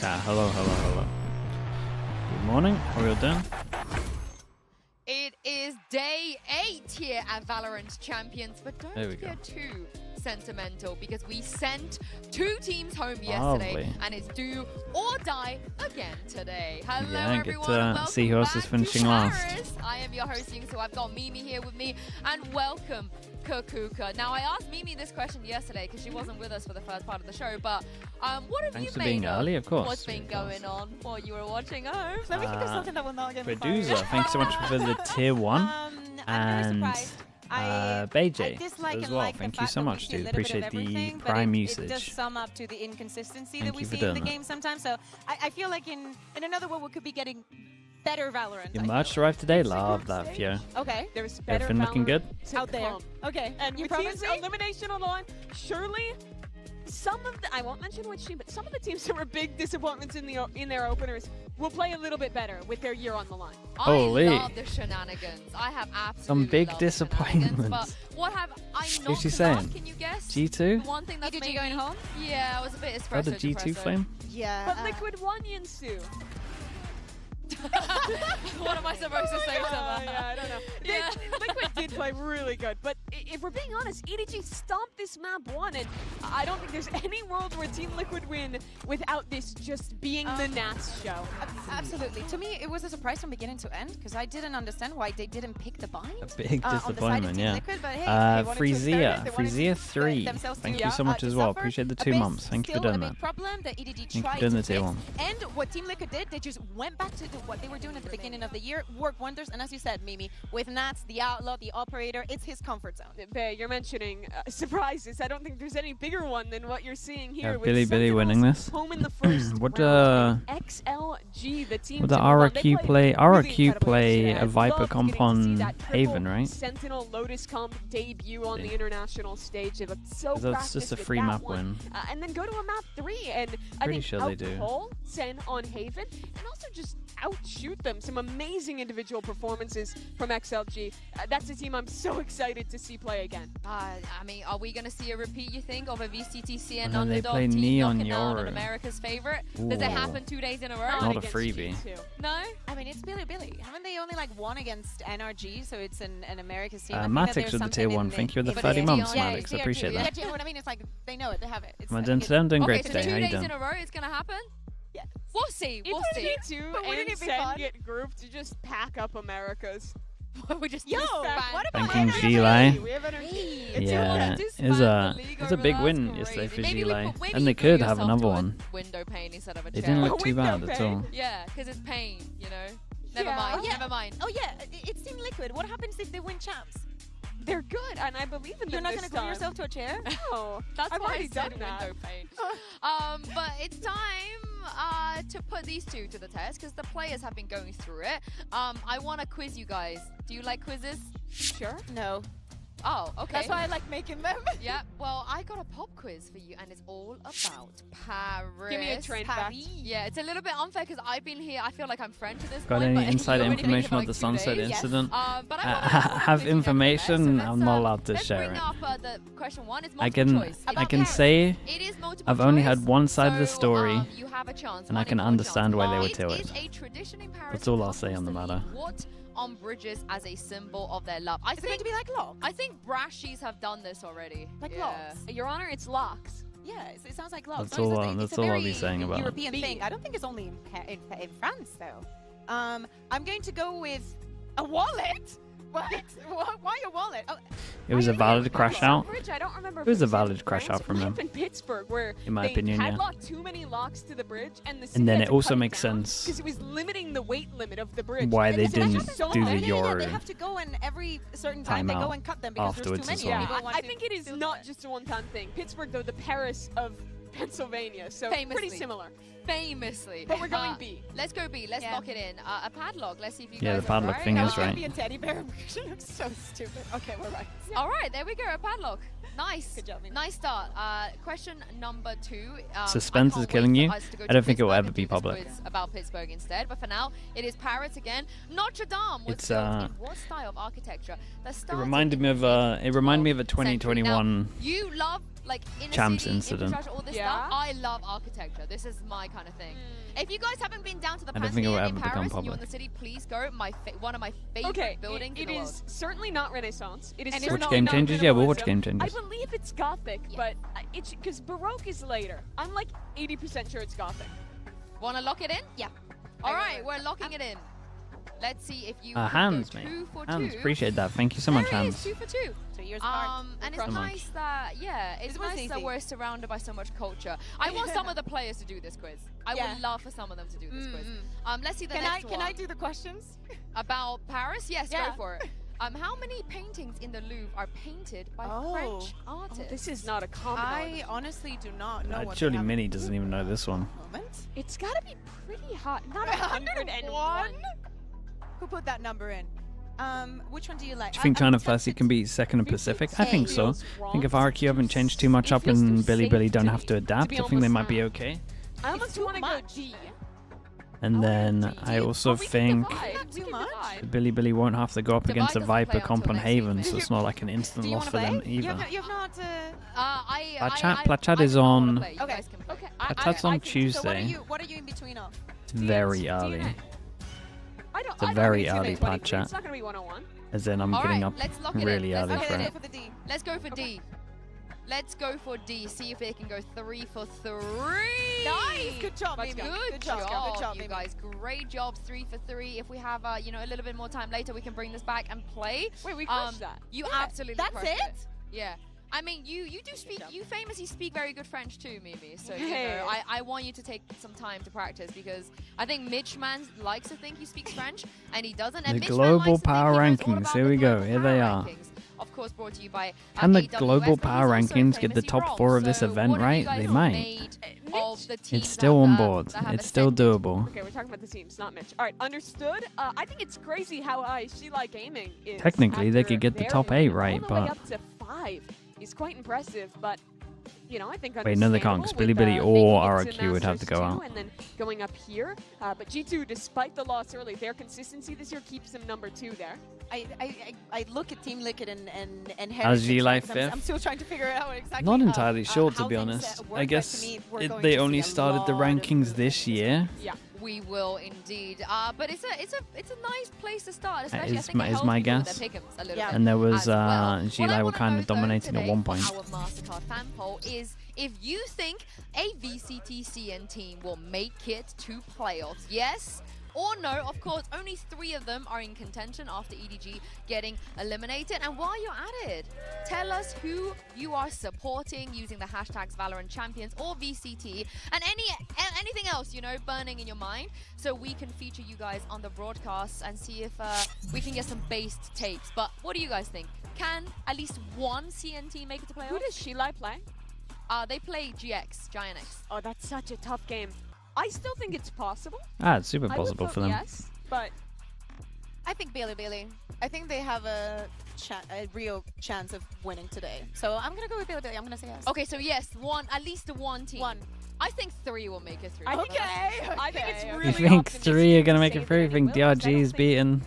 chat. Hello, hello, hello. Good morning. How are you doing? It is day 8 here at Valorant Champions, but don't get too sentimental because we sent 2 teams home yesterday, and it's do or die again today. Hello everyone, get to see who else is finishing last. I am your host, so I've got Mimi here with me, and welcome Kakuka. Now I asked Mimi this question yesterday because she wasn't with us for the first part of the show, but what have Thanks you for made being early, of course. What's been going on while you were watching home? Let me think of something that will not get me Producer, fired. thanks so much for the tier 1. I'm very and BLG as well. Thank you so much, dude. Appreciate the prime usage. It does sum up to the inconsistency Thank that we you for see in the doing game sometimes. So I feel like in another world we could be getting better Valorant. Your merch arrived today. Love that, Fio. Okay. There's better Everything looking good? Out there. Okay. And you with promise teams me? elimination on the line, surely some of the, I won't mention which team, but some of the teams that were big disappointments in their openers will play a little bit better with their year on the line. Holy. I love the shenanigans. I have absolutely Some big loved disappointments. But what have I not Who's she done? saying? Can you guess? G2? One thing that's EDG made going me, home? Yeah, I was a bit espresso. Oh, the G2 depresso. flame? Yeah. But Liquid won Yinsu. What am I supposed to say to that? Yeah, I don't know. Yeah. Liquid did play really good, but if we're being honest, EDG stomped this map 1, and I don't think there's any world where Team Liquid win without this just being the Nats show. Absolutely. To me, it was a surprise from beginning to end because I didn't understand why they didn't pick the bind. A big on the side of disappointment, Team yeah. Liquid, but hey, they wanted to Freezia. experiment, they wanted Freezia to 3. themselves Thank to, you so much to as well. suffer. Appreciate the 2 Abyss months. Thank you for still doing a that. big problem that EDG Thank you tried for doing to the tier fix. 1. And what Team Liquid did, they just went back to what they were doing at the beginning of the year, worked wonders, and as you said, Mimi, with Nats, the Outlaw, the Operator, it's his comfort zone. Bae, you're mentioning surprises. I don't think there's any bigger one than what you're seeing here. Yeah, with Billy Sentinels winning this. home in the first What round. XLG, the team. Would the to move on. They RRQ play? played RRQ really incredibly play yesterday. a I Viper loved comp getting to see on that triple Haven, right? Sentinel Lotus comp debut on the international stage. It looked so That's just a practiced free with that map one. win. And then go to a map 3, and I Pretty think sure they do. out-pull Sen on Haven, and also just outshoot them. Some amazing individual performances from XLG. That's a team I'm so excited to see play again. I mean, are we going to see a repeat, you think, of a VCT CN Oh, no, they underdog play team Neon knocking down Euro. an America's favorite? Does it Ooh. happen 2 days in a row? Not a against freebie. G2. No? I mean, it's Billy. Haven't they only like won against NRG, so it's an America's team? I think Matix that there's with the tier something 1. in Thank you for the but 30 it's months, DRG, Matix. it's I appreciate DRG. that. Yeah, you know what I mean? It's like, they know it, they have it. It's Am I like, doing today? I'm doing Okay, great so today. 2 How you days doing? in a row it's going to happen? Yeah. We'll see. We'll If see. G2 But wouldn't and it be Sen fun? get grouped to just pack up Americas. We just Yo, disband. what about Thanking NRG? Gile. We have energy. Hey. Yeah, disband it's the league a over big that. win That's yesterday for crazy. Gile. Maybe And they you could glue have yourself another to a one. window pane instead of a They chair. didn't look too window bad at pane. all. Yeah, because it's pain, you know? Never Yeah. mind, Oh, yeah. never mind. Oh yeah, it's Team Liquid. What happens if they win champs? They're good, and I believe in You're them not this going to glue time. yourself to a chair? No, That's I've why already I said done that. window pane. But it's time to put these 2 to the test because the players have been going through it. I want to quiz you guys. Do you like quizzes? Sure. No. Oh, okay. That's why I like making them. Yeah, well, I got a pop quiz for you, and it's all about Paris. Give me a train fact. Paris. Yeah, it's a little bit unfair because I've been here. I feel like I'm French at this Got point. any but insider you've only been here information for on like the 2 Sunset days. incident? But I wanna Have quiz you information? nevertheless. I'm not allowed to let's share bring it. up the question 1. It's I multiple can choice. I can say It is multiple I've only choice, had one side of the so, story, you have a chance. and I one can in 4 understand chance. why they would It do is it. a tradition in Paris. That's all for I'll say on the couples to matter. leave what on bridges as a symbol of their love? Is it going to be like locks? I think Brashies have done this already. Like yeah. locks? Your Honor, it's locks. Yeah, it sounds like locks. That's No, it's all, just- it's that's a all I'll very be saying about it. European thing. I don't think it's only in France, though. I'm going to go with a wallet. What? Why a wallet? Oh, It was a valid crash out. Bridge, I don't remember It was a if valid in crash France out from or them. in Pittsburgh, where In my they opinion, yeah. padlocked too many locks to the bridge, and the And then it also makes sense because it was limiting the weight limit of the bridge. why And they so that didn't happens so do much. the yeah, Euro they have to go and every certain time they timeout go and cut them because afterwards there's as too many. well. and people Yeah, want I to think it is steal not them. just a one-time thing. Pittsburgh, though, the Paris of Pennsylvania, so pretty Famously. similar. Famously. But we're going B. Let's go B. Let's Yeah. lock it in. A padlock. Let's see if you Yeah, guys the are padlock right. thing That is was gonna right. be a teddy bear. It looks so stupid. Okay, we're right. All right, there we go. A padlock. Nice. Good job, Mina. Nice start. Question number 2. Suspense I is can't killing wait you. for us to go I to don't think it will Pittsburgh ever and be do this public. quiz about Pittsburgh instead. But for now, it is Paris again. Notre Dame was It's, built in what style of architecture? It reminded me of a 2021. You love like in Champs city, incident. all this stuff, I love architecture. This is my kind of thing. If you guys haven't been down to the I don't think it will Pantheon ever in become Paris and you're in public. the city, please go. One of my favorite buildings in the world. It is certainly not Renaissance. It is Watch certainly Game not Changers? Yeah, we'll watch minimalism. Game Changers. I believe it's Gothic, but it's because Baroque is later. I'm like 80% sure it's Gothic. Want to lock it in? Yeah. All right, we're locking it in. Let's see if you Hands, go mate. 2 for 2. Hands, appreciate that. Thank you so much, There it Hands. is, 2 for 2. 2 years apart. And Across it's the nice that, it's nice that we're surrounded by so much culture. I want some of the players to do this quiz. I would love for some of them to do this quiz. Let's see the next one. Can I do the questions? About Paris? Yes, go for it. How many paintings in the Louvre are painted by French artists? Oh, this is not a common one. I honestly do not know what Surely Minnie doesn't even know this one. It's got to be pretty hot. Not 101? Who put that number in? Which one do you like? Do you think China Fussy can beat second in Pacific? I think so. I think if RRQ haven't changed too much up and Billy don't have to adapt, I think they might be okay. I almost want to go D. And then I also think Billy won't have to go up against a Viper comp on Haven, so it's not like an instant loss for them either. You have not... Plachat is on... Okay. Plachat's on Tuesday. So what are you in between of? It's very early. It's a very early Plachat. It's not going to be 101. As in, I'm getting up really early for it. Let's go for D. Let's go for D. See if they can go 3 for 3. Nice. Good job, Mimi. Good job, you guys. Great job. 3 for 3. If we have, a little bit more time later, we can bring this back and play. Wait, we crushed that. You absolutely crushed it. That's it? Yeah. I mean, you do speak. You famously speak very good French too, Mimi. So you know, I want you to take some time to practice because I think Mitchman likes to think he speaks French and he doesn't. And The Mitchman global likes to power think he knows all rankings. about Here the we go. global Here they power are. rankings. Of course, brought to you by Can the AWS, global but power he's also rankings get the famously top wrong. 4 of this So event what have you right? They guys might. made of the teams It's still on that board. have It's still ascended? doable. Okay, we're talking about the teams, not Mitch. All right, understood. I think it's crazy how She Like Gaming is. Technically, they after could get the their top win, 8 all right, the way but... up to 5 is quite impressive, but... I think Wait, no, they can't, because Billy or RRQ would have to go out. And then going up here. But G2, despite the loss early, their consistency this year keeps them number 2 there. I look at Team Liquid and How's Heritage, G-Life I'm fifth? still trying to figure out exactly. Not entirely sure, to how be things, honest. work, I but guess to me, we're going they to only see a started the lot of rankings this year. Yeah. We will indeed, but it's a nice place to start, That especially I is think my- it is helps my people with guess. their pick'ems a little Yeah. bit And there was as well. G-Life What I were wanna kind know, of though, dominating at today one point. for our MasterCard fan poll is if you think a VCT CN team will make it to playoffs, yes or no. Of course, only 3 of them are in contention after EDG getting eliminated. And while you're at it, tell us who you are supporting using the hashtags Valorant Champions or VCT and anything else, burning in your mind, so we can feature you guys on the broadcasts and see if we can get some based takes. But what do you guys think? Can at least one CN team make it to playoffs? Who does Sheila play? They play GX, Giant X. Oh, that's such a tough game. I still think it's possible. It's super I would possible vote for them. Yes, but I think Billy. I think they have a real chance of winning today. So I'm gonna go with Billy. I'm gonna say yes. Okay, so yes, at least one team. One. I think 3 will make it through. I think it's really You think optimistic 3 are going to make say it through? You that think they will, 'cause I DRG don't is think- beaten?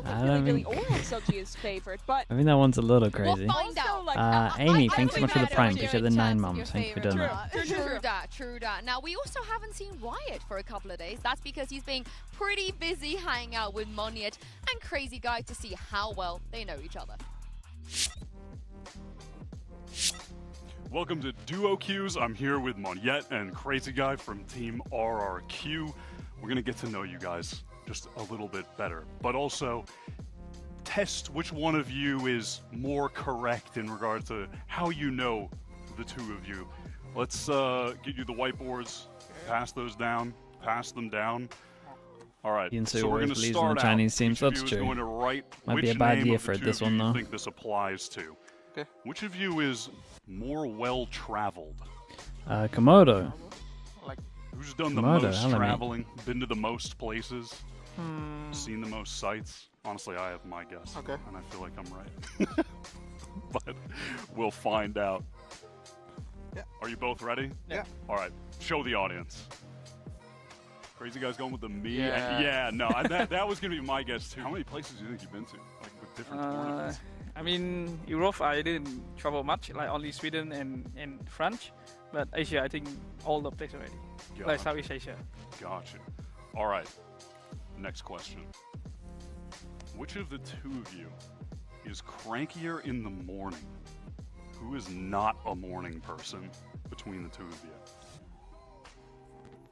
I don't think Billy or SLG is favored, but I think that one's a little crazy. We'll find out. also, like, Amy, I thanks so think much for the that prime. was Appreciate the your 9 chance, mums. your Thank you for favorite. doing that. True that. Now, we also haven't seen Riot for a couple of days. That's because he's been pretty busy hanging out with Moniet and Crazy Guy to see how well they know each other. Welcome to Duo Qs. I'm here with Moniette and Crazy Guy from Team RRQ. We're going to get to know you guys just a little bit better, but also test which one of you is more correct in regards to how you know the 2 of you. Let's get you the whiteboards, pass those down, pass them down. All right, Ian so we're going to believes in start the out. Chinese teams, Each of that's you is true. going to write Might be which a bad name year of the for it, 2 this of one, you though. you think this applies to. Okay. Which of you is more well-traveled? Komodo. Like, Who's done the Komodo, most hello, mate. traveling, been to the most places, seen the most sights? Honestly, I have my guess. Okay. And I feel like I'm right. But we'll find out. Yeah. Are you both ready? Yeah. All right. Show the audience. Crazy Guy's going with the me. Yeah. Yeah, no, that was going to be my guess, too. How many places do you think you've been to? Like, with different tournaments? I mean, Europe, I didn't travel much, like only Sweden and France. But Asia, I think all the place already. Gotcha. Like Southeast Asia. Gotcha. All right. Next question. Which of the two of you is crankier in the morning? Who is not a morning person between the two of you?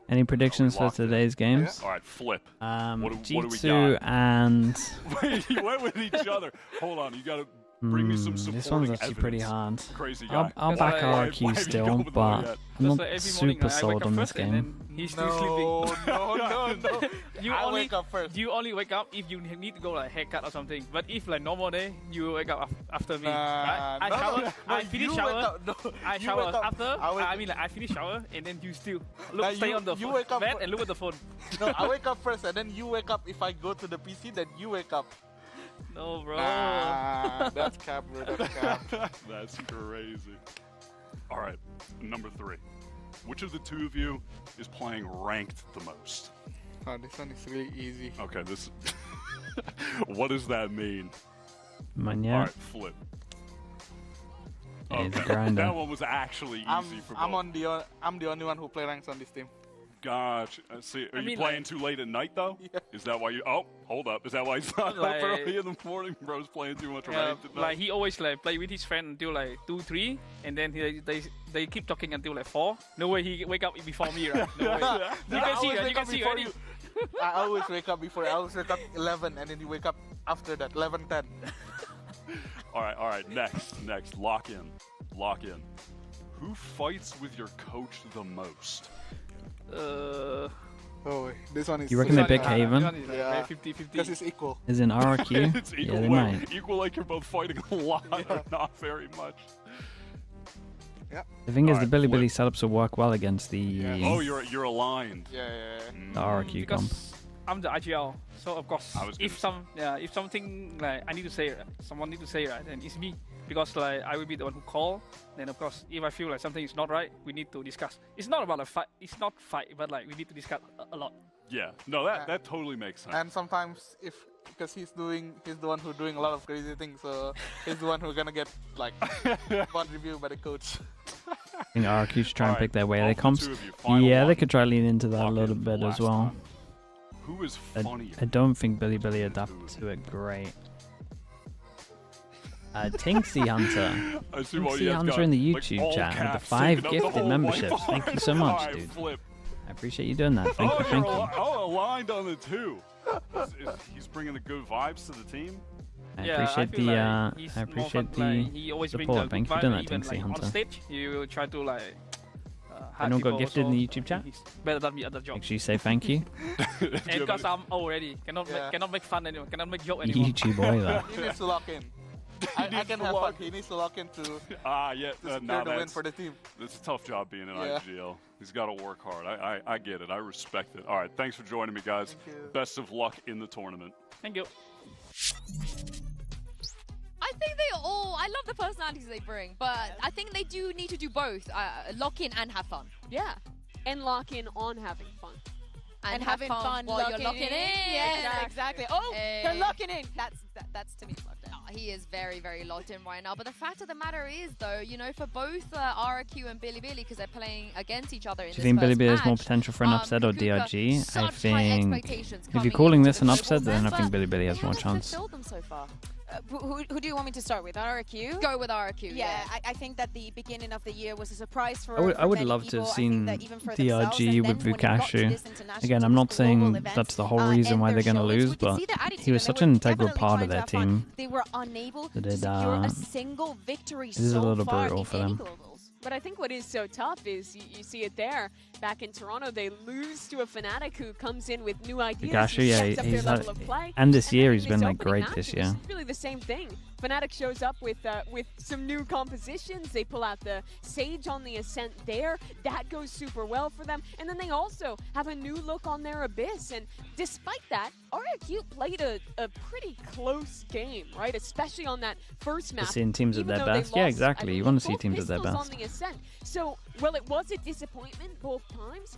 Any predictions for locked in? today's games? All right, flip. What do we Jitsu got? and... Wait, you went with each other. Hold on, you gotta bring me some supporting this one's actually pretty evidence. hard. Crazy guy. I'll That's back why- RRQ why have you still, gone with but Mariette? I'm Just not like every morning, super I wake sold up on this first and game. then he's still sleeping. No. You I only wake up first. You only wake up if you need to go like haircut or something. But if like normal day, you wake up after me. Right? I shower. I finish shower. I shower after. I mean, like I finish shower and then you still stay on the bed and look at the phone. No, I wake up first and then you wake up. If I go to the PC, then you wake up. No, bro. That's cap, bro. That's cap. That's crazy. All right, number 3. Which of the two of you is playing ranked the most? Oh, this one is really easy. Okay, this. What does that mean? Manya. All right, flip. Yeah, he's a grinder. That one was actually easy for both. I'm the only one who play ranks on this team. Gotcha. See, are you mean, playing like- too late at night though? Yeah. Is that why you? Oh, hold up. Is that why he's not Like- up early in the morning? Bro's playing too much ranked at night? Like he always like play with his friend until like 2, 3, and then they keep talking until like 4. No way he wake up before me, right? No way. You can see, right? You can see already. I always wake up before. I always wake up 11 and then you wake up after that, 11:10. All right. Next. Lock in. Who fights with your coach the most? Oh, this one is. You reckon they pick Haven? Yeah. 50-50. Because it's equal. Is in RRQ? It's equal. Yeah, they well, might. equal like you're both fighting a lot or not very much. The thing is, Alright, the Billy flip. setups will work well against the, Oh, you're aligned. Yeah. the RRQ comp. Because I'm the IGL, so of course, I was gonna if something like I need to say, someone need to say, right, then it's me, because like I will be the one who call. Then of course, if I feel like something is not right, we need to discuss. It's not about a fight. It's not fight, but like we need to discuss a lot. Yeah. No, that totally makes sense. And sometimes because he's the one who doing a lot of crazy things, so he's the one who's gonna get like bad review by the coach. I think RRQ should try and Alright, pick their way of their the comps. two of you, final Yeah, one. they could try lean into that a Lock little in bit last as well. time. Who is funnier? I don't think Billy adapted to it great. Tinksy Hunter. I see what Tinksy you guys Hunter got, in the like, YouTube all chat with the caps, 5 taking up the gifted whole memberships. whiteboard. Thank you so much, Alright, dude. flip. I appreciate you doing that. Thank you. Aligned on the 2. He's bringing the good vibes to the team. I Yeah, appreciate feel the like he's I more fun, appreciate like, the he always brings support. the Thank you good for doing vibe, that, even, Tinksy like, Hunter. on stage, you try to like. Anyone got gifted in the YouTube chat? He's better than me at the job. Make sure you say thank you. And because I'm already cannot make fun anymore, cannot make joke anymore. YouTube boy there. He needs to lock in. I can have fun. He needs to lock in to Yeah. secure No, the win for the team. it's a tough job being an Yeah. IGL. He's got to work hard. I get it. I respect it. All right. Thanks for joining me, guys. Thank you. Best of luck in the tournament. Thank you. I think I love the personalities they bring, but I think they do need to do both, lock in and have fun. Yeah. And lock in on having fun. And having fun while you're locking in. Yeah, exactly. Oh, they're Hey. locking in. That's to me locked in. He is very, very locked in right now. But the fact of the matter is, though, you know, for both RRQ and Billy, because they're playing against each other in Do you this think Billy first has more match, potential for an upset or Kuka, DRG? I such high think expectations if coming you're calling into this the an global upset, then I event, think Billy they has more haven't chance. fulfilled them so far. Who do you want me to start with? RRQ? Go with RRQ. Yeah, I think that the beginning of the year was a surprise for I would many love to people. have I think seen that even for DRG themselves, and with then when it got to Vukashu. this international, Again, to I'm this not global saying event, that's the whole reason why and they're their going to shoulders, lose, we could but see their attitude, he was and such they an were integral definitely part trying of to their have fun. team. They were unable They to did, secure a single victory this is a so little far brutal in for any them. globals. But I think what is so tough is you see it there. Back in Toronto, they lose to a Fnatic who comes in with new ideas. Vukashu, who yeah, steps up their he's level of play. and this year then he's in been this like opening great this match, year. It's really the same thing. Fnatic shows up with some new compositions. They pull out the Sage on the Ascent there. That goes super well for them. And then they also have a new look on their Abyss. And despite that, RRQ played a pretty close game, right? Especially on that first map. Seeing teams at even their though they best. Yeah, lost, exactly. I You believe, want to see both teams at their pistols best. on the Ascent. So, well, it was a disappointment both times.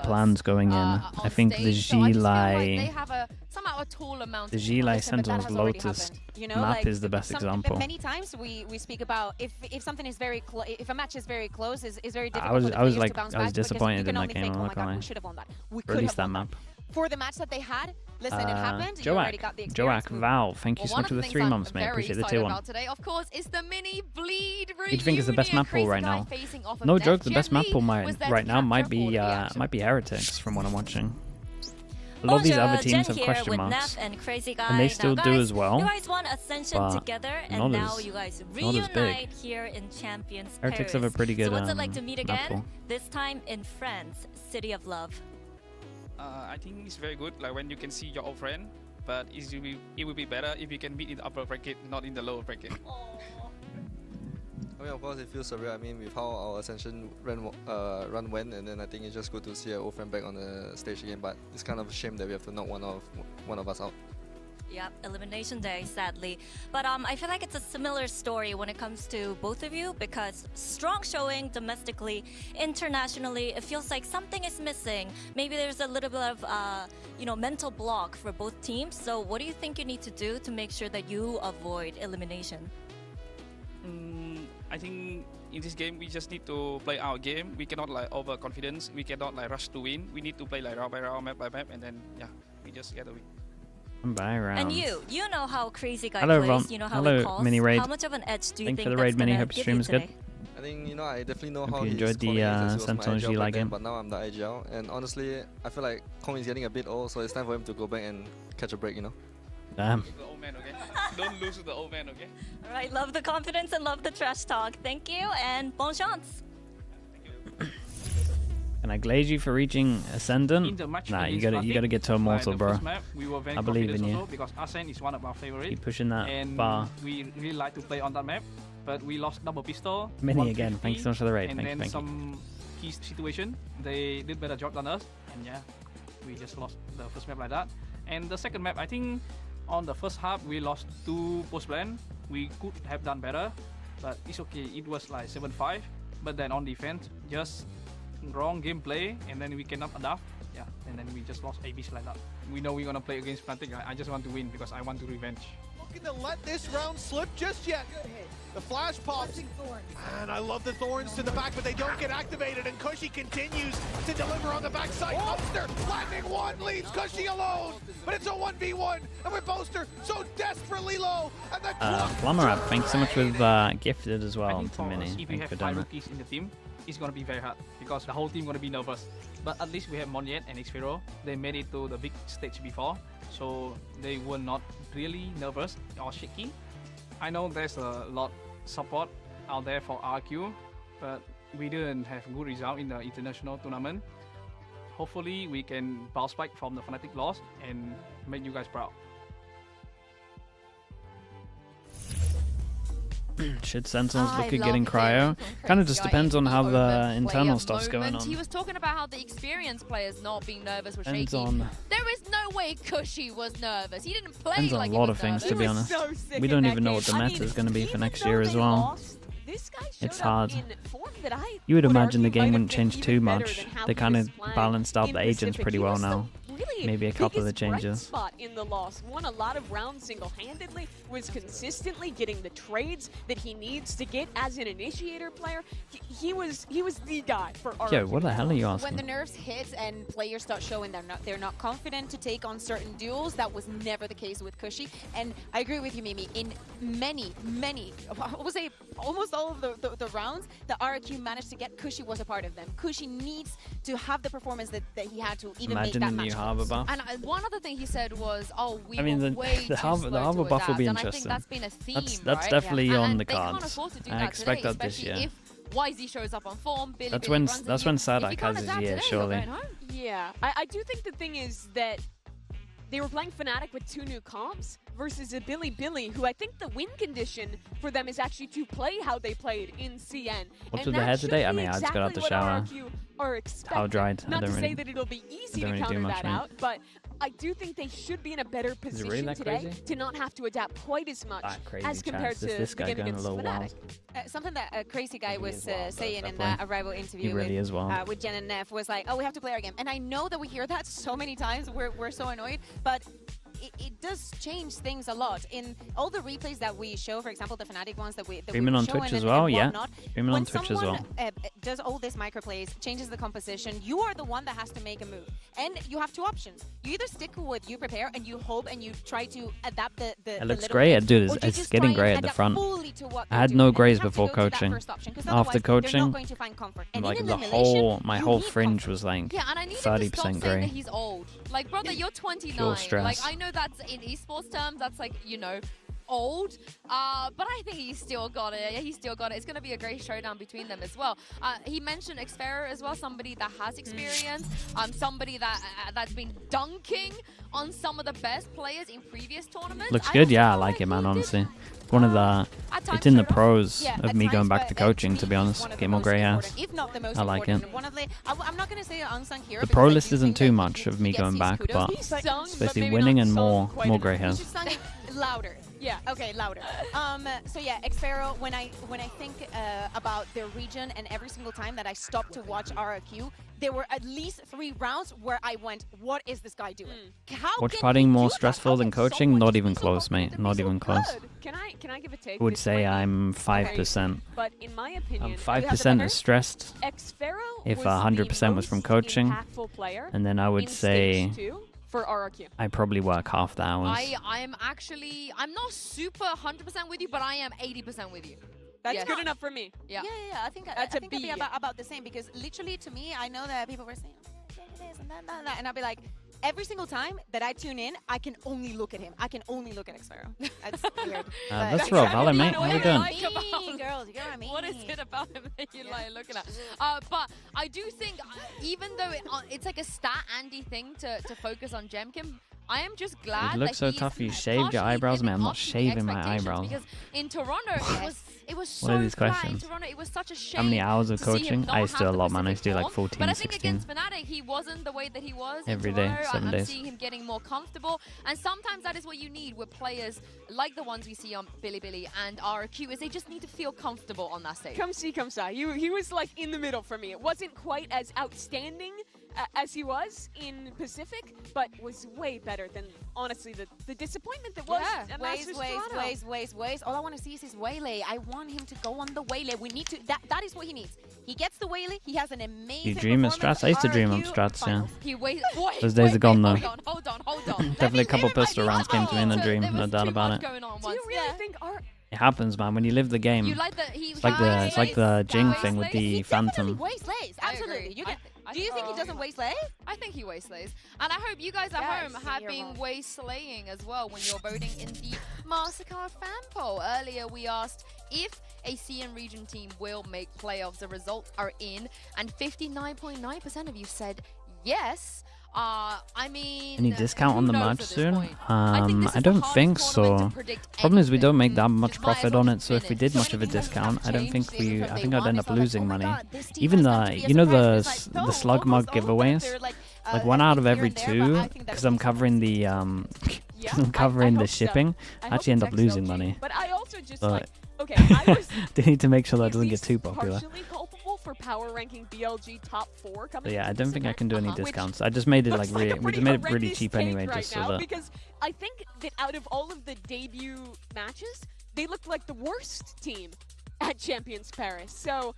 plans going in. I think the Gilai, somehow a tall amount the of Gilai Sentinels Lotus map is the best example. Many times we speak about if something is very if a match is very close, is very difficult. I was disappointed in that game. I'm not gonna lie. We should have won that. We Or at least that map. For the match that they had, listen, it happened. You already got the experience. Joak, Val, thank you so much for the 3 months, mate. Appreciate the tier 1. Today, of course, is the mini bleed Who do you think is the best map pool right now? No joke, the best map pool right now might be Heretics from what I'm watching. A lot of these other teams have question marks, and they still do as well, you guys won Ascension together, and now you guys reunite here in Champions Heretics Paris. have a pretty good So what's it like to meet map again? pool. This time in France, City of Love. I think it's very good, like when you can see your old friend, but it will be better if you can meet in the upper bracket, not in the lower bracket. I mean, of course, it feels surreal. I mean, with how our Ascension run went, and then I think it's just good to see our old friend back on the stage again. But it's kind of a shame that we have to knock one of us out. Yep, elimination day, sadly. But I feel like it's a similar story when it comes to both of you, because strong showing domestically, internationally, it feels like something is missing. Maybe there's a little bit of mental block for both teams. So what do you think you need to do to make sure that you avoid elimination? I think in this game we just need to play our game. We cannot like overconfidence. We cannot like rush to win. We need to play like round by round, map by map, and then we just get a win. By rounds. And you know how Crazy Guy Hello, plays. Ron. You know how Hello, he calls. Mini Raid. How much of an edge do you Thanks think for the that's raid, Mini. gonna Hope give stream you is good. today? I think I definitely know how you he's enjoyed the calling it, as he was my Sentinel IGL Gila back then, game. but now I'm the IGL, and honestly, I feel like Kong is getting a bit old, so it's time for him to go back and catch a break, you know. Damn. The old man, okay? Don't lose to the old man, okay? All right, love the confidence and love the trash talk. Thank you and bon chance. Can I glaze you for reaching Ascendant? Nah, you gotta get to Immortal, bro. I believe in you. Because Ascent is one of our favorites. Keep pushing that and bar. We really like to play on that map, but we lost double pistol. Mini again. Thank you so much for the raid. And Thank then you. some key situation, they did better job than us, and we just lost the first map like that. And the second map, I think on the first half we lost 2 post plan. We could have done better, but it's okay. It was like 7-5, but then on defense, just wrong gameplay, and then we cannot adapt. And then we just lost ABs like that. We know we're gonna play against Fnatic. I just want to win because I want to revenge. Looking to let this round slip just yet. The flash pops, and I love the thorns to the back, but they don't get activated, and Cushy continues to deliver on the backside. Boaster landing one, leaves Cushy alone, but it's a 1v1, and with Boaster so desperately low, and the Flammerap, thanks so much with gifted as well to Mini. If we have 5 rookies in the team, it's gonna be very hard because the whole team gonna be nervous. But at least we have Monyet and Xfero. They made it to the big stage before, so they were not really nervous or shaky. I know there's a lot support out there for RRQ, but we didn't have good result in the international tournament. Hopefully we can bounce back from the Fnatic loss and make you guys proud. Should Sentinels look at getting cryo? Kind of just depends on how the internal stuff's going on. He was talking about how the experienced players not being nervous were shaky. There is no way Cushy was nervous. He didn't play depends on like a lot of things, to be honest. We don't even know what the meta is going to be for next year as well. It's hard. You would imagine the game wouldn't change too much. They kind of balanced out the agents pretty well now. Maybe a couple of the changes. Spot in the loss. Won a lot of rounds single-handedly, was consistently getting the trades that he needs to get as an initiator player. He was the guy for RRQ. Yo, what the hell are you asking? When the nerfs hit and players start showing they're not confident to take on certain duels, that was never the case with Cushy. And I agree with you, Mimi. In many, I would say almost all of the rounds, the RRQ managed to get, Cushy was a part of them. Cushy needs to have the performance that he had to even make that match. Harbor buff. And one other thing he said was, we I mean, the harbor buff will be interesting. I think that's been a theme, that's definitely on the cards. I expect that this year. If YZ shows up on form, that's when Sadak has his year, surely. Yeah, I do think the thing is that they were playing Fnatic with 2 new comps versus a Billy, who I think the win condition for them is actually to play how they played in CN. What's with the head today? I mean, I just got out the shower. are expected. How dried? Not to say that it'll be easy to counter that out, but I do think they should be in a better position today to not have to adapt quite as much as compared to this guy going a little wild. Something that a crazy guy was saying in that Arrival interview with Jen and Neff was like, oh, we have to play our game. And I know that we hear that so many times, we're so annoyed, but it does change things a lot. In all the replays that we show, for example, the Fnatic ones that we streaming on Twitch as well, streaming on Twitch as well. Does all this microplays, changes the composition, you are the one that has to make a move. And you have two options. You either stick with you prepare and you hope and you try to adapt the it looks great, dude. It's getting great at the front. I had no grays before coaching. After coaching, like my whole fringe was like 30% gray. He's old. Like, brother, you're 29. Like, I know that's in esports terms, that's like, you know, old, but I think he's still got it. He's still got it. It's going to be a great showdown between them as well. He mentioned Xfero as well, somebody that has experience, somebody that's been dunking on some of the best players in previous tournaments. Looks good, yeah. I like it, man. Honestly, one of the it's in the pros of me going back to coaching. To be honest, get more grey hairs. I like it. I'm not going to say unsung hero. The pro list isn't too much of me going back, but it's basically winning and more grey hairs. Louder. Yeah. Okay, louder. So yeah, Xfero, when I think about their region, and every single time that I stopped to watch RRQ, there were at least 3 rounds where I went, what is this guy doing? Watch partying more stressful than coaching? Not even close, mate. Not even close. Can I give a take? I would say I'm 5%. But in my opinion, I'm 5% as stressed. If 100% was from coaching, and then I would say for RRQ. I probably work half the hours. I'm not super 100% with you, but I am 80% with you. That's good enough for me. Yeah. I think it'd be about the same, because literally to me, I know that people were saying this and that, and I'll be like, every single time that I tune in, I can only look at him. I can only look at Xfero. That's weird. That's rough. Hello, mate. How are we doing? Girls, you know what I mean? What is it about him that you like looking at? But I do think, even though it's like a stat Andy thing to focus on Jemkin, I am just glad it looks so tough. You shaved your eyebrows, man. I'm not shaving my eyebrows. Because in Toronto, it was so what are these questions? In Toronto, it was such a shame. How many hours of coaching? I used to do a lot, man. I used to do like 14, but I think 16. against Fnatic, he wasn't the way that he was every day, 7 days. I'm seeing him getting more comfortable, and sometimes that is what you need with players like the ones we see on Bilibili and RRQ, is they just need to feel comfortable on that stage. Come see, come say. He was like in the middle for me. It wasn't quite as outstanding as he was in Pacific, but was way better than, honestly, the disappointment that was Ways. All I want to see is his Waylay. I want him to go on the Waylay. We need to, that is what he needs. He gets the Waylay, he has an amazing You dream of strats? I used to dream of strats, yeah. Those days are gone, though. Hold on. Definitely a couple pistol rounds came to me in a dream, no doubt about it. Do you really think it happens, man, when you live the game. It's like the Jing thing with the Phantom. Absolutely. Do you think he doesn't wasteslay? I think he wastelays. And I hope you guys at home have been wastelaying as well when you're voting in the Mastercard fan poll. Earlier we asked if a CN region team will make playoffs. The results are in, and 59.9% of you said yes. I mean, any discount on the match soon? I don't think so. Problem is we don't make that much profit on it, so if we did much of a discount, I think I'd end up losing money. Even the slug mug giveaways, like 1 out of every 2, because I'm covering the shipping, I actually end up losing money. But I also just they need to make sure that doesn't get too popular. For power ranking BLG top 4 coming. Yeah, I don't think I can do any discounts. I just made it we just made it really cheap anyway, just so that. Because I think that out of all of the debut matches, they looked like the worst team at Champions Paris. So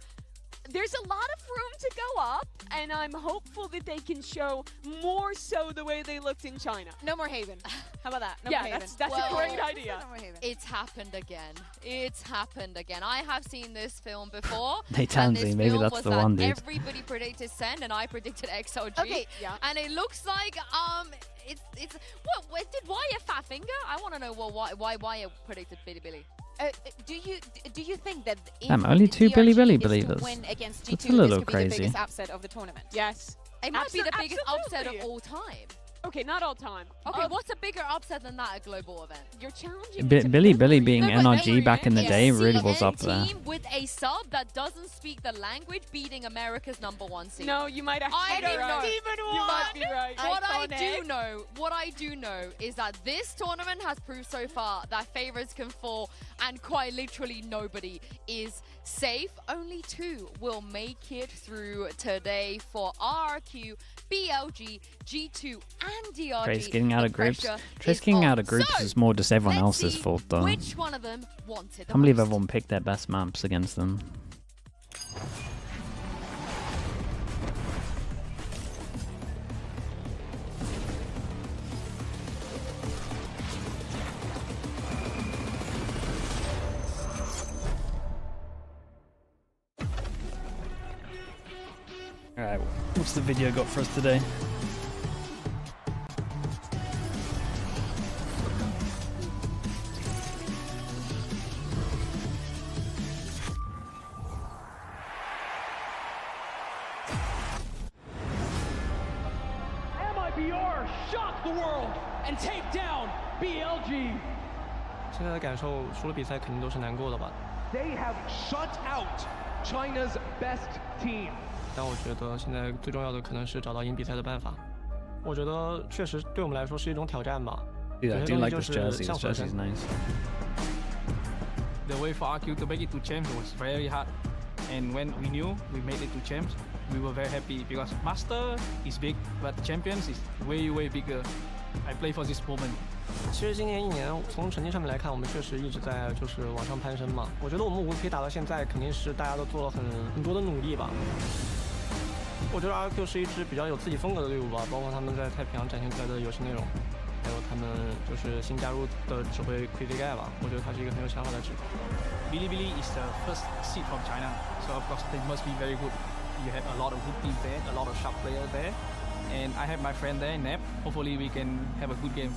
there's a lot of room to go up, and I'm hopeful that they can show more so the way they looked in China. No more Haven. How about that? No more Haven. That's a great idea. It's happened again. It's happened again. I have seen this film before. They Tansy, maybe that's the one, dude. Everybody predicted Send, and I predicted XOG. Okay, yeah. And it looks like it's what did why a fat finger? I want to know why predicted Bilibili. Do you think that only 2 Bilibili believers? That's a little crazy. The biggest upset of the tournament? Yes. It might be the biggest upset of all time. Okay, not all time. Okay, what's a bigger upset than that, a global event? You're challenging Billy being NRG back in the day really was up there. Team with a sub that doesn't speak the language beating America's #1 seed. No, you might actually I be right. You might be right. What I do know is that this tournament has proved so far that favorites can fall and quite literally nobody is safe. Only 2 will make it through today for RRQ, BLG, G2 and DRG. Trace getting out of groups. Trace getting out of groups is more just everyone else's fault though. Which one of them wanted I can't believe everyone picked their best maps against them. Alright, what's the video got for us today? MIBR shock the world and take down BLG. 现在的感受，输了比赛肯定都是难过的吧。They have shut out China's best team. 但我觉得现在最重要的可能是找到赢比赛的办法。我觉得确实对我们来说是一种挑战吧。Yeah, I do like this jersey. This jersey's nice. The way for RQ to make it to champs was very hard, and when we knew we made it to champs, we were very happy because Master is big, but Champions is way bigger. I play for this moment. 其实今年1年从成绩上面来看，我们确实一直在就是往上攀升嘛。我觉得我们5个可以打到现在，肯定是大家都做了很多的努力吧。我觉得 RRQ 是一支比较有自己风格的队伍吧，包括他们在太平洋展现出来的游戏内容，还有他们就是新加入的指挥 Crazy Guy 吧，我觉得他是一个很有想法的指挥。Bilibili is the first seed from China, so of course they must be very good. You have a lot of good teams there, a lot of sharp players there, and I have my friend there, Nap. Hopefully we can have a good game.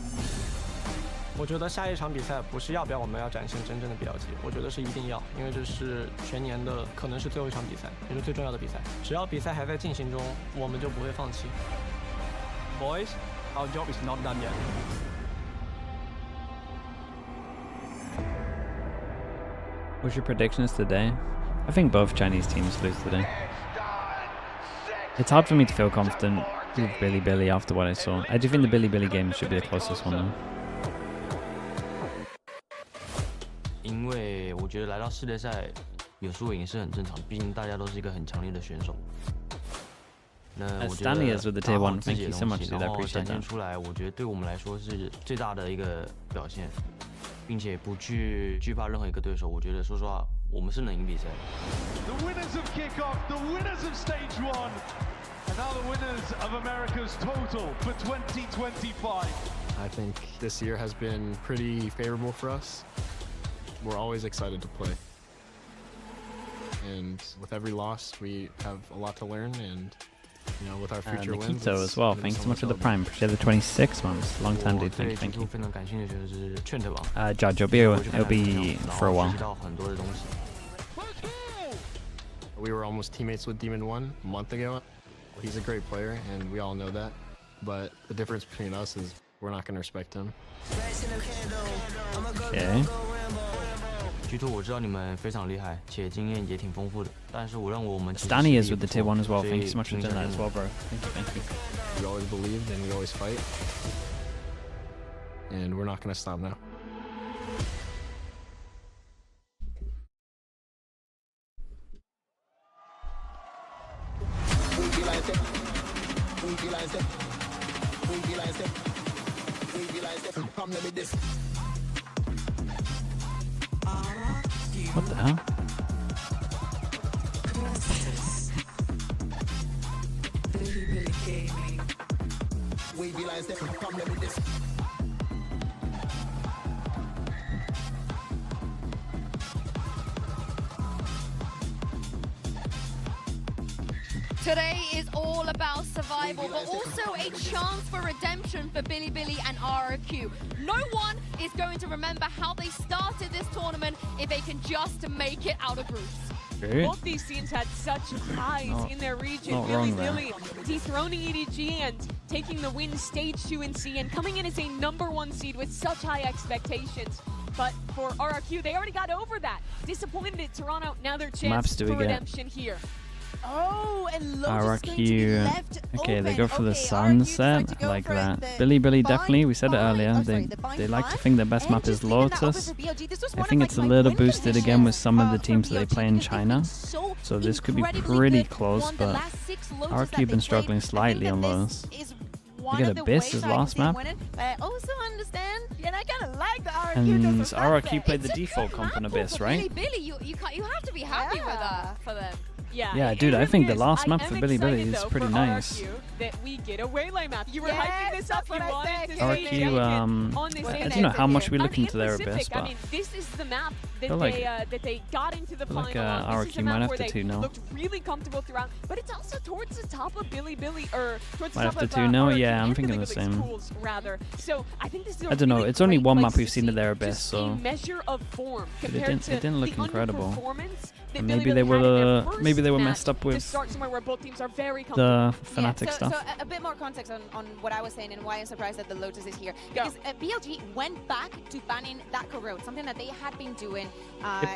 我觉得下一场比赛不是要不要我们要展现真正的BLG，我觉得是一定要，因为这是全年的可能是最后一场比赛，也是最重要的比赛。只要比赛还在进行中，我们就不会放弃。Boys, our job is not done yet. What's your predictions today? I think both Chinese teams lose today. It's hard for me to feel confident with Billy after what I saw. I do think the Billy game should be the closest one though. 因为我觉得来到世界赛有输赢是很正常，毕竟大家都是一个很强烈的选手。那我觉得打好自己的东西，然后展现出来，我觉得对我们来说是最大的一个表现，并且不去惧怕任何一个对手。我觉得说实话，我们是能赢比赛的。The winners of kickoff, the winners of stage 1, and now the winners of America's total for 2025. I think this year has been pretty favorable for us. We're always excited to play. And with every loss, we have a lot to learn, and you know, with our future wins. Nikito as well, thanks so much for the prime. Appreciate the 26 months. Long time, dude. Thank you. Judge, it'll be for a while. We were almost teammates with Demon 1 a month ago. He's a great player, and we all know that. But the difference between us is we're not going to respect him. Okay. G2 我知道你们非常厉害，且经验也挺丰富的，但是我认为我们 Stanley is with the tier 1 as well. Thank you so much for doing that as well, bro. Thank you. We always believed and we always fight, and we're not going to stop now. What the hell? Today is all about survival, but also a chance for redemption for Bilibili and RRQ. No one is going to remember how they started this tournament if they can just make it out of groups. Both these teams had such highs in their region. Billy dethroning EDG and taking the win stage 2 in C and coming in as a #1 seed with such high expectations. But for RRQ, they already got over that. Disappointed at Toronto, now their chance for redemption here. Oh, and Lotus RRQ. Okay, they go for the sunset. I like that. Billy definitely. We said it earlier. They like to think their best map is Lotus. I think it's a little boosted again with some of the teams that they play in China. So this could be pretty close, but RRQ have been struggling slightly on Lotus. Look at Abyss's last map. I also understand, and I kind of like the RRQ. And RRQ played the default comp on Abyss, right? Billy, you have to be happy with that for them. Yeah, dude, I think the last map for Billy is pretty nice. That we get a Waylay map. You were hyping this up. You wanted to RRQ, I don't know how much we look into their Abyss, but I mean, this is the map that they got into the final. RRQ might have to 2-0. Looked really comfortable throughout, but it's also towards the top of Billy, or towards the might top have of to 2-0. Yeah, I'm thinking the same. Rather, so I think this is. I don't know. It's only one map we've seen of their Abyss, so measure of form it didn't look incredible. And maybe they were messed up with the Fnatic stuff. So a bit more context on what I was saying and why I'm surprised that the Lotus is here. Because BLG went back to banning that corrode, something that they had been doing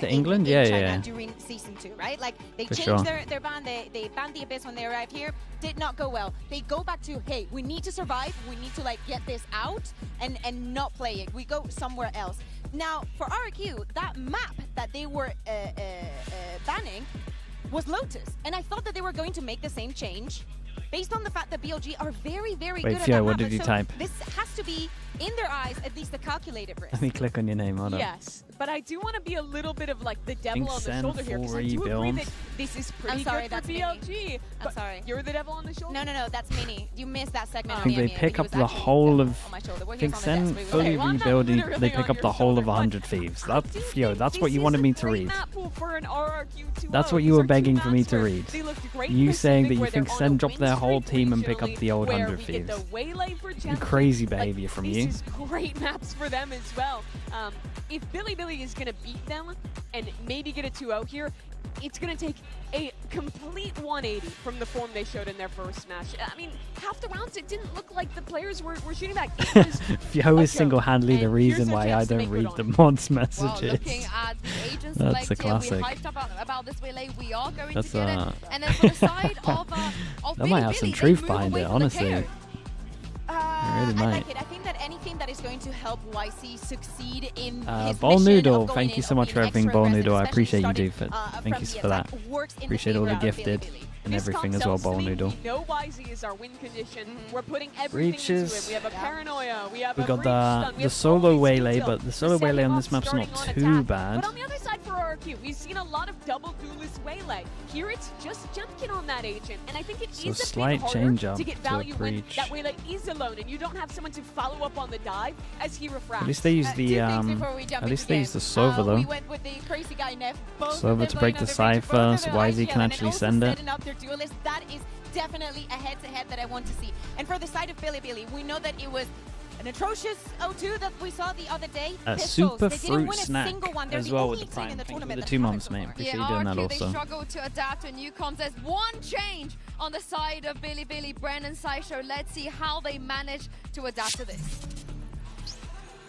England? in China Yeah. during Season 2, right? Like, they For changed sure. their ban, they banned the Abyss when they arrived here, did not go well. They go back to, hey, we need to survive, we need to, like, get this out and not play it. We go somewhere else. Now, for RRQ, that map that they were banning was Lotus. And I thought that they were going to make the same change based on the fact that BLG are very, very good at that Fio, map. what did you type? This has to be, in their eyes, at least a calculated risk. Let me click on your name, hold on. Yes, but I do want to be a little bit of like the devil on the Send shoulder here, because I do agree rebuild. that this is pretty I'm sorry, good for that's BLG. I'm sorry. You're the devil on the shoulder? No, that's Mini. You missed that segment. I think they pick up the whole of. I think Sen fully rebuilding. They pick up the whole of 100 Thieves. That's what you wanted me to read. That's what you were begging for me to read. You saying that you think Sen dropped their whole team and pick up the old 100 Thieves. Crazy behavior from you. This is great maps for them as well. If Billy is going to beat them and maybe get a 2-0 here, it's going to take a complete 180 from the form they showed in their first match. I mean, half the rounds, it didn't look like the players were shooting back. Fio is single-handedly the reason why I don't read the mods messages. Well, looking at the agent That's a classic. we hyped about this Waylay. We are going to get it. And then for the side of that might have some truth behind it, honestly. I really might. like it. I think that anything that is going to help YC succeed in his Ball mission Noodle, of thank going you so in, much of for being everything, extra Ball aggressive, Noodle. I especially appreciate you, starting, thank you from for the that. attack, works in the Appreciate all the favor of gifted Billy. and This everything comp as well, sells Ball to me. Noodle. We know YZ is our win condition. We're putting everything into Breaches. it. We have a Paranoia. We have We a got breach stun, we the have solo all these Waylay, skills. but the solo The Waylay on setup this map's starting not on too attack. bad. But on the other side for RRQ, we've seen a lot of double duelist Waylay. Here it's just Jumpkin on that agent, and I think it So is a slight bit harder change up to get to a value when breach. that Waylay is alone, and you don't have someone to follow up on the dive as he refracts. At least they use the Sova though. We went with the crazy guy Neff. Sova to break the cipher, so YZ can actually send it. That is definitely a head-to-head that I want to see. And for the side of Billy, we know that it was an atrocious 0-2 that we saw the other day. A Pistols, super they didn't fruit win a snack single one. They're as the well only with the team prime. in the Thank you for tournament the that 2 haven't months, mate. scored. Appreciate you Yeah, doing that RRQ, they also. struggle to adapt to new comps. There's one change on the side of Billy, Brennan, Sideshow. Let's see how they manage to adapt to this.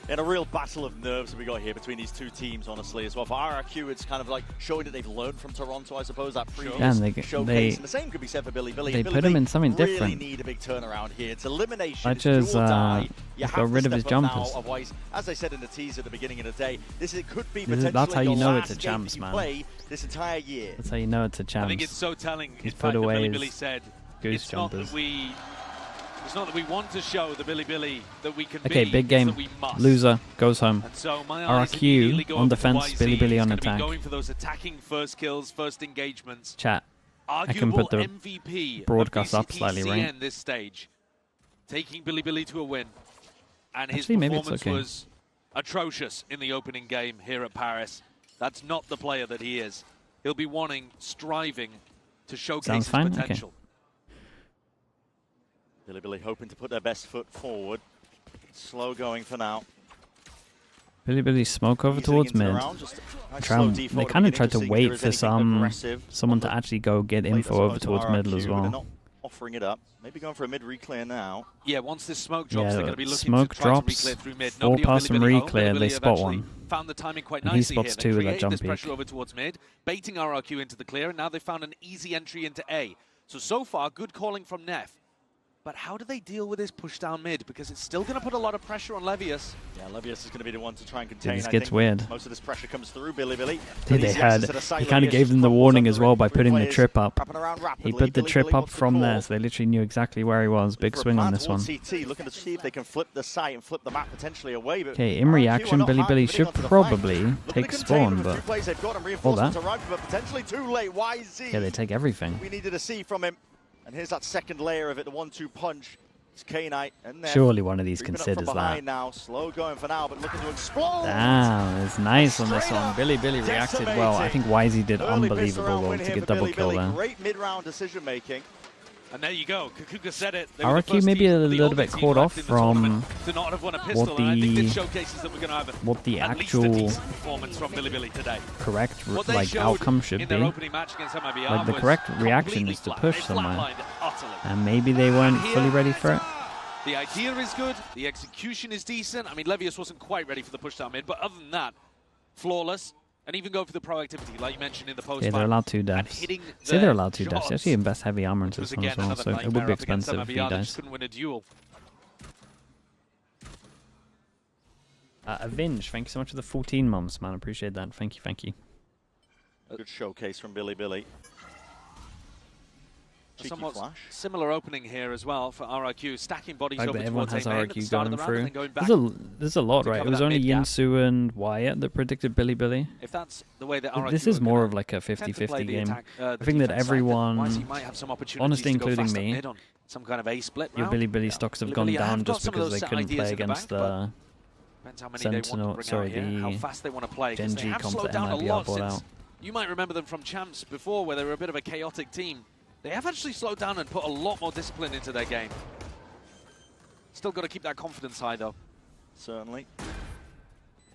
And a real battle of nerves that we got here between these two teams, honestly, as well. For RRQ, it's kind of like showing that they've learned from Toronto, I suppose, that previous showcase. And the same could be said for Billy. They put him in something really different. Need a big turnaround here. It's elimination. Such it's as do or die. You got have rid to of his step up now, jumpers. otherwise, as I said in the teaser at the beginning of the day, could be That's potentially how you your know last it's a game champs, that you man. play this entire year. That's how you know it's a champs. I think it's so telling. He's in put fact, away that Billy his said, goose it's not jumpers. that we. It's not that we want to show the Billy that we can Okay, be, big it's game. that we must. Loser goes home. And so my eyes immediately go RRQ on over to defense, YZ. Billy He's on gonna be attack. going for those attacking first kills, first engagements. Chat. I can Arguable put the MVP broadcast of up slightly, VCT right? CN this stage, taking Billy to a win, and his Actually, maybe it's performance okay. was atrocious in the opening game here at Paris. That's not the player that he is. He'll be striving to showcase Sounds his fine? potential. Okay. Billy hoping to put their best foot forward. Slow going for now. Billy smoke over towards mid. They kind of tried to wait for someone to actually go get info over towards middle as well. Offering it up. Maybe going for a mid reclear now. Yeah, once this smoke drops, they're going to be looking smoke to try drops, to reclear through mid. 4-person reclear, they spot one. Found the timing quite and nicely he spots here. two with that jump this peek. Pressure over towards mid, baiting RRQ into the clear, and now they found an easy entry into A. So far, good calling from Neff. But how do they deal with this push down mid? Because it's still going to put a lot of pressure on Levius. Yeah, Levius is going to be the one to try and contain. This gets weird. Most of this pressure comes through Billy. Dude, he kind of gave them the warning as well by putting the trip up. He put the trip up from there, so they literally knew exactly where he was. Big swing on this one. CT, looking to see if they can flip the site and flip the map potentially away. Okay, in reaction, Billy should probably take spawn, but all that. Yeah, they take everything. We needed to see from him. And here's that second layer of it, the 1-2 punch. It's K-Knight and surely one of these considers that. Now. Slow going for now, but looking to explode. Damn, it's nice on this one. Billy reacted well. I think YZ did unbelievable well to get double kill there. Great mid-round decision making. And there you go. Kakuga said it. RRQ maybe a little bit caught off from what the actual correct outcome should be. Like the correct reaction is to push somewhere, and maybe they weren't fully ready for it. The idea is good. The execution is decent. I mean, Levius wasn't quite ready for the push down mid, but other than that, flawless. And even go for the proactivity, like you mentioned in the post. Yeah, they're allowed 2 deaths. Say they're allowed 2 deaths. They actually invest heavy armor into this one as well, so it would be expensive if he dies. Couldn't win a duel. Avenge, thank you so much for the 14 months, man. Appreciate that. Thank you. A good showcase from Billy. Somewhat similar opening here as well for RRQ, stacking bodies over everyone towards has RRQ going through. There's a lot, right? It was only Yinsu and Wyatt that predicted Billy. If that's the way that RRQ this is more of like a 50-50 game. I think that everyone, honestly including me, some kind of A split your Billy stocks have gone down just because they couldn't play against the Sentinel, the Gen G comp that MIBR brought out. You might remember them from Champs before, where they were a bit of a chaotic team. They have actually slowed down and put a lot more discipline into their game. Still got to keep that confidence high, though. Certainly.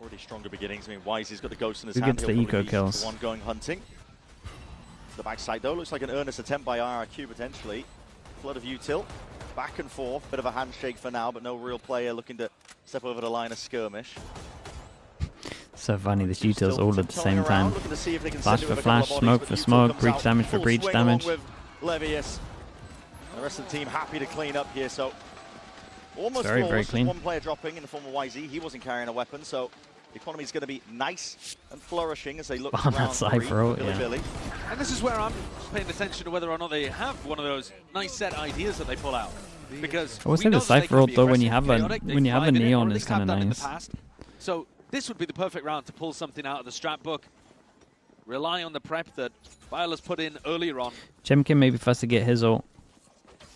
Already stronger beginnings. I mean, Wisey's got the ghost in his hand. Who gets the eco kills? The one going hunting. The backside, though, looks like an earnest attempt by RRQ, potentially. Flood of util. Back and forth. Bit of a handshake for now, but no real player looking to step over the line of skirmish. So funny, the utils all at the same time. Flash for flash, smoke for smoke, breach damage for breach damage. Levius. The rest of the team happy to clean up here, so almost very clean. One player dropping in the form of YZ. He wasn't carrying a weapon, so the economy is going to be nice and flourishing as they look to round 3 for Billy. And this is where I'm paying attention to whether or not they have one of those nice set ideas that they pull out. Because I would say the Cypher ult though, when you have a neon, is kind of nice. So this would be the perfect round to pull something out of the strat book. Rely on the prep that Viola's put in earlier on. Chemkin maybe first to get his ult.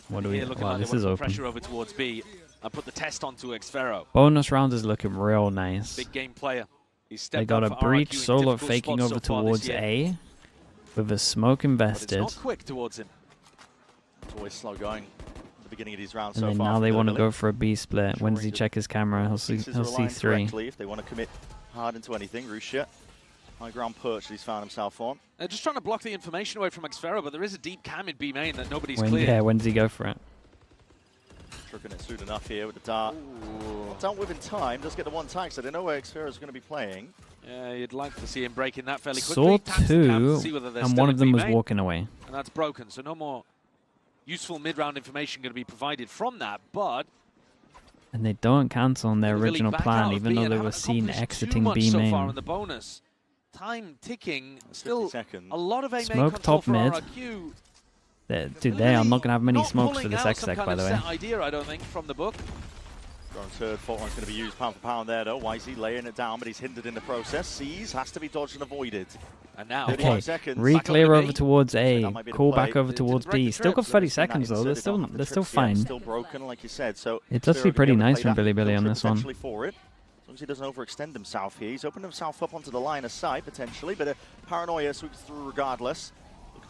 What do we? Wow, this is open. Pressure over towards B and put the test onto Xfero. Bonus round is looking real nice. Big game player. They got a breach solo faking over towards A with a smoke invested. It's not quick towards him. It's always slow going at the beginning of these rounds. And then now they want to go for a B split. When does he check his camera? He'll see 3. If they want to commit hard into anything, Russia. High ground perch that he's found himself on. They're just trying to block the information away from Xfero, but there is a deep cam in B main that nobody's clear. Yeah, when does he go for it? Tricking it soon enough here with the dart. Not within time, does get the one tag, so they know where Xfero is going to be playing. Yeah, you'd like to see him breaking that fairly Saw quickly. 2, and one of them was walking away. And that's broken, so no more useful mid-round information going to be provided from that, but... And they don't cancel on their original plan, even though they were seen exiting B main. So far in the bonus. Time ticking, still a lot of A main smoke top mid. Dude, I'm not going to have many smokes for this X-Sec, by the way. Idea, I don't think, from the book. Drone's third, fourth one's going to be used pound for pound there, though. YZ laying it down, but he's hindered in the process. Sees, has to be dodged and avoided. And now, re-clear over towards A, call back over towards B. Still got 30 seconds, though. They're still fine. Still broken, like you said. So it's actually pretty nice from Billy on this one. As long as he doesn't overextend himself here. He's opened himself up onto the line of sight, potentially, but a paranoia sweeps through regardless. Looking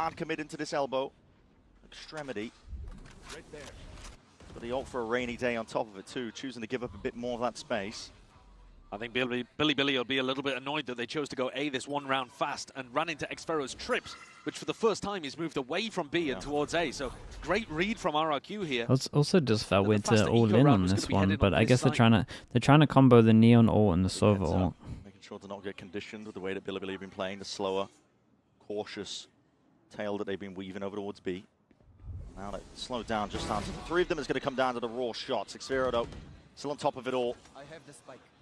hard commit into this elbow. Extremity. Right there. But the ult for a rainy day on top of it too, choosing to give up a bit more of that space. I think Billy will be a little bit annoyed that they chose to go A this one round fast and run into Xfero's trips, which for the first time he's moved away from B and towards A. So great read from RRQ here. It's also just felt weird to all in on this one, but I guess they're trying to combo the Neon ult and the Sova ult. Making sure to not get conditioned with the way that Billy have been playing, the slower, cautious tail that they've been weaving over towards B. Now that slowed down just down to the three of them is going to come down to the raw shots. Xfero though, still on top of it all.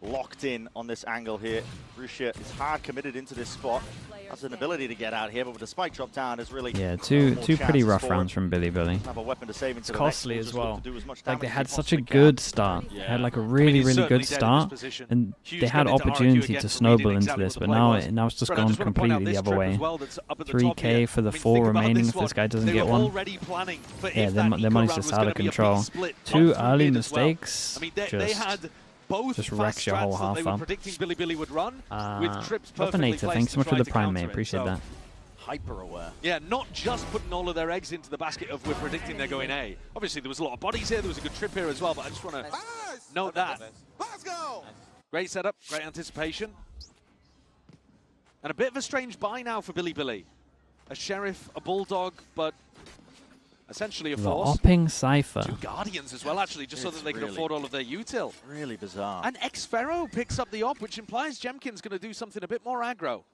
Locked in on this angle here. Russia is hard committed into this spot. Has an ability to get out here, but with the spike drop down is really two pretty rough rounds from Billy. Have a weapon to save into it's costly as well. Like they had such a good start. They had like a really good start, and they had opportunity to snowball into this, but now it's just gone completely the other way. 3K for the 4 remaining if this guy doesn't get one. Yeah, their money's just out of control. 2 early mistakes. Just wrecks your whole half up. Billy would run with trips Weaponator, thanks so much for the prime, mate. Appreciate that. Hyper aware. Yeah, not just putting all of their eggs into the basket of we're predicting they're going A. Obviously, there was a lot of bodies here. There was a good trip here as well, but I just want to note that. Let's go. Great setup, great anticipation. And a bit of a strange buy now for Billy. A Sheriff, a Bulldog, but essentially a force. The Opping Cypher. 2 Guardians as well, actually, just so that they can afford all of their util. Really bizarre. And Xfero picks up the op, which implies Jemkin's going to do something a bit more aggro.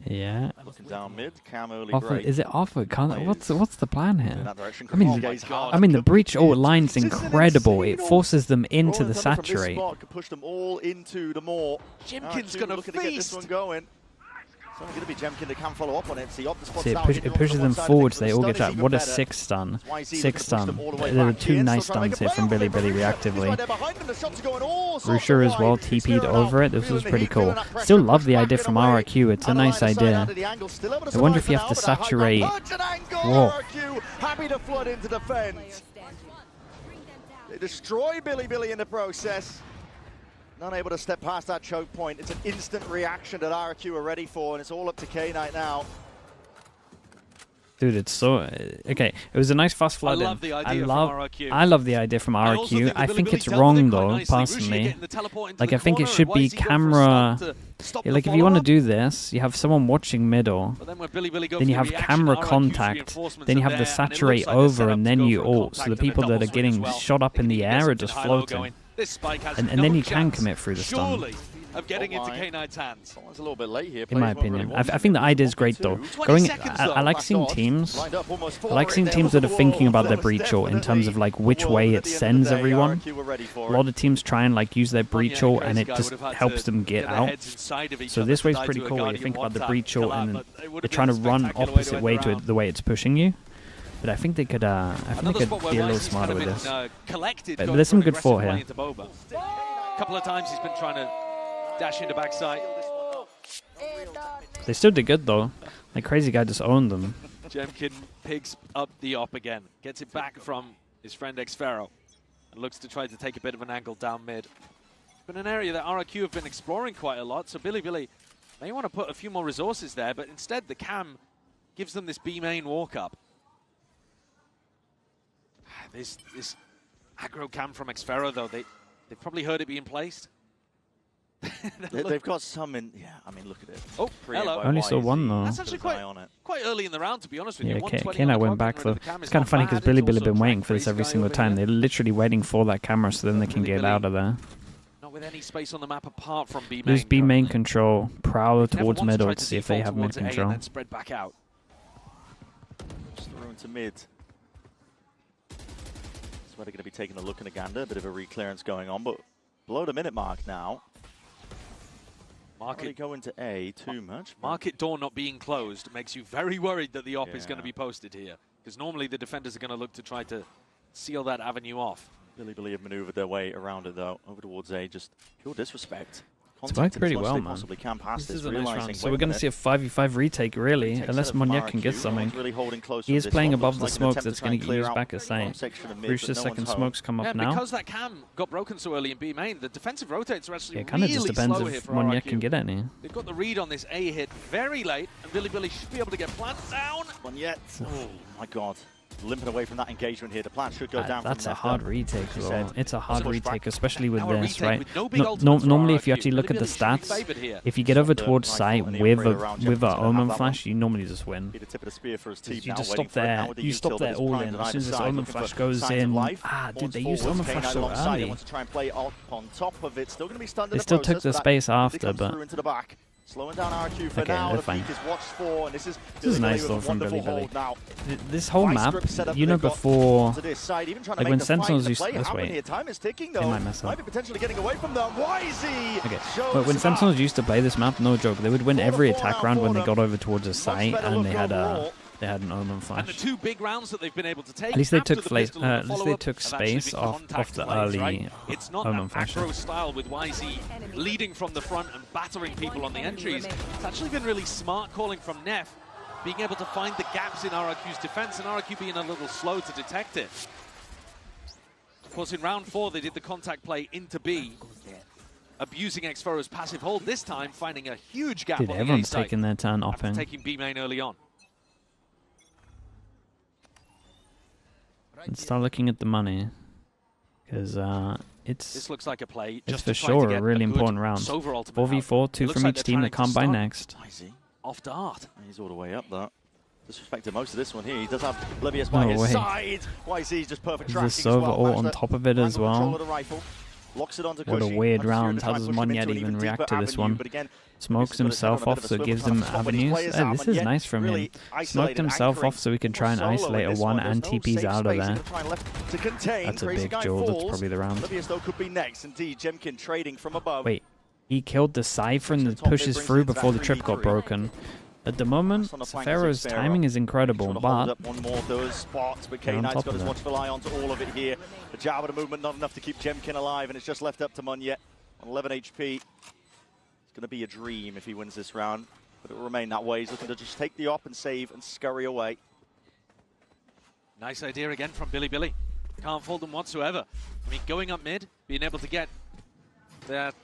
Yeah. Looking down mid, Cam early great. Is it offer? What's the plan here? I mean, the breach ult line's incredible. It forces them into the saturate. Could push them all into the maw. Jemkin's going to feast. Get this one going. It's only going to be Jemkin that can follow up on it. See, it pushes them forward, so they all get that. What a 6 stun. 6 stun. There were 2 nice stuns here from Billy reactively. Rusha as well, TP'd over it. This was pretty cool. Still love the idea from RRQ. It's a nice idea. I wonder if you have to saturate. Whoa. Happy to flood into defense. They destroy Billy in the process. Not able to step past that choke point. It's an instant reaction that RRQ are ready for, and it's all up to K-Knight now. Dude, it's so... okay, it was a nice fast flood in. I love the idea from RRQ. I think it's wrong, though, personally. Like, I think it should be camera... like, if you want to do this, you have someone watching middle, then you have camera contact, then you have the saturate over, and then you ult. So the people that are getting shot up in the air are just floating. And then you can commit through the stun. Of getting into K-Knight's hands. It's a little bit late here. In my opinion, I think the idea is great though. I like seeing teams. I like seeing teams that are thinking about their breach ult in terms of like which way it sends everyone. A lot of teams try and like use their breach ult and it just helps them get out. So this way is pretty cool. Where you think about the breach ult and then they're trying to run opposite way to the way it's pushing you. But I think they could. I think they could be a little smarter with this. But there's some good fort here. A couple of times he's been trying to dash into backside. They still did good though. Like Crazy Guy just owned them. Jemkin picks up the op again, gets it back from his friend Xfero, and looks to try to take a bit of an angle down mid. It's been an area that RRQ have been exploring quite a lot, so Billy may want to put a few more resources there, but instead the cam gives them this B main walk up. This aggro cam from Xfero though, they've probably heard it being placed. They've got some in. Yeah, I mean, look at it. Oh, hello. I only saw one though. That's actually quite early in the round, to be honest with you. Yeah, K-Knight went back for. It's kind of funny because Billy been waiting for this every single time. They're literally waiting for that camera so then they can get out of there. Not with any space on the map apart from B main. Lose B main control. Prowl towards middle to see if they have mid control. And then spread back out. Just throw into mid. That's where they're going to be taking a look in Uganda. A bit of a re-clearance going on, but below the minute mark now. Market go into A too much. Market door not being closed makes you very worried that the op is going to be posted here, because normally the defenders are going to look to try to seal that avenue off. Billy have maneuvered their way around it though, over towards A, just pure disrespect. It's worked pretty well, man. This is a nice round. So we're going to see a 5v5 retake, really, unless Monyet can get something. He is playing above the smokes that's going to get used back as site. Rusha's second smokes come up now. Because that cam got broken so early in B main, the defensive rotates are actually it kind of just depends if Monyet can get any. They've got the read on this A hit very late, and Billy should be able to get planted down. Monyet, oh my god. limping away from that engagement here. The plan should go down. That's from a hard retake, though. It's a hard retake, especially with this, right? No Normally, if you actually look at the stats, if you get over towards site with a Omen Flash, you normally just win. You just stop there. You stop there all in. As soon as this Omen Flash goes in, dude, they used Omen Flash so early. They still took the space after, but slowing down RRQ for okay, now. they're fine. This is nice though from Billy. This whole map, you know, before, like when Sentinels used to, let's wait, they might mess up. Okay, but when Sentinels used to play this map, no joke, they would win every attack round when they got over towards the site and they had an Omen Flash. And the 2 big rounds that they've been able to take. At least they took space off the early right? It's not Omen that Flash. macro style with YZ leading from the front and battering people on the entries. It's actually been really smart calling from Neff, being able to find the gaps in RRQ's defense and RRQ being a little slow to detect it. Of course, in round 4, they did the contact play into B, abusing Xfero's passive hold. This time, finding a huge gap Dude, on everyone's the A taking their turn off him. taking B main early on. Let's start looking at the money, because This looks like a play. It's just for to try sure to a get really a good important round. Sova ultimate 4v4, 2 from each team that can't buy next. Off dart. He's all the way up that. Disrespected most of this one here. He does have Oblivious by his side. YZ's just perfect tracking There's the Sova ult on top of it as well. Locks it onto What a Cushy. weird round. How does Monyet even react to this one? Smokes himself off, so it gives him avenues. This is nice from him. Smoked himself off so we can try and isolate a 1 and TP's out of there. That's a big jewel. That's probably the round. Wait, he killed the Cypher and the pushes through before the trip got broken. At the moment, Pharaoh's timing is incredible, but one more of those spots, but K9's got as much of an eye onto all of it here. The jab of the movement not enough to keep Jemkin alive, and it's just left up to Monyet on 11 HP. It's going to be a dream if he wins this round, but it will remain that way. He's looking to just take the op and save and scurry away. Nice idea again from Billy. Can't fault them whatsoever. I mean, going up mid, being able to get that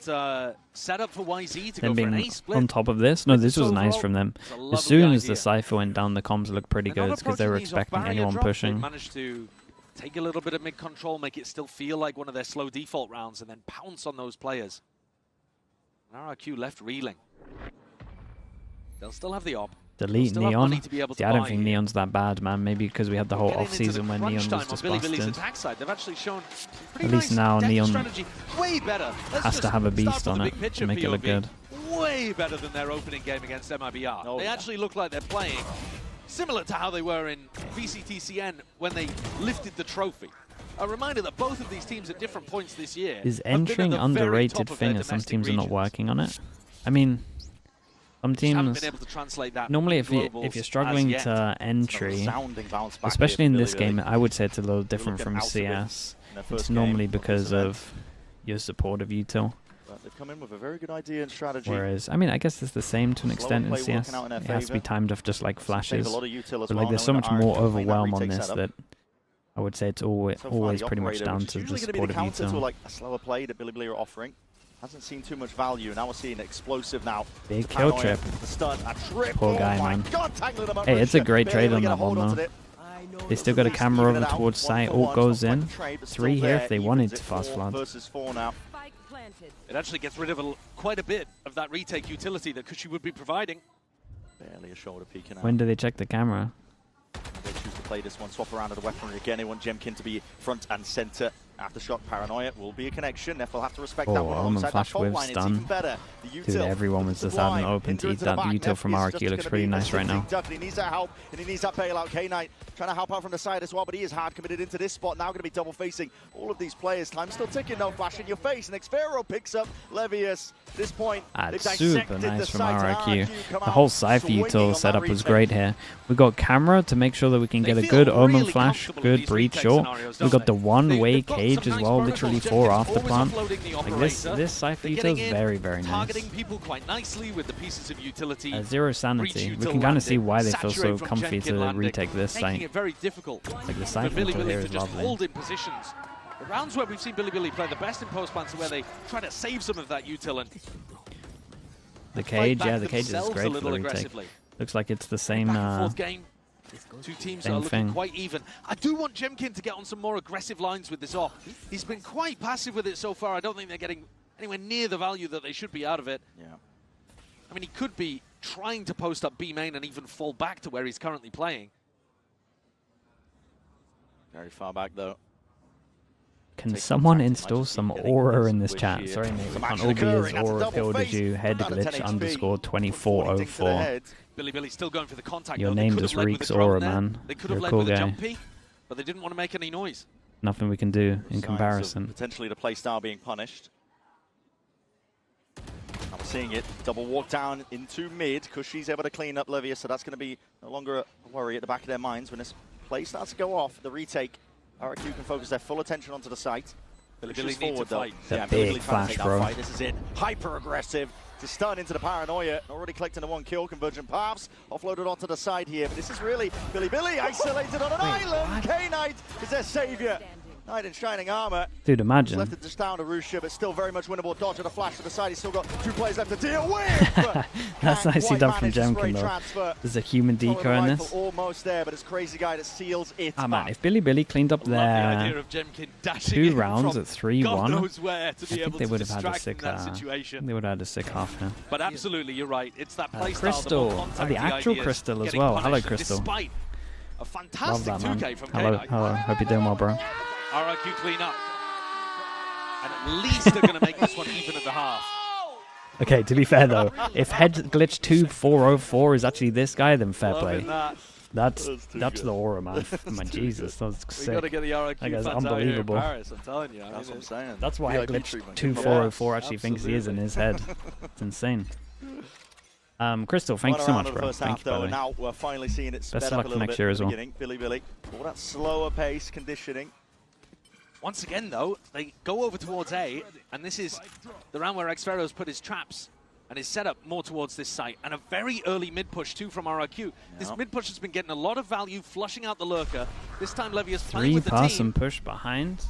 setup for YZ to go for an A split. On top of this, no, this was nice from them. As soon as the Cypher went down, the comms looked pretty good because they were expecting anyone pushing. They managed to take a little bit of mid control, make it still feel like one of their slow default rounds, and then pounce on those players. And RRQ left reeling. They'll still have the op. Delete Neon. See, I don't think Neon's that bad, man. Maybe because we had the whole off-season when Neon was just busted. At least now Neon has to have a beast on it to make it look good. Way better than their opening game against MIBR. They actually look like they're playing similar to how they were in VCT when they lifted the trophy. A reminder that both of these teams at different points this year is entering underrated thing, as some teams are not working on it. I mean, some teams, normally if you're struggling to entry, especially in this game, I would say it's a little different from CS. It's normally because of your support of util. They've come in with a very good idea and strategy. Whereas, I mean, I guess it's the same to an extent in CS. It has to be timed off just like flashes. But like, there's so much more overwhelm on this that I would say it's always pretty much down to the support of util. Like a slower play that Billy are offering. Hasn't seen too much value. Now we're seeing explosive now. Big kill trip. Poor guy, man. Hey, it's a great trade on that one, though. They still got a camera over towards site. Ult goes in. 3 here if they wanted to fast flood. It actually gets rid of quite a bit of that retake utility that Cushy would be providing. Barely a shoulder peeking out. When do they check the camera? They choose to play this one, swap around at the weaponry again. They want Jemkin to be front and center. Aftershock Paranoia will be a connection. Neff will have to respect that one. Omen Flash with stun. Dude, everyone was just out and open to eat that. The util from RRQ looks pretty nice right now. He needs that help, and he needs that bailout. K9 trying to help out from the side as well, but he is hard committed into this spot. Now going to be double facing all of these players. Time still ticking, no flash in your face. And Xfero picks up Levius. At this point, that's super nice from RRQ. The whole Cypher util setup was great here. We got camera to make sure that we can get a good Omen Flash, good breach short. We got the one-way cage as well, literally 4 after plant. Like this Cypher util is very, very nice. Zero sanity. We can kind of see why they feel so comfy to retake this site. Like the Cypher util here is lovely. The rounds where we've seen Billy play the best in post plants are where they try to save some of that util. And the cage, yeah, the cage is great for the retake. Looks like it's the same Two teams are looking quite even. I do want Jemkin to get on some more aggressive lines with this off. He's been quite passive with it so far. I don't think they're getting anywhere near the value that they should be out of it. Yeah. I mean, he could be trying to post up B main and even fall back to where he's currently playing. Very far back, though. Can someone install some aura in this chat? Sorry, mate, we can't all be as aura filled as you. Head glitch underscore 2404. Billy still going for the contact. Your name just reeks aura, man. They could You're have a led cool with a guy. jumpy, but they didn't want to make any noise. Nothing we can do in comparison. Potentially the play style being punished. I'm seeing it. Double walk down into mid. Cushy's able to clean up Livia, so that's going to be no longer a worry at the back of their minds when this play starts to go off. The retake. RRQ can focus their full attention onto the site. Billy needs to fight. Yeah, big flash, bro. This is it. Hyper aggressive. To stun into the paranoia. Already collecting the 1 kill. Convergent paths. Offloaded onto the side here. But this is really Billy isolated on an island. K-Knight is their savior. Knight in shining armor. Dude, imagine. Left it just down to Rusha, but still very much winnable. Dodge and a flash to the side. He's still got 2 players left to deal with. That's nicely done from Jemkin, though. There's a human decoy in this. Almost there, but it's Crazy Guy that seals it. Ah, man, if Billy cleaned up their 2 rounds at 3-1, I think they would have had a sick. They would have had a sick half here. But absolutely, you're right. It's that play Crystal, the actual Crystal as well. Hello, Crystal. Despite a fantastic Love that, 2K from hello, K-Knight. hello. Hope you're doing well, bro. RRQ clean up. And at least they're going to make this one even at the half. Okay, to be fair though, if Head Glitch 2404 is actually this guy, then fair play. That's the aura, man. My Jesus, that's sick. We got to get the RRQ that guy's fans unbelievable. out here in Paris, I'm telling you. That's what I'm saying. That's why Head Glitch 2404 actually thinks he is in his head. It's insane. Crystal, thanks so much, bro. Thank you, by the way. Now we're finally seeing it sped Best up luck a for little next bit year at as the well. beginning. Billy, all that slower pace conditioning. Once again, though, they go over towards A, and this is the round where Xfero's put his traps and his setup more towards this site. And a very early mid-push, too, from RRQ. This mid-push has been getting a lot of value, flushing out the lurker. This time, Levia's playing with the team. 3-pass and push behind.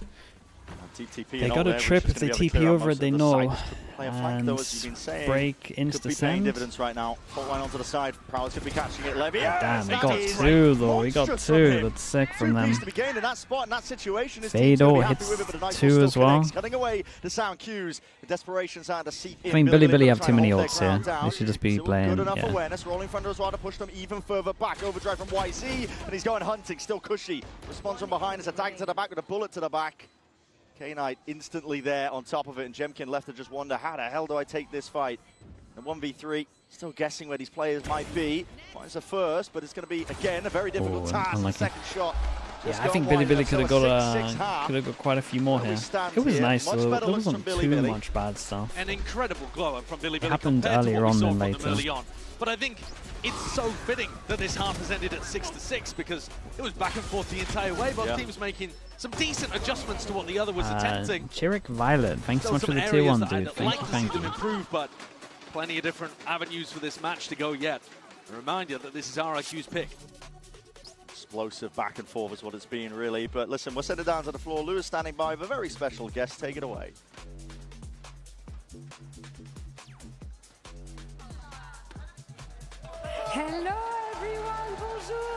TP they got a trip if they TP over it, they know. And break insta send. Dividends right now. Fault line onto the side. Prowler's going to be catching it. Levia. Damn, they got 2 though. We got 2. That's sick from them. Fado hits 2 as well. Cutting away the sound cues. The desperation starting to seep in. I mean, Billy have too many ults here. They should just be playing. Good enough awareness. Rolling thunder as well to push them even further back. Overdrive from YC, and he's going hunting. Still Cushy. Response from behind. It's a dagger to the back with a bullet to the back. K-Knight instantly there on top of it, and Jemkin left to just wonder, how the hell do I take this fight? And 1v3, still guessing where these players might be. Finds a first, but it's going to be, again, a very difficult task. Unlucky. Second shot. Yeah, I think Billy could have got quite a few more here. It was nice though. There wasn't too much bad stuff. An incredible glow up from Billy. It happened earlier on than later. But I think it's so fitting that this half has ended at 6-6 because it was back and forth the entire way. Both teams making some decent adjustments to what the other was attempting. Chiric Violet, thanks so much for the tier 1, dude. Thank you. Improve, but plenty of different avenues for this match to go yet. A reminder that this is RRQ's pick. Explosive back and forth is what it's been, really. But listen, we'll send it down to the floor. Lewis standing by with a very special guest. Take it away. Hello everyone, bonjour.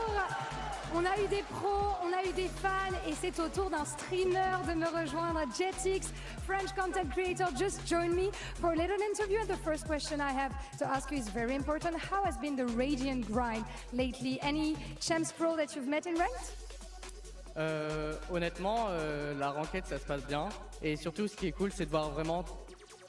On a eu des pros, on a eu des fans, et c'est au tour d'un streamer de me rejoindre. Jetix, French content creator, just joined me for a little interview. And the first question I have to ask you is very important. How has been the Radiant grind lately? Any champs pro that you've met in ranked? Honnêtement, la ranked ça se passe bien. Et surtout, ce qui est cool, c'est de voir vraiment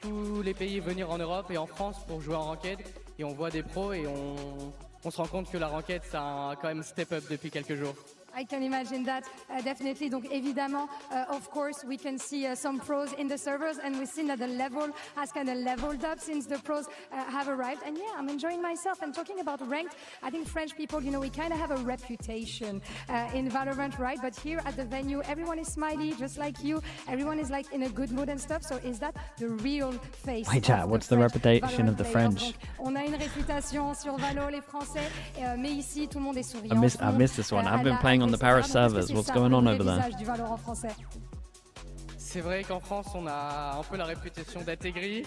tous les pays venir en Europe et en France pour jouer en ranked. Et on voit des pros et on se rend compte que la ranked, ça a quand même step up depuis quelques jours. I can imagine that, definitely. Donc évidemment, of course, we can see some pros in the servers, and we've seen that the level has kind of leveled up since the pros have arrived. And yeah, I'm enjoying myself. And talking about ranked, I think French people, you know, we kind of have a reputation in Valorant, right? But here at the venue, everyone is smiley, just like you. Everyone is like in a good mood and stuff. So is that the real face? Wait, chat, what's the reputation of the French? On a une réputation sur Valo, les Français, mais ici, tout le monde est souriant. I missed this one. I've been playing on the Paris servers. What's going on over there? c'est vrai qu'en France, on a un peu la réputation d'être aigri,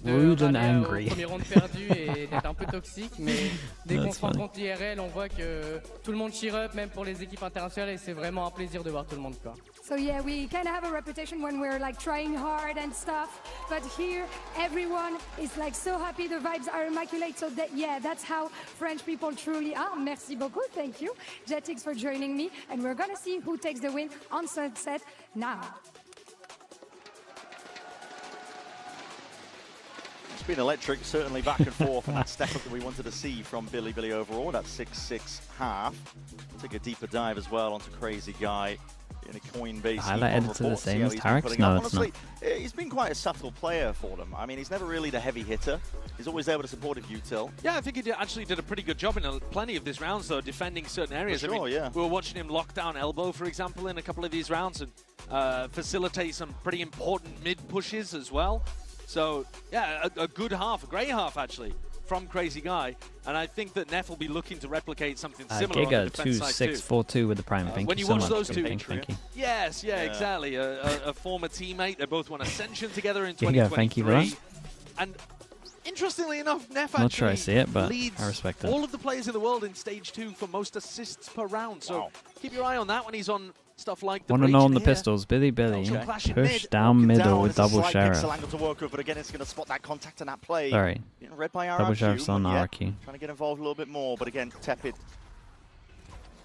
Rude and de angry. au premier round perdu et d'être un peu toxique, mais dès qu'on se rencontre l'IRL, on voit que tout le monde cheer up, même pour les équipes internationales, et c'est vraiment un plaisir de voir tout le monde, quoi. So yeah, we kind of have a reputation when we're like trying hard and stuff, but here everyone is like so happy, the vibes are immaculate, so that, yeah, that's how French people truly are. Merci beaucoup, thank you, Jetix, for joining me, and we're gonna see who takes the win on Sunset now. It's been electric, certainly back and forth, and that step up that we wanted to see from Bilibili overall. That 6-6 half. Take a deeper dive as well onto Crazy Guy in a Coinbase. Highlight editor the same as Tarek's? No, it's not. He's been quite a subtle player for them. I mean, he's never really the heavy hitter. He's always able to support if util. Yeah, I think he actually did a pretty good job in plenty of these rounds, though, defending certain areas. For sure, I mean, yeah. We were watching him lock down elbow, for example, in a couple of these rounds, and facilitate some pretty important mid pushes as well. So, yeah, a good half, a great half, actually, from Crazy Guy. And I think that Neff will be looking to replicate something similar on the defense side, too. 2642 with the Prime. Thank when you you so watch much. those two, thank you. Yes, yeah, exactly. A former teammate. They both won Ascension together in Giga, 2023. thank you for that. And interestingly enough, Neff Not actually sure I see it, but leads I respect it. all of the players in the world in Stage 2 for most assists per round. So keep your eye on that when he's on stuff like the Want to know on the here. pistols, Bilibili push down middle with double sheriff. To work with, but again, it's going to spot that contact and that play. Sorry, read by RRQ, double sheriff's on RRQ. Trying to get involved a little bit more, but again, tepid.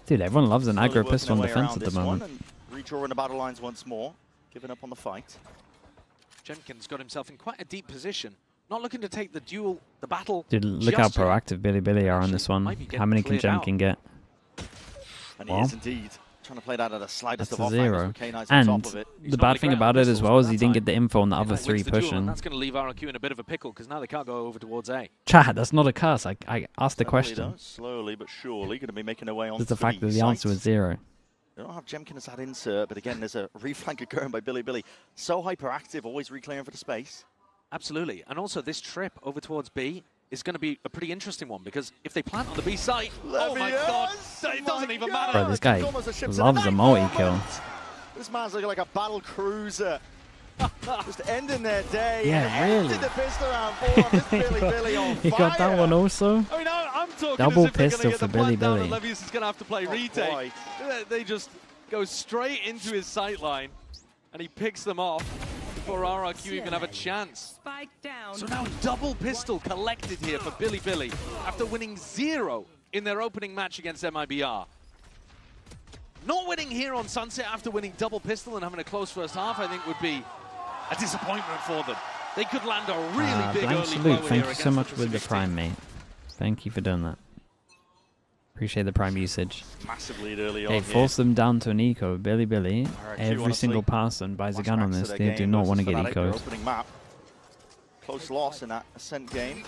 Dude, everyone loves an aggro Working pistol their in way defense around at the this one moment. and redrawing the battle lines once more, giving up on the fight. Jemkin's got himself in quite a deep position. Not looking to take the duel, the battle. Dude, look how proactive Bilibili are on this one. How many can Jemkin get? And he is indeed trying to play that at the slightest That's of a off zero. angles with K9's on And top of it. the bad thing about it as well is he didn't get the info on the other three Wins the duel, pushing. and that's going to leave RRQ in a bit of a pickle because now they can't go over towards A. Chad, that's not a curse. I asked the question. Slowly but surely going to be making their way on. Just the fact that the answer was 0. They don't have Jemkin as that insert, but again, there's a reflank occurring by Bilibili. So hyperactive, always reclaiming for the space. Absolutely. And also this trip over towards B is going to be a pretty interesting one because if they plant on the B site, oh my god, it doesn't even matter. Bro, this guy loves a multi-kill. This man's looking like a battle cruiser. Just ending their day. Yeah, really. The pistol round 4 on this Bilibili on He got that one also. I mean, I'm talking Double as if they're pistol gonna get for the plant down Bilibili. and Levius is going to have to play retake. quite. They just go straight into his sight line and he picks them off before RRQ even have a chance. Spike down. So now double pistol collected here for Bilibili after winning 0 in their opening match against MIBR. Not winning here on Sunset after winning double pistol and having a close first half, I think would be a disappointment for them. They could land a really big Blank early salute, blow thank here you so against much the with the Pacific Prime, team. mate. Thank you for doing that. Appreciate the Prime usage. Massive lead early on Hey, here. force them down to an eco. Bilibili, every honestly, single person buys a gun on this. Max They do not want to get Fnatic, their ecoed. opening map. Close loss in that Ascent game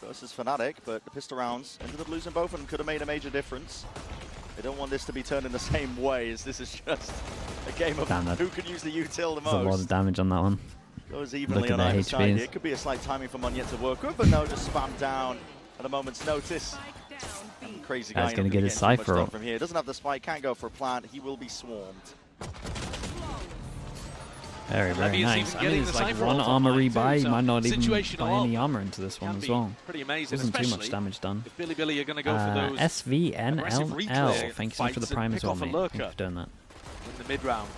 versus Fnatic, but the pistol rounds ended up losing both of them. Could have made a major difference. They don't want this to be turned in the same way as this is just a game of Damn, who can use the util the There's a lot most. of damage on that one. Goes Look evenly at on their either side here. HPs. It could be a slight timing for Monyet to work with, but no, just spam down at a moment's notice. And Crazy Guy Guy's gonna not get his too much Cypher done up. from here. Doesn't have the spike, can't go for a plant. He will be swarmed. Very, very Levius nice. even I mean, getting it's the like Cypher one ult armor online rebuy. too, You might not even situational buy any ult armor into this one can as be well. pretty amazing, Wasn't too much especially damage done. if Bilibili are going to go for those aggressive SVNLL. replay Thank you so much for the fights Prime and as pick well, off a mate. lurker Thank you for doing that. in the mid-round.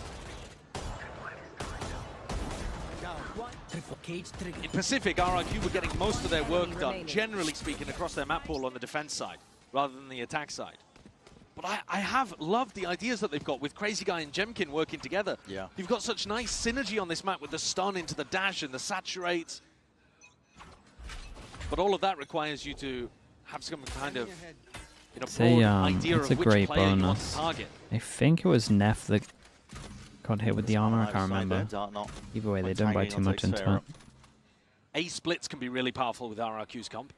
In Pacific, RRQ were getting most of their work done, generally speaking, across their map pool on the defense side, rather than the attack side. But I have loved the ideas that they've got with Crazy Guy and Jemkin working together. Yeah. You've got such nice synergy on this map with the stun into the dash and the saturate. But all of that requires you to have some kind of It's broad a, idea it's of a which great player you want to bonus. target. I think it was Neff that got hit with the armor. I can't Either side remember. there, Dart not Either way, they quite don't buy tagging too on much into Sarah. it. A splits can be really powerful with RRQ's comp,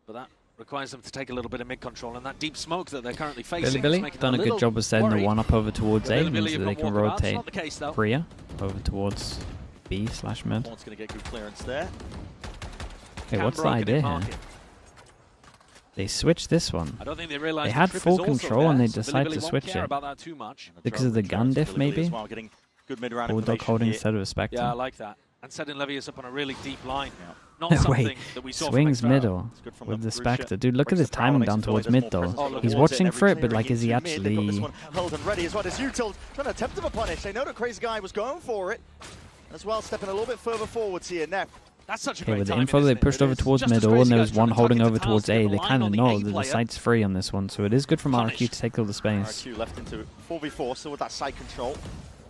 but that requires them to take a little bit of mid-control, and that deep smoke that they're currently facing is Bilibili making done a them good job of setting the worried. one up over towards A, Bilibili means have that they got can walkabouts. rotate Not the case, though. Priya over towards B/mid. One's going to get good clearance there. Okay, what's the Cambroke idea in here? market. They switched this one. I don't think they realized They the had trip full is also control there, and they so decided Bilibili to won't switch care it. about that too much. Because of the gun diff, Bilibili maybe? as well, getting Good mid-round Bulldog holding instead of a Spectre. Yeah, I like that. And setting Levius up on a really deep line. Yeah. Not something Wait, that we saw swings from middle with the Spectre. Dude, look at his timing down towards mid though. He's watching for it, but like, is he actually... Held and ready as well as Util trying to attempt a punish. They know that Crazy Guy was going for it. As well, stepping a little bit further forwards here. Neff. That's such a okay, great with the timing, info they pushed over towards middle, and there was one holding over towards A. They kind of know that the site's free on this one, so it is good from RRQ to take all the space. RRQ left into 4v4, still with that side control.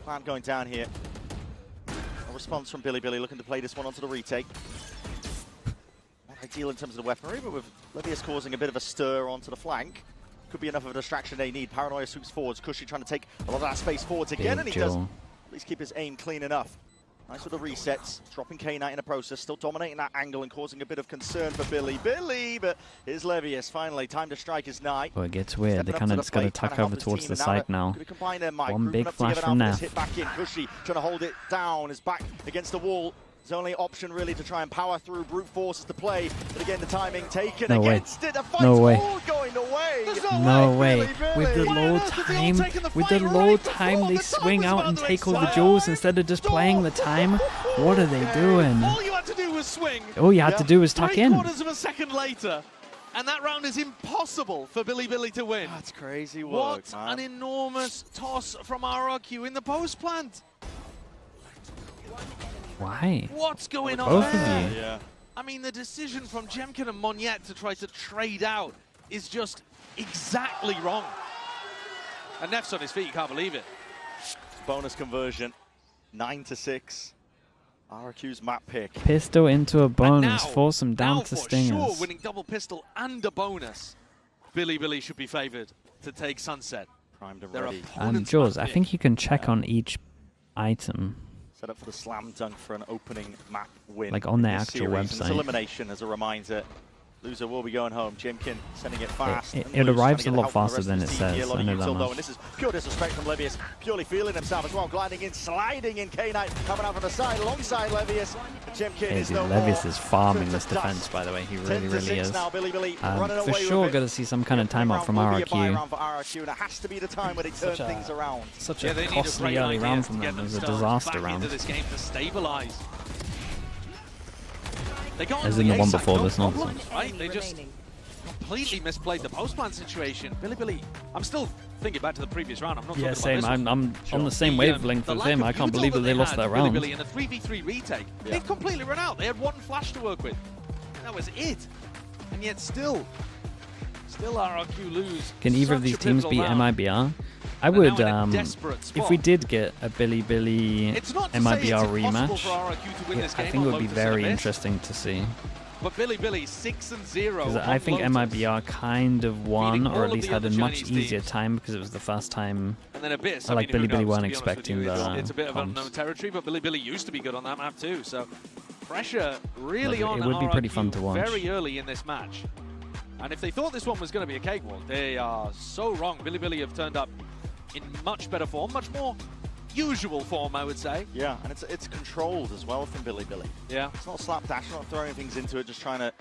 Plan going down here. A response from Billy looking to play this one onto the retake. Not ideal in terms of the weaponry, but with Levius causing a bit of a stir onto the flank. Could be enough of a distraction they need. Paranoia sweeps forwards. Cushy trying to take a lot of that space forwards again, and he does at least keep his aim clean enough. Nice with the resets, dropping K-Knight in the process, still dominating that angle and causing a bit of concern for Billy, but here's Levius, finally, time to strike is nigh. Oh, it gets weird, they kind of just got to tuck over towards the side now. One big flash from Neff. Hit back in, Cushy trying to hold it down, is back against the wall. His only option really to try and power through, brute forces to play, but again the timing taken against it, the fight's all going away. No way. With the low time, they swing out and take all the jewels instead of just playing the time. What are they doing? All you had to do was swing. All you had to do was tuck in. 3/4 of a second later, and that round is impossible for Billy to win. That's crazy work, What an enormous toss from RRQ in the post plant. Why? What's going on Both there? of you. Yeah. I mean, the decision from Jemkin and Moniette to try to trade out is just exactly wrong. And Neff's on his feet, you can't believe it. Bonus conversion, 9-6. RRQ's map pick. Pistol into a bonus, force him down to stingers. Sure, winning double pistol and a bonus. Billy should be favored to take Sunset. Primed and ready. Jaws, I think you can check on each item. Set up for the slam dunk for an opening map win. Like on their actual website. It's elimination as a reminder. Loser will be going home. Jimkin sending it fast. It arrives a lot faster than it says. I know that much. And this is pure disrespect from Levius. Purely feeling himself as well. Gliding in, sliding in. K-Knight coming out from the side alongside Levius. Jimkin is no Levius is farming this defense, by the way. He really is. Now, Billy for sure, got to see some kind of timeout from RRQ. And it has to be the time where they turn things around. Such a costly early round from them. It was a disaster round. This game to stabilize. As in the one before this nonsense. Right? They just completely misplayed the post-plant situation. Billy, I'm still thinking back to the previous round. I'm not yeah, same. I'm on the same wavelength as him. I can't believe that they lost that round. Billy in a 3v3 retake. Yeah. They'd completely run out. They had one flash to work with. That was it. And yet still RRQ lose. Can either of these teams beat MIBR? I would, if we did get a Billy MIBR rematch, I think it would be very interesting to see. But Billy 6-0. Because I think MIBR kind of won, or at least had a much easier time because it was the first time. And then Abyss. I like Billy weren't expecting that. It's a bit of unknown territory, but Billy used to be good on that map too. So pressure really on. It would be pretty fun to watch. Very early in this match. And if they thought this one was going to be a cakewalk, they are so wrong. Billy have turned up in much better form, much more usual form, I would say. Yeah, and it's controlled as well from Billy. Yeah. It's not slapdash, not throwing things into it, just trying to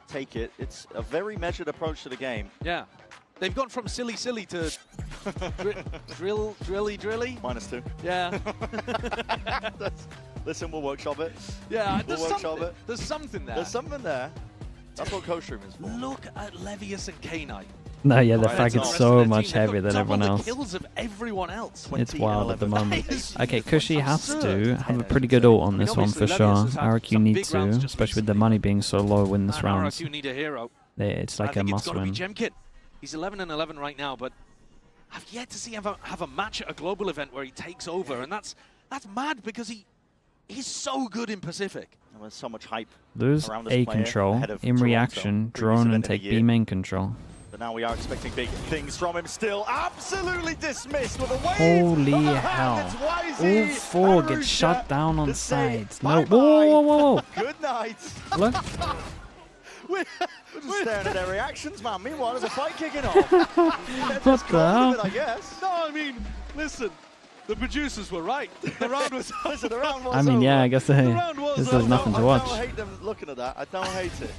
take it. It's a very measured approach to the game. Yeah. They've gone from silly to drilly. -2. Yeah. Listen, we'll workshop it. Yeah, there's something there. There's something there. That's what Coach Room is for. Look at Levius and K-Knight. No, yeah, the frag is so much heavier than everyone else. Kills of everyone else. It's wild at the moment. Okay, Cushy has to have a pretty good ult on this one for sure. RRQ need to, especially with the money being so low win this round. RRQ need a hero. It's like a must win. He's 11-11 right now, but I've yet to see him have a match at a global event where he takes over, and that's mad because he's so good in Pacific. And there's so much hype. Lose A control, in reaction, drone and take B main control. But now we are expecting big things from him still. Absolutely dismissed with a wave. Holy hell. All four get shut down on sides. No. Whoa. Good night. Look. We're just staring at their reactions, man. Meanwhile, there's a fight kicking off. What the hell? I guess. No, I mean, listen. The producers were right. The round was Listen, the round was I mean, yeah, I guess there's nothing to watch. I don't hate them looking at that. I don't hate it.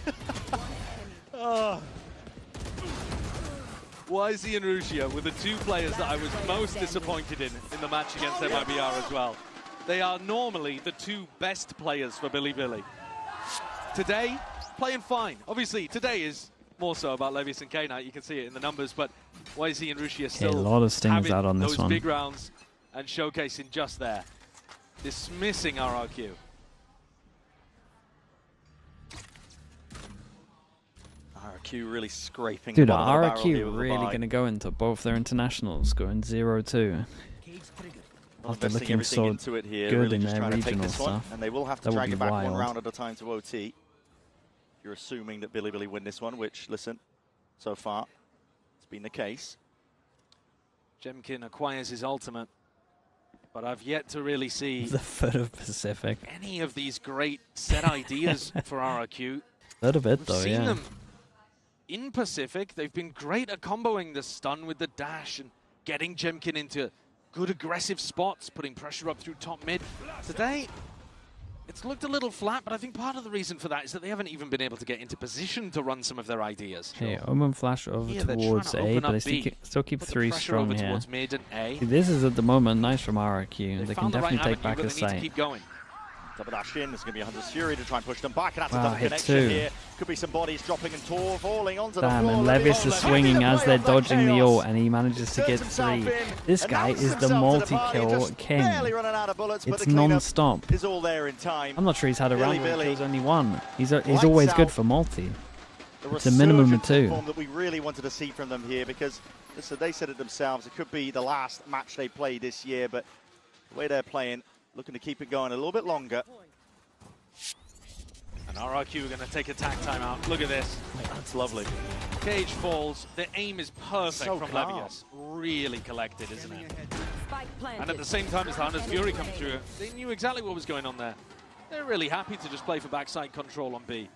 YZ and Rusia were the two players that I was most disappointed in the match against MIBR as well. They are normally the two best players for Bilibili. Today, playing fine. Obviously, today is more so about Levius and K-Knight. You can see it in the numbers, but YZ and Rusia still a lot of stings out on this those one. big rounds and showcasing just there. Dismissing RRQ. RRQ really scraping. Dude, are RRQ really going to go into both their internationals, going 0-2? After looking so good really in their regional stuff. And they will have to drag it back one round at a time to OT. You're assuming that Bilibili win this one, which, listen, so far, it's been the case. Jemkin acquires his ultimate, but I've yet to really see the foot of Pacific. Any of these great set ideas for RRQ. A little bit, though, We've seen them in Pacific. They've been great at comboing the stun with the dash and getting Jemkin into good aggressive spots, putting pressure up through top mid. Today, it's looked a little flat, but I think part of the reason for that is that they haven't even been able to get into position to run some of their ideas. Okay, Omen flash over towards A, but they still keep 3 strong here. Mid and A. This is at the moment nice from RRQ. They can definitely take back a site. Keep going. Double dash in, there's going to be a Hunter's Fury to try and push them back, and that's wow, a double hit connection 2. here. Could be some bodies dropping and falling onto the floor. And Levius is swinging as they're dodging the ult, and he manages to get 3. This guy is the multi-kill king. It's non-stop. I'm not sure he's had a round where he kills only 1. He's always good for multi. It's a minimum of 2. That we really wanted to see from them here, because listen, they said it themselves, it could be the last match they play this year, but the way they're playing, looking to keep it going a little bit longer. And RRQ are going to take a tag timeout. Look at this. That's lovely. Cage falls. The aim is perfect so from calm. Levius. Really collected, isn't it? And at the same time as the Hunter's Fury come through, they knew exactly what was going on there. They're really happy to just play for backside control on B.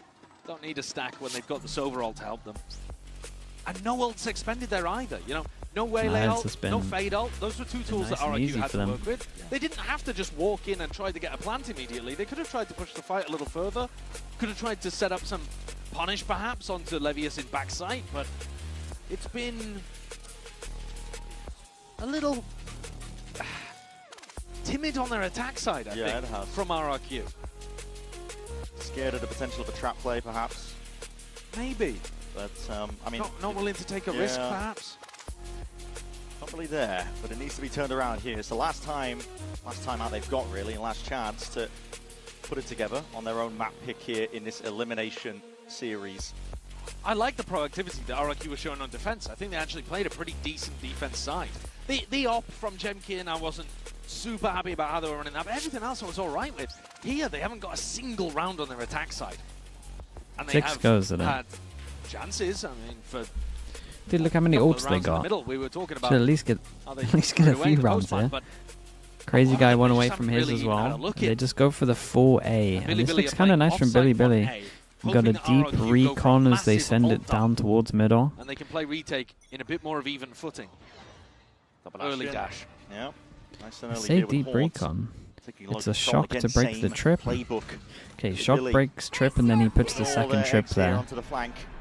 Don't need a stack when they've got the Sova ult to help them. And no ults expended there either, you know. No waylay ult, no fade ult. Those were 2 tools that RRQ had to work with. They didn't have to just walk in and try to get a plant immediately. They could have tried to push the fight a little further. Could have tried to set up some punish perhaps onto Levius in backside, but it's been a little timid on their attack side, I think, from RRQ. Scared of the potential of a trap play, perhaps. Maybe. But, I mean... Not willing to take a risk, perhaps. Not really there, but it needs to be turned around here. It's the last time out they've got, really, and last chance to put it together on their own map pick here in this elimination series. I like the proactivity that RRQ was showing on defense. I think they actually played a pretty decent defense side. The op from Jemkin, I wasn't super happy about how they were running that, but everything else I was all right with. Here, they haven't got a single round on their attack side. And they 6 goes at it. had chances, I mean, for... Dude, look how many ults they got. We were talking about should at least get a few rounds here. Crazy guy went away from his as well. They just go for the full A. And this looks kind of nice from Bilibili. We've got a deep recon as they send it down towards middle. And they can play retake in a bit more of even footing. Early dash. Yeah. Nice and I early say here with deep Hort. recon. It's a shock to break the trip. Okay, shock breaks trip and then he puts the second trip there.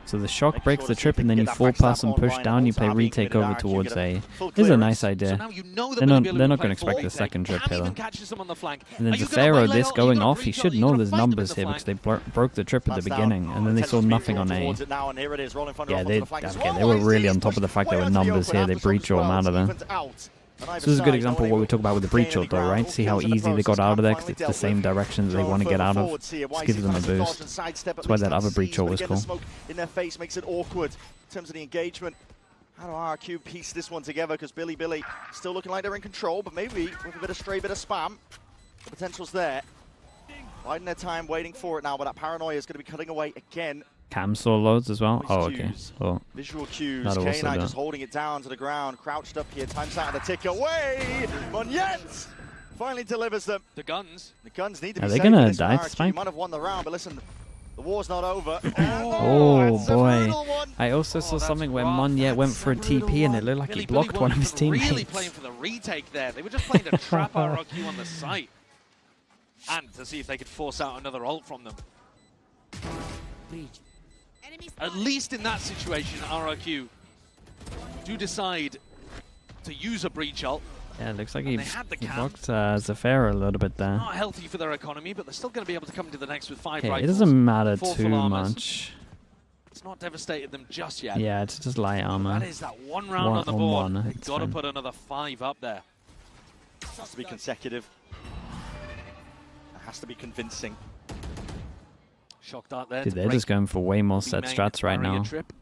So the shock breaks the trip and then you 4-pass and push down, you play retake over towards A. This is a nice idea. They're not going to expect the second trip here. And then Zafiro, this going off, he should know there's numbers here because they broke the trip at the beginning and then they saw nothing on A. Yeah, they were really on top of the fact there were numbers here, they breach all out of there. So this is a good example of what we talk about with the breach ult though, right? See how easy they got out of there because it's the same direction that they want to get out of. Just gives them a boost. That's why that other breach ult was cool. In their face makes it awkward in terms of the engagement. How do RRQ piece this one together? Because Bilibili still looking like they're in control, but maybe with a bit of stray bit of spam, the potential's there. Biding their time, waiting for it now, but that paranoia is going to be cutting away again. Cam saw loads as well. Oh, okay. Well, visual cues. K-Knight just holding it down to the ground, crouched up here. Time's out of the tick away. Monyet finally delivers them. The guns. The guns need to be. Are they going to die to Spike? Might have won the round, but listen, the war's not over. Oh boy! I also saw something where Monyet went for a TP and it looked like he blocked one of his teammates. Really playing for the retake there. They were just playing to trap RRQ on the site and to see if they could force out another ult from them. At least in that situation, RRQ do decide to use a breach ult. Yeah, it looks like he blocked Zafira a little bit there. Not healthy for their economy, but they're still going to be able to come into the next with 5 Okay, rifles. it doesn't matter 4 too full armors. much. It's not devastated them just yet. Yeah, it's just light armor. That is that one round on the board. They've It's got to fine. put another 5 up there. It has to be consecutive. It has to be convincing. Shock dart there. Dude, they're just going for way more set strats right now. Trip.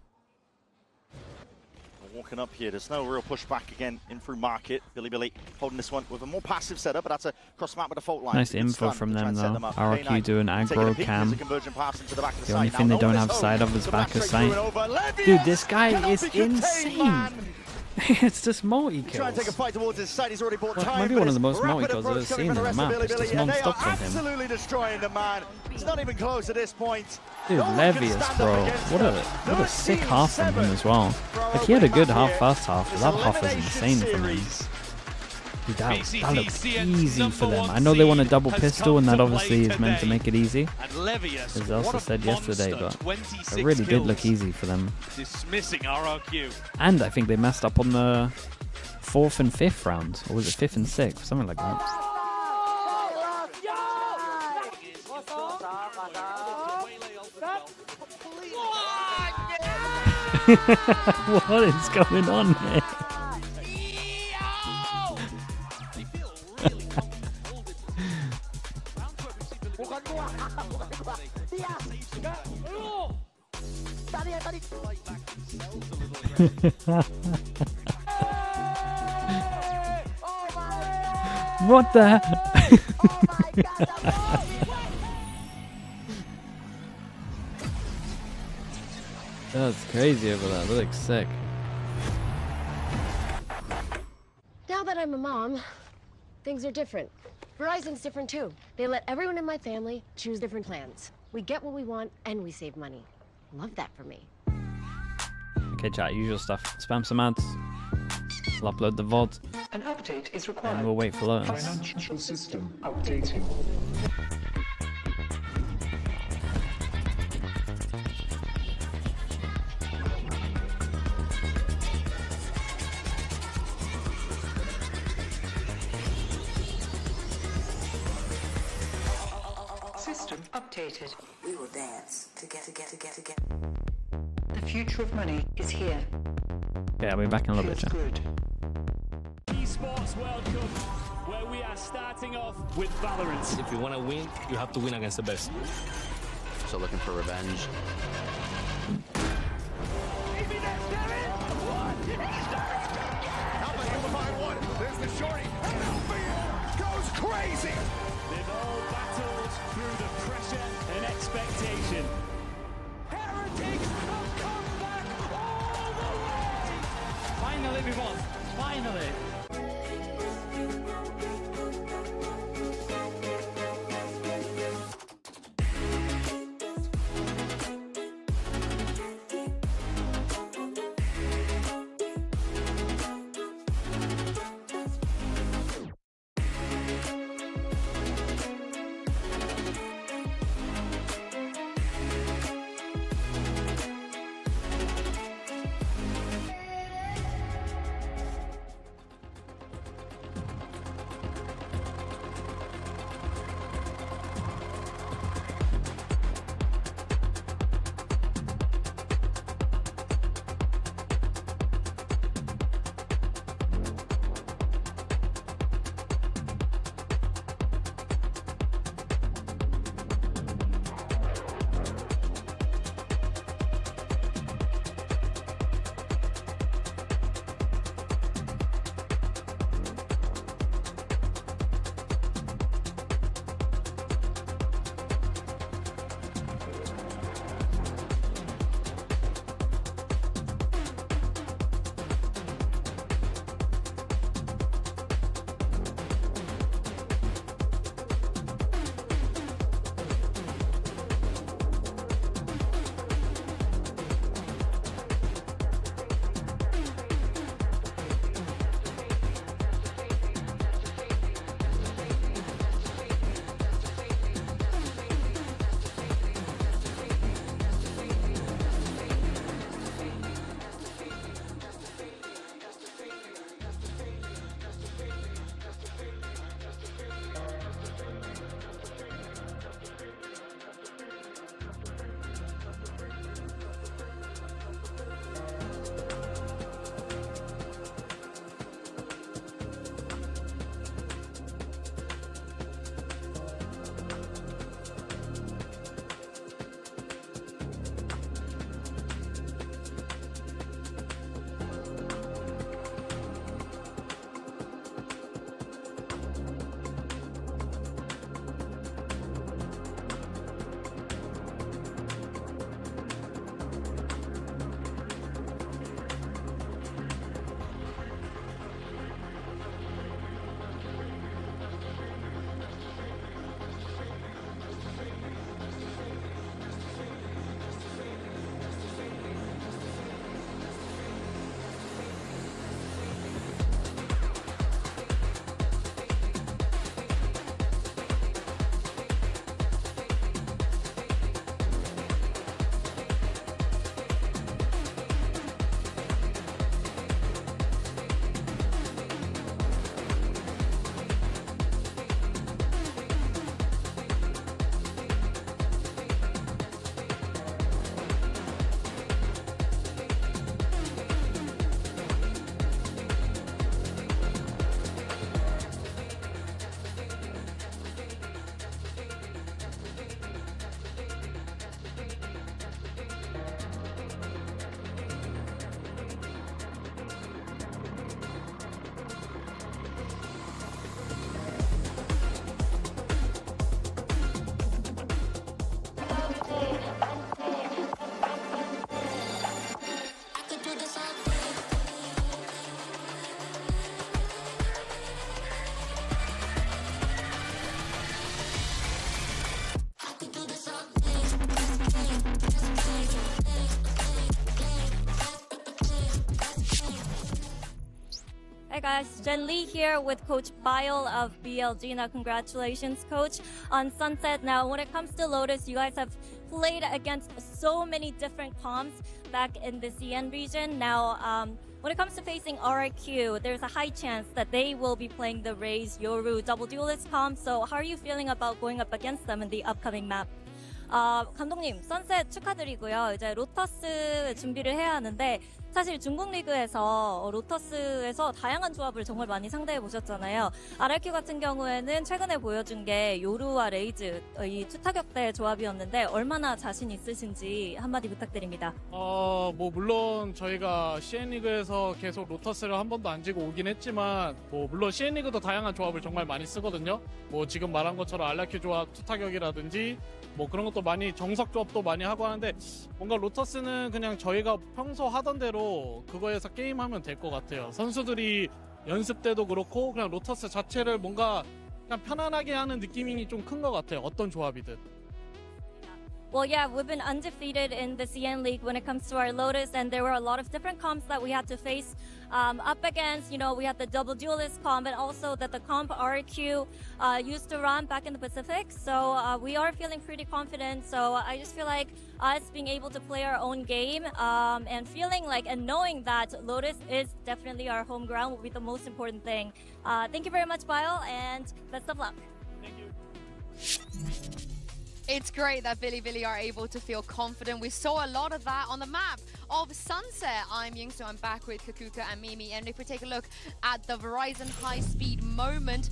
Walking up here, there's no real pushback again in through market. Billy holding this one with a more passive setup, but that's a cross map with a fault line. Nice info from them though. RRQ doing aggro cam. The only thing they don't have sight of is back of sight. Dude, this guy is insane. It's just multi-kills. Try and take a fight towards his side. He's already bought time. Maybe one of the most multi-kills I've ever seen in the map. It's just non-stop from him. Absolutely destroying the man. It's not even close at this point. Dude, Levius, bro. What a sick half from him as well. Like, he had a good half first half, but that half was insane from him. Dude, that looks easy for them. I know they want a double pistol, and that obviously is meant to make it easy, as Elsa said yesterday, but it really did look easy for them. Dismissing RRQ. And I think they messed up on the 4th and 5th round, or was it 5th and 6th, something like that. What is going on here? What the? That's crazy over there. That looks sick. Now that I'm a mom, things are different. Verizon's different too. They let everyone in my family choose different plans. We get what we want and we save money. Love that for me. Okay, chat, usual stuff. Spam some ads. I'll upload the VOD. An update is required. And we'll wait for Lotus. Financial system updating. System updated. We will dance to get. The future of money is here. Okay, I'll be back in a little bit, chat. Esports World Cup, where we are starting off with Valorant. If you want to win, you have to win against the best. So looking for revenge. There's the shorty. Goes crazy. They've all battled through the pressure and expectation. Heretics have come back all the way. Finally, we won. Finally. Hi guys, Jen Lee here with Coach Bile of BLG. Now congratulations, Coach, on Sunset. Now when it comes to Lotus, you guys have played against so many different comps back in the CN region. Now when it comes to facing RRQ, there's a high chance that they will be playing the Raze, Yoru, double duelist comp. So how are you feeling about going up against them in the upcoming map? 감독님, 선셋 축하드리고요. 이제 로터스 준비를 해야 하는데 사실 중국 리그에서 로터스에서 다양한 조합을 정말 많이 상대해 보셨잖아요. RRQ 같은 경우에는 최근에 보여준 게 요루와 레이즈 이 투타격대 조합이었는데 얼마나 자신 있으신지 한마디 부탁드립니다. 뭐 물론 저희가 CN 리그에서 계속 로터스를 한 번도 안 지고 오긴 했지만 뭐 물론 CN 리그도 다양한 조합을 정말 많이 쓰거든요. 뭐 지금 말한 것처럼 RRQ 조합 투타격이라든지 뭐 그런 것도 많이 정석 조합도 많이 하고 하는데 뭔가 로터스는 그냥 저희가 평소 하던 대로 그거에서 게임하면 될 것 같아요. 선수들이 연습 때도 그렇고 그냥 로터스 자체를 뭔가 그냥 편안하게 하는 느낌이 좀 큰 것 같아요. 어떤 조합이든. Well, yeah, we've been undefeated in the CN League when it comes to our Lotus, and there were a lot of different comps that we had to face up against. You know, we had the double duelist comp, and also that the comp RRQ used to run back in the Pacific. So we are feeling pretty confident. So I just feel like us being able to play our own game and feeling like and knowing that Lotus is definitely our home ground will be the most important thing. Thank you very much, Bile, and best of luck. Thank you. It's great that Billy are able to feel confident. We saw a lot of that on the map of Sunset. I'm Yingsu, I'm back with Kakuka and Mimi. And if we take a look at the Verizon high-speed moment,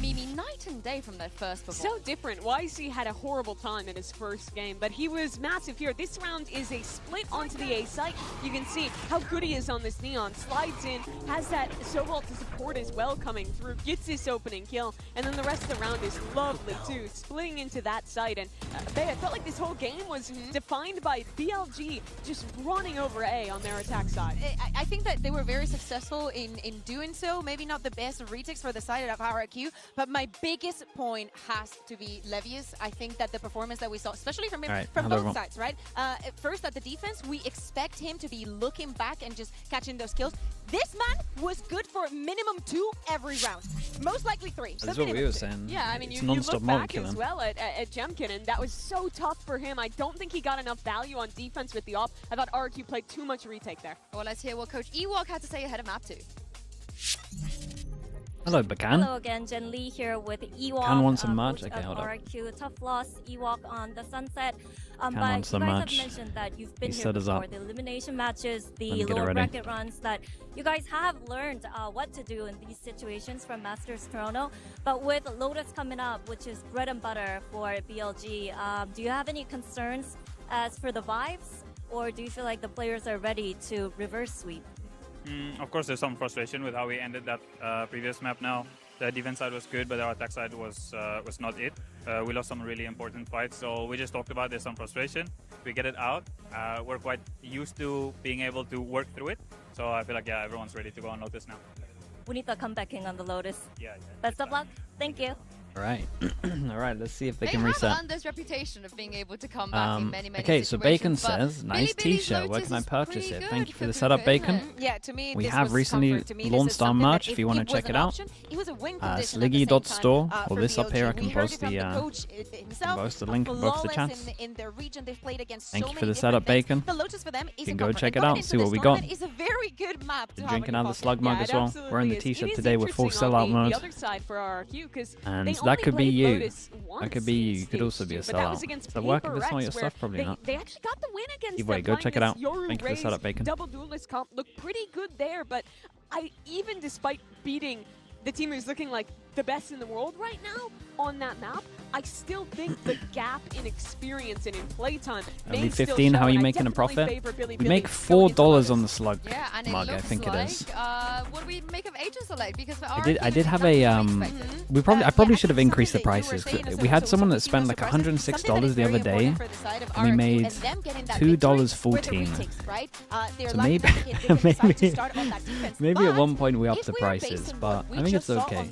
Mimi, night and day from their first performance. So different. YC had a horrible time in his first game, but he was massive here. This round is a split onto the A site. You can see how good he is on this Neon. Slides in, has that Sobalt to support as well coming through, gets this opening kill, and then the rest of the round is lovely too, splitting into that site. And I felt like this whole game was defined by BLG just running over A on their attack side. I think that they were very successful in doing so. Maybe not the best retakes for the side of RRQ, but my biggest point has to be Levius. I think that the performance that we saw, especially from him, from both sides, right? First, at the defense, we expect him to be looking back and just catching those kills. This man was good for minimum 2 every round. Most likely 3. That's what we were saying. Yeah, I mean, it's you non-stop look back killing. as well at Jemkin, and that was so tough for him. I don't think he got enough value on defense with the op. I thought RRQ played too much retake there. Well, let's hear what Coach Ewok had to say ahead of map 2. Hello, Bakan. Hello again, Jen Lee here with Ewok. Can want some match? Okay, hold on. RRQ, tough loss, Ewok on the Sunset. Can but want some you guys match. have mentioned that you've been He here set us before, up. the elimination matches, the Let me get it lower ready. bracket runs, that you guys have learned what to do in these situations from Masters Toronto. But with Lotus coming up, which is bread and butter for BLG, do you have any concerns as for the vibes? Or do you feel like the players are ready to reverse sweep? Of course, there's some frustration with how we ended that previous map now. The defense side was good, but our attack side was not it. We lost some really important fights, so we just talked about there's some frustration. We get it out. We're quite used to being able to work through it. So I feel like, yeah, everyone's ready to go on Lotus now. We need the comeback king on the Lotus. Yeah. Best of luck. Thank you. All right. All right, let's see if they can have reset. earned this reputation of being able to come back in many Okay, so Bacon situations, says, nice t-shirt, where can I purchase it? Thank you for the setup, Bacon. Yeah, to me, We this have was recently comfort. To me, this launched is our something merch that if you want to it check was it an out. option, it was a win condition at the same Sliggy.store, time, or for this up here, I BLG. can We heard post it from the coach himself, post the link in both the flawless chats. in their region. They've played against Thank so you many for the different setup, things. Bacon. The Lotus for them You is can a go comfort. check And it going out, into see what this we got. tournament is a very good map to Been have in drinking your out of the pocket. slug mug as well. We're in the t-shirt today with full sellout mode. The other side for RRQ, 'cause And they that only could be played you. Lotus That once could be you. in You could also be a stage 2, but that was sellout. against Does that work if Paper it's not your Rex, stuff? where Probably not. They actually got the win against Either way, them, go playing check it this out. Yoru Thank you for the Raze setup, Bacon. double duelist comp looked pretty good there, but even despite beating the team who's looking like the best in the world right now on that map, I still think the gap in experience and in playtime Only may still 15, show, how are you and I making a definitely profit? favor Billy We make going into $4 on the slug Yeah, and it mug, I looks think like, it is. what do we make of Agent Select? Because for I did have a I probably should have increased the prices. We had someone that spent like $106 the other day, and we made $2.14. So maybe at one point we upped the prices, but I think it's okay.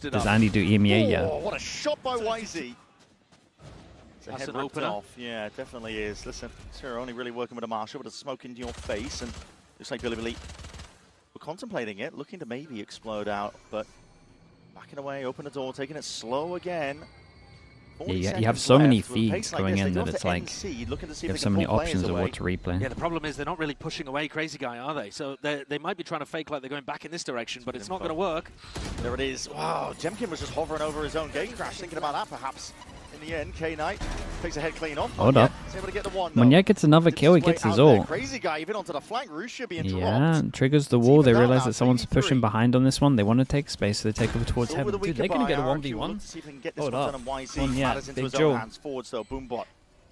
it Does up. Andy do EMEA yet? Oh, what a shot by YZ. It's a That's head an ripped opener. off. Yeah, it definitely is. Listen, Sierra only really working with a Marshall, but a smoke into your face, and looks like Billy we're contemplating it, looking to maybe explode out, but backing away, open the door, taking it slow again. Yeah, you have so many feeds going in that it's like you have so many options of what to replay. Yeah, the problem is they're not really pushing away Crazy Guy, are they? So they might be trying to fake like they're going back in this direction, but it's not going to work. There it is. Wow, Jemkin was just hovering over his own game crash, thinking about that perhaps. In the end, K-Knight takes a head clean off. Hold up. He's able to get the one, Monyet gets another kill, he gets his ult. Crazy Guy even onto the flank. Roosh should be dropped. Yeah, triggers the wall. They realize that someone's pushing behind on this one. They want to take space, so they take over towards heaven. Dude, they're going to get a 1v1. Hold up. Monyet, Big Joe. Forward, so Boombot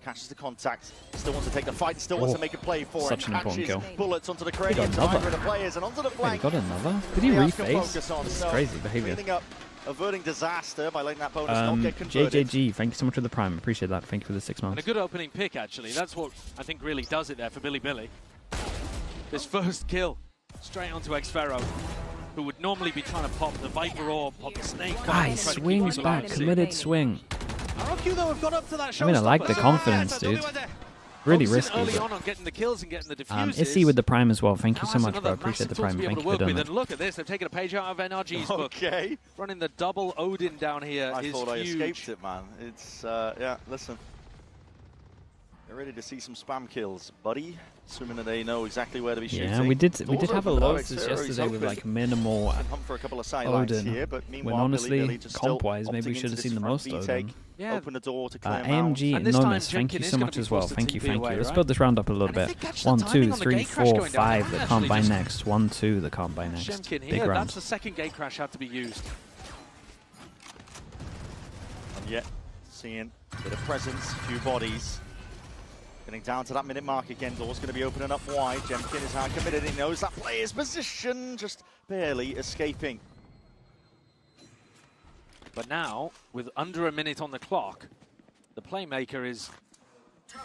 catches the contact. Still wants to take the fight. Still wants to make a play for such it. an important kill. Bullets onto the cranium to either of the players and onto the flank. Wait, he got another? Did he reface? This is crazy behavior. Averting disaster by letting that bonus not get converted. JJG, thank you so much for the prime. Appreciate that. Thank you for the 6 months. And a good opening pick, actually. That's what I think really does it there for Billy. This first kill, straight onto Xfero, who would normally be trying to pop the Viper or pop the Snake. He swings back, committed swing. RRQ, though, have got up to that I mean, I like the confidence, dude. Really risky. Early on getting the kills and getting the diffuses. Issy with the prime as well. Thank you so much, bro. Appreciate the prime. Thank you for doing that. Look at this. They've taken a page out of NRG's book. Running the double Odin down here I is thought huge. I escaped it, man. It's, yeah, listen. They're ready to see some spam kills, buddy. Assuming that they know exactly where to be shooting. Yeah, we did have a Lotus yesterday with like minimal for a couple of Odin. Here, but when honestly, comp-wise, maybe we should have seen the most Odin. Yeah. Open the door to clear AMG and Nomis, thank you so much as well. Thank you. Let's build this round up a little bit. 1, 2, 3, 4, 5 that can't buy next. 1, 2 that can't buy next. Big round. That's the second gate crash had to be used. And yet, seeing a bit of presence, a few bodies. Getting down to that minute mark again. Door's going to be opening up wide. Jemkin is hard committed. He knows that player's position, just barely escaping. But now, with under a minute on the clock, the playmaker is,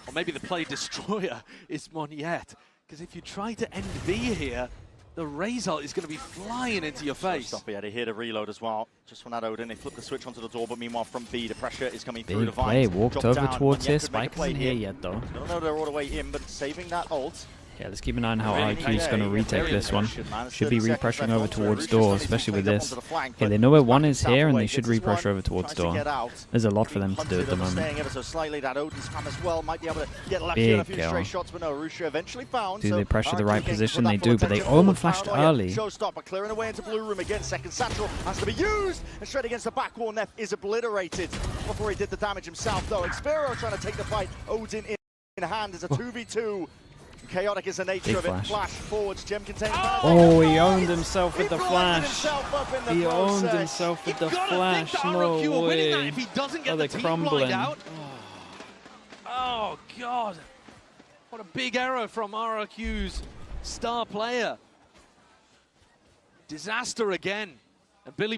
or maybe the play destroyer is Monyet. Because if you try to end B here, the Razor is going to be flying into your face. Stop here to hear the reload as well. Just from that Odin, they flip the switch onto the door, but meanwhile from B, the pressure is coming through the Vines. Vines. Walked over towards here. Spike isn't here yet though. I don't know they're all the way in, but saving that ult. Yeah, let's keep an eye on how RRQ is going to retake this one. Should be repressuring over towards door, especially with this. Okay, they know where one is here, and they should repressure over towards door. There's a lot for them to do at the moment. Big kill. Do they pressure the right position? They do, but they almost flashed early. Showstopper clearing away into blue room again. Second satchel has to be used, and straight against the back wall. Neff is obliterated before he did the damage himself, though. Xfero trying to take the fight. Odin in hand is a 2v2. Chaotic is the nature of it. Flash forwards, Jemkin taking Oh, he owned himself with the flash. He owned himself with the flash. No way. Oh, they're crumbling. Oh, God. What a big error from RRQ's star player. Disaster again. And Billy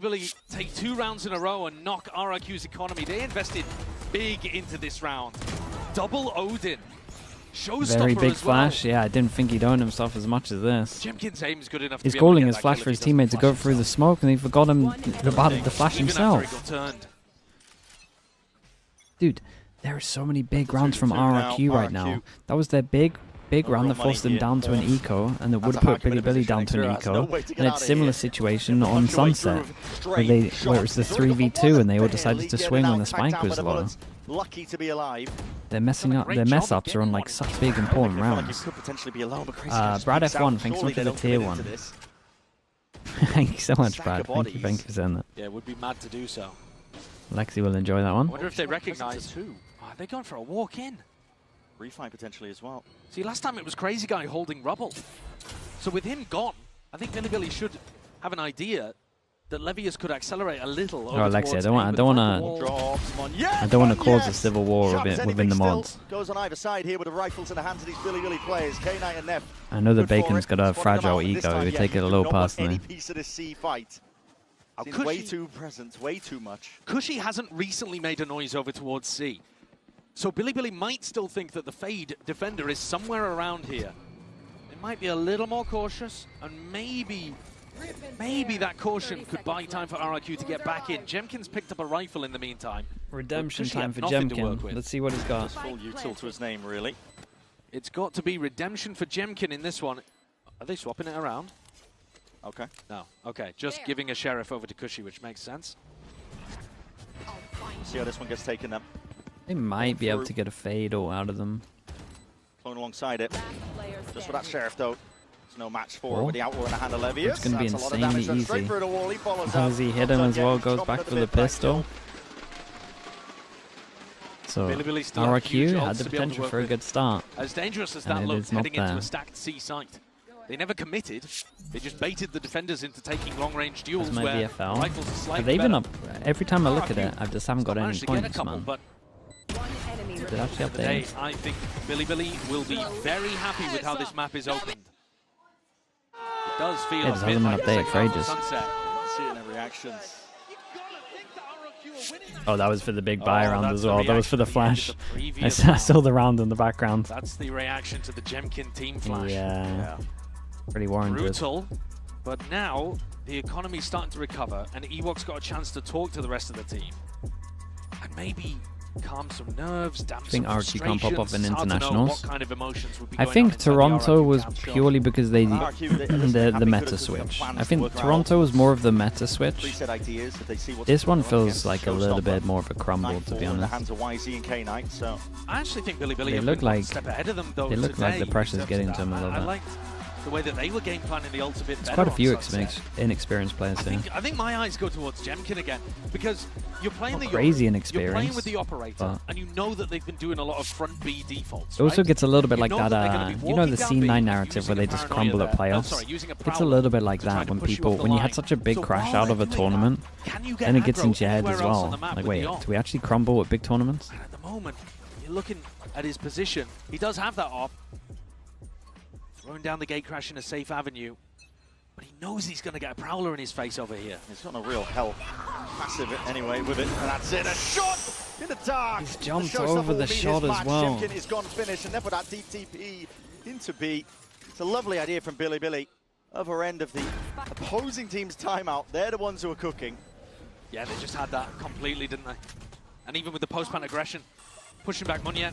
take 2 rounds in a row and knock RRQ's economy. They invested big into this round. Double Odin. Very big flash. Yeah, I didn't think he'd own himself as much as this. Jemkin's aim's good enough. He's calling his flash for his teammate to go through the smoke, and he forgot about the flash himself. Dude, there are so many big rounds from RRQ right now. That was their big round that forced them down to an eco, and that would have put Billy down to an eco. And it's a similar situation on Sunset, where it was the 3v2, and they all decided to swing when the spike was low. Lucky to be alive. They're messing up. Their mess ups are on like such big important rounds. Brad F1, thanks so much for the tier 1. Thank you so much, Brad. Thank you for saying that. Yeah, would be mad to do so. Lexi will enjoy that one. I wonder if they recognize who. Oh, they're going for a walk in. Refight potentially as well. See, last time it was Crazy Guy holding rubble. So with him gone, I think Billy should have an idea that Levius could accelerate a little. Oh, Alexi, I don't want to cause a civil war within the mods. Goes on either side here with the rifles in the hands of these Billy players. K-Knight and Neff. I know the Bacon's got a fragile ego. We take it a little personally. Any piece of this C fight. Way too present, way too much. Cushy hasn't recently made a noise over towards C. So Billy might still think that the Fade defender is somewhere around here. It might be a little more cautious, and maybe that caution could buy time for RRQ to get back in. Jemkin's picked up a rifle in the meantime. Redemption time for Jemkin. Let's see what he's got. Full util to his name, really. It's got to be redemption for Jemkin in this one. Are they swapping it around? Okay. No. Okay, just giving a sheriff over to Cushy, which makes sense. See how this one gets taken up. They might be able to get a fade all out of them. Clone alongside it. Just for that Sheriff, though. There's no match for it with the outlaw in the hand of Levius. It's going to be insanely easy. How does he hit him as well? Goes back for the pistol. So RRQ had the potential for a good start. As dangerous as that looked, heading into a stacked C site. They never committed. They just baited the defenders into taking long-range duels where rifles are slightly they've been up. better. Every time I look at it, I just haven't got any points, man. But Did actually today, update? I think Billy will be very happy with how this map is opened. It does feel Yeah, it a bit hasn't been like updated for ages. sunset. See it in the reactions. Oh, that was for the big buy round that's as the well. That was for the reaction flash. at the end of the I previous saw the round in the background. That's the reaction to the Jemkin team flash. Yeah. Pretty warranted. Brutal, but now the economy's starting to recover, and Ewok's got a chance to talk to the rest of the team, and maybe calm some nerves, damp I think some RRQ can't pop up in frustrations. Hard to know internationals. what kind of emotions would be I going on think inside the Toronto RRQ was camp, sure. purely because they the meta switch. I think Toronto was more of the meta switch. This one feels like a little bit more of a crumble, to be honest. I actually think Billy They have look been one like step ahead of them, though, they look like the today pressure's in getting terms to of them a that. little I bit. liked the way that they were game planning the ult a bit There's better. quite a on few Sunset. inexperienced players here. I think my eyes go towards Jemkin again, because you're playing Not the crazy You're inexperienced, playing with the operator, but and you know that they've been doing a lot of front B defaults. It also right? gets a little bit You like know that, they're gonna be you know, the walking down B C9 and narrative using where they a just paranoia crumble at there. playoffs. Using a It's a prowler little bit like to try that to when push you people, off the when you line. had such a big So crash while out of a they're doing tournament, that, can you get then it gets aggro into your head as anywhere else on well. the map Like, with wait, the ult? do we actually crumble at big tournaments? And at the moment, you're looking at his position. He does have that op. Throwing down the gate crash in a safe avenue. But he knows he's going to get a prowler in his face over here. He's got a real hell. Massive anyway with it. And that's it. A shot in the dark. He's jumped over the shot as well. Jemkin is gone finished. And therefore that deep TP into B. It's a lovely idea from Billy. Other end of the opposing team's timeout. They're the ones who are cooking. Yeah, they just had that completely, didn't they? And even with the post-plant aggression, pushing back Munyan.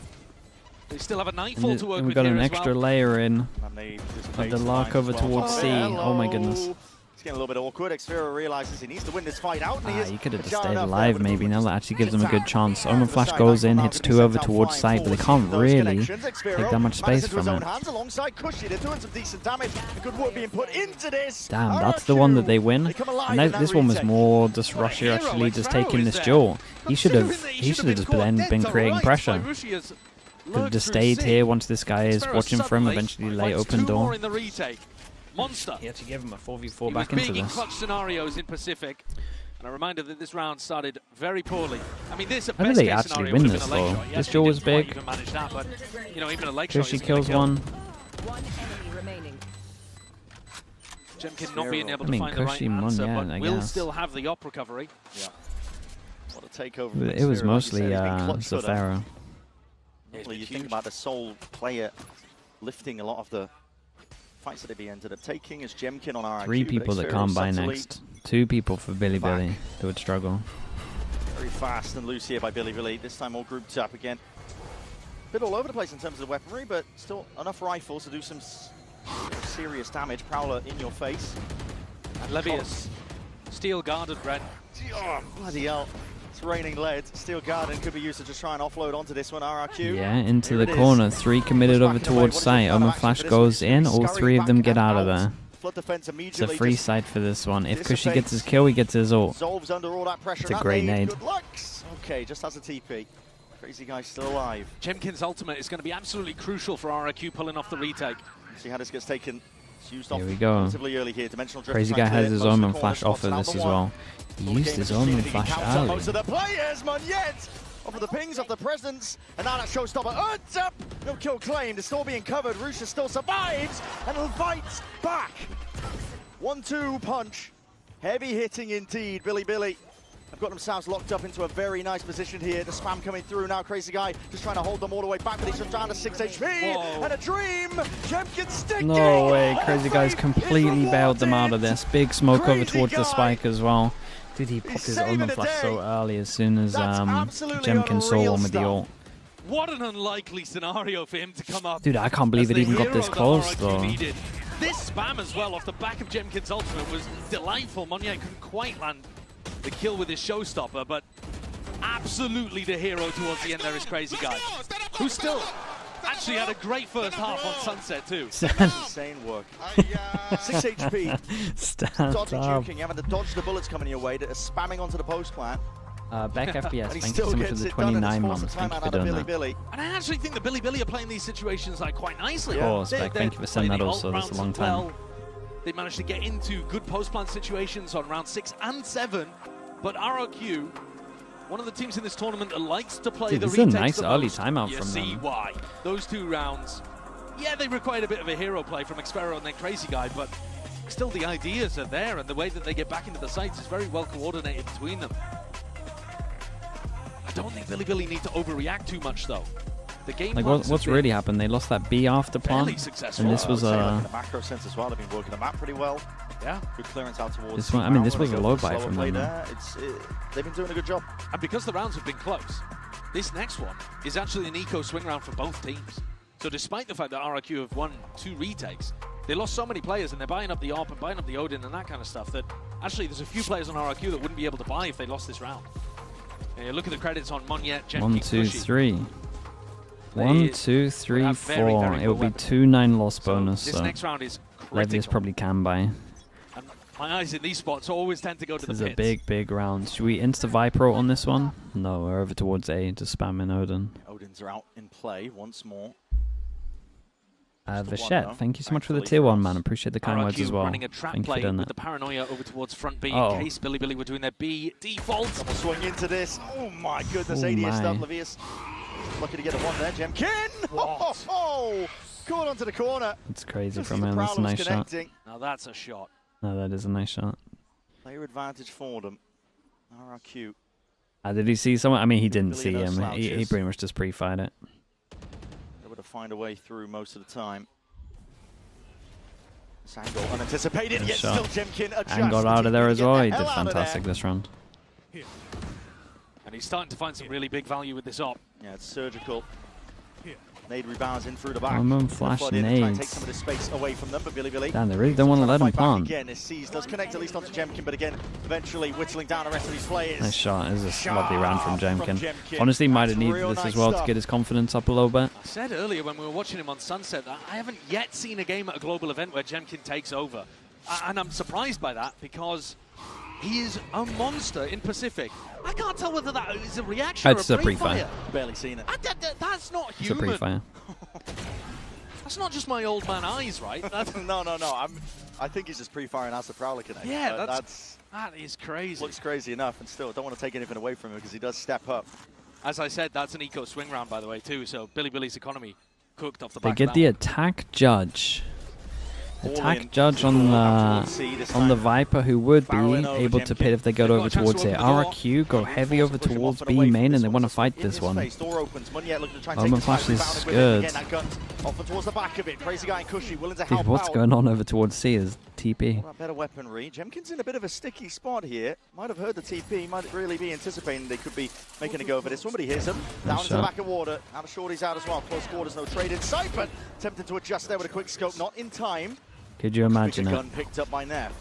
They still have a nightfall to work And we've with got here an as extra well. layer in Of of the lark over towards C. Oh my goodness. It's getting a little bit awkward. Xfira realizes he needs to win this fight out. And You could have just stayed alive maybe. Now that actually gives them a good chance. Omen Flash goes in, hits 2 over towards site, but they can't really take that much space from it. Alongside Cushy, they're doing some decent damage. Good work being put into this. Damn, that's the one that they win. And this one was more just Russia actually just taking this duel. He should have just been creating pressure. Could have just stayed here once this guy is watching for him, eventually lay open door. Monster. He had to give him a 4v4 He back was into big in this. clutch scenarios in Pacific. And a reminder that this round started very poorly. I mean, this How did best they case actually scenario win would have this been a leg though? shot. He This actually duel was didn't quite big. even manage that, but you know, even a leg shot Tushy isn't gonna kills kill. one. Jemkin not being able to I mean, find the right Cushy won, answer, yeah, but I will guess. still have the op recovery. Yeah. What a takeover from It was Xfira, mostly like you said. He's been clutch footer. Zafara. Well, you think about the sole player lifting a lot of the fights that he ended up taking as Jemkin on RRQ. 3 people that can't buy next. 2 people for Billy that would struggle. Very fast and loose here by Billy. This time all grouped up again. Bit all over the place in terms of the weaponry, but still enough rifles to do some serious damage. Prowler in your face. And Levius, steel guarded Ren. Oh, bloody hell. It's raining lead. Steel Garden could be used to just try and offload onto this one. RRQ. Yeah, into Here the it corner. is. 3 committed over Backing away. towards What is site. the Omen action Flash for this goes one? in. All Scurry 3 of them back get and out of out. there. Flood defense It's a immediately free just site for this one. If Cushy dissipates. gets his kill, he gets his ult. Dissolves under all that pressure. It's a That great nade. Good luck. Okay, just has a TP. Crazy guy still alive. Jemkin's ultimate is going to be absolutely crucial for RRQ pulling off the retake. See how this gets taken. It's used Here off we go. relatively early here. Dimensional drift Crazy trying guy to has clear his most of the Omen corner Flash spots. offer Down this the as one. well. He All used game his is Omen proceeding. He Flash counts up early. most of the players, Munyet! Off of the pings, off the presence, and now that showstopper earns up. No kill claimed. It's still being covered. Rusha still survives and fights back. 1-2 punch. Heavy hitting indeed. Billy have got themselves locked up into a very nice position here. The spam coming through now. Crazy guy just trying to hold them all the way back, but he's just down to 6 HP. Whoa. And a dream. Jemkin sticking. No way. Crazy guy's completely bailed them out of this. Big smoke over towards the spike as well. Dude, he popped his Omen Flash so early as soon as Jemkin saw one with the ult. What an unlikely scenario for him to come up. Dude, I can't believe it even got this close though. Needed. This spam as well off the back of Jemkin's ultimate was delightful. Munyet couldn't quite land the kill with his showstopper, but absolutely the hero towards the end there is Crazy Guy, who still actually had a great first half on Sunset too. Insane work. 6 HP. Dodging, juking, having to dodge the bullets coming your way, spamming onto the post plant. Beck FPS, thank you so much for the 29 months. Thank you for doing that. And I actually think the Billy are playing these situations like quite nicely. Of course, Beck, thank you for sending that also. That's a long time. They managed to get into good post-plant situations on round 6 and 7, but RRQ, one of the teams in this tournament that likes to play the retakes. This is a nice early timeout from them. You see why. Those 2 rounds, yeah, they required a bit of a hero play from Xpero and then Crazy Guy, but still the ideas are there, and the way that they get back into the sites is very well coordinated between them. I don't think Billy need to overreact too much, though. The game like what's really happened? They lost that B after plant, and this was a macro sense as well. They've been working the map pretty well. Yeah, good clearance out towards. This one, I mean, this was a low buy from them. They've been doing a good job, and because the rounds have been close, this next one is actually an eco swing round for both teams. So despite the fact that RRQ have won 2 retakes, they lost so many players, and they're buying up the ARP and buying up the Odin and that kind of stuff that actually there's a few players on RRQ that wouldn't be able to buy if they lost this round. And look at the credits on Monyet, Jemkin, 1, 2, 3. 1, 2, 3, 4. It will be 2-9 loss bonus. This next round is critical. Levius probably can buy. And my eyes in these spots always tend to go to the pits. This is a big round. Should we insta Viper on this one? No, we're over towards A to spam in Odin. Odins are out in play once more. Vachette, thank you so much for the tier 1, man. Appreciate the kind words as well. Running a trap thank you play for doing with that. the paranoia over towards front B in case Billy were doing their B default. Double swing into this. Oh my goodness, ADS stuff. Levius lucky to get a 1 there. Jemkin! Oh, caught onto the corner. It's crazy from him. That's a nice shot. Now that's a shot. No, that is a nice shot. Player advantage for them. RRQ. Did he see someone? I mean, he didn't see him. He pretty much just pre-fired it. Able to find a way through most of the time. Angle unanticipated, yet still Jemkin adjusts. And got out of there as well. He did fantastic this round. And he's starting to find some really big value with this op. Yeah, it's surgical. Nade rebounds in through the back. Flash nades. Take some of the space away from them, but Billy. Damn, they really don't want to let him plant. Again, as Seas does connect at least onto Jemkin, but again, eventually whittling down the rest of these players. Nice shot. This is a lovely round from Jemkin. Honestly, might have needed this as well to get his confidence up a little bit. I said earlier when we were watching him on Sunset that I haven't yet seen a game at a global event where Jemkin takes over. And I'm surprised by that because he is a monster in Pacific. I can't tell whether that is a reaction or a pre-fire. Barely seen it. That's not human. It's a pre-fire. That's not just my old man eyes, right? No. I think he's just pre-firing as the Prowler connect. Yeah, that is crazy. Looks crazy enough, and still, don't want to take anything away from him because he does step up. As I said, that's an eco swing round, by the way, too. So Billy's economy cooked off the back. They get the attack judge. Attack judge on the Viper, who would be able to pit if they go over towards it. RRQ go heavy over towards B main, and they want to fight this one. Moment flash is good. Dude, what's going on over towards C is TP. Better weaponry. Jemkin's in a bit of a sticky spot here. Might have heard the TP, might really be anticipating they could be making a go for this one, but he hears him. Down into the back of water. Out of shorties out as well. Close quarters, no trade in sight, but attempting to adjust there with a quick scope, not in time. Could you imagine it? Gun picked up by Neff.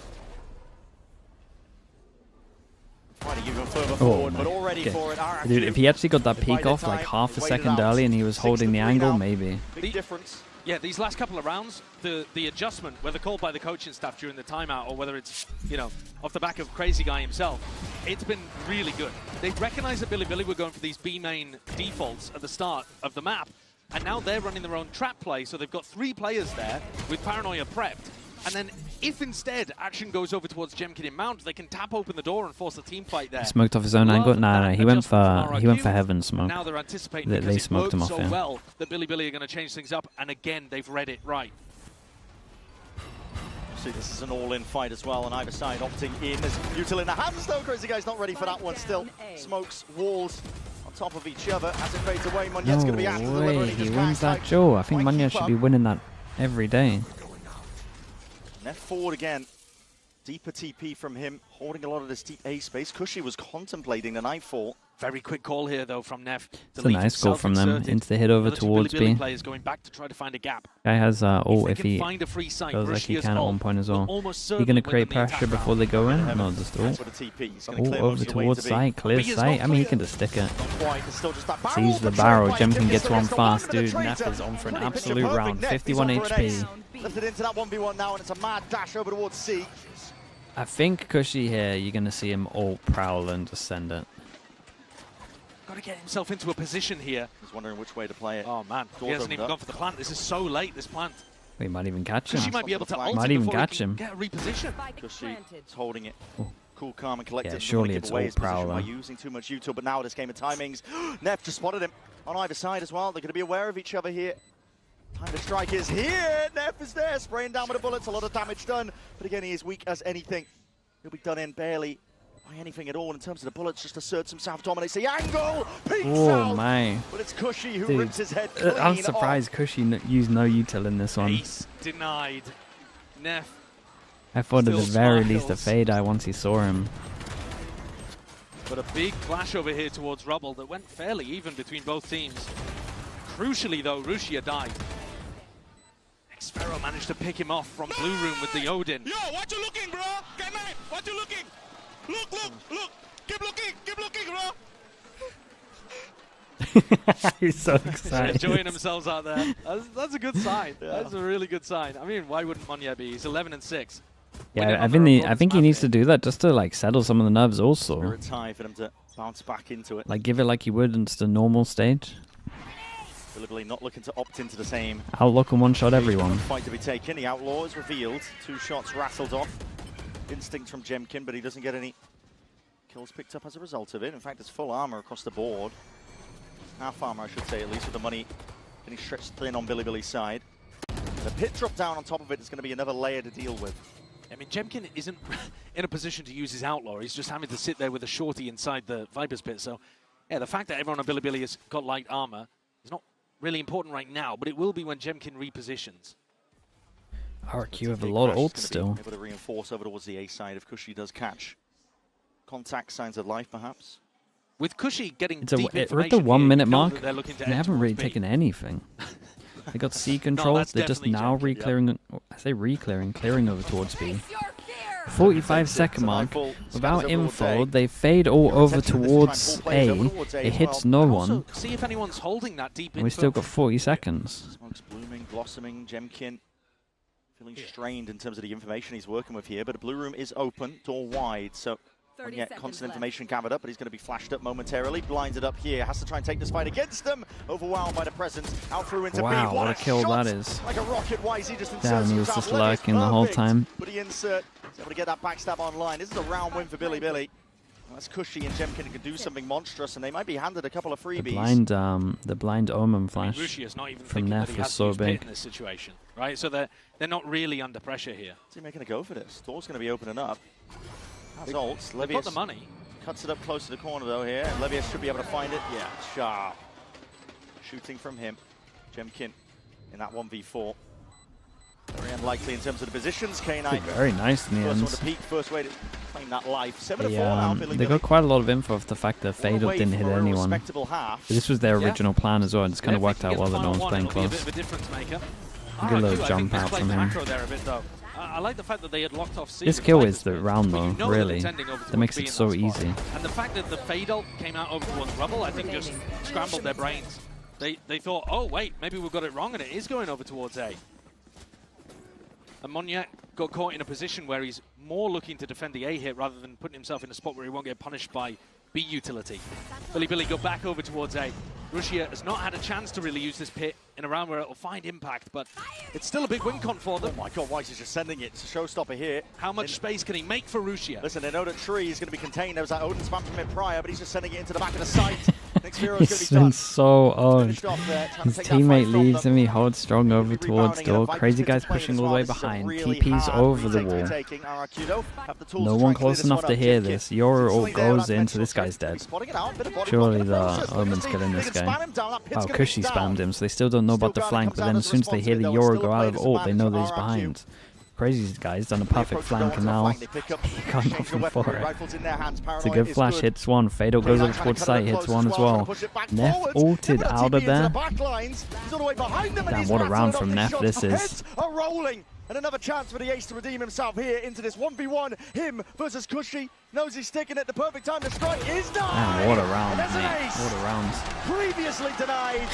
Trying to even further forward, but already for it. Dude, if he actually got that peek off like half a second early and he was holding the angle, maybe. Big difference. Yeah, these last couple of rounds, the adjustment, whether called by the coaching staff during the timeout or whether it's, off the back of Crazy Guy himself, it's been really good. They recognized that Billy were going for these B main defaults at the start of the map, and now they're running their own trap play, so they've got 3 players there with Paranoia prepped. And then if instead action goes over towards Jemkin in mount, they can tap open the door and force a team fight there. He smoked off his own angle. No, he went for heaven smoke. Now they're anticipating they smoked him off. So well that Billy are going to change things up, and again they've read it right. See, this is an all-in fight as well on either side, opting in. There's Util in the hands though. Crazy Guy's not ready for that one still. Smokes, walls on top of each other as it fades away. Monyet's going to be after the delivery. He wins that Joe. I think Monyet should be winning that every day. Neff forward again. Deeper TP from him, holding a lot of this deep A space. Cushy was contemplating the Nightfall. Very quick call here, though, from Neff. It's a nice goal from them into the hit over towards B. Players going back to try to find a gap. Guy has ult if he feels like he can at one point as well. He's going to create pressure before they go in? No, just ult. Ult over towards site, clear site. I mean, he can just stick it. Sees the barrel. Jemkin gets one fast. Dude, Neff is on for an absolute round. 51 HP. Lifted into that 1v1 now, and it's a mad dash over towards C. I think Cushy here, you're going to see him ult prowl and just send it. Got to get himself into a position here. He's wondering which way to play it. Oh man, he hasn't even gone for the plant. This is so late, this plant. We might even catch him. She might be able to ult might even catch him. Get a reposition. Cushy is holding it. Cool, calm, and collected. Yeah, surely it's ult prowl by using too much util, but now this game of timings. Neff just spotted him on either side as well. They're going to be aware of each other here. Time to strike is here. Neff is there, spraying down with the bullets. A lot of damage done, but again, he is weak as anything. He'll be done in barely by anything at all in terms of the bullets. Just asserts himself, dominates the angle. Oh my! But it's Cushy who Dude, rips his head clean I'm surprised Cushy used no util in this one. Ace denied. Neff. I thought at the very least a fade eye once he saw him. But a big clash over here towards Rubble that went fairly even between both teams. Crucially though, Rusia died. Xfero managed to pick him off from Blue Room with the Odin. Yo, what you looking, bro? K9, what you looking? Look, keep looking, bro. He's so excited. Enjoying themselves out there. That's a good sign. Yeah. That's a really good sign. I mean, why wouldn't Monya be? He's 11-6. Yeah, I think he needs to do that just to like settle some of the nerves also. It's high for them to bounce back into it. Like give it like you would in just a normal stage. Deliberately not looking to opt into the same. Outlook and one-shot everyone. Fight to be taken. The Outlaw is revealed. 2 shots rattled off. Instinct from Jemkin, but he doesn't get any kills picked up as a result of it. In fact, it's full armor across the board. Half armor, I should say, at least, with the money getting stretched thin on Billy's side. The pit drop down on top of it is going to be another layer to deal with. I mean, Jemkin isn't in a position to use his Outlaw. He's just having to sit there with a shorty inside the Viper's pit. So, yeah, the fact that everyone on Billy has got light armor is not really important right now, but it will be when Jemkin repositions. RRQ have a lot of ults still. Able to reinforce over towards the A side if Cushy does catch contact, signs of life perhaps. With Cushy getting we're at the 1 minute mark. They haven't really taken anything. They got C control. No, they're just now re-clearing. I say re-clearing, clearing over towards B. 45-second mark. Without info, they fade all over towards A. It hits no one. See if anyone's holding that deep. And we still got 40 seconds. Smoke's blooming, blossoming. Jemkin feeling strained in terms of the information he's working with here, but the Blue Room is open, door wide, so yet constant information gathered up, but he's going to be flashed up momentarily. Blinded up here, has to try and take this fight against them. Overwhelmed by the presence, out through into B. What a kill that is. Like a rocket, YZ just Damn, he was just lurking the whole time. But he he's able to get that backstab online. This is a round win for Billy. That's Cushy and Jemkin can do something monstrous, and they might be handed a couple of freebies. The blind Omen flash from Neff was so big. In this situation, right? So they're not really under pressure here. Is he making a go for this? Door's going to be opening up. That's ults. They've got the money. Cuts it up close to the corner though here. Levius should be able to find it. Yeah, sharp. Shooting from him. Jemkin in that 1v4. Very unlikely in terms of the positions. K9 very nice in the end. First one to peak, first way to claim that life. 7-4 now. They got quite a lot of info of the fact that Fade Up didn't hit anyone. This was their original plan as well. It's kind of worked out well that no one's playing close. Good little jump out from him. I like the fact that they had locked off C. This kill is the round though, really. That makes it so easy. And the fact that the Fade ult came out over towards Rubble, I think just scrambled their brains. They thought, oh wait, maybe we got it wrong, and it is going over towards A. And Monya got caught in a position where he's more looking to defend the A hit rather than putting himself in a spot where he won't get punished by B utility. Billy got back over towards A. Rusia has not had a chance to really use this pit in a round where it'll find impact, but it's still a big win con for them. Oh my god, Weiss is just sending it. It's a showstopper here. How much space can he make for Rusia? Listen, they know that Tree is going to be contained. There was that Odin spam from it prior, but he's just sending it into the back of the site. He's been so owned. His teammate leaves him, he holds strong over towards door. Crazy Guy's pushing all the way behind. TP's over the wall. No one close enough to hear this. Your ult goes into this guy's dead. Surely the Omen's killing this guy. Wow, Cushy spammed him, so they still don't know about the flank, but then as soon as they hear the Yoru go out of ult, they know that he's behind. Crazy guy's done a perfect flank and now he got nothing for it. It's a good flash, hits one. Fado goes over towards site, hits one as well. Neff ulted out of there. Damn, what a round from Neff this is. And another chance for the ace to redeem himself here into this 1v1. Him versus Cushy. Knows he's sticking at the perfect time to strike. Is done. Man, what a round, mate. What a round. Previously denied,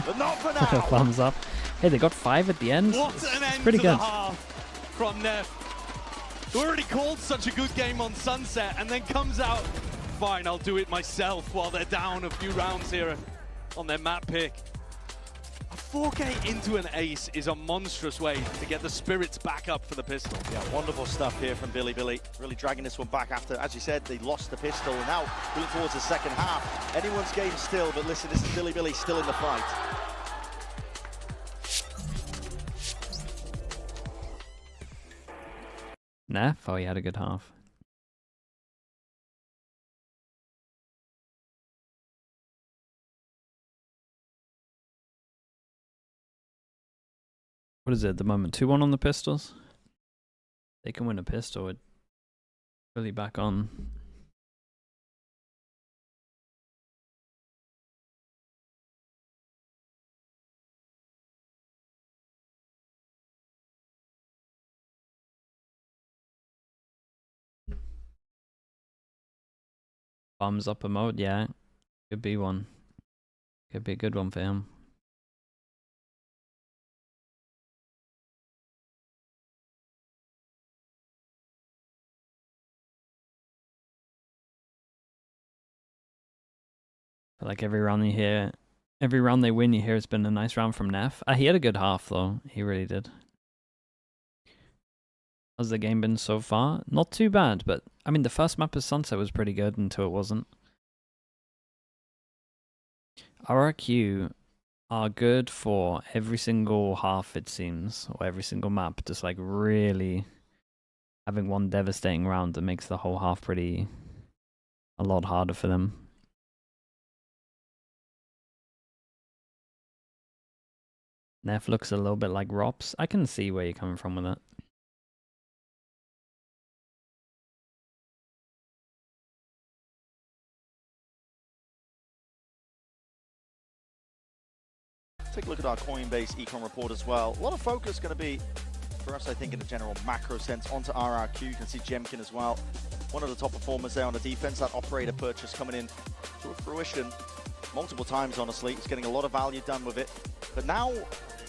but not for now. Thumbs up. Hey, they got 5 at the end. What an end pretty to good. The half from Neff. Who already called such a good game on Sunset and then comes out, fine, I'll do it myself while they're down a few rounds here on their map pick. A 4K into an ace is a monstrous way to get the spirits back up for the pistol. Yeah, wonderful stuff here from Billy. Really dragging this one back after, as you said, they lost the pistol. And now we look towards the second half. Anyone's game still, but listen, this is Billy still in the fight. Neff? Oh, he had a good half. What is it at the moment? 2-1 on the pistols? They can win a pistol. It's really back on. Thumbs up emote, yeah. Could be one. Could be a good one for him. Like every round they win, you hear it's been a nice round from Neff. He had a good half though. He really did. How's the game been so far? Not too bad, but I mean the first map of Sunset was pretty good until it wasn't. RRQ are good for every single half, it seems, or every single map. Just like really having one devastating round that makes the whole half a lot harder for them. Neff looks a little bit like Rops. I can see where you're coming from with it. Take a look at our Coinbase econ report as well. A lot of focus going to be, for us, I think, in a general macro sense, onto RRQ. You can see Jemkin as well. One of the top performers there on the defense. That operator purchase coming in to fruition multiple times, honestly. It's getting a lot of value done with it. But now,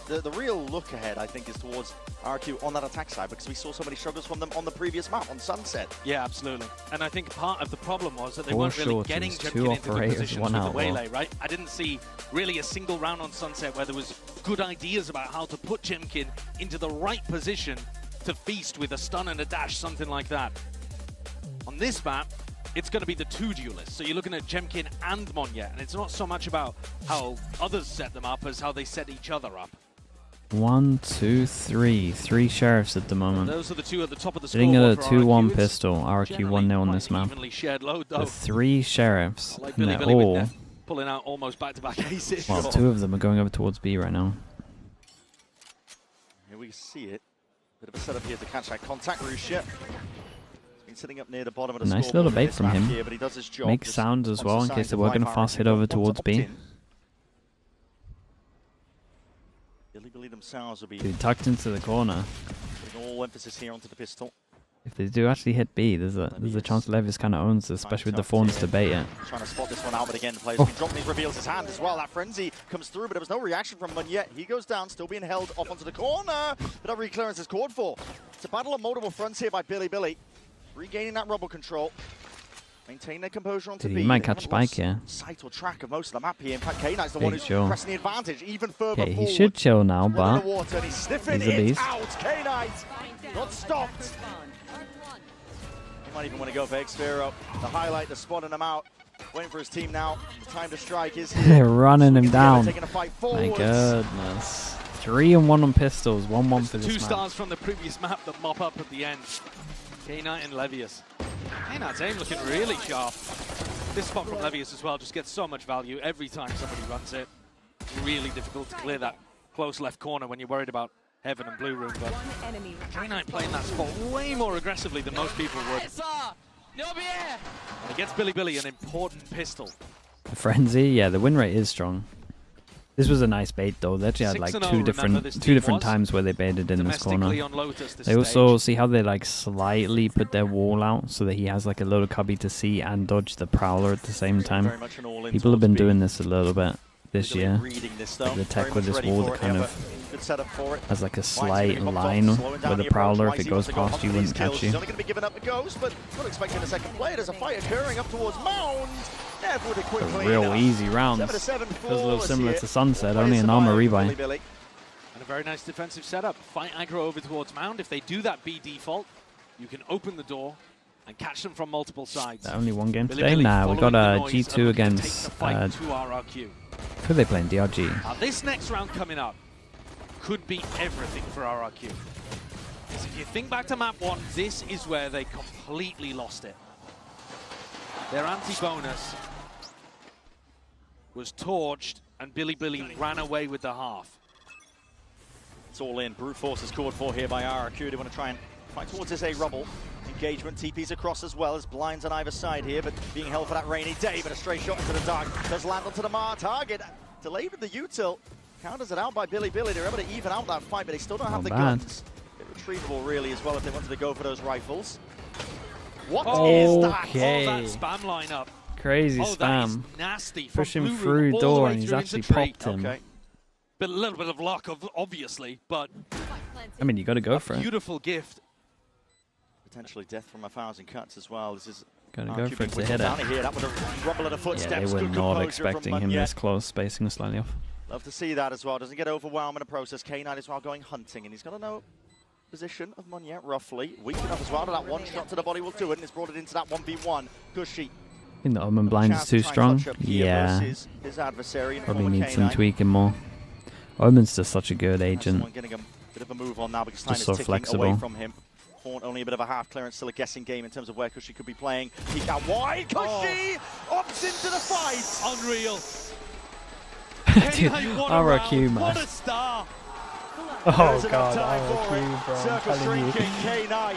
the real look ahead, I think, is towards RRQ on that attack side, because we saw so many struggles from them on the previous map, on Sunset. Yeah, absolutely. And I think part of the problem was that they weren't really getting Jemkin into good positions with the Waylay, right? I didn't see really a single round on Sunset where there was good ideas about how to put Jemkin into the right position to feast with a stun and a dash, something like that. On this map, it's going to be the two duelists. So you're looking at Jemkin and Monyet, and it's not so much about how others set them up as how they set each other up. 1, 2, 3. 3 sheriffs at the moment. Those are the two at the top of the sitting at a scoreboard 2-1 pistol. RRQ 1-0 on this map. With 3 sheriffs, like and they're Billy all pulling out almost back-to-back aces. well, 2 of them are going over towards B right now. Here we see it. Bit of a setup here to catch that contact. Russia been sitting up near the bottom of the Nice little bait from him. Here, but he does his job. Makes sounds as well in case they were going to fast hit over towards B. Illegally themselves will be tucked into the corner. putting all emphasis here onto the pistol. If they do actually hit B, there's a chance Levis kind of owns this, especially with the Fawns to bait it. Trying to spot this one out, but again, the player's been dropping. He reveals his hand as well. That frenzy comes through, but there was no reaction from Monyet. He goes down, still being held off onto the corner, but that reclearance is called for. It's a battle on multiple fronts here by Billy. Regaining that rubble control. Maintain their composure onto B. He might catch Spike here. Sight or track of most of the map here. In fact, K-Knight's the one who's chill. pressing the advantage even further Okay, he forward. should chill now, but Water, and he's sniffing he's a it beast. out. K-Knight not stopped. He might even want to go for X-Vero. The highlight, the spotting him out. Waiting for his team now. The time to strike is here. They're running him down. Taking a fight My forwards. goodness. 3-1 on pistols, 1-1 for this 2 map. stars from the previous map that mop up at the end. K-Knight and Levius. K-Knight's aim looking really sharp. This spot from Levius as well just gets so much value every time somebody runs it. Really difficult to clear that close left corner when you're worried about Heaven and Blue Room, but K9 playing that spot way more aggressively than most people would. And it gets Billy an important pistol. The Frenzy, yeah, the win rate is strong. This was a nice bait though. They actually had like two different times where they baited in this corner. They also see how they like slightly put their wall out so that he has like a little cubby to see and dodge the Prowler at the same time. People have been doing this a little bit this year. Like the tech with this wall that kind of has like a slight line where the Prowler, if it goes past you, wouldn't catch you. He's only going to be giving up a ghost, but not expecting a second play. There's a fight occurring up towards Mound. A real easy round. Feels a little similar to Sunset, only an armor rebuy. And a very nice defensive setup. Fight aggro over towards Mound. If they do that B default, you can open the door and catch them from multiple sides. Only one game today? Nah, we got a G2 against... RRQ. Who are they playing? DRG. This next round coming up could be everything for RRQ. Because if you think back to map 1, this is where they completely lost it. Their anti-bonus was torched, and Billy ran away with the half. It's all in. Brute Force is scored for here by RRQ. They want to try and fight towards this A rubble. Engagement, TP's across as well as blinds on either side here, but being held for that rainy day, but a stray shot into the dark does land onto the Mar target. Delayed with the util. Counters it out by Billy. They're able to even out that fight, but they still don't have the guns. Bit retrievable really as well if they wanted to go for those rifles. What is that? Okay. Oh, that spam lineup. Crazy spam. Nasty. Push him through door and he's actually popped him. Okay. But a little bit of luck, obviously, but... I mean, you got to go for it. Beautiful gift. Potentially death from 1,000 cuts as well. This is... Got to go for it to hit it. Here. That was a rumble of the footsteps. Yeah, they were not expecting him this close, spacing slightly off. Love to see that as well. Doesn't get overwhelmed in the process. K9 as well going hunting, and he's got to know position of Monyet roughly. Weak enough as well. That one shot to the body will do it, and it's brought it into that 1v1. Gushy. I think the Omen blind is too strong. Yeah. His adversary probably needs some tweaking more. Omen's just such a good agent. Getting a bit of a move on now because time just so is ticking flexible. away from him. Horn only a bit of a half clearance, still a guessing game in terms of where Cushy could be playing. Peek out wide, Cushy opts into the fight. Unreal. Dude, RRQ, man. What a star. Oh god, RRQ, bro.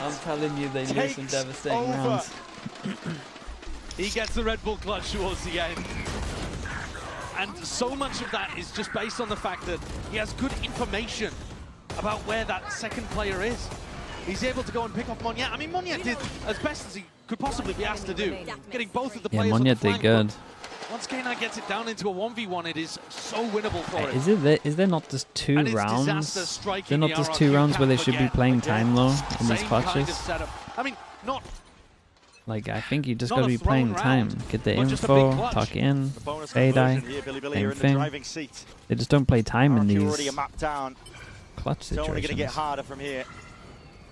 I'm telling you, they lose some devastating rounds. He gets the Red Bull clutch towards the end. And so much of that is just based on the fact that he has good information about where that second player is. He's able to go and pick off Monyet. I mean, Monyet did as best as he could possibly be asked to do, getting both of the players on the Monyet did good. Once K9 gets it down into a 1v1, it is so winnable for it. Is there not just 2 rounds? Is there not just 2 rounds where they should be playing time low in these clutches? I mean, not... Like, I think you just got to be playing time. Get the info, tuck in, fade eye, same thing. They just don't play time in these clutch situations. It's only going to get harder from here.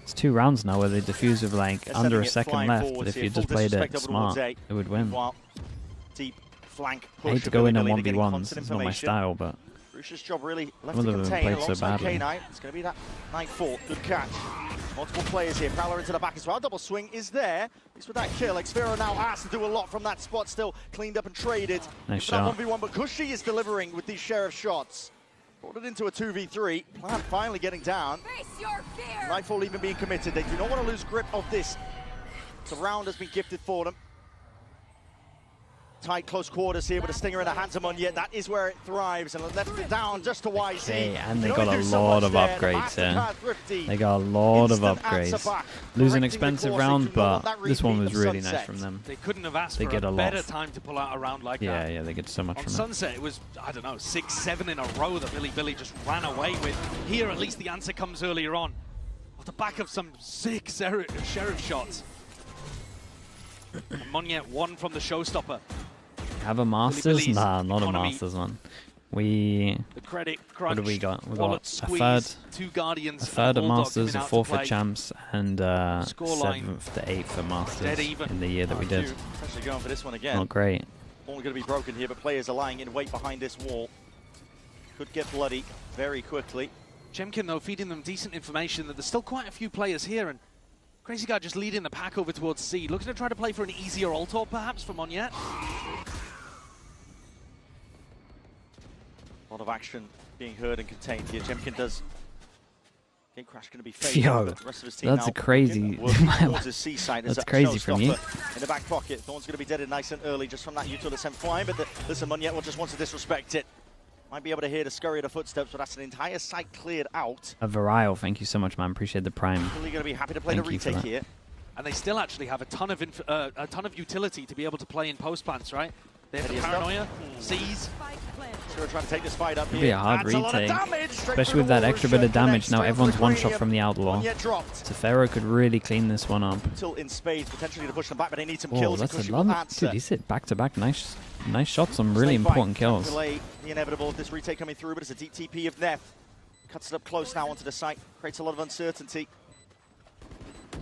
It's 2 rounds now where they defuse with like under a second left, but if you just played it smart, it would win. Deep flank I hate to go in on 1v1s, it's not my style, but Crucia's job really left some to of them contain played so badly. K9. It's going to be that Nightfall. Good catch. Multiple players here. Prowler into the back as well. Double swing is there. At least with that kill, Xfero now has to do a lot from that spot. Still cleaned up and traded. Nice shot. 1v1, but Cushy is delivering with these Sheriff shots. Brought it into a 2v3. Plant finally getting down. Nightfall even being committed. They do not want to lose grip of this. The round has been gifted for them. Tight close quarters here with a stinger in the hands of Monyet. That is where it thrives, and left it down just to YZ. Okay, and they got a lot of upgrades here. They got a lot of upgrades. Lose an expensive round, but this one was really nice from them. They couldn't have asked for a better time to pull out a round like that. Yeah, they get so much from it. Sunset, it was, I don't know, 6, 7 in a row that Billy just ran away with. Here, at least the answer comes earlier on. Off the back of some sick Sheriff shots. Monyet won from the showstopper. Have a Masters? Nah, not a Masters one. What do we got? We got a third at Masters, a 4th at Champs, and 7th to 8th at Masters in the year that we did. Especially going for this one again. Not great. Only going to be broken here, but players are lying in wait behind this wall. Could get bloody very quickly. Jemkin, though, feeding them decent information that there's still quite a few players here, and Crazy Guy just leading the pack over towards C. Looking to try to play for an easier ult perhaps for Monyet. A lot of action being heard and contained here. Jemkin does Crash going to be fading, Yo, but the rest of his team that's now a crazy. That's crazy from you. In the back pocket, Thorn's going to be deaded nice and early just from that util that's sent flying, but listen, Munyet will just want to disrespect it. Might be able to hear the scurry of the footsteps, but that's an entire site cleared out. A Varial, thank you so much, man. Appreciate the prime. Really going to be happy to play the retake here. And they still actually have a ton of utility to be able to play in post plants, right? They have the Paranoia, Seize. They're trying to take this fight up It'll here. be a hard retake, especially with that extra bit of damage. Now everyone's one shot from the Outlaw. So Pharaoh could really clean this one up. Until in spades, potentially to push them back, but they need some Oh, kills. that's a lot. Dude, he's hit back-to-back nice shots on really important kills. Delay the inevitable of this retake coming through, but it's a deep TP of Neff. Cuts it up close now onto the site. Creates a lot of uncertainty.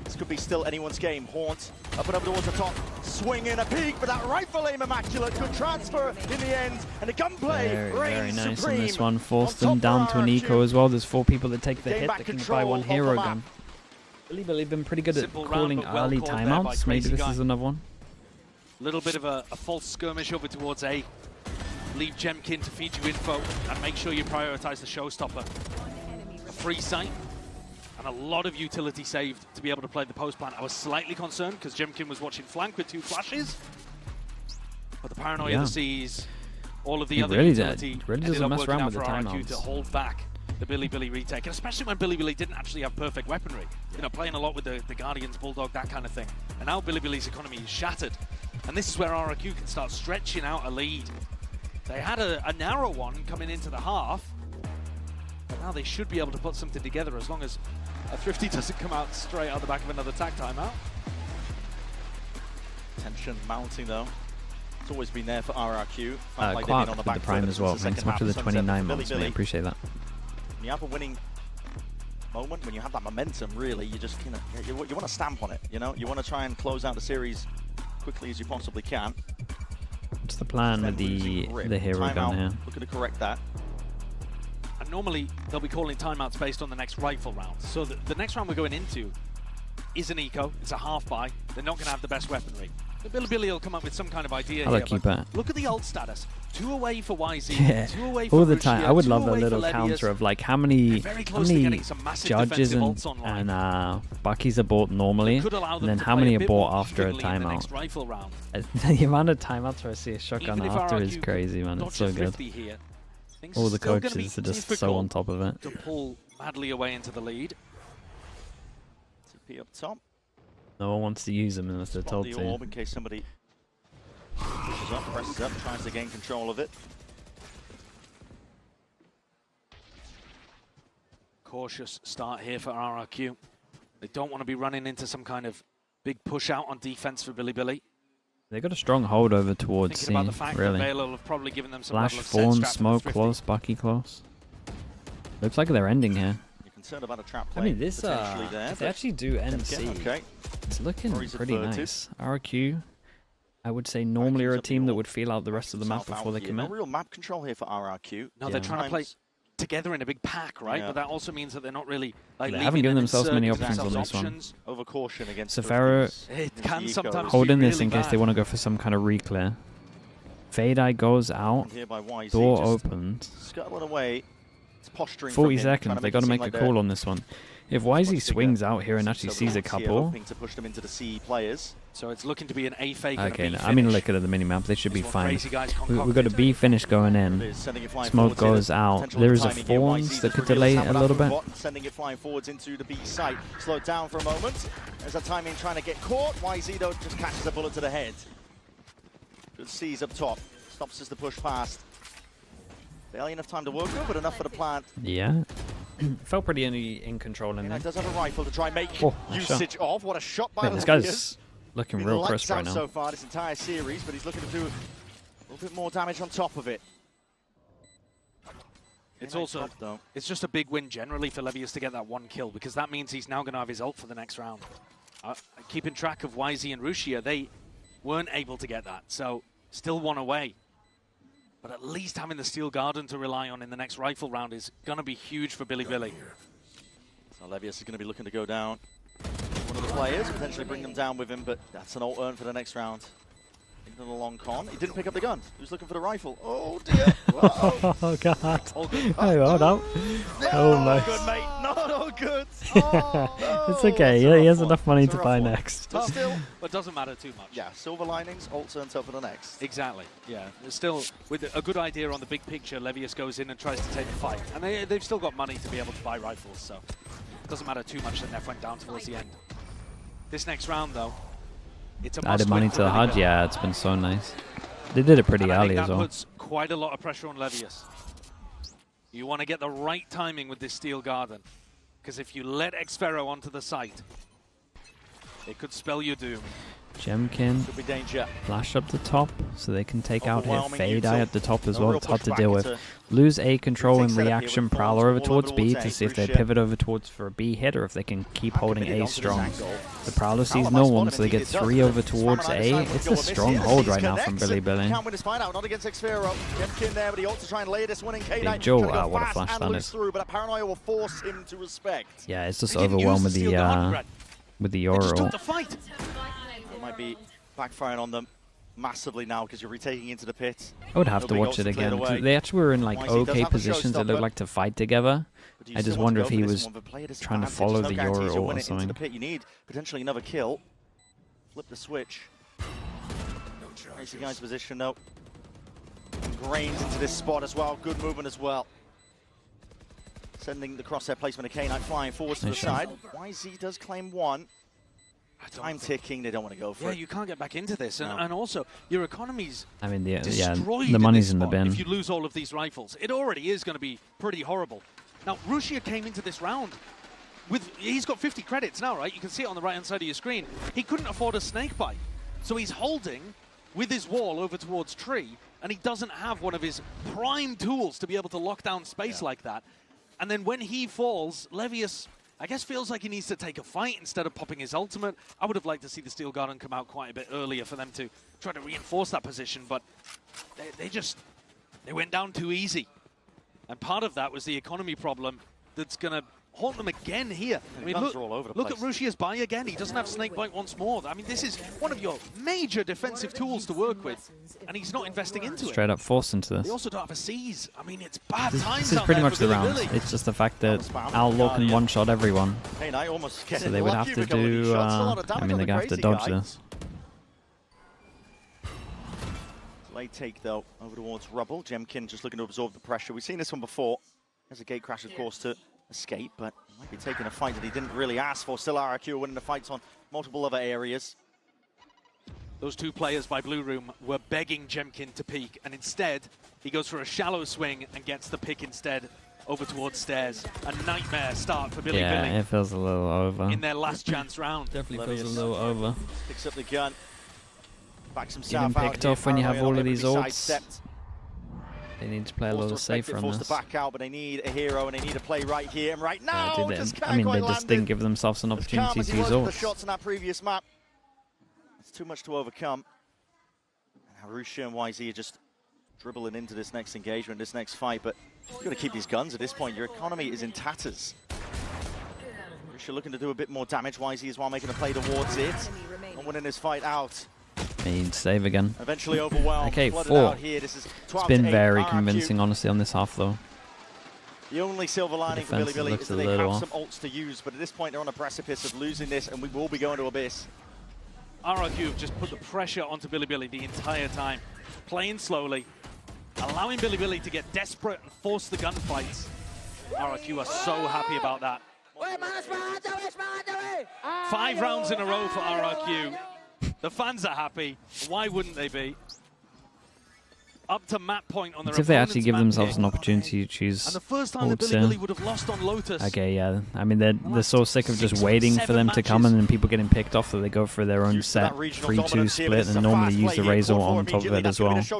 This could be still anyone's game. Haunt up and over towards the top. Swing in a peek, but that rifle aim immaculate. Good transfer in the end. And the gunplay Very reigns nice supreme. on this one. Forced them down to an eco as well. There's 4 people that take the hit. They can buy 1 hero gun. Billy been pretty good at calling early timeouts. Maybe this is another one. Little bit of a false skirmish over towards A. Leave Jemkin to feed you info and make sure you prioritize the showstopper. A free site. And a lot of utility saved to be able to play the post plant. I was slightly concerned because Jemkin was watching flank with 2 flashes. But the Paranoia, the Seize, all of the other utility really doesn't mess around with the RRQ to hold back the Billy retake. And especially when Billy didn't actually have perfect weaponry. You know, playing a lot with the Guardians, Bulldog, that kind of thing. And now Billy's economy is shattered. And this is where RRQ can start stretching out a lead. They had a narrow one coming into the half. But now they should be able to put something together as long as a Thrifty doesn't come out straight out the back of another tag timeout. Tension mounting though. It's always been there for RRQ. Quark with the prime as well. Thanks so much for the 29 months, mate. Appreciate that. When you have a winning moment, when you have that momentum, really, you just you want to stamp on it. You know, you want to try and close out the series quickly as you possibly can. What's the plan with the hero gun here? Looking to correct that. And normally they'll be calling timeouts based on the next rifle round. So the next round we're going into is an eco. It's a half buy. They're not going to have the best weaponry. But Billy will come up with some kind of idea here. Look at the ult status. 2 away for YZ. Yeah, 2 away for all the time. Rushia, I would 2 love a away little for counter Levius. of like how many judges and Bucky's are bought normally, and then how many are bought after a timeout. The amount of timeouts where I see a shotgun after is crazy, man. It's so good. All the coaches are just so on top of it. To pull madly away into the lead. TP up top. No one wants to use them unless they're told the to. orb in case somebody pushes up, presses up, tries to gain control of it. Cautious start here for RRQ. They don't want to be running into some kind of big push out on defense for Billy. They got a strong hold over towards C, really. Flash, Fawn, Smoke close, Bucky close. Looks like they're ending here. You're concerned about a trap play. I mean, this if they actually do end C, it's looking pretty nice. RRQ, I would say normally are a team that would feel out the rest of the map before they commit. No real map control here for RRQ. No, they're trying to play together in a big pack, right? But that also means that they're not really like they haven't given themselves many options on this one. Over caution against so Pharaoh holding this in case they want to go for some kind of reclear. Fade Eye goes out, door opened. Scuttling away. It's posturing 40 seconds, they got to make a call on this one. If YZ swings out here and actually sees a couple... to push them into the C players. So it's looking to be an A fake. Okay, no, I mean, look at the minimap. They should be fine. We've got a B finish going in. Smoke goes out. There is a Fawns that could delay it a little bit. Sending it flying forwards into the B site. Slowed down for a moment. There's a timing trying to get caught. YZ though just catches a bullet to the head. Good C's up top. Stops as the push past. Barely enough time to work with, but enough for the plant. Yeah. Felt pretty in control in there. Does have a rifle to try and make usage of. What a shot by this guy's looking real crisp right now. So far this entire series, but he's looking to do a little bit more damage on top of it. It's also, it's just a big win generally for Levius to get that 1 kill, because that means he's now going to have his ult for the next round. Keeping track of YZ and Rushia, they weren't able to get that, so still 1 away. But at least having the Steel Garden to rely on in the next rifle round is going to be huge for Billy. So Levius is going to be looking to go down one of the players, potentially bring them down with him, but that's an ult earn for the next round. Into the long con. He didn't pick up the gun. He was looking for the rifle. Oh dear. Oh god. Oh, hold up. Oh my. Not good, mate. Not all good. Oh, it's okay. Yeah, he has enough money to buy next. But still, it doesn't matter too much. Yeah, silver linings, ult turns up for the next. Exactly, yeah. Still, with a good idea on the big picture, Levius goes in and tries to take the fight. And they've still got money to be able to buy rifles, so it doesn't matter too much that Neff went down towards the end. This next round, though, it's a added money to the HUD. Yeah, it's been so nice. They did it pretty early as well. That puts quite a lot of pressure on Levius. You want to get the right timing with this Steel Garden, because if you let Xferro onto the site, it could spell your doom. Jemkin Could be danger. flash up the top so they can take out here. Fade Eye at the top as well. It's hard to deal with. Lose A control in reaction. Prowler over towards B to see if they pivot over towards for a B hit or if they can keep holding A strong. The Prowler sees no one, so they get 3 over towards A. It's a strong hold right now from Bilibili. Can't win this fight out, not against Xferro. Jemkin there, but he ought to try and lay this one in K9. Big Joe, wow, what a flash that is. But a paranoia will force him to respect. Yeah, it's just overwhelmed with the Euro. It might be backfiring on them massively now because you're retaking into the pit. I would have to watch it again. They actually were in like okay positions that looked like to fight together. I just wonder if he was trying to follow the Euro or something. You need potentially another kill. Flip the switch. Crazy guy's position though. Ingrained into this spot as well. Good movement as well. Sending the crosshair placement of K9 flying forwards to the side. YZ does claim one. Time ticking, they don't want to go for it. Yeah, you can't get back into this. And also, your economy's the money's in the bin. If you lose all of these rifles, it already is going to be pretty horrible. Now, Rusia came into this round he's got 50 credits now, right? You can see it on the right-hand side of your screen. He couldn't afford a snake bite. So he's holding with his wall over towards tree, and he doesn't have one of his prime tools to be able to lock down space like that. And then when he falls, Levius, I guess, feels like he needs to take a fight instead of popping his ultimate. I would have liked to see the Steel Garden come out quite a bit earlier for them to try to reinforce that position, but they went down too easy. And part of that was the economy problem that's going to haunt them again here. I mean, look at Rusia's buy again. He doesn't have Snakebite once more. I mean, this is one of your major defensive tools to work with, and he's not investing into it. Straight up forced into this. They also don't have a seize. I mean, it's bad times. This is pretty much the round. It's just the fact that Outlaw can one-shot everyone. So they would have to do, I mean, they're going to have to dodge this. Late take, though, over towards Rubble. Jemkin just looking to absorb the pressure. We've seen this one before. There's a gate crash, of course, to escape, but he might be taking a fight that he didn't really ask for. Still RRQ winning the fights on multiple other areas. Those two players by Blue Room were begging Jemkin to peek, and instead he goes for a shallow swing and gets the pick instead over towards stairs. A nightmare start for Bilibili. Yeah, it feels a little over. In their last chance round. Definitely feels a little over. Picks up the gun. Backs Getting picked off when you have all of these ults. They need to play a little safer on this. To back out, but they need a hero and they need to play right here and right now. I mean, they just didn't give themselves an opportunity to use ults. The shots in that previous map. It's too much to overcome. And Harushi and YZ are just dribbling into this next engagement, this next fight, but you've got to keep these guns at this point. Your economy is in tatters. Harushi looking to do a bit more damage. YZ as well making a play towards it. And winning this fight out. Need save again. Eventually overwhelmed. Okay, 4. It's been very convincing, honestly, on this half, though. The only silver lining for Bilibili is that they have some ults to use, but at this point they're on a precipice of losing this, and we will be going to Abyss. RRQ have just put the pressure onto Bilibili the entire time, playing slowly, allowing Bilibili to get desperate and force the gunfights. RRQ are so happy about that. 5 rounds in a row for RRQ. The fans are happy. Why wouldn't they be? Up to map point on their if they actually give themselves an opportunity to choose. And the first time that Bilibili would have lost on Lotus. Okay, yeah. I mean, they're so sick of just waiting for them to come and then people getting picked off that they go for their own set 3-2 split and normally use the Razor on top of it as well. So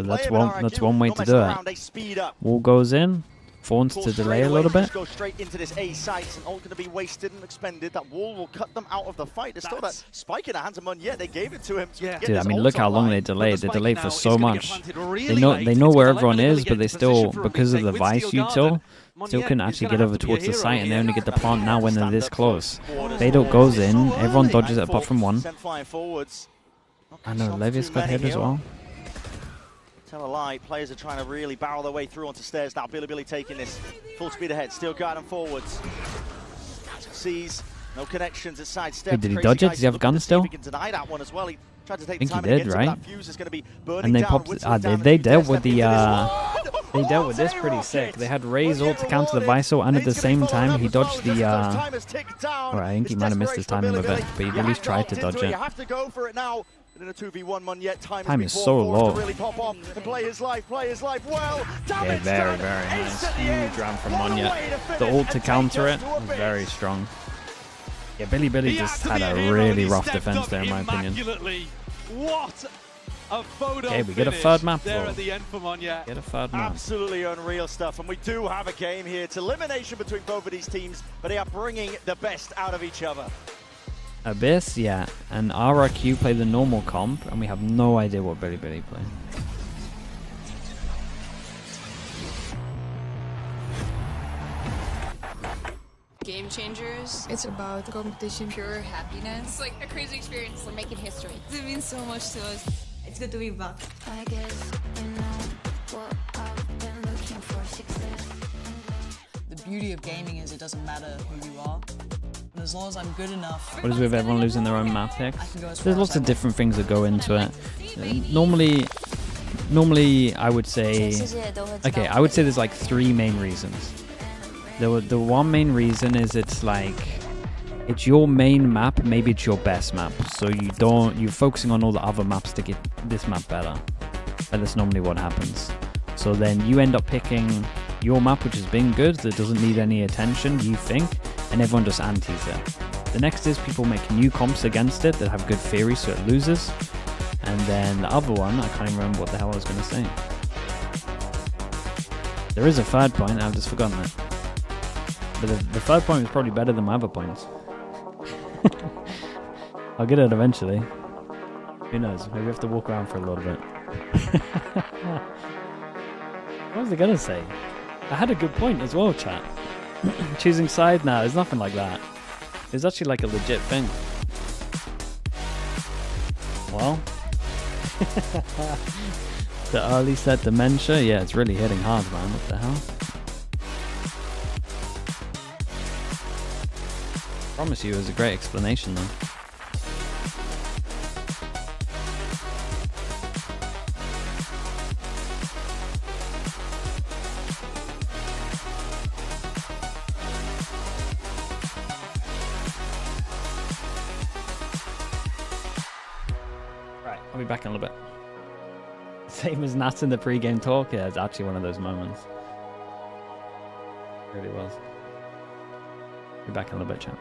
that's one way to do it. Wall goes in. Fawns to delay a little bit. Go straight into this A site, and all going to be wasted and expended. That wall will cut them out of the fight. There's still that spike in the hands of Mun. Yeah, they gave it to him. Dude, I mean, look how long they delayed. They delayed for so much. They know where everyone is, but they still, because of the Vice util, still couldn't actually get over towards the site, and they only get the plant now when they're this close. Beidou goes in. Everyone dodges it apart from one. I know Levius got hit as well. tell a lie. Players are trying to really barrel their way through onto stairs now. Billy taking this full speed ahead, still guiding forwards. Sees no connections at side step. Wait, did he dodge it? Does he have a gun still? He can deny that one as well. He tried to take I think the time he did, and right? that fuse is going to be burning And they down. popped. They dealt with the. They dealt with this pretty sick. They had Ray's ult to counter the Visor, and at the same time he dodged the. Alright, I think he might have missed his timing a bit, but he at least tried to dodge it. You have to go for it now. In a 2v1 yet, time is so low. To really pop off and play his life well. Yeah, very nice. Huge round from Monya. The ult to counter it was very strong. Yeah, Billy just had a really rough defense there, in my opinion. What a photo. Okay, we get a third map there at the end for Monya. Get a third map. Absolutely unreal stuff, and we do have a game here. It's elimination between both of these teams, but they are bringing the best out of each other. Abyss, yeah, and RRQ play the normal comp, and we have no idea what Billy play. Game changers. It's about competition, pure happiness. It's like a crazy experience. We're making history. It means so much to us. It's good to be back. I guess I know what I've been looking for, success. The beauty of gaming is it doesn't matter who you are. But as long as I'm good enough. What is with everyone losing their own map picks? There's lots of different things that go into it. Normally I would say, okay, I would say there's like 3 main reasons. The one main reason is it's your main map, maybe it's your best map, so you're focusing on all the other maps to get this map better. And that's normally what happens. So then you end up picking your map, which has been good, that doesn't need any attention, you think, and everyone just antis it. The next is people make new comps against it that have good theory, so it loses. And then the other one, I can't even remember what the hell I was going to say. There is a third point, I've just forgotten it. But the third point was probably better than my other points. I'll get it eventually. Who knows? Maybe we have to walk around for a little bit. What was I going to say? I had a good point as well, chat. Choosing side now, there's nothing like that. It's actually like a legit thing. Well. The early set dementia, yeah, it's really hitting hard, man. What the hell? I promise you it was a great explanation though. Right, I'll be back in a little bit. Same as Nat in the pre-game talk, yeah, it's actually one of those moments. It really was. Be back in a little bit, chat.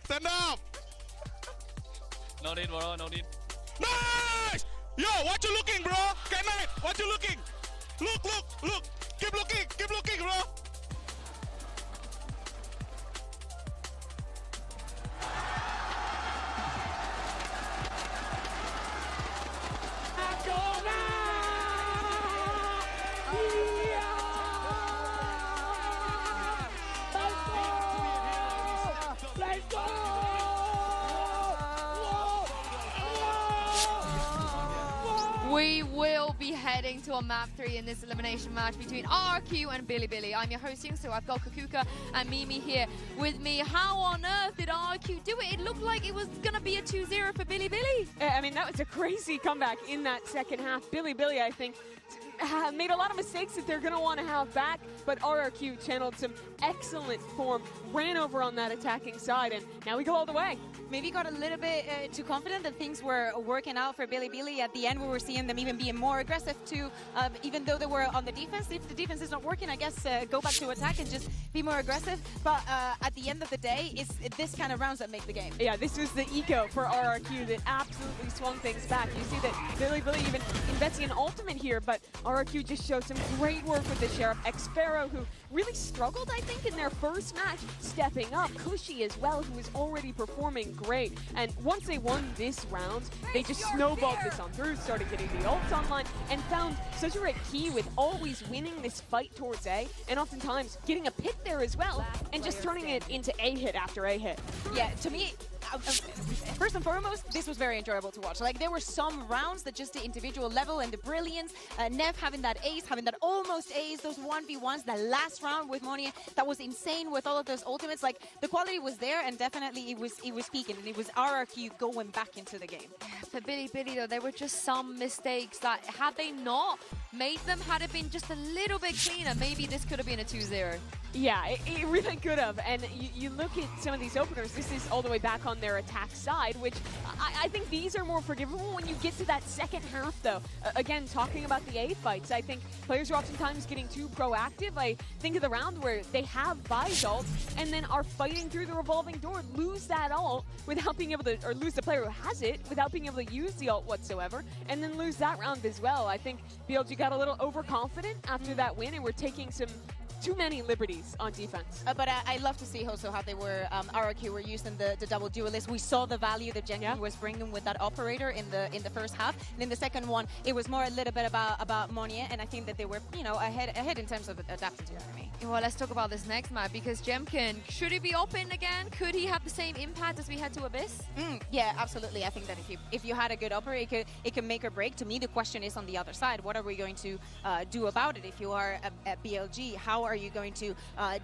Stand up! No need, bro, no need. Nice! Yo, what you looking, bro? K-Knight, what you looking? Look! Keep looking, bro! We will be heading into our map 3 in this elimination match between RRQ and Bilibili. I'm your hosting, so I've got Kakuka and Mimi here with me. How on earth did RRQ do it? It looked like it was going to be a 2-0 for Bilibili. I mean, that was a crazy comeback in that second half. Bilibili, I think, made a lot of mistakes that they're going to want to have back, but RRQ channeled some excellent form, ran over on that attacking side, and now we go all the way. Maybe got a little bit too confident that things were working out for Bilibili. At the end, we were seeing them even being more aggressive too, even though they were on the defense. If the defense is not working, I guess go back to attack and just be more aggressive. But at the end of the day, it's this kind of rounds that make the game. Yeah, this was the eco for RRQ that absolutely swung things back. You see that Bilibili even investing in ultimate here, but RRQ just showed some great work with the Sheriff. Xfero, who really struggled, I think, in their first match, stepping up. Cushy as well, who was already performing great. And once they won this round, they just snowballed this on through, started getting the ults online, and found such a right key with always winning this fight towards A, and oftentimes getting a pick there as well, and just turning it into A hit after A hit. Yeah, to me, first and foremost, this was very enjoyable to watch. Like, there were some rounds that just the individual level and the brilliance, Nev having that ace, having that almost ace, those 1v1s, the last round with Monia, that was insane with all of those ultimates. Like, the quality was there, and definitely it was peaking, and it was RRQ going back into the game. For Bilibili, though, there were just some mistakes that, had they not made them, had it been just a little bit cleaner, maybe this could have been a 2-0. Yeah, it really could have. And you look at some of these openers, this is all the way back on their attack side, which I think these are more forgivable when you get to that second half, though. Again, talking about the A fights, I think players are oftentimes getting too proactive. I think of the round where they have Vi's ult and then are fighting through the revolving door, lose that ult without being able to, or lose the player who has it without being able to use the ult whatsoever, and then lose that round as well. I think BLG got a little overconfident after that win, and we're taking some too many liberties on defense. But I love to see also how they were, RRQ were using the double duelist. We saw the value that Jenkins was bringing with that operator in the first half. And in the second one, it was more a little bit about Monia, and I think that they were, you know, ahead in terms of adapting to the enemy. Well, let's talk about this next map, because Jemkin, should he be open again? Could he have the same impact as we had to Abyss? Yeah, absolutely. I think that if you had a good operator, it can make or break. To me, the question is on the other side. What are we going to do about it? If you are a BLG, how are you going to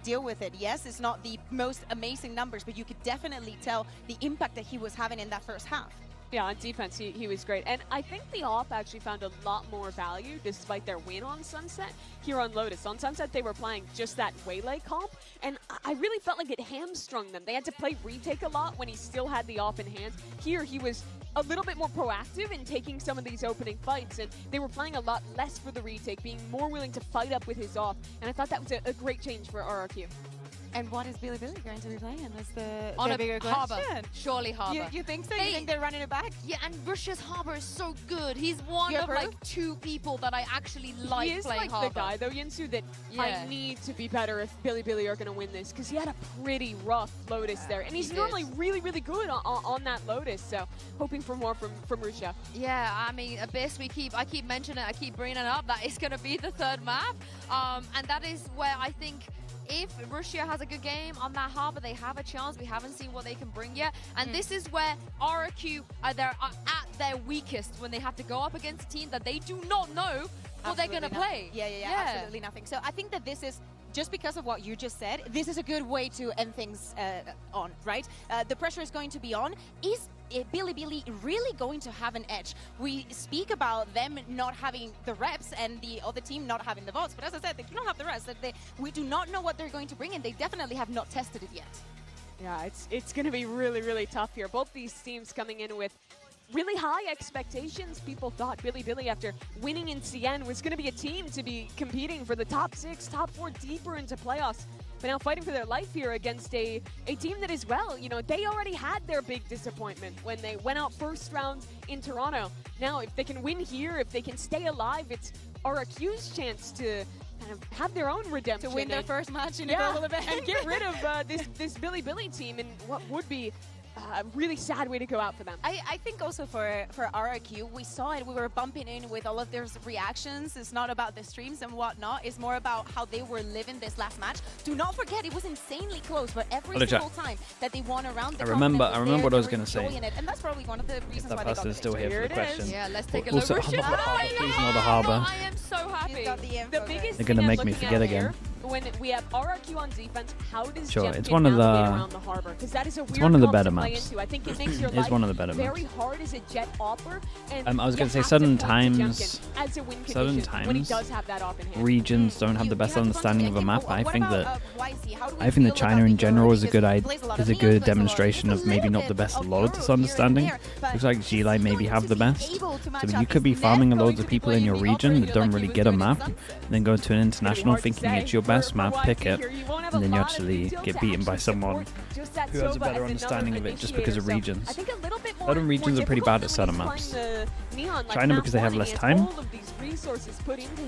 deal with it? Yes, it's not the most amazing numbers, but you could definitely tell the impact that he was having in that first half. Yeah, on defense, he was great. And I think the AWP actually found a lot more value despite their win on Sunset here on Lotus. On Sunset, they were playing just that Waylay comp, and I really felt like it hamstrung them. They had to play retake a lot when he still had the AWP in hand. Here, he was a little bit more proactive in taking some of these opening fights, and they were playing a lot less for the retake, being more willing to fight up with his AWP, and I thought that was a great change for RRQ. And what is Bilibili going to be playing? That's the bigger Harbor. question. Surely Harbor. You think so? You think they're running it back? Yeah, and Russia's Harbor is so good. He's one of like 2 people that I actually like he is playing like Harbor. the guy, though, Yinsu, that I need to be better if Bilibili are going to win this, because he had a pretty rough Lotus there, and he's normally really, really good on that Lotus, so hoping for more from Russia. Yeah, I mean, Abyss, I keep mentioning it, I keep bringing it up, that is going to be the 3rd map, and that is where I think if Russia has a good game on that Harbor, they have a chance. We haven't seen what they can bring yet. And this is where RRQ are at their weakest, when they have to go up against a team that they do not know what they're going to play. Yeah, absolutely nothing. So I think that this is, just because of what you just said, this is a good way to end things on, right? The pressure is going to be on. Is Bilibili really going to have an edge? We speak about them not having the reps and the other team not having the votes, but as I said, they do not have the rest. We do not know what they're going to bring, and they definitely have not tested it yet. Yeah, it's going to be really, really tough here. Both these teams coming in with really high expectations. People thought Bilibili, after winning in CN, was going to be a team to be competing for the top 6, top 4, deeper into playoffs. But now fighting for their life here against a team that is, well, you know, they already had their big disappointment when they went out first round in Toronto. Now, if they can win here, if they can stay alive, it's RRQ's chance to kind of have their own redemption. To win their first match in a global event. And get rid of this Bilibili team in what would be really sad way to go out for them. I think also for RRQ, we saw it. We were bumping in with all of their reactions. It's not about the streams and whatnot. It's more about how they were living this last match. Do not forget, it was insanely close, but every single time that they won around the I remember what I was going to say. And that's probably one of the reasons why they got is still here for the question. Yeah, let's take a look. look. Please not the Harbor. I am so happy. The biggest They're going to thing make I'm me looking forget at again. here, when we have RRQ on defense, how does Sure, Jemkin it's one of navigate the- around the Harbor? Because that is a weird one of the comp better to play maps. into. I think it makes your It's life one of the better very maps. hard as a jet opper. And I was you going to say have certain point to times, Jemkin as a win condition when he does have that off in hand. regions don't have the best understanding of a map. I think that China in general is a good demonstration of maybe not the best Lotus understanding. Looks like G-Line maybe have the best. So you could be farming loads of people in your region that don't really get a map, and then go to an international thinking it's your best map, pick it, and then you actually get beaten by someone who has a better understanding of it just because of regions. Certain regions are pretty bad at certain maps. China because they have less time.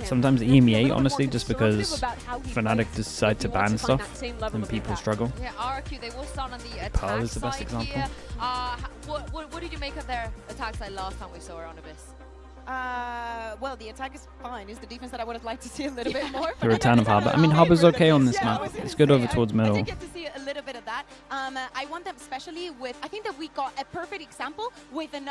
Sometimes EMEA, honestly, just because Fnatic decide to ban stuff and people struggle. Yeah, RRQ, they will start on the attack Pearl is the best side example. here. What did you make of their attack side last time we saw her on Abyss? Well, the attack is fine. It's the defense that I would have liked to see a little bit more. The return of Harbor. I mean, Harbor's okay on this map. It's good over towards middle. I did get to see a little bit of that. I want them especially with, I think that we got a perfect example with an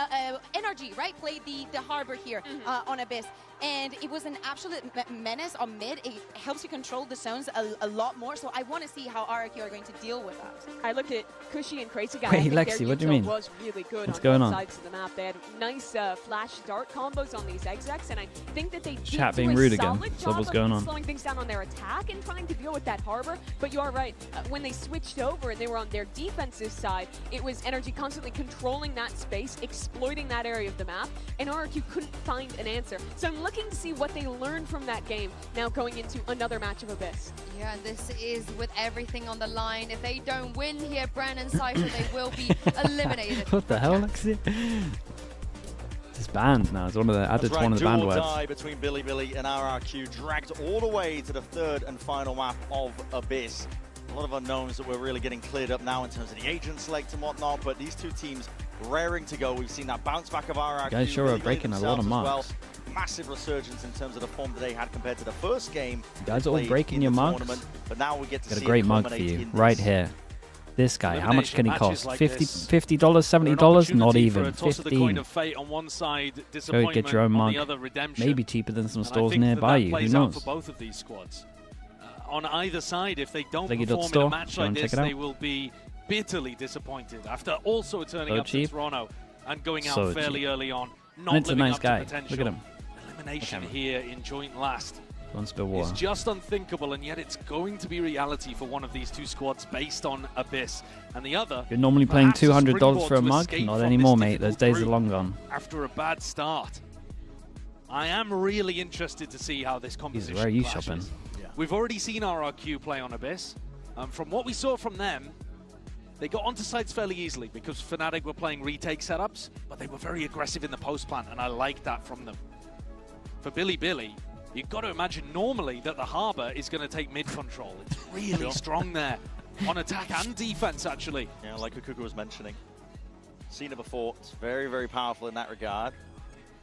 NRG, right? Played the Harbor here on Abyss. And it was an absolute menace on mid. It helps you control the zones a lot more. So I want to see how RRQ are going to deal with that. I looked at Cushy and Crazy Guy. Wait, Lexi, what do you mean? Was really good What's on going both on? sides of the map. They had nice flash dart combos on these execs, and I think that they did Chat do being a rude again. solid So job what's of going on? slowing things down on their attack and trying to deal with that Harbor. But you are right. When they switched over and they were on their defensive side, it was Energy constantly controlling that space, exploiting that area of the map, and RRQ couldn't find an answer. So I'm looking to see what they learned from that game now going into another match of Abyss. Yeah, this is with everything on the line. If they don't win here, Bran and Cypher, they will be eliminated. What the hell, Lexi? It's banned now. It's one of the added to one of the banned Do or words. die between Billy and RRQ, dragged all the way to the third and final map of Abyss. A lot of unknowns that we're really getting cleared up now in terms of the agent select and whatnot, but these two teams raring to go. We've seen that bounce back of RRQ. Guys sure are breaking a lot of marks. Well. Massive resurgence in terms of the form that they had compared to the first game. You guys are all breaking your mugs. But now we get to Got a see great it mug for culminate you in right this. here. This guy, how much can he cost? Like $50, this, $50, $70? Not even. Toss of the coin 15. of fate on one side, Go disappointment get your own on mug. the other, redemption. Maybe cheaper than some And I stores think nearby that you. Who plays out knows? for both of these squads. On either side, if they don't Sliggy perform in store, a match go like and this, check it out. they will be bitterly disappointed after also turning So up cheap. to Toronto and going out So fairly cheap. early on. And Not it's a living nice up guy. to potential. Look at him. Elimination here in joint last. Don't spill It's water. just unthinkable, and yet it's going to be reality for one of these two squads based on Abyss. And the other, You're normally paying perhaps a $200 springboard for a to mug? escape Not from anymore, this mate. Those difficult days are group long gone. after a bad start. I am really interested to see how this composition where are you clashes. shopping? We've already seen RRQ play on Abyss. From what we saw from them, they got onto sites fairly easily because Fnatic were playing retake setups, but they were very aggressive in the post plant, and I like that from them. For Billy, you've got to imagine normally that the Harbor is going to take mid control. It's really strong there on attack and defense, actually. Yeah, like Kuku was mentioning. Seen it before. It's very, very powerful in that regard.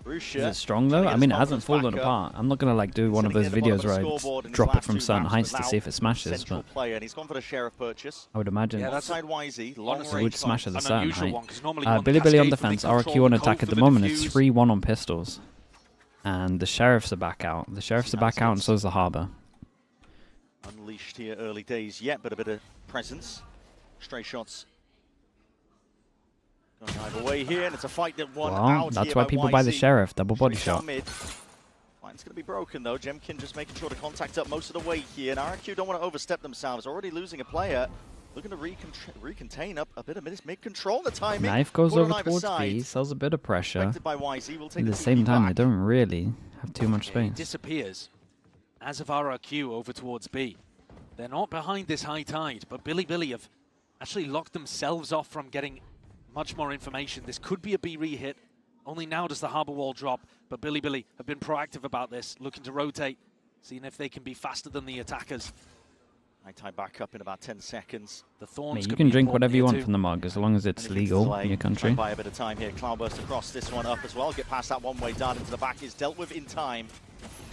Is it strong though? I mean, it hasn't fallen apart. I'm not gonna like do one of those videos where I drop it from certain heights to see if it smashes, but player, and he's gone for the sheriff purchase. I would imagine Outside YZ, long it would smash at a certain height. Normally Billy on defense, RRQ on attack at the moment. It's 3-1 on pistols, and the sheriffs are back out. The sheriffs are back out, and so is the Harbor. Unleashed here, early days yet, but a bit of presence. Stray shots. Going either way here, and it's a fight that won Well, out that's here why by people buy the YZ. sheriff. Double body shot. Mid. Fight's going to be broken though. Jemkin just making sure to contact up most of the way here, and RRQ don't want to overstep themselves. Already losing a player. Looking to recontain up a bit of mid-control. The timing. Knife goes Caught on over either towards side. B, sells a bit of pressure. Expected by YZ. We'll take At the the same time, they back. don't really have too much It space. disappears as of RRQ over towards B. They're not behind this high tide, but Billy have actually locked themselves off from getting much more information. This could be a B re-hit. Only now does the Harbor wall drop, but Billy have been proactive about this, looking to rotate, seeing if they can be faster than the attackers. High back up in about 10 seconds. The thorns. You can drink whatever you want from the mug as long as it's legal in your country. By a bit of time here. Cloudburst across this one up as well. Get past that one-way dart into the back is dealt with in time.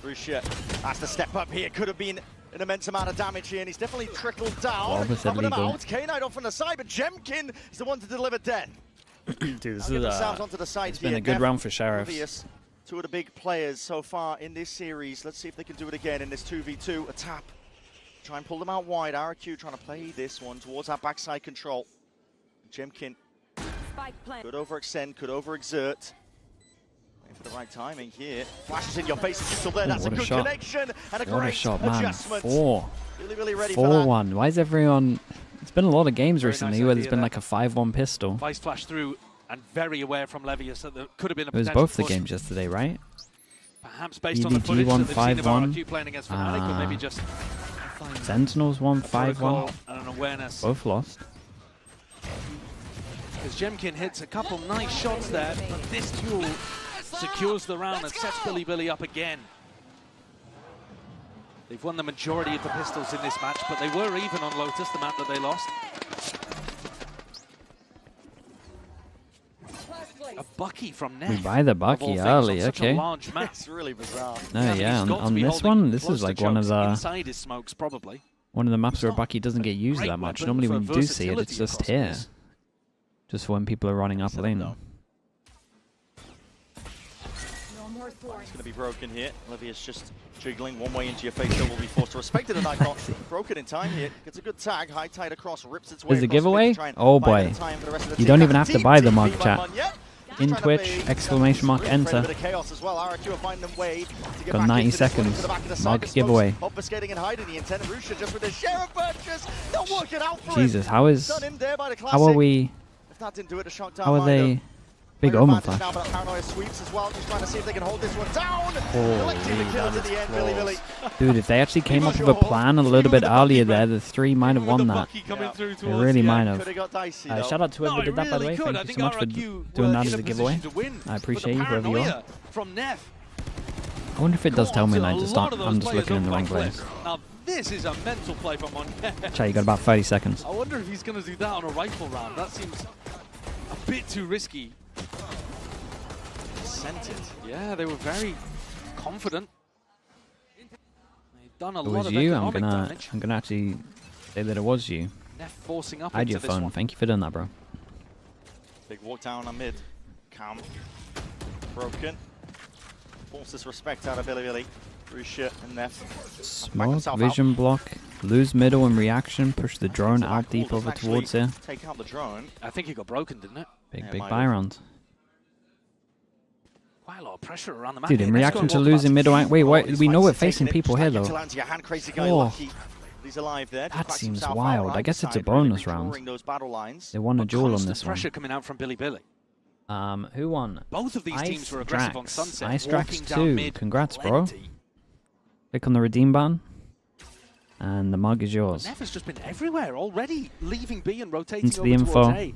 Rusha has to step up here. Could have been an immense amount of damage here, and he's definitely trickled down. Up and about. K-Knight off on the side, but Jemkin is the one to deliver death. Dude, this it's been a good round for Sheriff. Two of the big players so far in this series. Let's see if they can do it again in this 2v2. A tap. Try and pull them out wide. RRQ trying to play this one towards that backside control. Jemkin could overextend, could overexert. Waiting for the right timing here. Flashes in your face. It's still there. That's a good connection and a great adjustment. Really ready for that. 4-1. Why is everyone... It's been a lot of games recently where there's been like a 5-1 pistol. Vice flash through and very aware from Levius that there could have been a It was both the games yesterday, right? Perhaps based on the footage that they've seen of 5-1. RRQ playing against Fnatic, or maybe just Sentinels won 5-1. and an awareness. Both lost. Because Jemkin hits a couple nice shots there, but this duel secures the round and sets Billy up again. They've won the majority of the pistols in this match, but they were even on Lotus, the map that they lost. A Bucky from Neff. We buy the Bucky early, okay. It's really bizarre. No, yeah, on this one, this is like one of the... Inside his smokes, probably. One of the maps where Bucky doesn't get used that much. Normally when you do see it, it's just here. Just when people are running up lane. It's going to be broken here. Olivia's just jiggling one way into your face, so will be forced to respect it tonight. Not broken in time here. Gets a good tag. High tide across, rips its way. Is the giveaway? Oh boy. You don't even have to buy the mug, chat. In Twitch, exclamation mark, enter. Got 90 seconds. Mug giveaway. Jesus, how are we... How are they... Big Omen flash. Dude, if they actually came up with a plan a little bit earlier there, the 3 might have won that. They really might have. Shout out to whoever did that, by the way. Thank you so much for doing that as a giveaway. I appreciate you, whoever you are. I wonder if it does tell me and I'm just looking in the wrong place. This is a mental play from Monet. Chat, you got about 30 seconds. I wonder if he's going to do that on a rifle round. That seems a bit too risky. Sent it. Yeah, they were very confident. They've done a It lot was of you. damage. I'm gonna actually say that it was you. Neff forcing up Hide into your this phone. one. Thank you for doing that, bro. Big walk down on mid. Cam. Broken. Forces respect out of Billy. Rusha and Neff. Smoke, vision block, lose middle and reaction, push the drone out deep over towards here. Take out the drone. I think it got broken, didn't it? Big buy round. Quite a lot of pressure around the map. Dude, in reaction to losing middle, wait, we know we're facing people here though. Oh, that seems wild. I guess it's a bonus round. They won a duel on this one. Pressure coming out from Billy. Who won? Both of these teams were aggressive on Sunset. Ice 2. Congrats, bro. Click on the redeem button. And the mug is yours. Neff has just been everywhere already, leaving B and rotating Into over the info. towards A.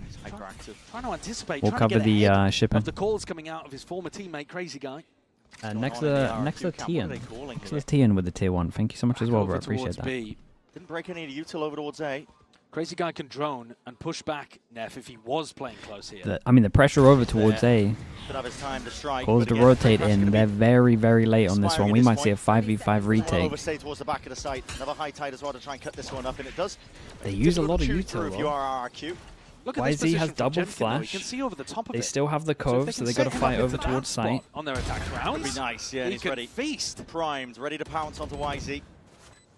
Trying to anticipate, We'll cover the shipping. Of the calls coming out of his former teammate, Crazy Guy. Next to Tian. Next to Tian with the tier 1. Thank you so much as well, bro. I appreciate that. Didn't break any util over towards A. Crazy Guy can drone and push back Neff if he was playing close here. I mean, the pressure over towards A caused to rotate in. They're very, very late on this one. We might see a 5v5 retake. Overstay towards the back of the site. Another high tide as well to try and cut this one up, and it does. They use a lot of util. YZ has double flash. They still have the cove, so they got to fight over towards site. On their attack rounds. Pretty nice, yeah. He's ready. Feast. Primed, ready to pounce onto YZ.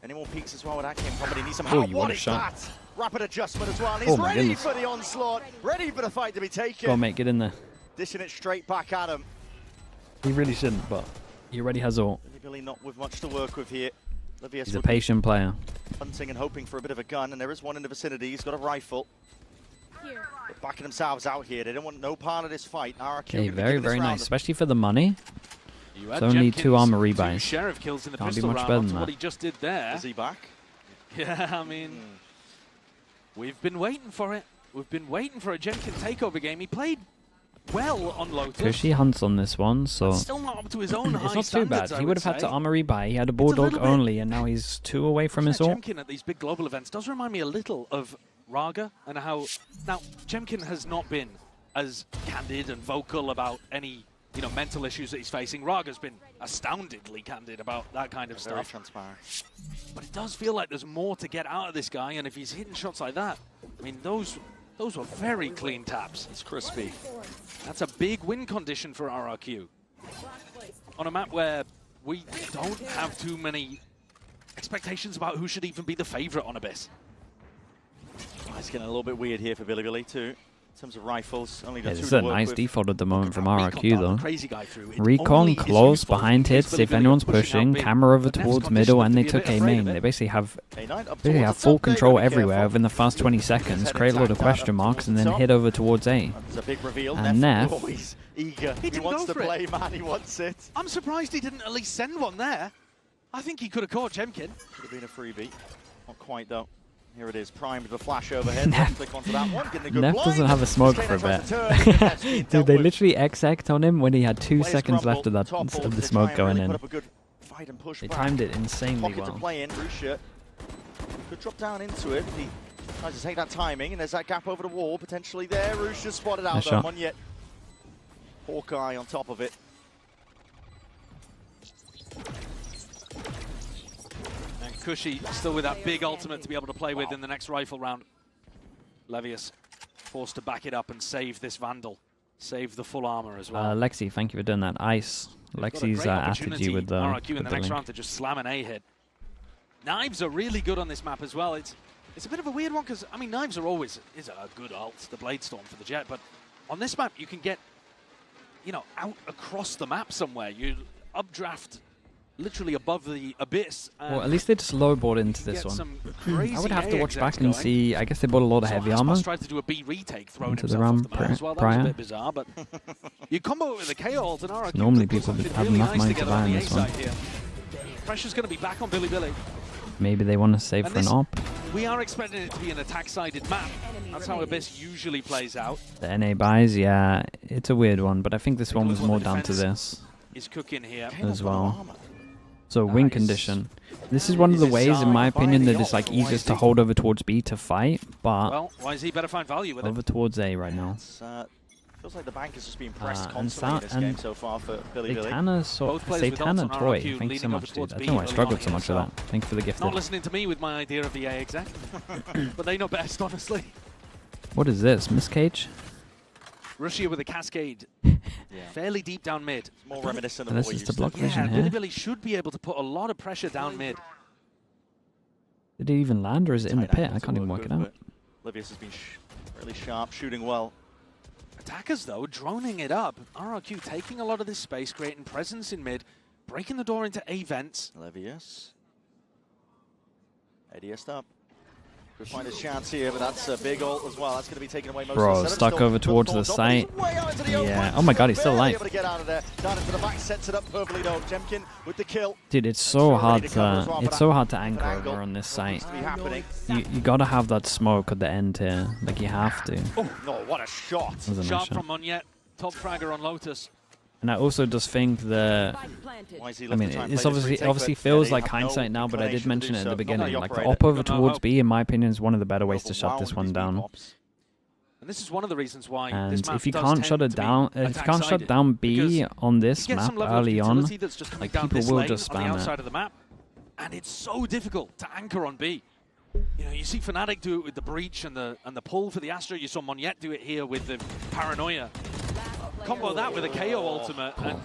Any more peeks as well where that came from, but he needs some help. What is that? Rapid adjustment as well. He's ready for the onslaught, ready for the fight to be taken. Go on, mate, get in there. Dishing it straight back at him. He really shouldn't, but he already has ult. Really not with much to work with here. He's a patient player. Hunting and hoping for a bit of a gun, and there is one in the vicinity. He's got a rifle. They're backing themselves out here. They don't want no part of this fight. RRQ Okay, very, very nice, especially for the money. It's only 2 armor rebuys. Sheriff kills in the Can't be pistol much round better than what that. he just did there. Is he back? Yeah, I mean, we've been waiting for it. We've been waiting for a Jemkin takeover game. He played well on Lotus. Kushi hunts on this one, so Still not up to his own high it's not too bad. standards, I He would have had to say. armory buy. He had a Bulldog only, and now he's 2 away from his ult. Jemkin at these big global events does remind me a little of Raga, and how now Jemkin has not been as candid and vocal about any mental issues that he's facing. Raga's been astoundingly candid about that kind of Very stuff. transparent. But it does feel like there's more to get out of this guy, and if he's hitting shots like that, I mean, those were very clean taps. It's crispy. That's a big win condition for RRQ. On a map where we don't have too many expectations about who should even be the favorite on Abyss. Oh, it's getting a little bit weird here for Billy too. In terms of rifles, only got Yeah, this 2 is to a work nice with. default at the moment from RRQ though. Crazy guy through. It Recon only is close useful behind in case hits if Billy anyone's pushing out pushing, big. camera over The next towards condition middle, is and to they be a took bit A afraid main. of it. They basically have A9 up they have towards the full top there, control gotta be everywhere careful. within the first 20 seconds, Head create a lot of attacked out question up marks, and towards then the hit over towards A. There's a big reveal. And Neff, always eager. He didn't wants go to for play, it. man. He wants it. I'm surprised he didn't at least send one there. I think he could have caught Jemkin. Could have been a freebie. Not quite though. Here it is, primed with a flash overhead. Neff, click onto that one, getting a good Neff blind. doesn't have a smoke for a bit. Dude, they literally X-A'd on him when he had 2 seconds left of the smoke going in. They timed it insanely Pocket to well. play in. Rusha could drop down into it. He tries to take that timing, and there's that gap over the wall potentially there. Rusha spotted out Nice though. shot. Monyet. Hawkeye on top of it. And Kushi still with that big ultimate to be able to play with in the next rifle round. Levius forced to back it up and save this Vandal. Save the full armor as well. Lexi, thank you for doing that. Ice. Lexi's after you with the RRQ in the next link. round to just slam an A hit. Knives are really good on this map as well. It's a bit of a weird one because, I mean, Knives are always is a good ult, the Blade Storm for the Jet, but on this map you can get, out across the map somewhere. You updraft literally above the Abyss. Well, at least they just lowballed into this one. I would have to watch back and see. I guess they bought a lot of heavy armor Tried to do a B retake, throwing into the himself round off the map as well. That was a bit bizarre, but you combo it with the KO ult and RRQ. Normally could put people something have really enough nice money to together buy on in the this A one. side here. Pressure's going to be back on Billy. Maybe they want to save And for an this- op. We are expecting it to be an attack-sided map. That's how Abyss usually plays out. The NA buys, yeah, it's a weird one, but I think this one was more down to this Is cooking here as well. So win condition. This is one of the ways, in my opinion, that it's like easiest to hold over towards B to fight, but Well, why is he better find value with it? over towards A right now. Feels like the bank has just been pressed And constantly in this game and so far for Billy. Satana, Satana Toy, thank you so much, dude. I don't know why I struggled so much with that. Thank you for the gifted. Not listening to me with my idea of the A exec. But they know best, honestly. What is this, Miss Cage? Russia with a cascade. Fairly deep down mid. More reminiscent of what we're used to. Block vision Billy here. Billy should be able to put a lot of pressure down mid. Did it even land, or is it in the pit? I can't even work it out. Livius has been really sharp, shooting well. Attackers, though, droning it up. RRQ taking a lot of this space, creating presence in mid, breaking the door into A vents. Levius. Eddieist up. Could find his chance here, but that's a big ult as well. That's going to be taken away most Bro, of the setup. stuck Still over towards the site. Yeah. Oh my god, he's still alive. Able to get out of there. Down into the back, sets it up perfectly though. Jemkin with the kill. Dude, it's so hard to anchor over on this site. You gotta have that smoke at the end here. Like you have to. Oh no, what a shot. That was a nice Sharp shot. from Monyet. Top fragger on Lotus. And I also just think the, I mean, it's obviously feels like hindsight now, but I did mention it at the beginning. Like the op over towards B, in my opinion, is one of the better ways to shut this one down. And this is one of the reasons why And this map if you does can't tend shut it to be down, if you can't shut attack-sided, down B because on this you get map some level of early on, utility that's just coming like down people this will lane just on the spam outside it. of the map, and it's so difficult to anchor on B. You know, you see Fnatic do it with the breach and the pull for the Astra. You saw Monyet do it here with the paranoia. Combo that with a KO ultimate, and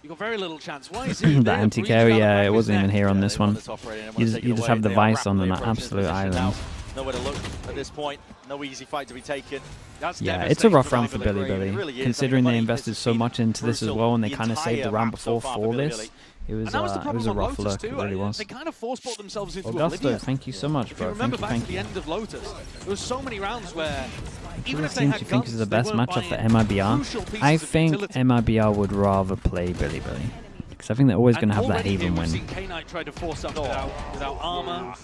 you got very little chance. Why is it The anti-carry, yeah, it wasn't even here on this one. You just have the Vice on an absolute island. Nowhere to look at this point. No easy fight to be taken. Yeah, it's a rough round for Billy Billy, considering they invested so much into this as well, and they kind of saved the round before for this. It was a rough look, it really was. They kind of force-bought themselves into Augusto, oblivion. thank you so much, If you bro. remember Thank back you, to the end of Lotus, there was so many rounds where even Who if they seems had to think guns, is the they best weren't matchup for buying MIBR? crucial pieces I of think utility. MIBR would rather play Billy Billy. Because I think they're always going to have that Already here Haven we've win. seen K-Knight try to force up without armor.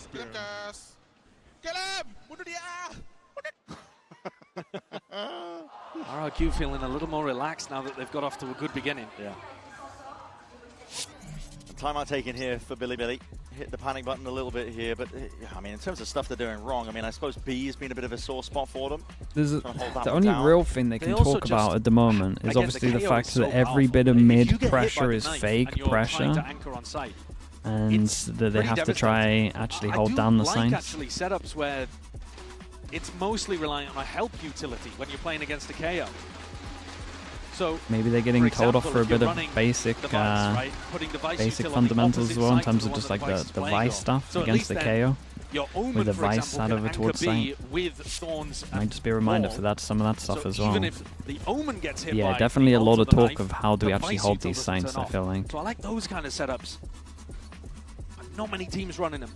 RRQ feeling a little more relaxed now that they've got off to a good beginning. Yeah. Timeout taken here for Bilibili. Hit the panic button a little bit here, but I mean, in terms of stuff they're doing wrong, I mean, I suppose B has been a bit of a sore spot for them. The only real thing they can talk about at the moment is obviously the fact that every bit of mid pressure is fake pressure, and that they have to try actually hold down the sights. Actually, setups where it's mostly reliant on a help utility when you're playing against a KO. So maybe they're getting told off for a bit of basic basic fundamentals as well in terms of just like the Vice stuff against the KO. With the Vice out over towards sight. Might just be a reminder for that, some of that stuff as well. Yeah, definitely a lot of talk of how do we actually hold these sights, I feel like. So I like those kind of setups. But not many teams running them.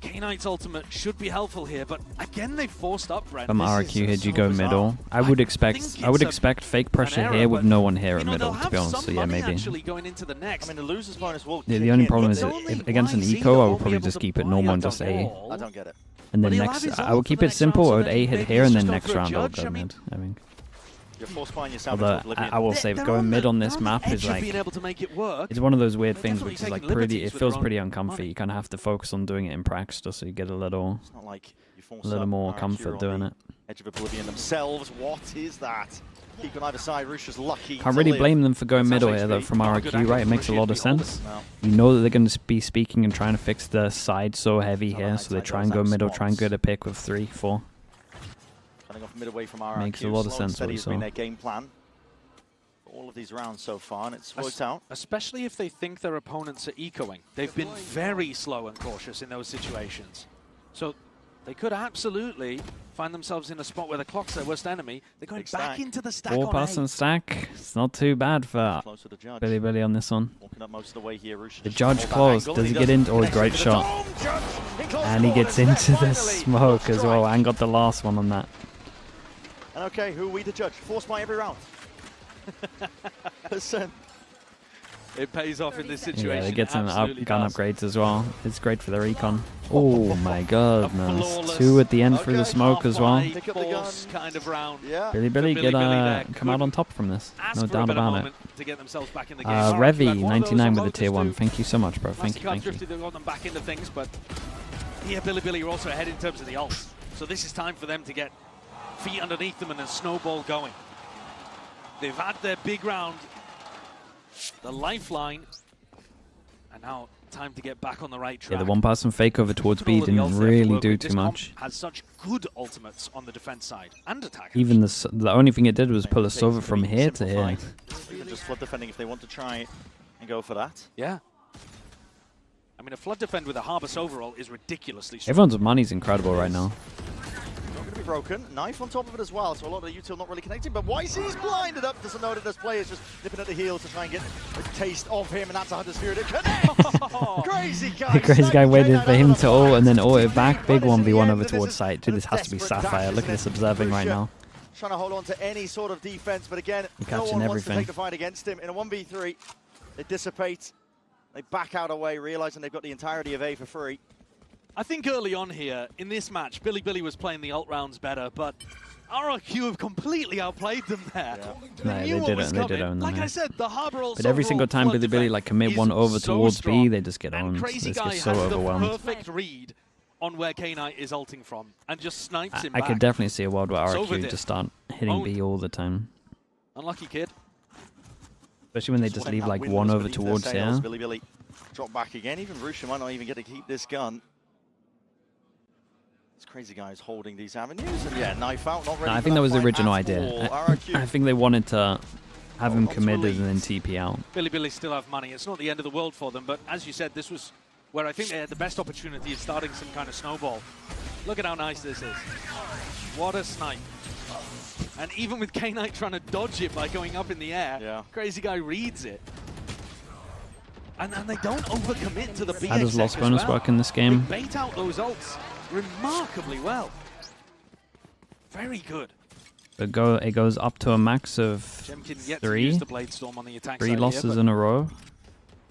K-Knight's ultimate should be helpful here, but again they forced up Brent. From RRQ here, do you go middle? I would expect fake pressure here with no one here at middle, to be honest. So yeah, maybe. Going into the next. I mean, the losers bonus will the only problem is if against an eco, I would probably just keep it normal and just A. I don't get it. And then next, I would keep it simple. I would A hit here, and then next round I'll go mid. I mean. Although I will say, going mid on this map is like, it's one of those weird things which is like pretty, it feels pretty uncomfy. You kind of have to focus on doing it in practice just so you get a little more comfort doing it. Edge of Oblivion themselves, what is that? Keep on either side, Russia's lucky. Can't really blame them for going middle here though from RRQ, right? It makes a lot of sense. You know that they're going to be speaking and trying to fix the side so heavy here, so they try and go middle, try and get a pick with 3, 4. Off mid away from RRQ. Makes a lot of sense. It's been their game plan for all of these rounds so far, and it's worked out. Especially if they think their opponents are ecoing. They've been very slow and cautious in those situations. So they could absolutely find themselves in a spot where the clock's their worst enemy. They're going back into the stack. 4-person stack. It's not too bad for Bilibili on this one. The judge close. Does he get into? Oh, great shot. And he gets into the smoke as well, and got the last one on that. And okay, who are we to judge? Force by every round. It pays off in this situation. Yeah, they get some gun upgrades as well. It's great for the recon. Oh my goodness. 2 at the end through the smoke as well. Kind of round. Bilibili come out on top from this. No doubt about it. To get themselves back in the game. Revy, 99 with a tier 1. Thank you so much, bro. Thank you. They got them back into things, but here Bilibili are also ahead in terms of the ults. So this is time for them to get feet underneath them and then snowball going. They've had their big round, the lifeline, and now time to get back on the right track. Yeah, the 1-person fake over towards B didn't really do too much. Has such good ultimates on the defense side and attack. Even the only thing it did was pull us over from here to here. Even just flood defending if they want to try and go for that. Yeah. I mean, a flood defend with a Harbus overall is ridiculously strong. Everyone's money's incredible right now. Broken. Knife on top of it as well, so a lot of the util not really connected, but YC's blinded up, doesn't know that there's players just nipping at the heels to try and get a taste of him, and that's a Hunter Spirit. It connects! Crazy guy! The crazy guy waited for him to ult and then ult it back. Big 1v1 over towards site. Dude, this has to be Sapphire. Look at this observing right now. Trying to hold on to any sort of defense, but again, no one wants to take the fight against him. In a 1v3, they dissipate. They back out away, realizing they've got the entirety of A for free. I think early on here, in this match, Bilibili was playing the ult rounds better, but RRQ have completely outplayed them there. Yeah. They did own them. Like I said, the Harbor ult. But every single time Bilibili like commit one over towards B, they just get owned. They just get so overwhelmed. The perfect read on where K-Knight is ulting from, and just snipes him back. I could definitely see a world where RRQ just start hitting B all the time. Unlucky kid. Especially when they just leave like 1 over towards here. Bilibili drop back again. Even Rusha might not even get to keep this gun. Crazy guys holding these avenues, and yeah, knife out, not ready. I think that was the original idea. I think they wanted to have him committed and then TP out. Bilibili still have money. It's not the end of the world for them, but as you said, this was where I think they had the best opportunity of starting some kind of snowball. Look at how nice this is. What a snipe. And even with K-Knight trying to dodge it by going up in the air, Crazy guy reads it. And they don't overcommit to the BX. How does loss bonus work in this game? They bait out those ults remarkably well. Very good. It goes up to a max of 3 losses in a row,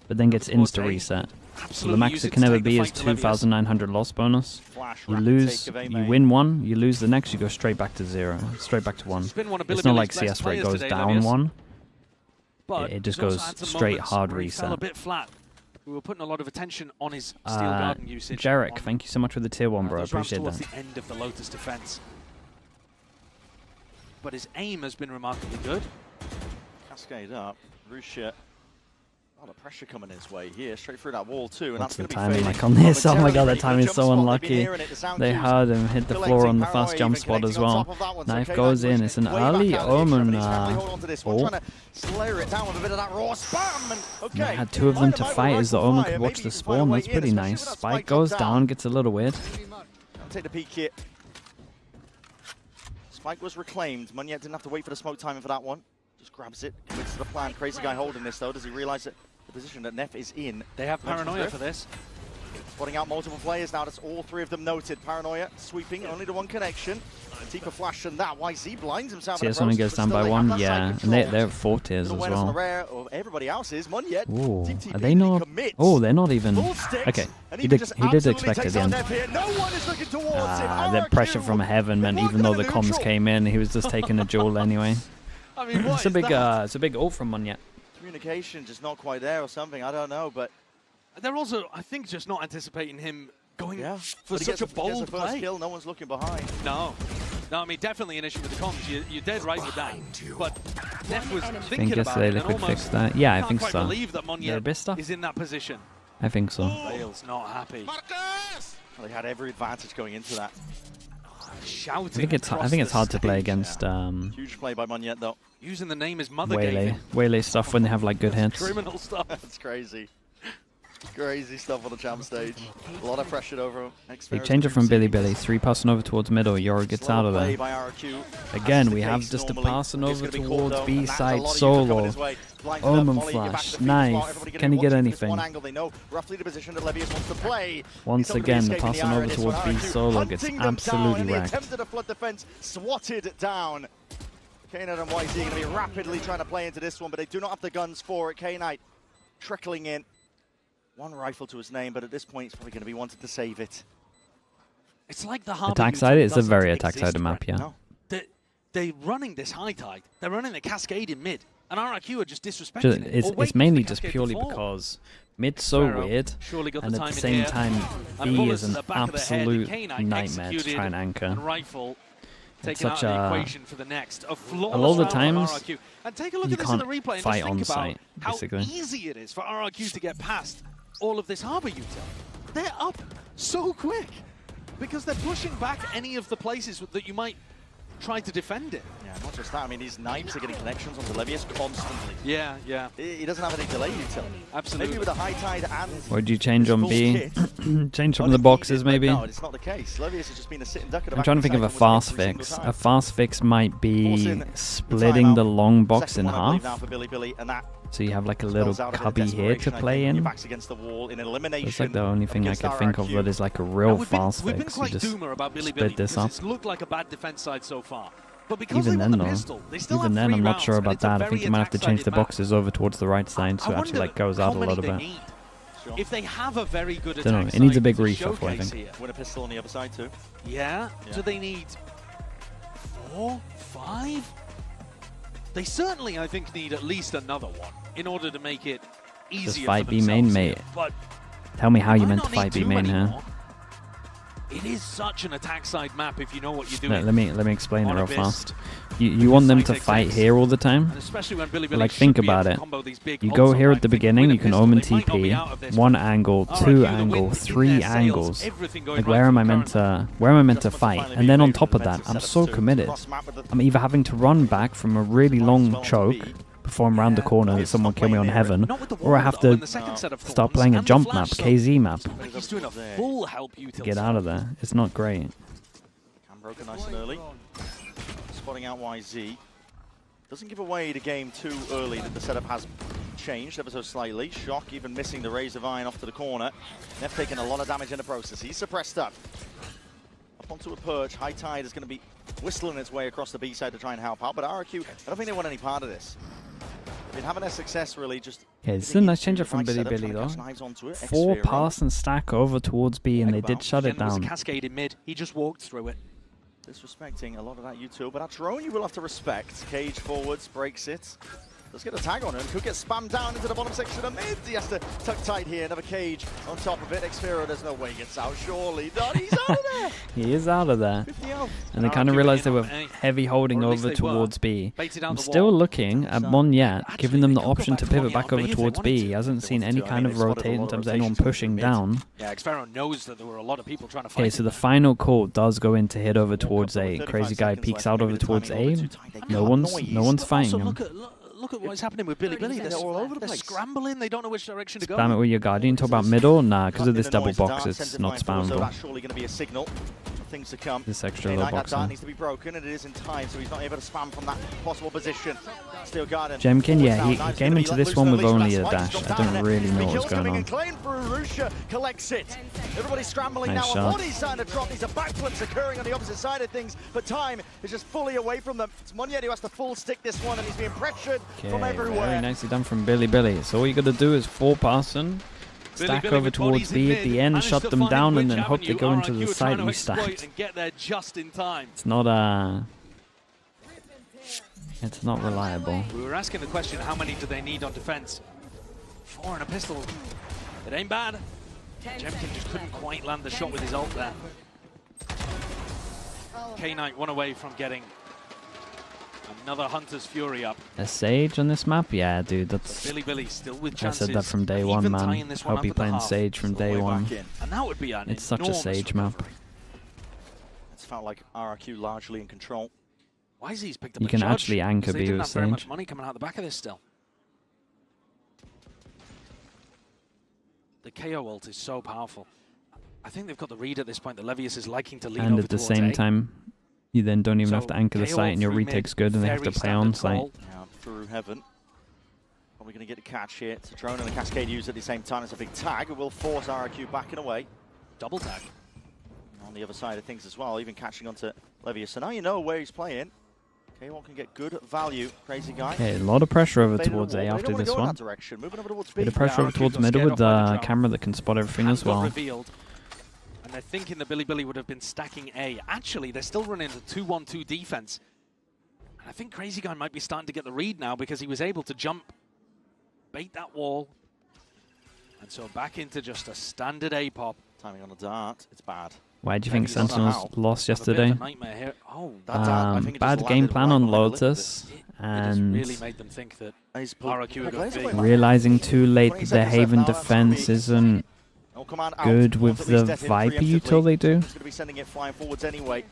but then gets insta reset. So the max it can ever be is 2,900 loss bonus. You lose, you win one, you lose the next, you go straight back to 0, straight back to 1. It's not like CS where it goes down 1. It just goes straight hard reset. A bit flat. We were putting a lot of attention on his Steel Garden usage. Jarek, thank you so much for the tier 1, bro. I appreciate that. Towards the end of the Lotus defense. But his aim has been remarkably good. Cascade up. Russia. A lot of pressure coming his way here, straight through that wall too. And What's that's the going to be timing like on this? Oh my god, that timing is so unlucky. They heard him hit the floor on the fast jump spot as well. Knife goes in. It's an early omen. They had 2 of them to fight as the omen could watch the spawn. That's pretty nice. Spike goes down, gets a little weird. Take the peek here. Spike was reclaimed. Munyet didn't have to wait for the smoke timing for that one. Just grabs it, commits to the plan. Crazy guy holding this though. Does he realize that the position that Neff is in? They have paranoia for this. Spotting out multiple players now. That's all 3 of them noted. Paranoia sweeping only to 1 connection. Deeper flash than that. YZ blinds himself. CS only goes down by 1. Yeah, and they're 4 tiers as well. Everybody else is Munyet. Ooh, are they not? Oh, they're not even. Okay, he did expect at the end. That pressure from heaven meant even though the comms came in, he was just taking a duel anyway. I mean, it's a big ult from Munyet. Communication just not quite there or something. I don't know, but they're also, I think, just not anticipating him going for such a bold play. Kill, no one's looking behind. No, I mean, definitely an issue with the comms. You're dead right with that. But Neff was thinking think about it. Liquid fixed that. Yeah, I think so. I can't believe that Munyet is in that position. I think so. Bale's not happy. Well, they had every advantage going into that. Shouting. I think it's hard to play against. Huge play by Munyet though. Using the name his mother gave Waylay stuff when they have like good hits. Criminal stuff. That's crazy. Crazy stuff on the champ stage. A lot of pressure over him. Big changer from Billy. 3 passing over towards middle. Yora gets out of there. Again, we have just a passing over towards B side solo. Omen flash. Knife. Can he get anything? Once again, the passing over towards B solo gets absolutely wrecked. Swatted down. K-Knight and YZ going to be rapidly trying to play into this one, but they do not have the guns for it. K-Knight trickling in. 1 rifle to his name, but at this point, he's probably going to be wanting to save it. It's like the Harbor attack side is a very attack sided map, yeah. No. They're running this high tide. They're running the cascade in mid, and RRQ are just disrespecting it. It's mainly just purely because mid's so weird, and at the same time, B is an absolute nightmare to try and anchor. It's such a lot of the times and take a look you at this in the can't replay and fight just on think site, about basically. How easy it is for RRQ to get past all of this Harbor util. They're up so quick because they're pushing back any of the places that you might try to defend it. Yeah, not just that. I mean, these knives are getting connections onto Levius constantly. Yeah. He doesn't have any delay util. Absolutely. Maybe with a high tide and... Would you change on B? Change from the boxes, maybe? No, it's not the case. Levius has just been a sitting duck at the I'm trying to think of a fast fix. A fast fix might be splitting the long box in half. So you have like a little cubby here to play in. That's like the only thing I could think of that is like a real fast fix. You just split this up. It's looked like a bad defense side so far. But even then though, even then I'm not sure about that. I think you might have to change the boxes over towards the right side so it actually like goes out a little bit. If they have a very good attack, don't know, it needs a big reshuffle, I think. Win a pistol on the other side too. Yeah? Do they need 4, 5? They certainly, I think, need at least another one in order to make it easier. Just fight B main, mate. Tell me how you meant to fight B main here. It is such an attack side map if you know what you're doing. Let me explain it real fast. You want them to fight here all the time? But like, think about it. You go here at the beginning, you can Omen TP, 1 angle, 2 angle, 3 angles. Like, where am I meant to fight? And then on top of that, I'm so committed. I'm either having to run back from a really long choke before I'm round the corner that someone kill me on heaven, or I have to start playing a jump map, KZ map. Get out of there. It's not great. Cam broken nice and early. Spotting out YZ. Doesn't give away the game too early that the setup has changed ever so slightly. Shock even missing the Rays of Iron off to the corner. Neff taking a lot of damage in the process. He's suppressed up. Up onto a perch. High Tide is going to be whistling its way across the B side to try and help out, but RRQ, I don't think they want any part of this. been having their success really just... Okay, this is a nice change up from Bilibili though. 4 pass and stack over towards B, and they did shut it down. Cascade in mid. He just walked through it. Disrespecting a lot of that util, but that drone you will have to respect. Cage forwards, breaks it. Let's get a tag on him. Could get spammed down into the bottom section of mid. He has to tuck tight here. Another Cage on top of it. Xfero, there's no way he gets out. Surely not. He's out of there. He is out of there. And they kind of realized they were heavy holding over towards B. I'm still looking at Monyet, giving them the option to pivot back over towards B. He hasn't seen any kind of rotate in terms of anyone pushing down. Yeah, Xfero knows that there were a lot of people trying to fight. Okay, so the final call does go into hit over towards A. Crazy Guy peeks out over towards A. No one's fighting him. Look at what's happening with Bilibili. They're all over the place. They're scrambling. They don't know which direction to go. Spam it with your Guardian. Talk about middle. Nah, because of this double box, it's not spammable. That's surely going to be a signal. Things to come. This extra low box. That dart needs to be broken, and it is in time, so he's not able to spam from that possible position. Steel Garden. Jemkin, yeah, he came into this one with only a dash. I don't really know what's going on. Collects it. Everybody's scrambling now. Bodies starting to drop. These are backflips occurring on the opposite side of things, but time is just fully away from them. It's Monyet who has to full stick this one, and he's being pressured from everywhere. Very nicely done from Bilibili. So all you got to do is 4-passing. Stack over towards B at the end, shut them down, and then hope they go into the side we stacked. It's not it's not reliable. We were asking the question, how many do they need on defense? 4 and a pistol. It ain't bad. Jemkin just couldn't quite land the shot with his ult there. K-Knight one away from getting another Hunter's Fury up. A Sage on this map? Yeah, dude, that's... Bilibili still with I chances. said that from day one, man. I'll be playing Sage from day one. And that would be an It's such a Sage map. It's felt like RRQ largely in control. Why is he's picked up You can actually anchor B with Sage. Very much Sage. money coming out the back of this still. The KO ult is so powerful. I think they've got the read at this point. The Levius is liking to lean And over at the towards same A. time, you then don't even have to anchor the site, and your retake's good, and they have to play on site. Yeah, through heaven. Probably going to get a catch here. It's a drone and a Cascade used at the same time. It's a big tag. It will force RRQ back and away. Double tag. On the other side of things as well, even catching onto Levius. So now you know where he's playing. K1 can get good value. Crazy Guy. Okay, a lot of pressure over towards A after this one. Bit of pressure over towards middle with the camera that can spot everything as well. Revealed. And they're thinking the Bilibili would have been stacking A. Actually, they're still running a 2-1-2 defense. And I think Crazy Guy might be starting to get the read now because he was able to jump, bait that wall. And so back into just a standard A pop. Timing on the dart, it's bad. Why do you think Sentinels lost yesterday? Oh, bad game plan on Lotus, and really made them think that RRQ realizing too late that their Haven defense isn't good with the Viper util they do. He's going to be sending it flying forwards anyway.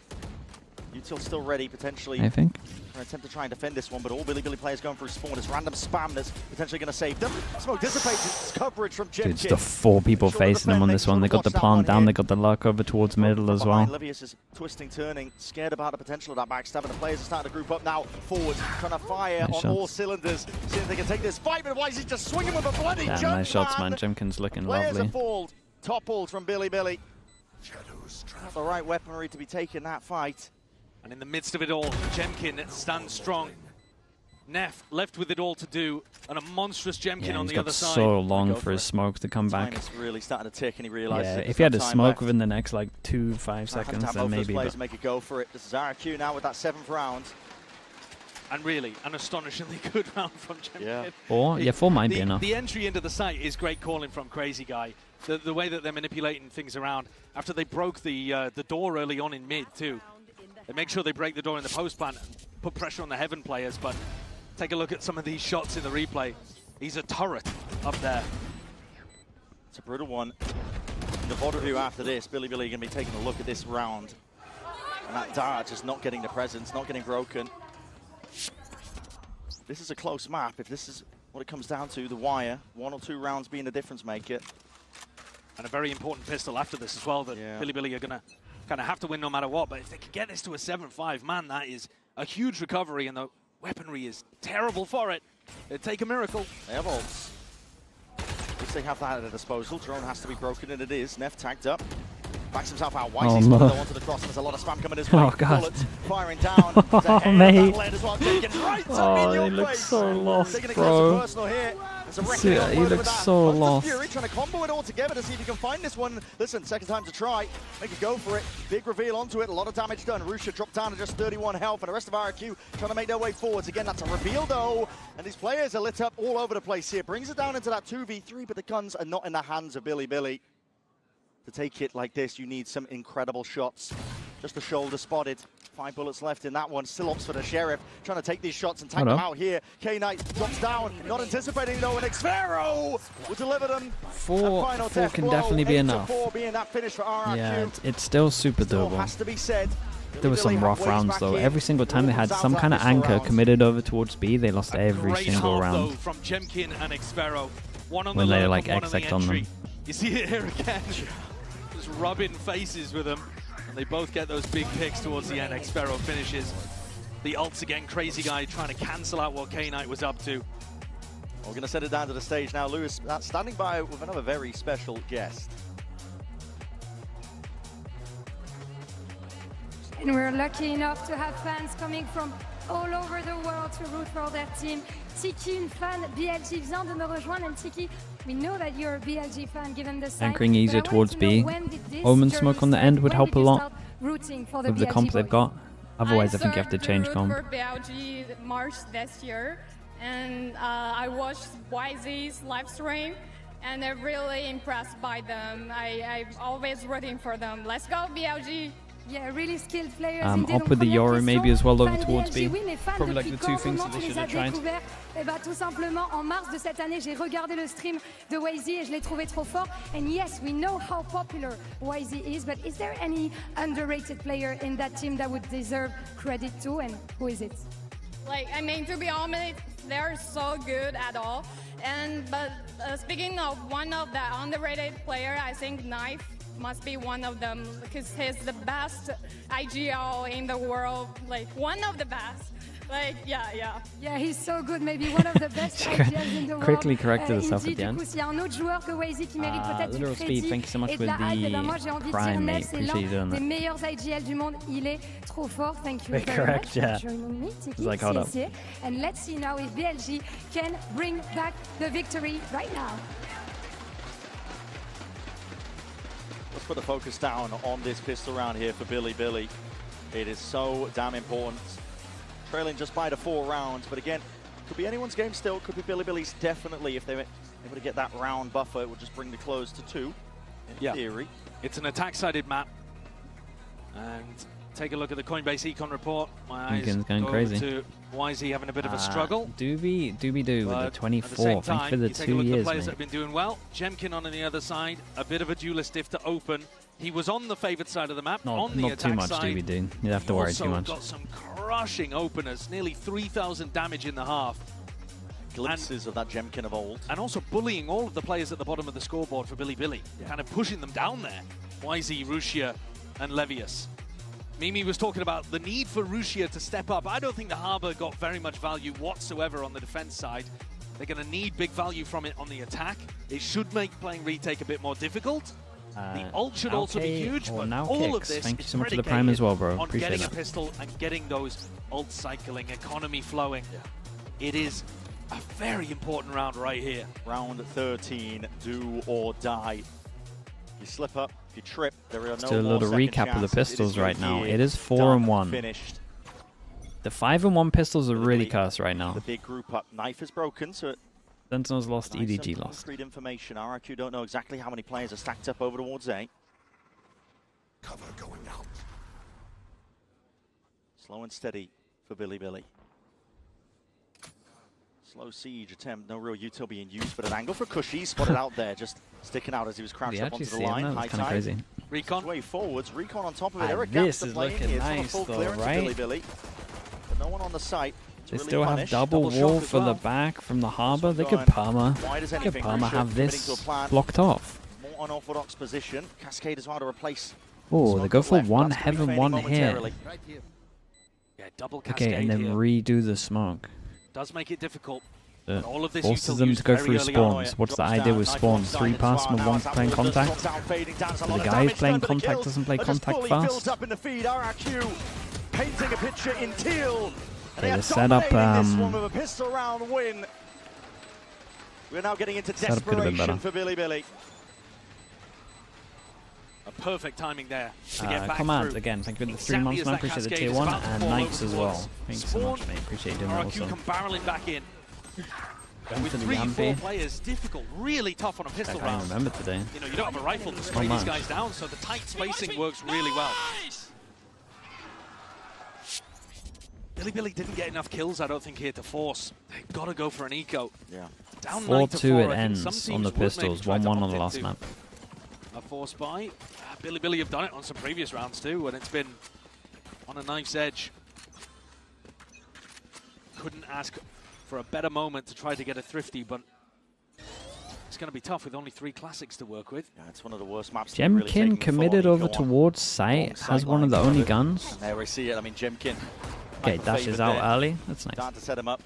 Util still ready, potentially. I think. Attempt to try and defend this one, but all Bilibili players going through spawn. It's random spam that's potentially going to save them. Smoke dissipates. It's coverage from Jemkin. Dude, it's the 4 people facing them on this one. They got the plant down, they got the luck over towards middle as well. Levius is twisting, turning, scared about the potential of that backstab, and the players are starting to group up now forward, trying to fire on all cylinders, seeing if they can take this fight, but why is he just swinging with a bloody jump? Nice shots, man. Jemkin's looking players lovely. Are fooled. Toppled from Bilibili. Not the right weaponry to be taking that fight. And in the midst of it all, Jemkin stands strong. Neff left with it all to do, and a monstrous Jemkin on the other side. He's got so long for his smoke to come back. It's really starting to tick, and he realizes if he had a smoke within the next like 2-5 seconds, then maybe. Players make a go for it. This is RRQ now with that 7th round. And really, an astonishingly good round from Jemkin. Yeah. 4 might be enough. The entry into the site is great calling from Crazy Guy. The way that they're manipulating things around. After they broke the door early on in mid, too. They make sure they break the door in the post plant and put pressure on the Heaven players, but take a look at some of these shots in the replay. He's a turret up there. It's a brutal one. In the VOD review after this, Bilibili going to be taking a look at this round. And that dart just not getting the presence, not getting broken. This is a close map. If this is what it comes down to, the wire, 1 or 2 rounds being the difference maker. And a very important pistol after this as well that Bilibili are going to kind of have to win no matter what, but if they can get this to a 7-5, man, that is a huge recovery, and the weaponry is terrible for it. It'd take a miracle. They have ults. At least they have that at their disposal. Drone has to be broken, and it is. Neff tagged up. Backs himself out. Oh, Wisey's no. onto the cross, and there's a lot of spam coming his way. Oh, God. Bullets firing down. Oh, mate. Oh, he looks so lost, Taking it bro. close to personal here. He looks so lost. Fury trying to combo it all together to see if he can find this one. Listen, second time to try. Make a go for it. Big reveal onto it. A lot of damage done. Rusha dropped down to just 31 health, and the rest of RRQ trying to make their way forwards. Again, that's a reveal though, and these players are lit up all over the place here. Brings it down into that 2v3, but the guns are not in the hands of Billy. To take it like this, you need some incredible shots. Just the shoulder spotted. 5 bullets left in that one. Still ops for the Sheriff. Trying to take these shots and tank them out here. K-Knight drops down. Not anticipating though, and Xvero will deliver them. Four can definitely be enough. Being that finish for RRQ. Yeah, it's still super doable. Has to be said. There were some rough rounds though. Every single time they had some kind of anchor committed over towards B, they lost every single round. From Jemkin and Xvero. One on when the they lurk, like one exec on on them. You see it here again. Just rubbing faces with them. And they both get those big picks towards the end. Xvero finishes. The ults again, Crazy Guy trying to cancel out what K-Knight was up to. We're going to set it down to the stage now. Lewis standing by with another very special guest. And we're lucky enough to have fans coming from all over the world to root for their team. Tiki, une fan BLG, vient de me rejoindre. And Tiki, we know that you're a BLG fan given the sign. Anchoring easier towards B. Omen smoke on the end would help a lot with the comp they've got. Otherwise, I think you have to change comp. For BLG March this year, and I watched YZ's live stream, and I'm really impressed by them. I'm always rooting for them. Let's go, BLG! Yeah, really skilled players. Up with the Yoru maybe as well over towards B. Probably like the two things that they should have tried. Eh ben, tout simplement, en mars de cette année, j'ai regardé le stream de YZ et je l'ai trouvé trop fort. And yes, we know how popular YZ is, but is there any underrated player in that team that would deserve credit too, and who is it? Like, I mean, to be honest, they're so good at all. But speaking of one of the underrated player, I think Knife must be one of them because he's the best IGL in the world, like one of the best. Like, yeah. Yeah, he's so good, maybe one of the best IGLs in the world. Quickly corrected herself at the end. S'il y a un autre joueur que YZ qui mérite peut-être du crédit thank you so much et for de la hype, ben moi the j'ai envie de dire prime, Nel, mate. c'est Appreciate you l'un doing des that. meilleurs IGL du monde. Il est trop fort. Thank you Wait, very correct, much yeah. for joining me, Tiki. It's like, hold up. And let's see now if BLG can bring back the victory right now. Let's put the focus down on this pistol round here for Billy. It is so damn important. Trailing just by the 4 rounds, but again, could be anyone's game still, could be Billy's definitely. If they're able to get that round buffer, it would just bring the close to 2, in theory. It's an attack-sided map. And take a look at the Coinbase Econ report. My eyes going go crazy. to YZ having a bit of a struggle. Doobie with the 24. At the same Thank time, you for the you 2 take a look at years, the players mate. that have been doing well. Jemkin on the other side, a bit of a duelist diff to open. He was on the favoured side of the map, on the Not attack too much side. Doobie, dude. You have to worry too much. Also got some crushing openers, nearly 3,000 damage in the half. Glimpses of that Jemkin of old. And also bullying all of the players at the bottom of the scoreboard for Billy. Kind of pushing them down there. YZ, Rusia, and Levius. Mimi was talking about the need for Rusia to step up. I don't think the Harbor got very much value whatsoever on the defense side. They're going to need big value from it on the attack. It should make playing retake a bit more difficult. The ult should also be huge, but all of this Thank you is so much for the predicated prime as well, bro. on Appreciate getting that. a pistol and getting those ult cycling, economy flowing. It is a very important round right here. Round 13, do or die. You slip up, if you trip, there are Let's no do a more little second recap of the chances. pistols right now. It is done, 4-1. Finished. The 5-1 pistols are really cursed right now. The big group up. Knife is broken, so Sentinels lost, nice EDG and lost. concrete information. RRQ don't know exactly how many players are stacked up over towards A. Cover going out. Slow and steady for Billy. Slow siege attempt, no real util being used, but an angle for Cushy, spotted out there, just sticking out as he was crouched up onto the line. That was kind of crazy. Recon. Way forwards, Recon on top of it. This is looking nice though, right? Billy. But no one on the site. They still have double wall for the back from the Harbor. They could perma. They could perma have this blocked off. More unorthodox position. Cascade is hard to replace. Oh, they go for one heaven, one hit. Yeah, double Okay, and then redo the smoke. Does make it difficult. Forces them to go through spawns. What's the idea with spawns? 3 pass when one's playing contact? So the guy who's playing contact doesn't play contact fast? Painting a picture in teal. Okay, the setup, we're now getting into setup could have been better. desperation for Billy. A perfect timing there to get back Command, through. again, thank you for the 3 months, man. Appreciate the tier 1 and Knights as well. Thanks so much, mate. Appreciate you doing that also. RRQ come barreling back in. Going With for the 3-4 players, difficult, really tough on a pistol I can't round. remember today. You know, you don't have a rifle to spray these guys down, so the tight spacing works really well. Billy didn't get enough kills, I don't think, here to force. They've got to go for an eco. Yeah. Down 4-2 it ends on the pistols, 1-1 on the last map. A force buy. Billy have done it on some previous rounds too, and it's been on a knife's edge. Couldn't ask for a better moment to try to get a thrifty, but it's going to be tough with only 3 classics to work with. Yeah, it's one of the worst maps. Jemkin committed over towards site, has one of the only guns. And there we see it. I mean, Jemkin. Okay, dashes out early. That's nice. Start to set him up.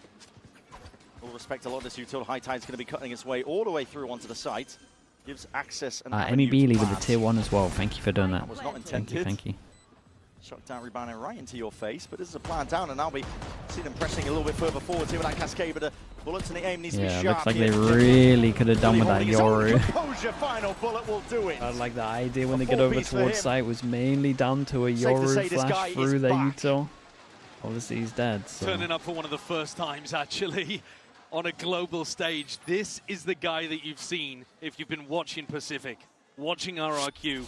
All respect to Lotus, Util. High Tide's going to be cutting its way all the way through onto the site. Gives access and Emmy Bealey with the tier 1 as well. Thank you for doing that. That was not intended. Thank you. Shot down, rebounding right into your face, but this is a plan down, and now we see them pressing a little bit further forward here with that cascade, but the bullets and the aim needs to be sharp. Yeah, looks like they really could have done with that Yoru. Final bullet will do it. Like the idea when they get over towards site was mainly down to a Yoru flash through their util. Obviously he's dead. So. Turning up for one of the first times, actually, on a global stage. This is the guy that you've seen if you've been watching Pacific, watching RRQ.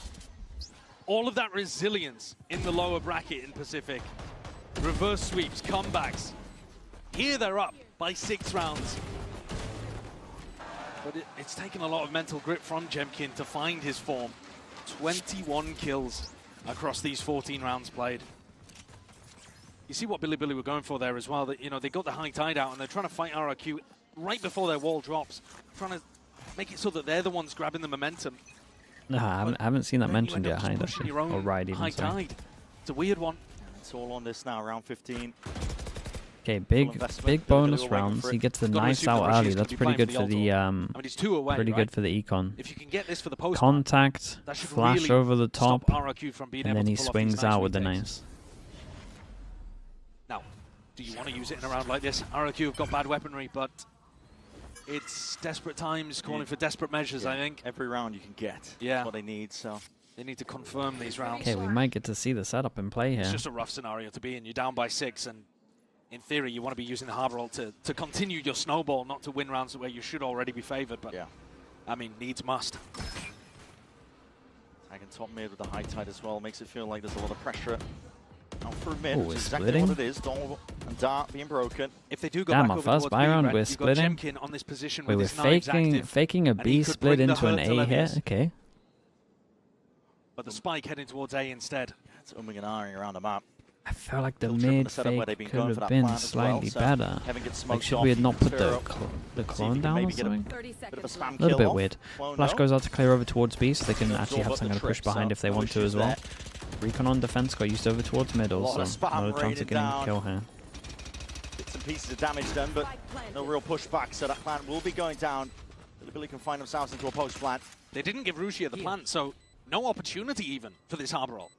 All of that resilience in the lower bracket in Pacific. Reverse sweeps, comebacks. Here they're up by 6 rounds. But it's taken a lot of mental grip from Jemkin to find his form. 21 kills across these 14 rounds played. You see what Billy were going for there as well. That, you know, they got the high tide out and they're trying to fight RRQ right before their wall drops. Trying to make it so that they're the ones grabbing the momentum. No, I haven't seen that mentioned yet, Hyde, actually. Or Ride even, high tide. It's a weird one. It's all on this now, round 15. Okay, big bonus rounds. He gets the nice out early. That's pretty good for the pretty good for the econ. If you can get this for the post contact, flash really over the top, and then he swings out with the nice. Now, do you want to use it in a round like this? RRQ have got bad weaponry, but it's desperate times calling for desperate measures, I think. Every round you can get. Yeah. That's what they need, so. They need to confirm these rounds. Okay, we might get to see the setup in play here. It's just a rough scenario to be in. You're down by 6, and in theory, you want to be using the Harbor ult to continue your snowball, not to win rounds where you should already be favored. But, I mean, needs must. Tagging top mid with the high tide as well makes it feel like there's a lot of pressure. Out for a mid, Ooh, which is exactly splitting. what it is. Donald and Dart being broken. If they do go Damn, back our over first buy round, we're splitting. Jemkin on this position Wait, with we're his knives faking a B split into an A here? Okay. But the spike heading towards A instead. It's umming and ahhing around the map. I feel like the mid fake could have been slightly better. Like, should we have not put the clone down or something? A little bit weird. Flash goes out to clear over towards B, so they can actually have something to push behind if they want to as well. Recon on defense got used over towards middle, so not a chance of getting a kill here. Bits and pieces of damage done, but no real pushback, so that plant will be going down. Billy can find themselves into a post plant. They didn't give Rushi the plant, so no opportunity even for this Harbor ult.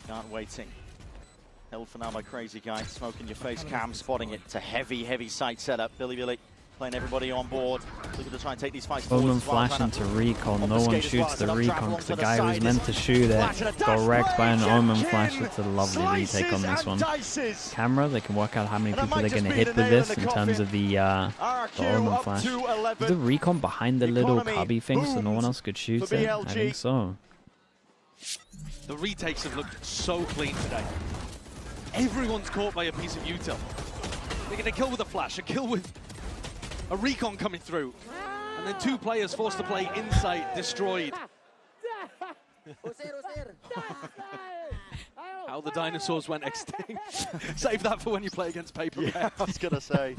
Can't waiting. Held for now by Crazy Guy. Smoke in your face, Cam spotting it. It's a heavy setup. setup. Billy playing everybody on board. Looking to try and take these fights forward. Omen flash into recon. No one shoots the recon because the guy who was meant to shoot it got wrecked by an Omen flash. It's a lovely retake on this one. Camera, they can work out how many people they're going to hit with this in terms of the Omen flash. Is the recon behind the little cubby thing so no one else could shoot it? I think so. The retakes have looked so clean today. Everyone's caught by a piece of util. They get a kill with a flash, a kill with a recon coming through, and then 2 players forced to play inside, destroyed. How the dinosaurs went extinct. Save that for when you play against Paper Bear. Yeah, I was going to say.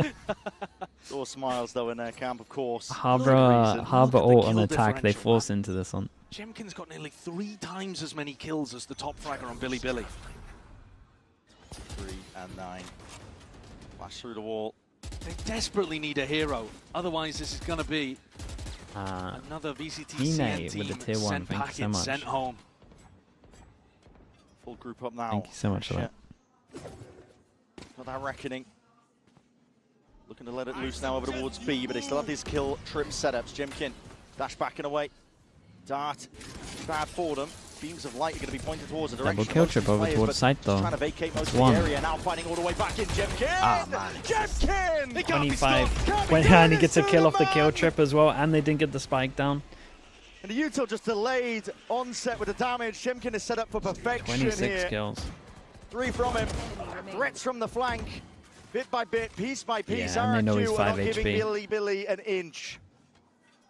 All smiles though in their camp, of course. Harbor ult on attack, they force into this one. Jemkin's got nearly 3 times as many kills as the top fragger on Billy. 3 and 9. Flash through the wall. They desperately need a hero. Otherwise, this is going to be another VCT CN team with the tier 1. sent Thank you so much. Sent home. Full group up now. Thank you so much for that. Got that reckoning. Looking to let it loose now over towards B, but they still have these kill trip setups. Jemkin dash backing away. Dart bad for them. Beams of light are going to be pointed towards the direction. Double kill trip over towards site though. Trying to vacate most That's of one. the area. Now fighting all the way back in. Jemkin! Jemkin! 25. And he gets a kill off the kill trip as well, and they didn't get the spike down. And the Util just delayed onset with the damage. Jemkin is set up for perfection 26 here. kills. 3 from him. Threats from the flank. Bit by bit, piece by piece. Yeah, and they know he's RRQ 5 are not giving HP. Billy an inch.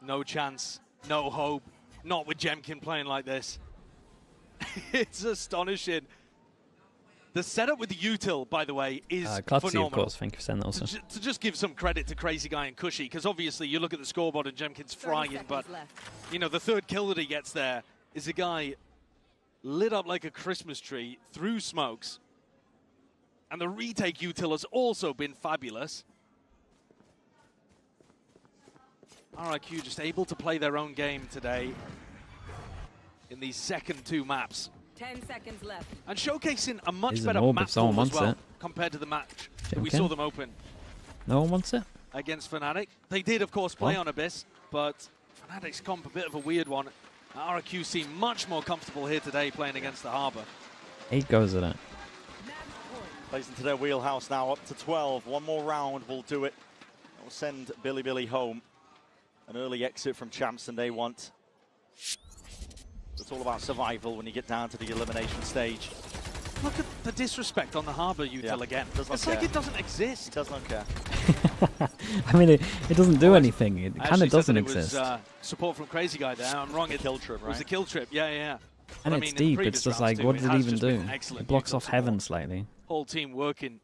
No chance, no hope. Not with Jemkin playing like this. It's astonishing. The setup with the Util, by the way, is Clutzy, phenomenal. of course. Thank you for saying that also. To just give some credit to Crazy Guy and Cushy, because obviously you look at the scoreboard and Jemkin's frying, but you know the third kill that he gets there is a guy lit up like a Christmas tree through smokes. And the retake Util has also been fabulous. RRQ just able to play their own game today in these second 2 maps. 10 seconds left. And showcasing a much He's better an orb map if someone form as wants well it. compared to the match that we Jemkin? saw them open No one wants it? against Fnatic. They did, of course, play What? on Abyss, but Fnatic's comp a bit of a weird one. RRQ seem much more comfortable here today playing against the Harbor. 8 goes at it. Plays into their wheelhouse now, up to 12. One more round will do it. Will send Billy home. An early exit from champs, and they want. It's all about survival when you get down to the elimination stage. Look at the disrespect on the Harbor Util again. It's like it doesn't exist. It does not care. I mean, it doesn't do anything. It kind of doesn't exist. It was support from Crazy Guy there. I'm wrong. Kill trip, right? It was the kill trip. Yeah. And But it's I mean, in the deep. previous It's just rounds like, too, what it does it has even just do? been excellent It blocks Util off support. heaven slightly. Whole team working.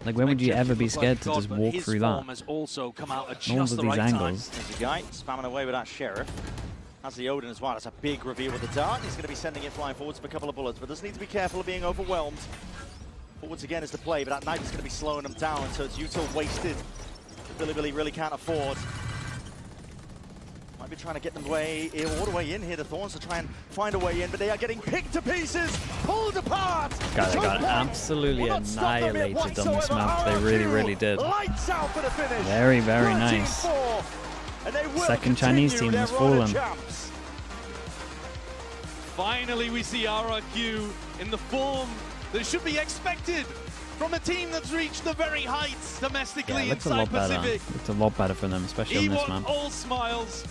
Like, when would you Jemkin ever be looks like scared to God, just but walk his through form that? has also come out at All just of the these right angles. time. There's a guy spamming away with that Sheriff. Has the Odin as well. That's a big reveal with the dart. He's going to be sending it flying forwards for a couple of bullets, but does need to be careful of being overwhelmed. Forwards again is the play, but that knife is going to be slowing them down, so it's Util wasted. Billy really can't afford. Might be trying to get them way all the way in here. The Thorns to try and find a way in, but they are getting picked to pieces, pulled apart. God, they got absolutely annihilated on this map. They really did. Lights out for the finish. Very nice. And they will Second Chinese team has fallen. Finally, we see RRQ in the form that should be expected from a team that's reached the very heights domestically Yeah, it looks a inside lot better. Pacific. It's a lot better for them, especially on this map. all smiles.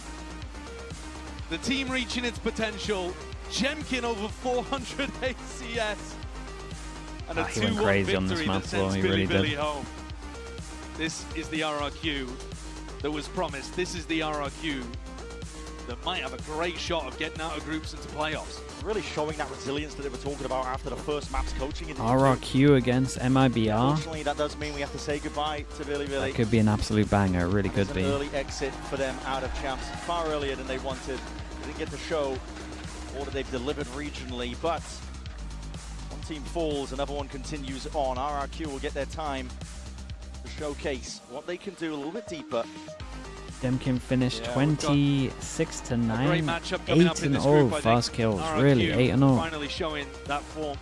The team reaching its potential. Jemkin over 400 ACS. And a He went 2-1 crazy on this victory map, that though. sends He Billy really did. home. This is the RRQ that was promised. This is the RRQ that might have a great shot of getting out of groups into playoffs. Really showing that resilience that they were talking about after the first maps coaching. RRQ against MIBR. Unfortunately, that does mean we have to say goodbye to Billy. That could be an absolute banger. It really could It's be. an early exit for them out of champs, far earlier than they wanted. They didn't get to show all that they've delivered regionally, but one team falls, another one continues on. RRQ will get their time to showcase what they can do a little bit deeper. Jemkin finished Yeah, 26 to 9. Great matchup coming up in this group, I think. Fast kills. RRQ Really, 8-0. finally showing that form.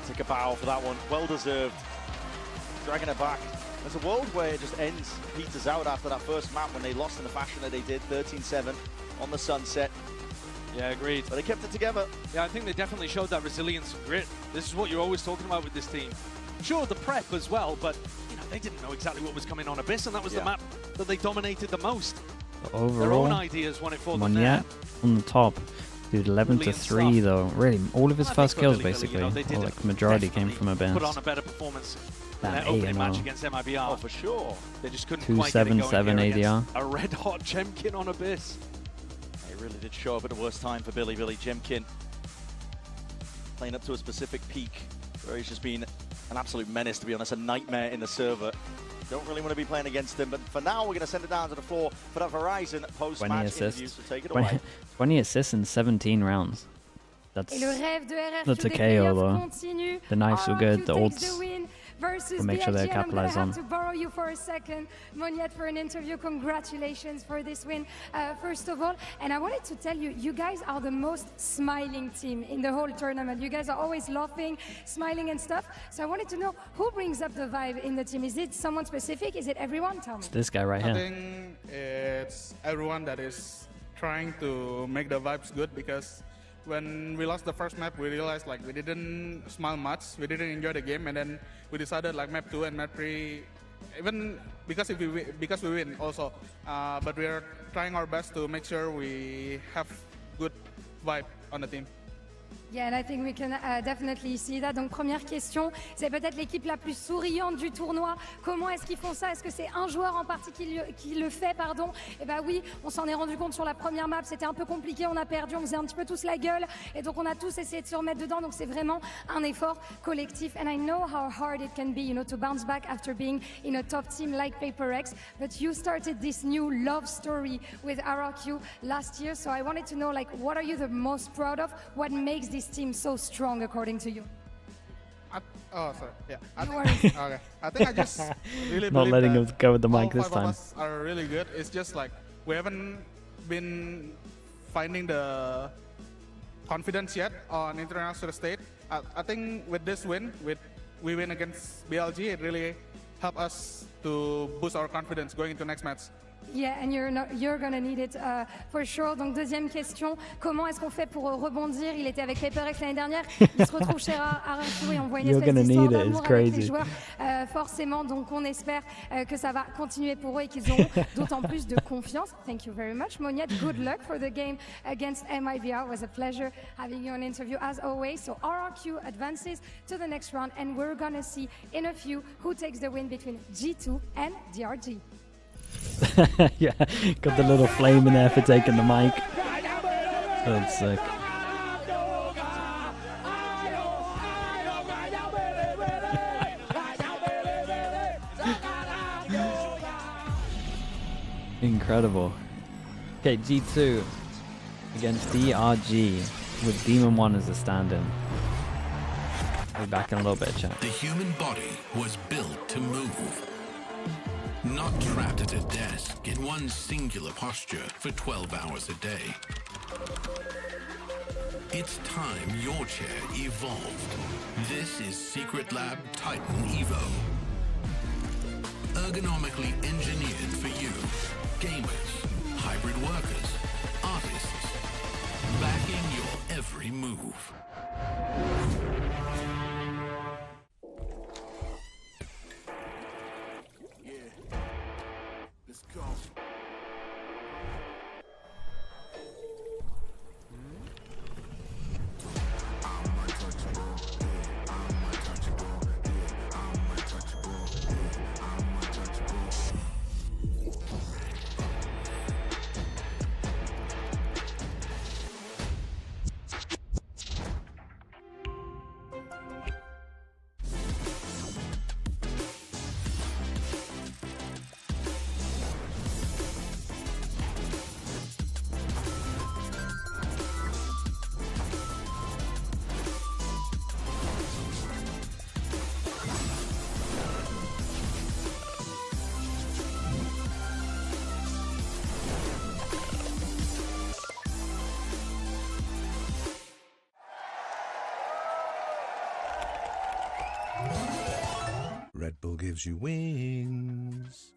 Take a bow for that one. Well deserved. Dragging it back. There's a world where it just ends, peters out after that first map when they lost in the fashion that they did, 13-7 on the sunset. Yeah, agreed. But they kept it together. Yeah, I think they definitely showed that resilience and grit. This is what you're always talking about with this team. Sure, the prep as well, but you know they didn't know exactly what was coming on Abyss, and that was the map that they dominated the most. Their own Overall, ideas won it for them Monyet on the top. Dude, 11 to 3 though. Really, all of his I first think for kills Billy, basically. you know, they did Or like majority came from Abyss. put on a better performance in Damn, their opening 8-0. match against MIBR. Oh, for sure. They just couldn't quite get it going 277 here ADR. against a red-hot Jemkin on Abyss. It really did show up at the worst time for Billy Jemkin. Playing up to a specific peak where he's just been an absolute menace, to be honest, a nightmare in the server. Don't really want to be playing against him, but for now we're going to send it down to the floor for that Horizon 20 post-match interview, assists. so take it away. 20 assists in 17 rounds. That's Et le rêve de RRQ that's a des KO playoffs though. continue. The knives were good. The RRQ takes ults. the win versus We'll make sure BLG, they and I'm gonna capitalize have on. to borrow you for a second, Moniette, for an interview. Congratulations for this win, first of all. And I wanted to tell you, you guys are the most smiling team in the whole tournament. You guys are always laughing, smiling and stuff. So I wanted to know, who brings up the vibe in the team? Is it someone specific? Is it everyone? Tell me. It's this guy right here. I think it's everyone that is trying to make the vibes good, because when we lost the first map, we realized like we didn't smile much, we didn't enjoy the game, and then we decided like map 2 and map 3, even because we win also, but we are trying our best to make sure we have good vibe on the team. Yeah, and I think we can definitely see that. Donc première question, c'est peut-être l'équipe la plus souriante du tournoi. Comment est-ce qu'ils font ça? Est-ce que c'est un joueur en partie qui le fait, pardon? Eh ben oui, on s'en est rendu compte sur la première map, c'était un peu compliqué, on a perdu, on faisait un petit peu tous la gueule, et donc on a tous essayé de se remettre dedans, donc c'est vraiment un effort collectif. And I know how hard it can be, you know, to bounce back after being in a top team like Paper X, but you started this new love story with RRQ last year, so I wanted to know, like, what are you the most proud of? What makes this team so strong according to you? Oh, sorry. Yeah. I think I just really Not believe letting that him go with the mic all this five time. of us are really good. It's just like we haven't been finding the confidence yet on international stage. I think with this win, we win against BLG, it really helped us to boost our confidence going into next match. Yeah, and you're gonna need it for sure. Donc deuxième question, comment est-ce qu'on fait pour rebondir? Il était avec Paper X l'année dernière, il se retrouve chez RRQ et on voit une espèce d'histoire d'amour avec les joueurs, forcément. Donc on espère que ça va continuer pour eux et qu'ils auront d'autant plus de confiance. Thank you very much, Moniette. Good luck for the game against MIBR. It was a pleasure having you on interview as always. So RRQ advances to the next round, and we're gonna see in a few who takes the win between G2 and DRG. Yeah, got the little flame in there for taking the mic. That's sick. Incredible. Okay, G2 against DRG with Demon 1 as a stand-in. I'll be back in a little bit, chat. The human body was built to move. Not trapped at a desk in one singular posture for 12 hours a day. It's time your chair evolved. This is Secret Lab Titan Evo. Ergonomically engineered for you, gamers, hybrid workers, artists, backing your every move. Red Bull gives you wings.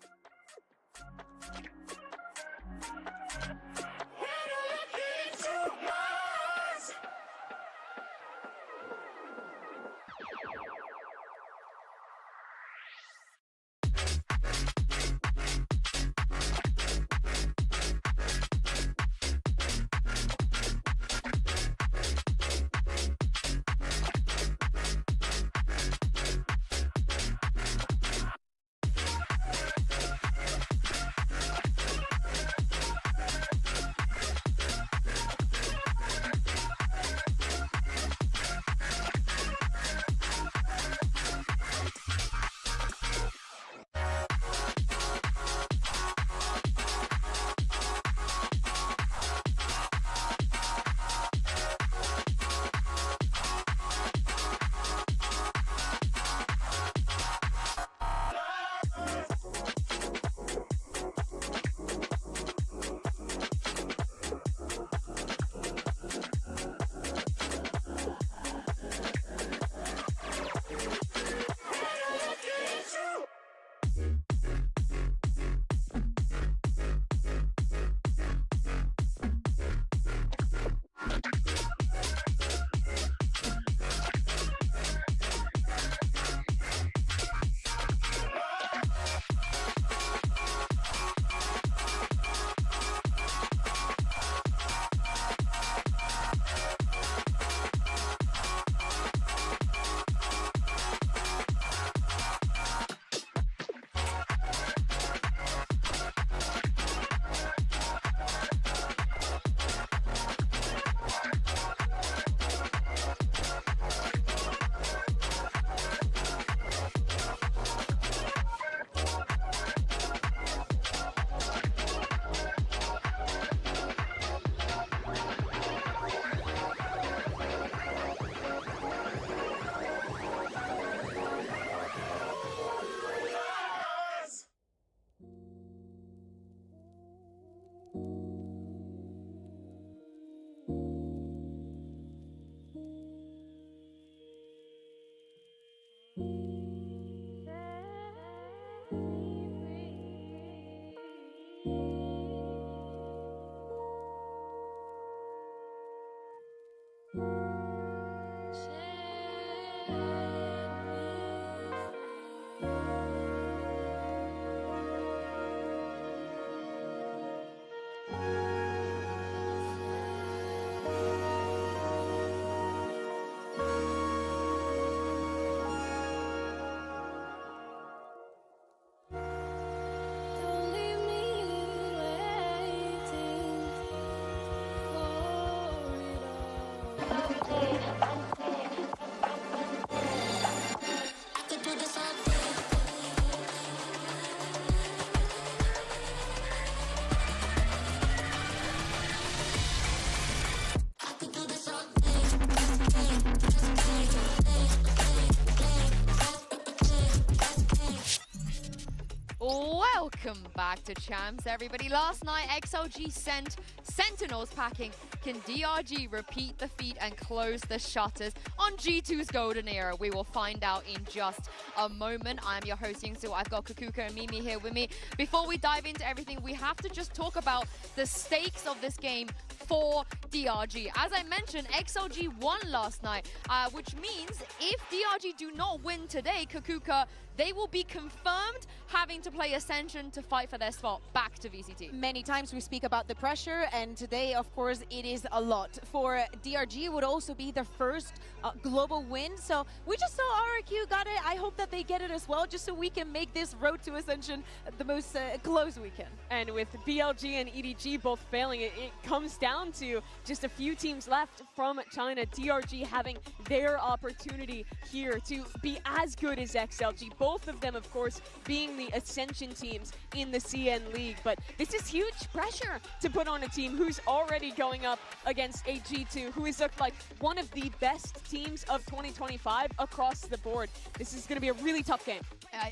Welcome back to Champs, everybody. Last night, XLG sent Sentinels packing. Can DRG repeat the feat and close the shutters on G2's golden era? We will find out in just a moment. I'm your host, Yingsu. I've got Kukuka and Mimi here with me. Before we dive into everything, we have to just talk about the stakes of this game for DRG. As I mentioned, XLG won last night, which means if DRG do not win today, Kukuka, they will be confirmed having to play Ascension to fight for their spot back to VCT. Many times we speak about the pressure, and today, of course, it is a lot. For DRG, it would also be their first global win. So we just saw RRQ got it. I hope that they get it as well, just so we can make this road to Ascension the most close we can. And with BLG and EDG both failing, it comes down to just a few teams left from China. DRG having their opportunity here to be as good as XLG. Both of them, of course, being the Ascension teams in the CN League. But this is huge pressure to put on a team who's already going up against a G2, who is like one of the best teams of 2025 across the board. This is going to be a really tough game.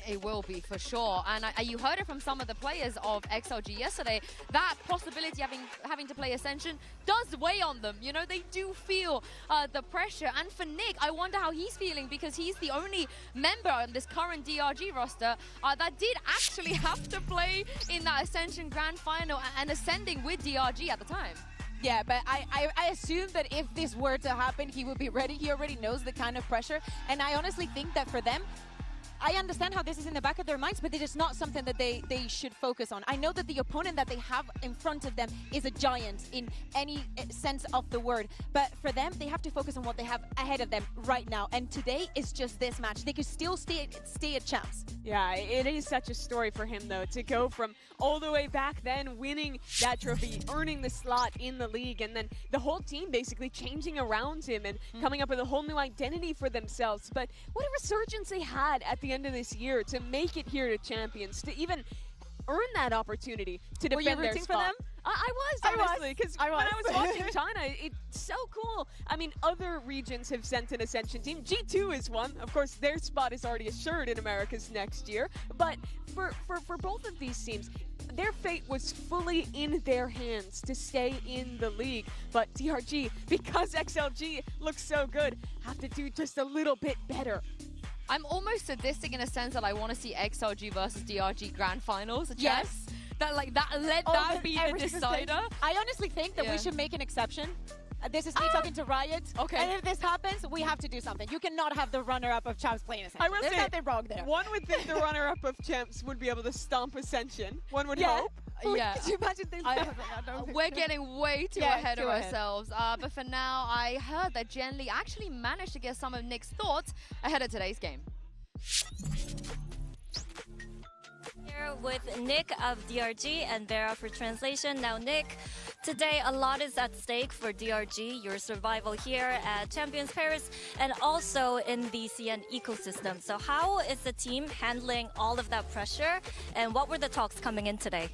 It will be, for sure. And you heard it from some of the players of XLG yesterday. That possibility having to play Ascension does weigh on them. You know, they do feel the pressure. And for Nick, I wonder how he's feeling, because he's the only member on this current DRG roster that did actually have to play in that Ascension Grand Final and ascending with DRG at the time. Yeah, but I assume that if this were to happen, he would be ready. He already knows the kind of pressure. And I honestly think that for them, I understand how this is in the back of their minds, but it is not something that they should focus on. I know that the opponent that they have in front of them is a giant in any sense of the word. But for them, they have to focus on what they have ahead of them right now. And today is just this match. They could still stay at champs. Yeah, it is such a story for him, though, to go from all the way back then, winning that trophy, earning the slot in the league, and then the whole team basically changing around him and coming up with a whole new identity for themselves. But what a resurgence they had at the end of this year to make it here to Champions, to even earn that opportunity to defend their spot. Were you rooting for them? I was, honestly, because when I was watching China, it's so cool. I mean, other regions have sent an Ascension team. G2 is one. Of course, their spot is already assured in Americas next year. But for both of these teams, their fate was fully in their hands to stay in the league. But DRG, because XLG looks so good, have to do just a little bit better. I'm almost sadistic in a sense that I want to see XLG versus DRG Grand Finals. Yes. Let that be the decider. I honestly think that we should make an exception. This is me talking to Riot. Okay. And if this happens, we have to do something. You cannot have the runner-up of champs playing Ascension. I will There's say, nothing wrong there. One would think the runner-up of champs would be able to stomp Ascension. One would hope. Yeah. Could you imagine this? We're getting way too ahead of ourselves. But for now, I heard that Jen Lee actually managed to get some of Nick's thoughts ahead of today's game. Here with Nick of DRG and Vera for translation. Now, Nick, today a lot is at stake for DRG, your survival here at Champions Paris and also in the CN ecosystem. So how is the team handling all of that pressure, and what were the talks coming in today?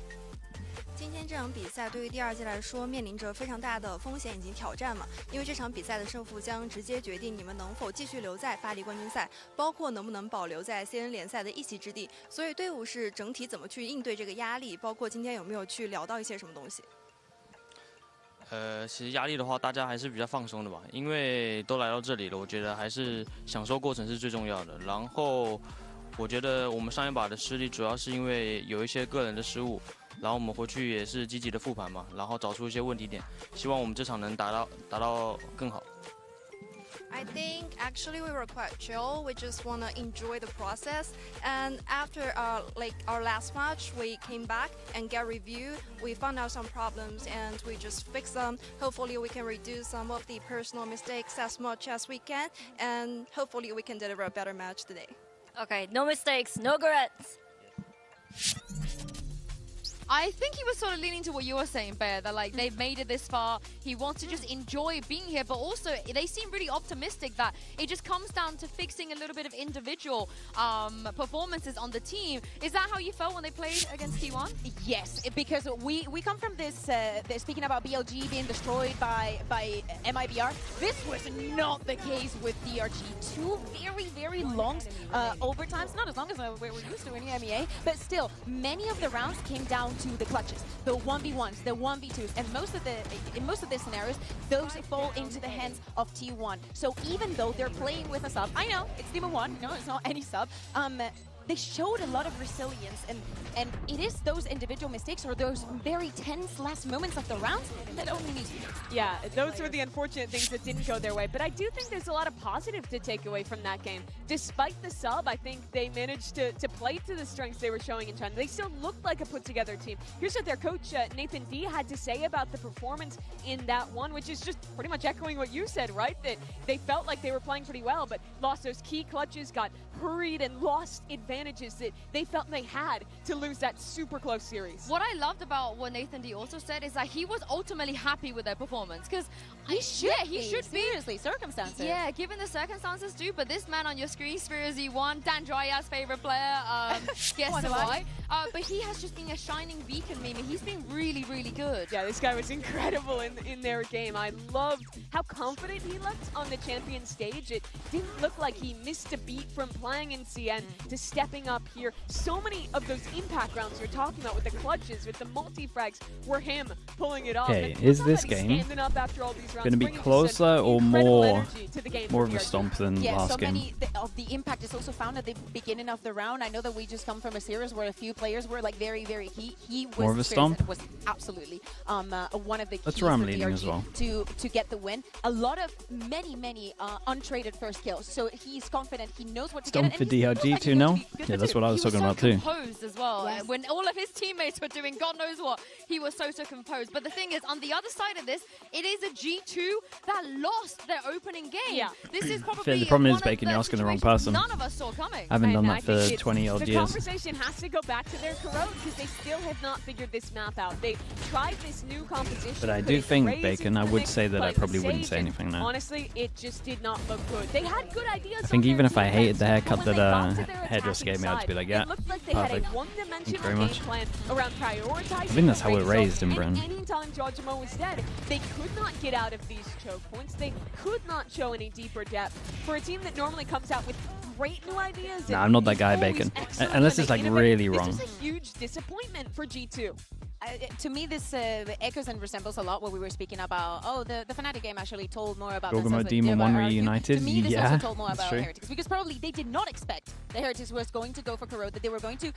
今天这场比赛对于第二届来说面临着非常大的风险以及挑战嘛，因为这场比赛的胜负将直接决定你们能否继续留在巴黎冠军赛，包括能不能保留在 CN 联赛的一席之地。所以队伍是整体怎么去应对这个压力，包括今天有没有去聊到一些什么东西？其实压力的话，大家还是比较放松的吧，因为都来到这里了，我觉得还是享受过程是最重要的。然后，我觉得我们上一把的失利主要是因为有一些个人的失误。 然后我们回去也是积极的复盘嘛，然后找出一些问题点，希望我们这场能达到更好。I think actually we were quite chill. We just wanna enjoy the process. And after our last match, we came back and get review. We found out some problems and we just fixed them. Hopefully we can reduce some of the personal mistakes as much as we can, and hopefully we can deliver a better match today. Okay, no mistakes, no regrets. I think he was sort of leaning to what you were saying, Bear, that like they've made it this far. He wants to just enjoy being here, but also they seem really optimistic that it just comes down to fixing a little bit of individual performances on the team. Is that how you felt when they played against T1? Yes, because we come from this, speaking about BLG being destroyed by MIBR, this was not the case with DRG. Two very long overtimes, not as long as we're used to in EMEA, but still, many of the rounds came down to the clutches, the 1v1s, the 1v2s, and in most of the scenarios, those fall into the hands of T1. So even though they're playing with a sub, I know, it's Demon 1, no, it's not any sub, they showed a lot of resilience, and it is those individual mistakes or those very tense last moments of the rounds that only need to be fixed. Yeah, those were the unfortunate things that didn't go their way, but I do think there's a lot of positive to take away from that game. Despite the sub, I think they managed to play to the strengths they were showing in China. They still looked like a put-together team. Here's what their coach, Nathan D, had to say about the performance in that one, which is just pretty much echoing what you said, right? That they felt like they were playing pretty well, but lost those key clutches, got hurried and lost advantages that they felt they had to lose that super close series. What I loved about what Nathan D also said is that he was ultimately happy with their performance, because he should be. Seriously, circumstances. Yeah, given the circumstances too, but this man on your screen, Spherezy1, Dan Drya's favorite player, guess why? But he has just been a shining beacon, Mimi. He's been really good. Yeah, this guy was incredible in their game. I loved how confident he looked on the champion stage. It didn't look like he missed a beat from playing in CN to stepping up here. So many of those impact rounds you're talking about with the clutches, with the multi-frags, were him pulling it off. Okay, is this game going to be closer or more of a stomp than last game? Many of the impact is also found at the beginning of the round. I know that we just come from a series where a few players were like very key. He was more of a stomp. Was absolutely one of the That's keys where I'm for leaning DRG as well. to get the win. A lot of many untraded first kills. So he's confident. He knows what to Stomp get. for DRG 2-0. Yeah, that's what I was talking about too. Composed as well. Yes. When all of his teammates were doing God knows what, he was so composed. But the thing is, on the other side of this, it is a G2 that lost their opening game. Yeah. This is probably the problem is, Bacon, you're asking the wrong person. None of us saw coming. I haven't done that for 20 odd years. The conversation has to go back to their corrode because they still have not figured this map out. They tried this new composition. But I do think, Bacon, I would say that I probably wouldn't say anything now. Honestly, it just did not look good. They had good ideas. I think even if I hated the haircut that Headress gave me, I'd just be like, yeah, perfect. Thank you very much. I think that's how we're raised in Britain. Anytime Jojimo was dead, they could not get out of these choke points. They could not show any deeper depth. For a team that normally comes out with great new ideas. Nah, I'm not that guy, Bacon. Unless it's like really wrong. This was a huge disappointment for G2. To me, this echoes and resembles a lot what we were speaking about. Oh, the Fnatic game actually told more about Dogma Demon 1 reunited. To me, this also told more about Heretics, because probably they did not expect the Heretics was going to go for Corrode, that they were going to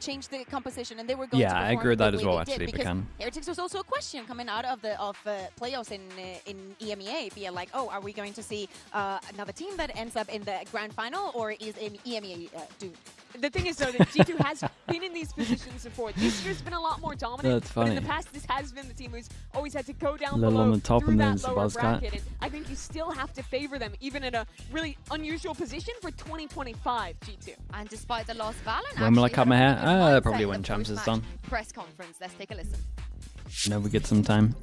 change the composition, and they were going to I agree with that as well, actually, because Heretics was also a question coming out of the playoffs in EMEA, being like, oh, are we going to see another team that ends up in the grand final, or is EMEA doomed? The thing is, though, that G2 has been in these positions before. This year's been a lot more dominant, but in the past, this has been the team who's always had to go down below on the top through and that then lower bracket. And I think you still have to favor them, even in a really unusual position for 2025 G2. And despite the loss, Valen when will I cut my hair? Probably when Champs is done. Press conference. Let's take a listen. We get some time.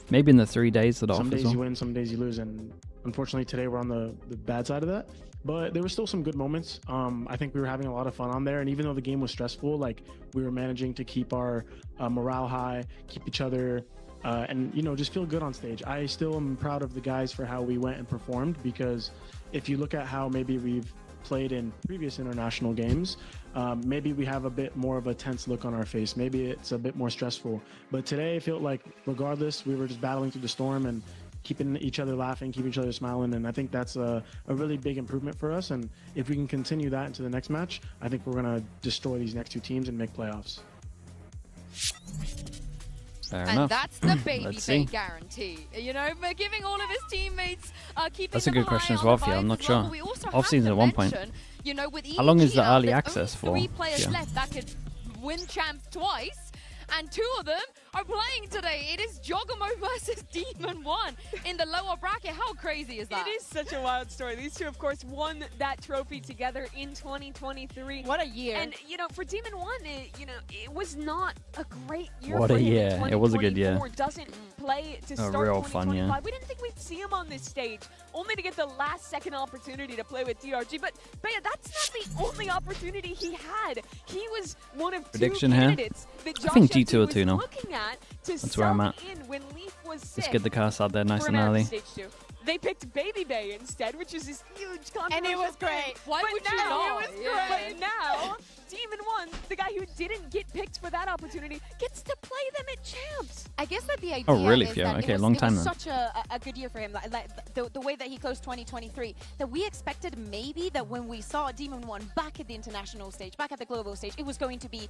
Maybe in the 3 days that off as well. Some days you win, some days you lose, and unfortunately today we're on the bad side of that. But there were still some good moments. I think we were having a lot of fun on there, and even though the game was stressful, like we were managing to keep our morale high, keep each other, and just feel good on stage. I still am proud of the guys for how we went and performed, because if you look at how maybe we've played in previous international games, maybe we have a bit more of a tense look on our face. Maybe it's a bit more stressful. But today I felt like regardless, we were just battling through the storm and keeping each other laughing, keeping each other smiling, and I think that's a really big improvement for us. And if we can continue that into the next match, I think we're going to destroy these next two teams and make playoffs. Fair and enough. That's the baby pay guarantee. But giving all of his teammates, keeping That's a good question as well for you. I'm not sure. Off season at one point. With How long is the early there's access only for? 3 players left that could win champ twice, and 2 of them are playing today. It is Jogomo versus Demon One in the lower bracket. How crazy is that? It is such a wild story. These two, of course, won that trophy together in 2023. What a year. And, you know, for Demon One, it was not a great year What for a him. year. It was a good year. Doesn't play to A start real 2025. fun year. We didn't think we'd see him on this stage, only to get the last second opportunity to play with DRG. But Bea, that's not the only opportunity he had. He was one of Prediction two here. candidates that I think Josh G2 or was 2 now. looking at to That's where I'm sub at. in when Leaf was sick. Let's get the cast out there nice for and America's early. Stage 2. They picked Baby Bay instead, which is this huge controversial And it was thing. great. Why But would now, you not? It was Yeah. great. But now, Demon One, the guy who didn't get picked for that opportunity, gets to play them at Champs. I guess that the idea Oh, really, is Fiona? that Okay, it was, long it time was then. such a good year for him. Like the way that he closed 2023, that we expected maybe that when we saw Demon One back at the international stage, back at the global stage, it was going to be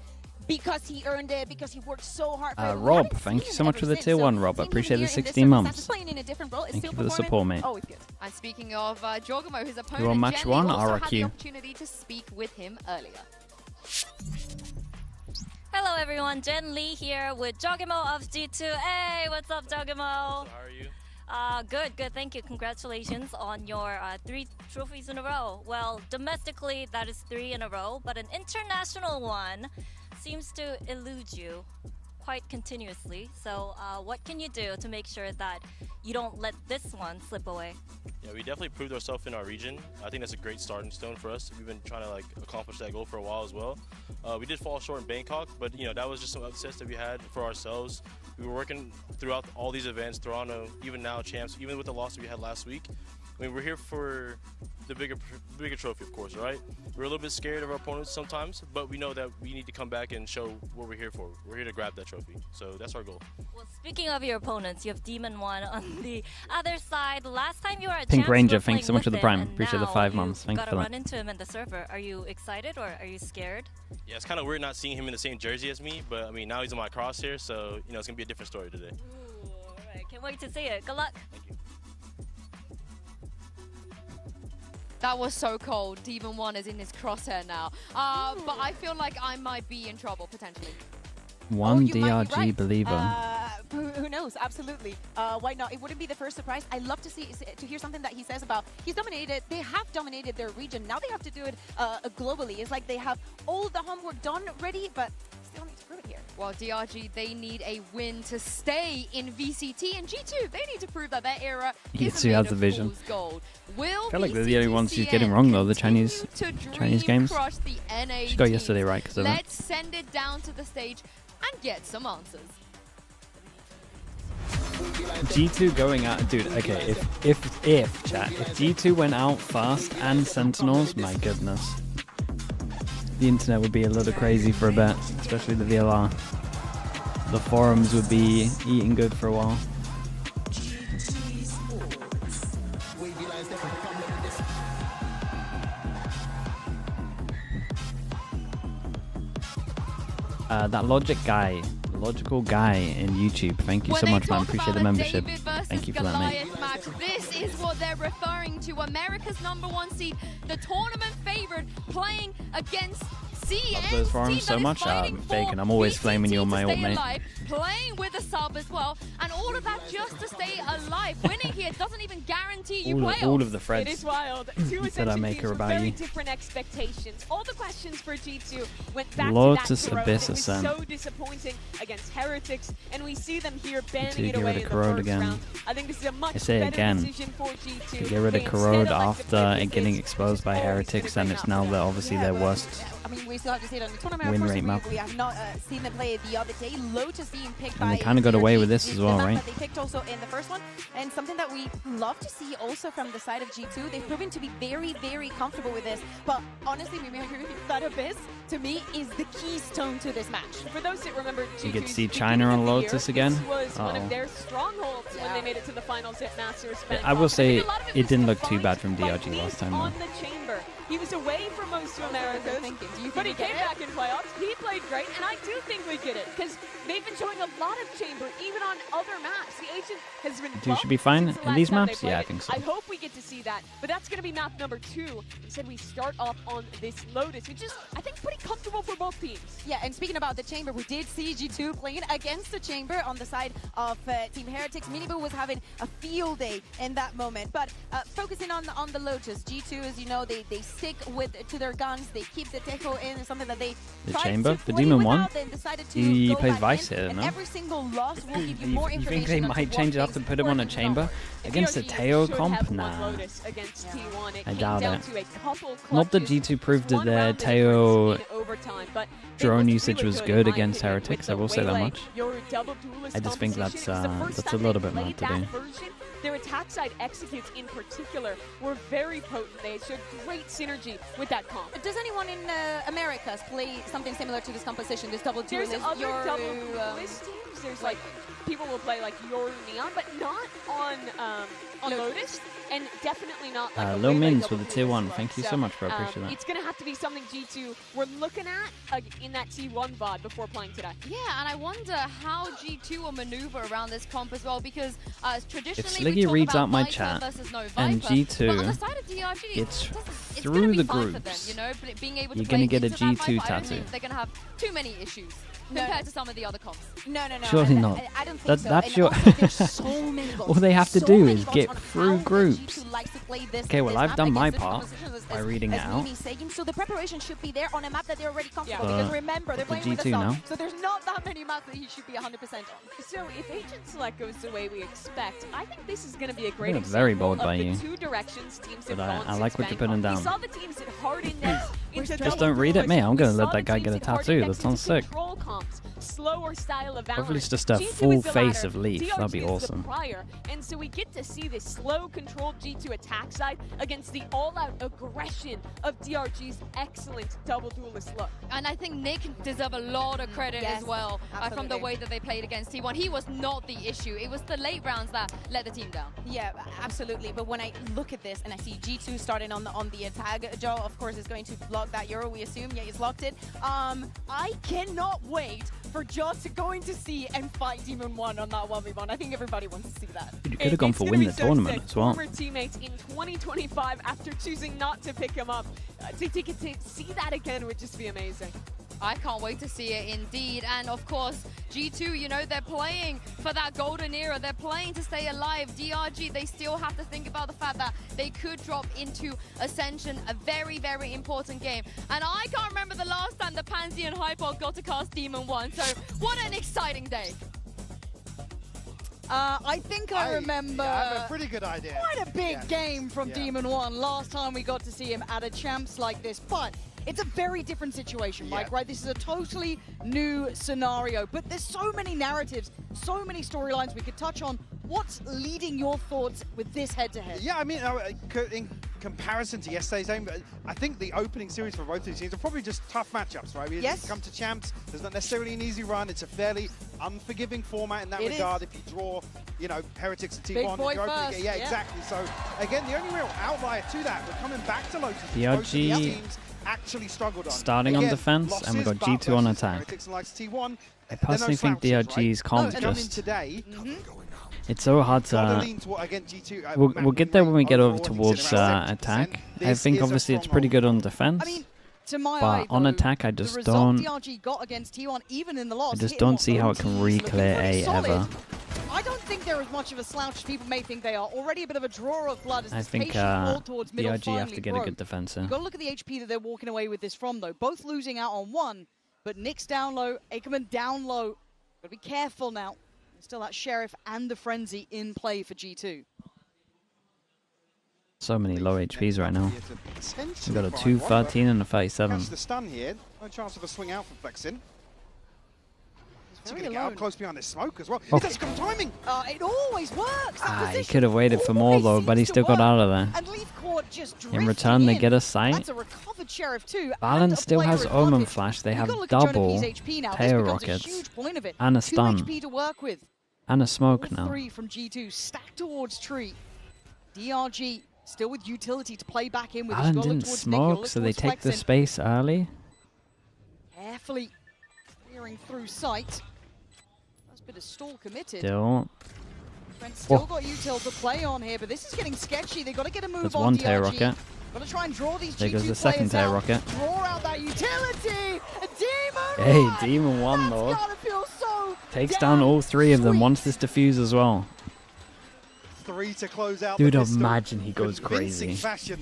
because he earned it, because he worked so hard for it. We Rob, haven't thank seen you him so much ever for the since. tier So 1, Rob. I seeing him appreciate here the in this 16 months. circumstances, playing in a different role, is Thank still you for the performing. support, mate. Always good. And speaking of Jogomo, his opponent, You want match Jenny, one, also had the RRQ. opportunity to speak with him earlier. Hello everyone, Jen Lee here with Jogomo of G2. Hey, what's up, Jogomo? How are you? Good, thank you. Congratulations on your 3 trophies in a row. Well, domestically, that is 3 in a row, but an international one seems to elude you quite continuously. So what can you do to make sure that you don't let this one slip away? Yeah, we definitely proved ourselves in our region. I think that's a great starting stone for us. We've been trying to accomplish that goal for a while as well. We did fall short in Bangkok, but that was just some upsets that we had for ourselves. We were working throughout all these events, Toronto, even now Champs, even with the loss that we had last week. I mean, we're here for the bigger trophy, of course, right? We're a little bit scared of our opponents sometimes, but we know that we need to come back and show what we're here for. We're here to grab that trophy, so that's our goal. Well, speaking of your opponents, you have Demon One on the other side. Last time you were at Pink Champs, Ranger, you were thanks so playing much for the with prime. him, and Appreciate the now 5 months. Thank you got for to that. run into him in the server. Are you excited or are you scared? Yeah, it's kind of weird not seeing him in the same jersey as me, but I mean, now he's in my crosshair, so it's going to be a different story today. Ooh, all right. Can't wait to see it. Good luck. Thank you. That was so cold. Demon One is in his crosshair now. But I feel like I might be in trouble, potentially. One you might be DRG right. believer. Who knows? Absolutely. Why not? It wouldn't be the first surprise. I love to hear something that he says about he's dominated. They have dominated their region. Now they have to do it globally. It's like they have all the homework done ready, but still need to prove it here. Well, DRG, they need a win to stay in VCT, and G2, they need to prove that their era is G2 made has of the vision. fool's gold. Will I feel like they're the VCT only ones he's CN getting wrong, though, the Chinese dream games. crush the NA She got teams? yesterday right because of it. Let's send it down to the stage and get some answers. G2 going out, dude. Okay, if chat, if G2 went out fast and Sentinels, my goodness, the internet would be a little crazy for a bit, especially the VLR. The forums would be eating good for a while. That logical guy in YouTube. Thank you so much, man. Appreciate the membership. Thank you for that, mate. Match. This is what they're referring to. America's #1 seed, the tournament favorite, playing against CN. Love those forums so much. Bacon, I'm always flaming you on my ult, mate. Playing with a sub as well, and all of that just to stay alive. Winning here doesn't even guarantee you playoffs. All of the It threads is wild. Two that I make teams are with about very you. different expectations. All the questions for G2 went back Lotus to that Abyss Corrode. It was Ascent. so disappointing against Heretics, and we see them here G2 banding it get away rid in of the Corrode first again. round. I think this is a much I say better again, decision for G2. to get rid of They Corrode instead of, after it getting exposed by Heretics, and it's now obviously their worst I mean, we still have to see it on the tournament. win Of course, rate map. We have not seen them play the other day. Lotus being picked by And they kind of got away with this DRG, as well, the map right? that they picked also in the first one, and something that we love to see also from the side of G2. They've proven to be very, very comfortable with this. But honestly, that Abyss to me is the keystone to this match. For those that remember, You get to G2's see beginning China on of the year, Lotus again. This was one Uh-oh. of their strongholds when they made it to the finals at Masters. I will say a lot of it didn't look too defined bad from by DRG last least time, on though. the chamber. He was away for most of America, but he came back in playoffs. He played great, and I do think we get it, because they've been showing a lot of Chamber, even on other maps. The Agent has been You should be fine in these maps? Yeah, I think so. I hope we get to see that, but that's going to be map number 2. Instead, we start off on this Lotus, which is, I think, pretty comfortable for both teams. Yeah, and speaking about the Chamber, we did see G2 playing against the Chamber on the side of Team Heretics. Minibu was having a field day in that moment, but focusing on the Lotus, G2, as you know, they stick to their guns, they keep the Tejo in, it's something that they Chamber? The Demon One? He plays Vice here, no? Every single loss will give you more You information. think they might change it up to put him on a Chamber? Against the Teo comp? Nah. I doubt it. Not that G2 proved that their Teo drone usage was good against Heretics, I will say that much. I just think that's a little bit more to do. Their attack side executes in particular were very potent. They showed great synergy with that comp. Does anyone in Americas play something similar to this composition, this double duelist? There's other double duelist teams. There's like, people will play like Yoru Neon, but not on Lotus, and definitely not like Low Mins with the tier 1. Thank you so much, bro. Appreciate that. It's going to have to be something G2 we're looking at in that T1 VOD before playing today. Yeah, and I wonder how G2 will maneuver around this comp as well, because traditionally if Sliggy reads out my chat and G2 it's through the groups, you know, being able to you're going to get a G2 I don't tattoo. think they're going to have too many issues compared to some of the other comps. No. Surely not. I don't think so. That's your... so many goals. All they have to do is get through groups. This, okay, well, I've done my part by reading it out. So the preparation should be there on a map that they're already comfortable. Because remember, they're playing with the G2 sun. now. So there's not that many maps that he should be 100% on. So if Agent Select goes the way we expect, I think this is going to be a great Yeah, example very bold of by the you. two directions teams But have gone I like what you're putting down. We saw the teams that hard index into Just don't read it, me. I'm going to let that guy get a tattoo. That sounds sick. comps, slower style of Hopefully it's just a G2 full is the face latter, of Leaf. DRG That'd be is the awesome. prior. And so we get to see this slow, controlled G2 attack side against the all-out aggression of DRG's excellent double duelist look. And I think Nick deserves a lot of credit as well from the way that they played against T1. He was not the issue. It was the late rounds that let the team down. Yeah, absolutely. But when I look at this and I see G2 starting on the attack, Joe, of course, is going to block that Euro, we assume. Yeah, he's locked it. I cannot wait for Joss going to see and fight Demon 1 on that 1v1. I think everybody wants to see that. You could have gone for win the tournament as well. Former teammates in 2025 after choosing not to pick him up. To see that again would just be amazing. I can't wait to see it indeed. And of course, G2, you know, they're playing for that golden era. They're playing to stay alive. DRG, they still have to think about the fact that they could drop into Ascension, a very, very important game. And I can't remember the last time the Pansy and Hypod got to cast Demon 1. So what an exciting day. I think I remember I have a pretty good idea. Quite a big game from Demon 1 last time we got to see him at a champs like this. But it's a very different situation, Mike, right? This is a totally new scenario, but there's so many narratives, so many storylines we could touch on. What's leading your thoughts with this head-to-head? Yeah, I mean, in comparison to yesterday's game, I think the opening series for both of these teams are probably just tough matchups, right? You come to champs, there's not necessarily an easy run. It's a fairly unforgiving format in that regard. If you draw, you know, Heretics and T1, boy you're first, yeah, exactly. So, again, the only real outlier to that, we're coming back to Lotus. DRG actually struggled on. Starting on defense, and we've got G2 on attack. I personally think DRG's comp just... It's so hard to... We'll get there when we get over towards attack. I think obviously it's pretty good on defense. But on attack, I just don't... I just don't see how it can re-clear A ever. I don't think they're as much of a slouch as people may think they are. Already a bit of a drawer of blood as I this think patient roll towards middle DRG have to get a good defense here. You've got to look at the HP that they're walking away with this from, though. Both losing out on one, but Nick's down low, Ackerman down low. Got to be careful now. There's still that Sheriff and the Frenzy in play for G2. So many low HPs right now. We've got a 213 and a 37. Catch the stun here. No chance of a swing out from Flexin. He's going to get up close behind this smoke as well. Oh. It does come timing. It always works. He could have waited for more though, but he still got out of there. And Leaf Court just In return, they get a sight. That's a recovered Sheriff too. Balance still has Omen Flash. They have double tail rockets and a stun HP to work with. and a smoke now. 3 from G2 stacked towards Tree. DRG Still with utility to play back in with. Alan didn't smoke, so they take the space early. Carefully clearing through sight. That's a bit of stall committed. Still. Trent's still got util to play on here, but this is getting sketchy. They've got to get a move That's on one DRG. tail rocket. Got to try and draw these There G2 goes the second tail rocket. Draw out that utility. A Hey, Demon 1 though. So takes down all 3 of them once this diffuse as well. 3 to close out. Dude, imagine he goes crazy. Fashion.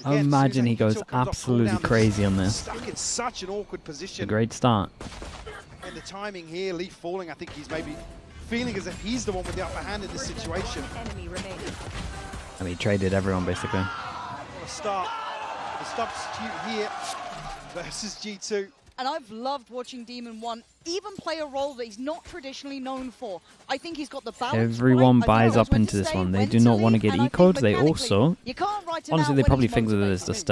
Imagine he goes absolutely crazy on this. Stuck in such an awkward position. A great start. And the timing here, Leaf falling, I think he's maybe feeling as if he's the one with the upper hand in this situation. I mean, he traded everyone basically. The substitute here versus G2. And I've loved watching Demon 1 even play a role that he's not traditionally known for. I think he's got the balance. Everyone buys up into this one. They do not want to get eco'd. They also, honestly, they probably think that it's just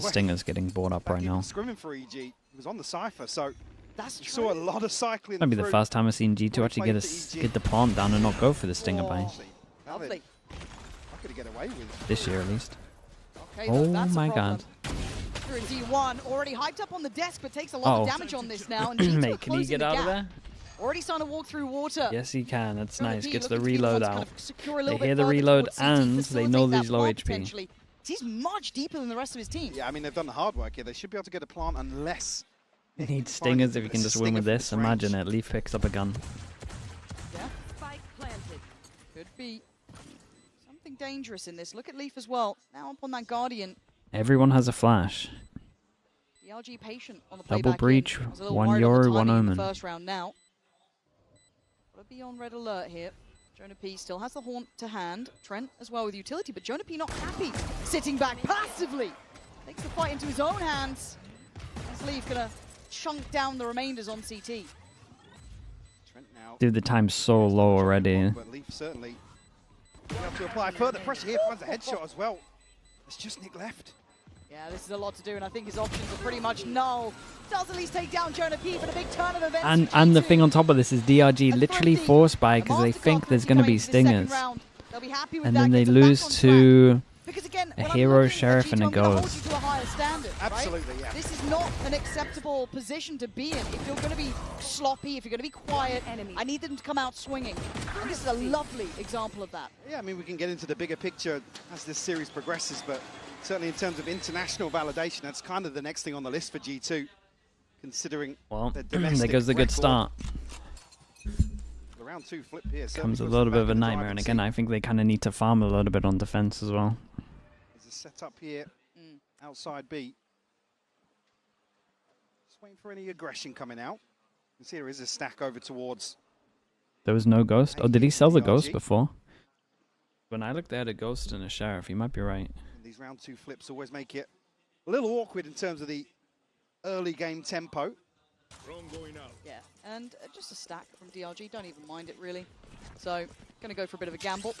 Stingers getting bought up right now. Scrimming for EG. He was on the Cypher, so that's saw a lot of cycling. Might be the first time I've seen G2 actually get the plant down and not go for the Stinger buy. Lovely. I could get away with This year at least. Okay, oh my god. Through D1, already hyped up on the desk, but takes a lot of damage on this now. And Mate, can he get out of there? Already starting to walk through water. Yes, he can. That's nice. Gets the reload out. They hear the reload and they know he's low HP. He's much deeper than the rest of his team. Yeah, I mean, they've done the hard work here. They should be able to get a plant unless... They need Stingers if you can just win with this. Imagine it. Leaf picks up a gun. Yeah. Spike planted. Could be something dangerous in this. Look at Leaf as well. Now up on that Guardian. Everyone has a flash. BLG patient on the Double breach, 1 Yoru, 1 Omen. First round now. Gotta be on red alert here. Jonah P still has the haunt to hand. Trent as well with utility, but Jonah P not happy. Sitting back passively. Takes the fight into his own hands. As Leaf gonna chunk down the remainders on CT. Trent now. Dude, the time's so low already. But Leaf certainly have to apply further pressure here. Finds a headshot as well. It's just Nick left. Yeah, this is a lot to do, and I think his options are pretty much null. Does at least take down Jonah P, but a big turn of events. And the thing on top of this is DRG literally force buy because they think there's going to be Stingers. And then they lose to a hero, sheriff, and a ghost. Absolutely, yeah. This is not an acceptable position to be in. If you're going to be sloppy, if you're going to be quiet, I need them to come out swinging. And this is a lovely example of that. Yeah, I mean, we can get into the bigger picture as this series progresses, but certainly in terms of international validation, that's kind of the next thing on the list for G2, considering the domestic there goes the good start. The round 2 flip here comes a little bit of a nightmare, and again, I think they kind of need to farm a little bit on defense as well. There's a setup here outside B. Just waiting for any aggression coming out. You can see there is a stack over towards. There was no ghost. Oh, did he sell the ghost before? When I looked, they had a ghost and a sheriff. You might be right. And these round 2 flips always make it a little awkward in terms of the early game tempo. Yeah, and just a stack from DRG. Don't even mind it, really. So, going to go for a bit of a gamble.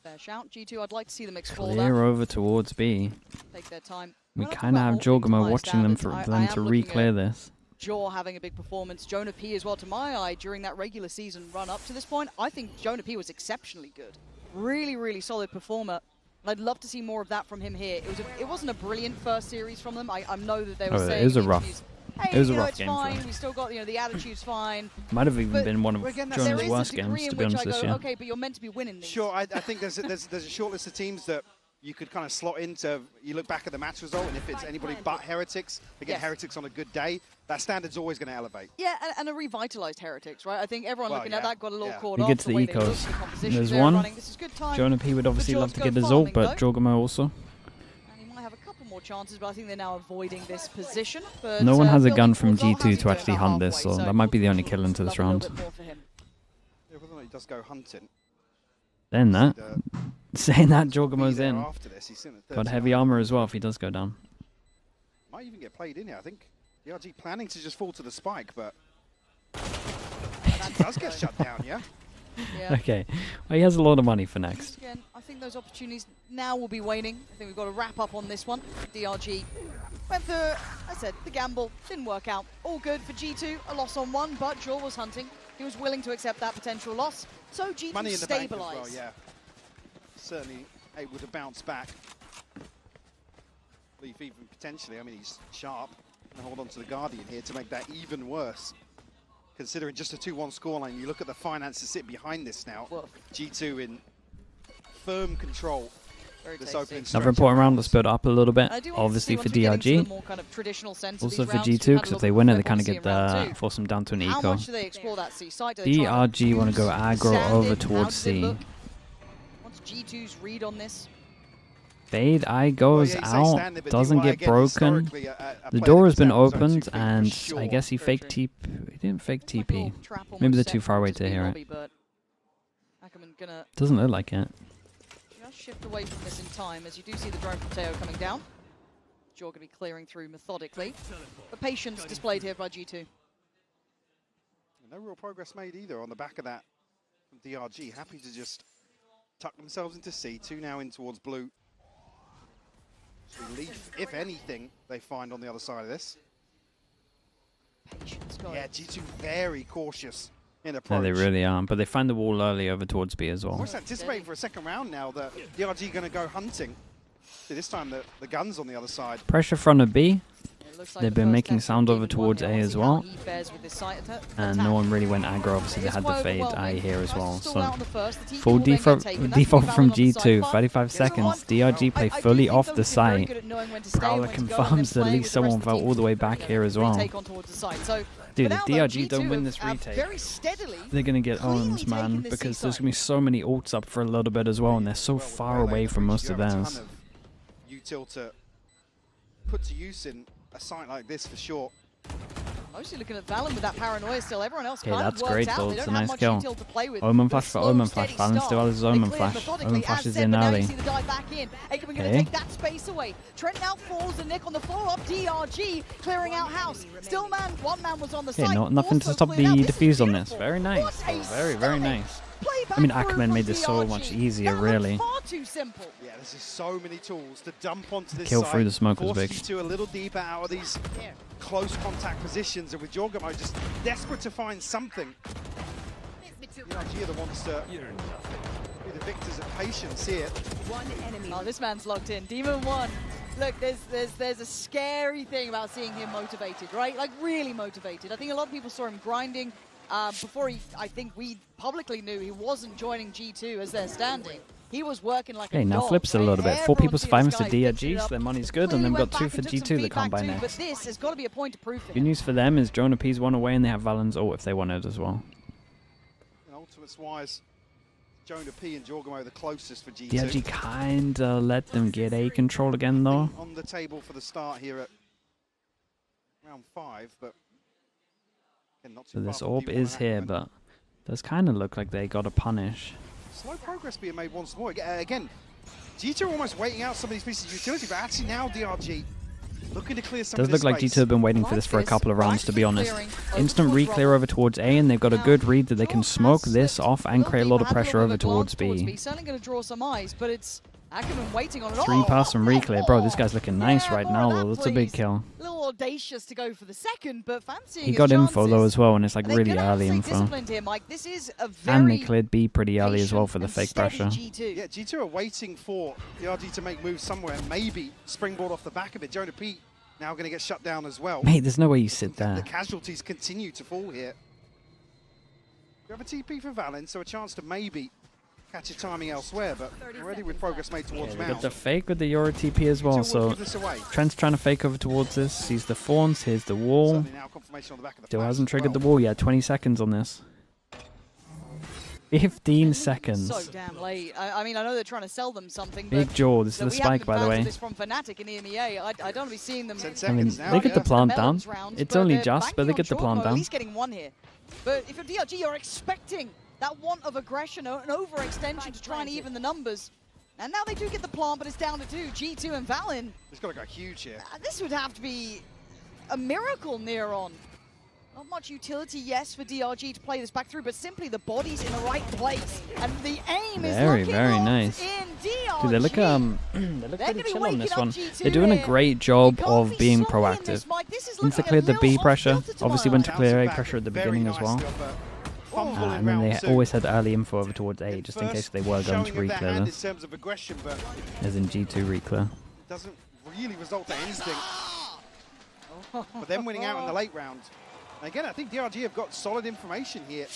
Fair shout. G2, I'd like to see them explore Clear that. over towards B. Take their time. We kind of have Jorgamo watching them for them to re-clear this. Jaw having a big performance. Jonah P as well, to my eye, during that regular season run up to this point. I think Jonah P was exceptionally good. Really, really solid performer. And I'd love to see more of that from him here. It wasn't a brilliant first series from them. I know that they were saying it was a rough. Hey, it was a rough it's game fine. for them. We still got, the attitude's fine. Might have even But been one of again, Jonas' worst games, to be honest, this year. Okay, but you're meant to be winning these. Sure, I think there's a short list of teams that you could kind of slot into. You look back at the match result, and if it's anybody but Heretics, again, Heretics on a good day, that standard's always going to elevate. Yeah, and a revitalized Heretics, right? I think everyone looking at that got a little caught He off. gets the ecos. There's one. Jonah P would obviously love to get his ult, but Jorgamo also. More chances, but I think they're now avoiding this position. But No one has a gun from G2 to actually hunt this, so that might be the only kill into this round. Yeah, whether or not he does go hunting. Then that. Saying that, Jorgamo's in. After this, he's in at Got heavy armor as well if he does go down. Might even get played in here, I think. DRG planning to just fall to the spike, but that does get shut down, yeah? Yeah. Okay. Well, he has a lot of money for next. Again, I think those opportunities now will be waning. I think we've got to wrap up on this one. DRG went for, I said, the gamble. Didn't work out. All good for G2. A loss on 1, but Jaw was hunting. He was willing to accept that potential loss. So G2 Money in the bank as stabilized. well, yeah. Certainly able to bounce back. Leaf even potentially, I mean, he's sharp. And hold on to the Guardian here to make that even worse. Considering just a 2-1 scoreline, you look at the finances sit behind this now. G2 in firm control. This opening Another important round, let's build up a little bit. Obviously for DRG, kind of also for G2, because if they win it, they kind of get the force them down to an eco. DRG want to go aggro over towards C. What's G2's read on this? Fade Eye goes out, doesn't get broken. The door has been opened, and I guess he faked TP. He didn't fake TP. Maybe they're too far away to hear it. Doesn't look like it. Just shift away from this in time, as you do see the drone from Teo coming down. You're going to be clearing through methodically. But patience displayed here by G2. No real progress made either on the back of that from DRG. Happy to just tuck themselves into C. 2 now in towards blue. Relief, if anything, they find on the other side of this. Yeah, G2 very cautious in approach. Yeah, they really are, but they find the wall early over towards B as well. We're anticipating for a second round now that DRG going to go hunting. See, this time the gun's on the other side. Pressure front of B. They've been making sound over towards A as well. And no one really went aggro, obviously they had the fade I here as well. So full default from G2, 35 seconds. DRG play fully off the site. Prowler confirms that at least someone fell all the way back here as well. Dude, if DRG don't win this retake, they're going to get owned, man, because there's going to be so many ults up for a little bit as well, and they're so far away from most of theirs. Util to put to use in a site like this for sure. Mostly looking at Valen with that paranoia still. Everyone else kind of worked out. It's a nice kill. Omen flash for Omen flash. Valen still has his Omen flash. Omen flash is in early. Okay. That space away. Trent now falls and Nick on the floor up. DRG clearing out house. Still man, one man was on the side. Okay, nothing to stop the defuse on this. Very nice. Very, very nice. I mean, Ackerman made this so much easier, really. Far too simple. Yeah, there's just so many tools to dump onto this kill side. Through the smoke was big. Force G2 a little deeper out of these close contact positions, and with Jorgamo just desperate to find something. DRG are the ones to be the victors of patience here. One enemy. Oh, this man's locked in. Demon 1. Look, there's a scary thing about seeing him motivated, right? Like really motivated. I think a lot of people saw him grinding. Before I think we publicly knew he wasn't joining G2 as they're standing. He was working like now flips it a little bit. 4 people surviving for DRG, so their money's good, and they've got 2 for G2 that can't buy next. But this has got to be a point of proof. Good news for them is Jonah P's 1 away, and they have Valen's ult if they want it as well. Ultimates-wise, Jonah P and Jorgamo the closest for G2. DRG kinda let them get A control again, though. On the table for the start here at round 5, but so this orb is here, but does kind of look like they got a punish. Slow progress being made once more. Again, G2 are almost waiting out some of these pieces of utility, but actually now DRG looking to clear some of this does look like G2 have been waiting for this for a couple of rounds, to be honest. Instant re-clear over towards A, and they've got a good read that they can smoke this off and create a lot of pressure over towards B. He's certainly going to draw some eyes, but it's Ackerman waiting on it. 3-pass and re-clear. Bro, this guy's looking nice right now, though. That's a big kill. A little audacious to go for the second, but fancying he got info, though, as well, and it's like really early info. Here, Mike. This is a and they cleared B pretty early as well for the fake pressure. G2. Yeah, G2 are waiting for DRG to make moves somewhere and maybe springboard off the back of it. Jonah P now going to get shut down as well. Mate, there's no way you sit there. The casualties continue to fall here. We have a TP for Valen, so a chance to maybe catch your timing elsewhere, but already with progress made towards Mount. Got the fake with the Euro TP as well, so Trent's trying to fake over towards this, sees the Fawns, here's the wall. Still hasn't triggered the wall yet, 20 seconds on this. 15 seconds. So damn late. I mean, I know they're trying to sell them something. Big jaw, this is the spike, by the way. This from Fnatic in EMEA. I don't want to be seeing them. I mean, they get the plant down. It's only just, but they get the plant down. At least getting one here. But if you're DRG, you're expecting that want of aggression, an overextension to try and even the numbers. And now they do get the plant, but it's down to 2. G2 and Valen. It's got to go huge here. This would have to be a miracle near on. Not much utility, yes, for DRG to play this back through, but simply the body's in the right place. And the aim is very nice. In DRG. Dude, they look pretty chill on this one. They're doing a great job of being proactive. Insta cleared the B pressure. Obviously went to clear A pressure at the beginning as well. fumble in And then round they 2. always had early info over towards A, just in case they were going to Showing of their hand reclear in this. terms of aggression, but As in G2 reclear. it doesn't really result in anything. But then winning out in the late round. And again, I think DRG have got solid information here.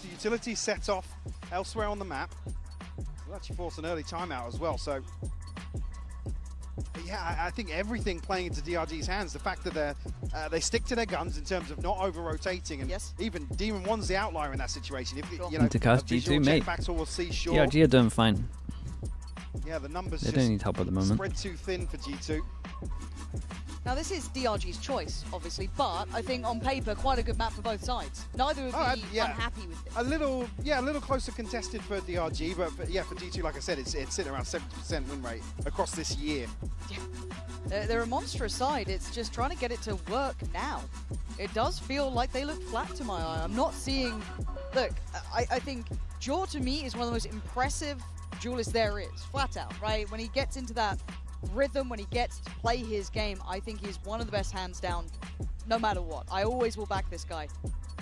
The utility set off elsewhere on the map. Will actually force an early timeout as well. So, but yeah, I think everything playing into DRG's hands. The fact that they stick to their guns in terms of not over-rotating, and even Demon 1's the outlier in that situation. If you know, Need to cast a visual G2, check mate. back towards C Shore. DRG are doing fine. Yeah, the numbers They just don't need help at the moment. spread too thin for G2. Now this is DRG's choice, obviously, but I think on paper quite a good map for both sides. Neither would be unhappy with this. A little closer contested for DRG, but yeah, for G2, like I said, it's sitting around 70% win rate across this year. Yeah. They're a monstrous side. It's just trying to get it to work now. It does feel like they look flat to my eye. I'm not seeing. Look, I think Jaw to me is one of the most impressive duelists there is, flat out, right? When he gets into that rhythm, when he gets to play his game, I think he's one of the best hands down, no matter what. I always will back this guy.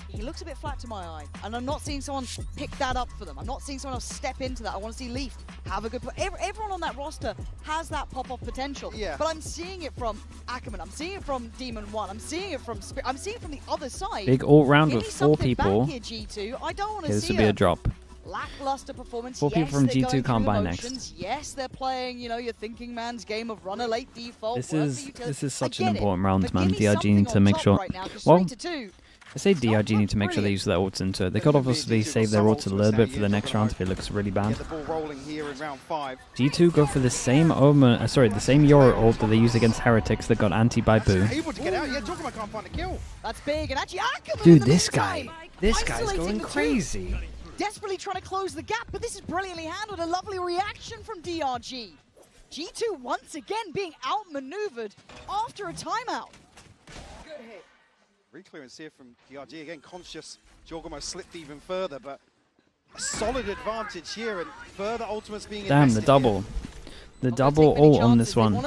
He looks a bit flat to my eye, and I'm not seeing someone pick that up for them. I'm not seeing someone else step into that. I want to see Leaf have a good... Everyone on that roster has that pop-off potential, but I'm seeing it from Ackerman, I'm seeing it from Demon 1, I'm seeing it from Spirit, I'm seeing it from the other side. Big all-round Give with me 4 something people. back here, G2. I don't want to Okay, this see would be a drop. lackluster performance. 4 people yes, from they're G2 going can't through buy emotions. next. Yes, they're playing, you know, your thinking man's game of run a late default. This work the is utility. such I an get it, important round, but man. give me DRG need to something make on sure. top right now, 'cause Well, 3-2. I say DRG need to make sure they use their ults into it. They could obviously save their ults a little bit for the next round if it looks really bad. Get the ball rolling here in round 5. G2 go for the same the same Yoru ult that they used against Heretics that got anti by Boo. Able to get out. Yeah, Jogama can't find a kill. That's big, and actually Ackerman Dude, in the this meantime, guy. This guy's isolating going the two. crazy. Desperately trying to close the gap, but this is brilliantly handled. A lovely reaction from DRG. G2 once again being outmaneuvered after a timeout. Good hit. Reclearance here from DRG. Again, conscious. Jorgomo slipped even further, but a solid advantage here, and further ultimates being Damn, the invested double. The double ult on this one.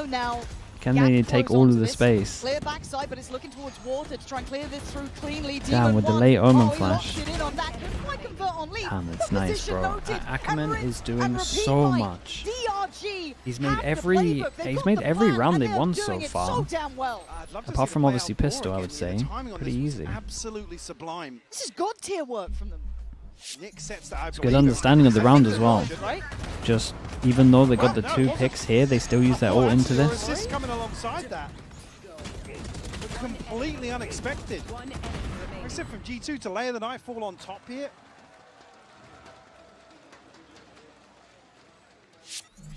Can they take all of the space? Clear backside, but it's looking towards water to try and clear this through cleanly. Damn, with the late Omen flash. Damn, That's nice, bro. Ackerman is doing so much. DRG He's made every round they've won so far. Apart from obviously Pistol, I would say. Pretty easy. Absolutely sublime. This is god tier work from them. Nick sets that. It's good understanding of the round as well. Just even though they got the 2 picks here, they still use their ult into this. Assist coming alongside that. Completely unexpected. Except from G2 to layer the nightfall on top here.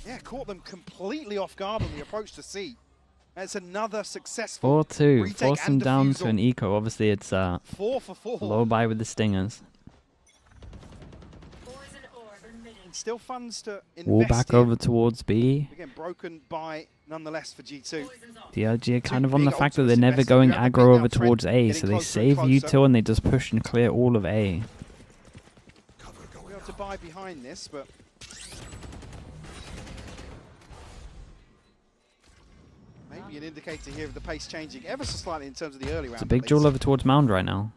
Yeah, caught them completely off guard on the approach to C. It's another successful 4-2, retake force them and down to defusal. an eco. Obviously, it's 4 for 4. low buy with the stingers. Still funds to Wall invest back here. over towards B. Again, broken by nonetheless for G2. DRG are kind of on big the fact that they're ultimates never invested. going We have a aggro big over now trend towards A, getting so they closer and save closer. util and they just push and clear all of A. We're able to buy behind this, but maybe an indicator here of the pace changing ever so slightly in terms of the early round. It's a big duel over towards Mound right now.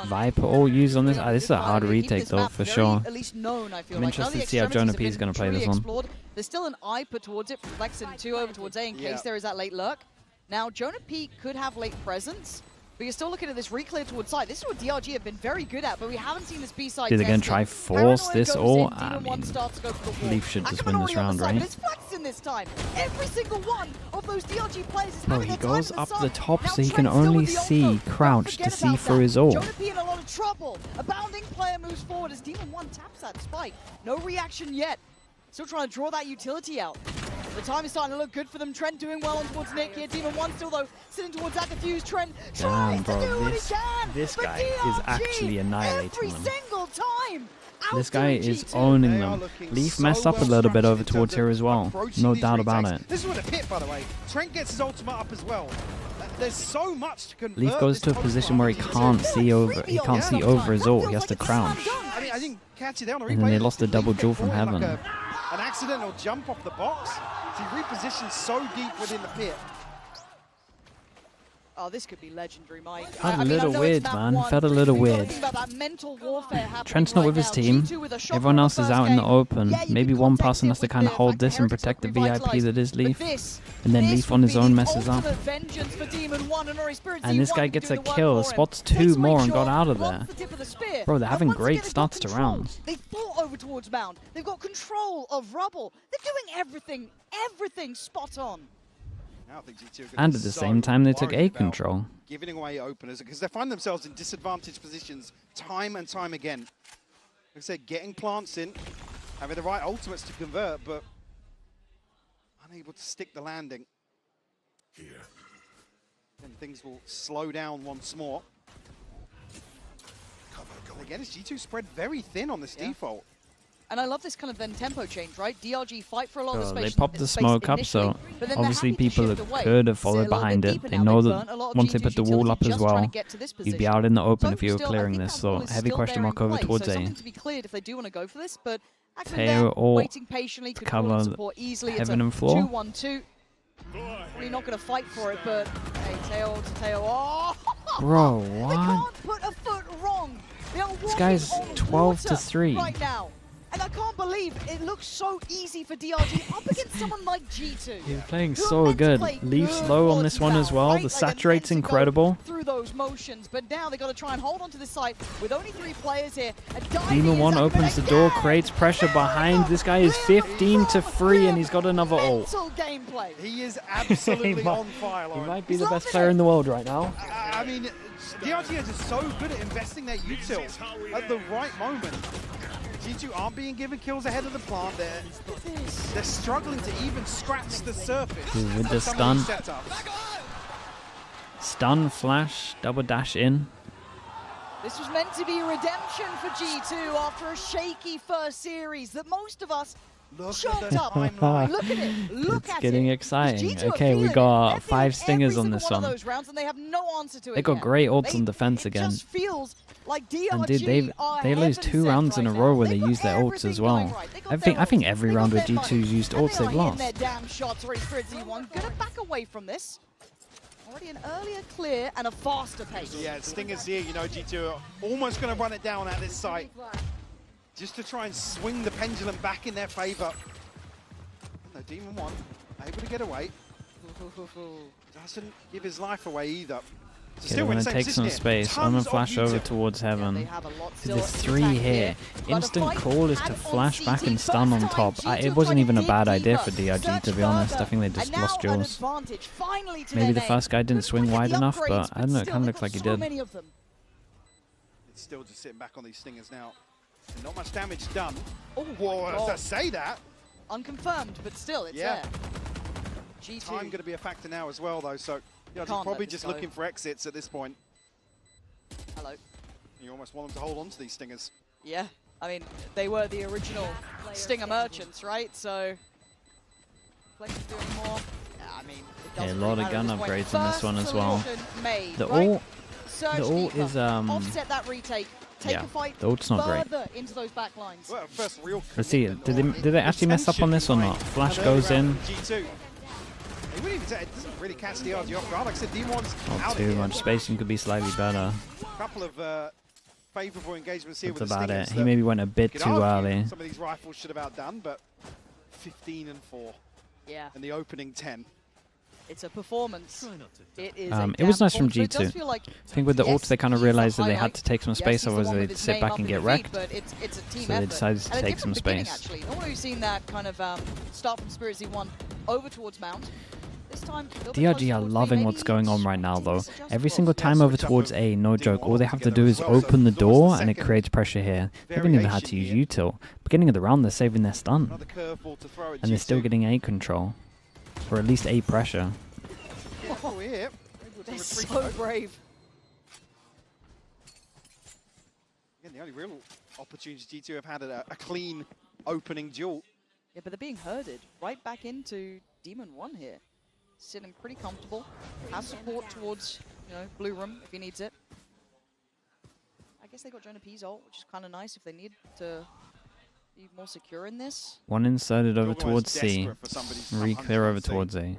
Viper all used on this. This is a hard retake though, for sure. At least known, I feel I'm like. interested to see how Jonah P is going to play this one. Explored. There's still an eye put towards it from Flex and 2 over towards A in case there is that late lurk. Now, Jonah P could have late presence, but you're still looking at this reclear towards side. This is what DRG have been very good at, but we haven't seen this B side. Dude, they're going to try force this all. I mean, Leaf should just win this round, right? It's Flexing this time. Every single one of those DRG players is Bro, having he their time goes in the up sun. the top Now so he can Trent's still only with the see ult, though. crouch Don't to forget see about through that. his ult. Jonah P in a lot of trouble. A bounding player moves forward as Demon 1 taps that spike. No reaction yet. Still trying to draw that utility out. The time is starting to look good for them. Trent doing well on towards Nick here. Demon 1 still, though, sitting towards that defuse. Trent Damn, tries to do bro, what he can. this but guy is DRG actually annihilating every them. single time. This guy is owning them. Leaf messed up a little bit over towards here as well. No doubt about it. This is what a pit, by the way. Trent gets his ultimate up as well. There's so much to convert. Leaf goes to a position where he can't see over. He can't see over his ult. He has to crouch. I mean, I didn't catch it down. And then they lost a double duel from heaven. An accidental jump off the box. He repositioned so deep within the pit. Oh, this could be legendary, Mike. Felt a little weird, man. Felt a little weird. Trent's not with his team. Everyone else is out in the open. Maybe one person has to kind of hold this and protect the VIP that is Leaf. And then Leaf on his own messes up. And this guy gets a kill, spots 2 more and got out of there. Bro, they're having great starts to rounds. They fought over towards Mound. They've got control of Rubble. They're doing everything spot on. And at the same time, they took A control. Giving away openers because they find themselves in disadvantaged positions time and time again. Like I said, getting plants in, having the right ultimates to convert, but unable to stick the landing. Then things will slow down once more. And again, it's G2 spread very thin on this default. And I love this kind of then tempo change, right? DRG fight for a lot of space. They popped the smoke up, so obviously people that could have followed behind it. They know that once they put the wall up as well, you'd be out in the open if you were clearing this. So heavy question mark over towards A. Teo or to cover heaven and floor. 2-1-2. Really not going to fight for it, but hey, Teo to Teo. Oh! Bro, what? They can't put a foot wrong. This guy's 12-3. Right now. And I can't believe it looks so easy for DRG up against someone like G2. He's playing so good. Leaf's low on this one as well. The saturate's incredible. Through those motions, but now they got to try and hold on to this side with only 3 players here. Demon 1 opens the door, creates pressure behind. This guy is 15-3 and he's got another ult. Gameplay. He is absolutely on fire, Lauren. He might be the best player in the world right now. I mean, DRG are just so good at investing their util at the right moment. G2 aren't being given kills ahead of the plant. They're struggling to even scratch the surface. Ooh, with the stun. Stun, flash, double dash in. This was meant to be redemption for G2 after a shaky first series that most of us chalked up. Look at it. Look It's at getting it. exciting. Okay, we got 5 stingers on this one. And they have no answer to it. They got great ults on defense again. Feels like DRG And dude, they lose 2 rounds in a row where they use their ults as well. I think every round where G2's used ults, they've lost. Their damn shots, Z1 gonna back away from this. Already an earlier clear and a faster pace. Yeah, Stingers here, you know, G2 are almost going to run it down at this site. Just to try and swing the pendulum back in their favor. No, Demon 1 able to get away. Doesn't give his life away either. Okay, they're going to take some space. I'm going to flash over towards heaven. There's 3 here. Instant call is to flash back and stun on top. It wasn't even a bad idea for DRG, to be honest. I think they just lost Jules. Maybe the first guy didn't swing wide enough, but I don't know, it kind of looks like he did. It's still just sitting back on these Stingers now. Not much damage done. Oh, whoa, does that say that? Unconfirmed, but still, it's there. G2. Time going to be a factor now as well, though, so yeah, probably just looking for exits at this point. Hello. You almost want them to hold on to these Stingers. Yeah, I mean, they were the original Stinger merchants, right? So, Flex is doing more. Yeah, I mean, it doesn't a lot really of gun matter upgrades in this one as well. Made, The right? ult is offset that retake. Take yeah, a fight the ult's not great. into those back lines. Well, first real Let's see, did they actually mess up on this or not? Flash goes in. G2. It doesn't really catch DRG off guard. Like I said, D1's Not out too much. Spacing could be slightly better. A couple of favourable engagements here That's with the about Stingers. it. He maybe went a bit too early. Some of these rifles should have outdone, but 15-4. Yeah. In the opening 10. It's a performance. It is. It was nice from G2. Like, I think with the ults they kind of realized that they had to take some space, otherwise they'd sit back and get wrecked. But it's a team so they decided to take some space. Actually, normally we've seen that kind of start from Spirit Z1 over towards Mount. This time, DRG are loving what's going on right now, though. Every single time over towards A, no joke, all they have to do is open the door and it creates pressure here. They haven't even had to use util. Beginning of the round, they're saving their stun. And they're still getting A control. Or at least A pressure. Oh, yeah. They're so brave. Again, the only real opportunity G2 have had a clean opening duel. Yeah, but they're being herded right back into Demon 1 here. Sitting pretty comfortable. Has support towards, Blue Room if he needs it. I guess they got Jonah P's ult, which is kind of nice if they need to be more secure in this. One inserted over towards C. Re-clear over towards A.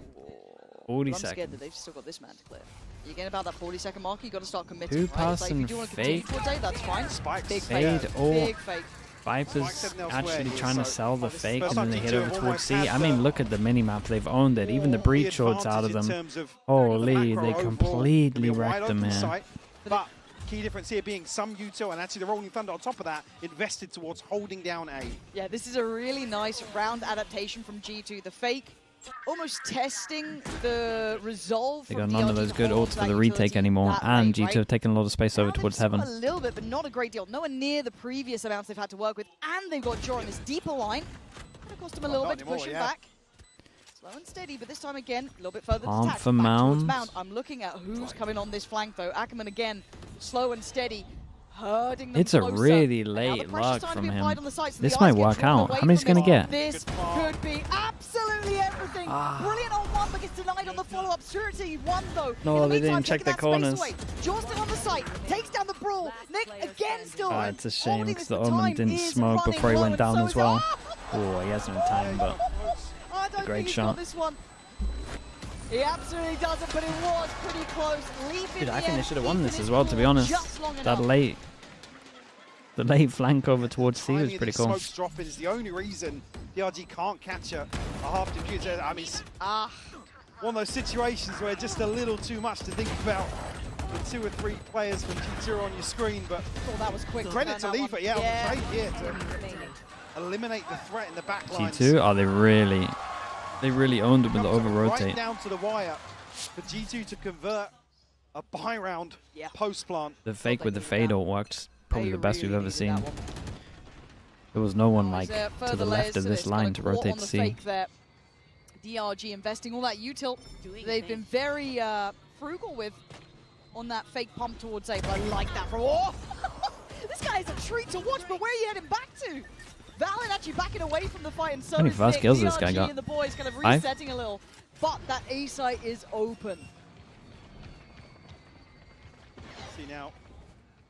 40 I'm seconds. scared that they've still got this man to clear. You get about that 40-second mark, you got to start committing. Two-person fake. That's fine. Spikes. Big fade. fake. Or Big fake. Viper's actually trying to sell the fake and then they hit over towards C. I mean, look at the minimap. They've owned it. Even the breach shorts out of them. Holy, they completely wrecked them, man. But key difference here being some util and actually the Rolling Thunder on top of that invested towards holding down A. Yeah, this is a really nice round adaptation from G2. The fake almost testing the resolve. They got none of those good ults for the retake anymore, and G2 have taken a lot of space over towards heaven. A little bit, but not a great deal. Nowhere near the previous amounts they've had to work with, and they've got Jaw on this deeper line. Gonna cost him a little bit to push him back. Slow and steady, but this time again, a little bit further Arm detached. for Back towards Mound. I'm looking at who's coming on this flank, though. Ackerman again, slow and steady. Herding them It's a closer. really And now the late pressure's luck starting from to be applied him. on the sides, so This the might eyes get work drawn out. away How many's from going to this. get? This could be absolutely everything. Brilliant on one, but gets denied on the follow-up. Surety one, though. No, In the they didn't meantime, check taking the that corners. space away. Jaw still on the site. Takes down the brawl. Nick again still. It's a shame holding because this the for Omen time. didn't Is smoke running before he low, went and down so as is- well. Oh, he has no time, but I don't great think he's shot. got this one. He absolutely doesn't, but it was pretty close. Leaf in dude, the I think they end, should have won keeping this it as well, to be cool honest. just long That enough. the late flank over towards C was Timing of pretty these cool. smokes dropping is the only reason DRG can't catch a half diffuser. I mean, one of those situations where just a little too much to think about with 2 or 3 players from G2 on your screen, but that was quick. credit to That Leaf, one. yeah, on Yeah. the trade here to eliminate the threat in the back lines. G2, oh, they really owned it with the over Right rotate. down to the wire for G2 to convert a buy round post plant. The fake with the fade ult worked. Probably the best we've ever seen. There was no one like to the left of this line to rotate to C. DRG investing all that util they've been very frugal with on that fake pump towards A, but I like that from this guy is a treat to watch, but where are you heading back to? Valen actually backing away from the fight, and so How many is first Nick. kills this guy DRG got? and the boys kind of 5? resetting a little, but that A site is open. See now,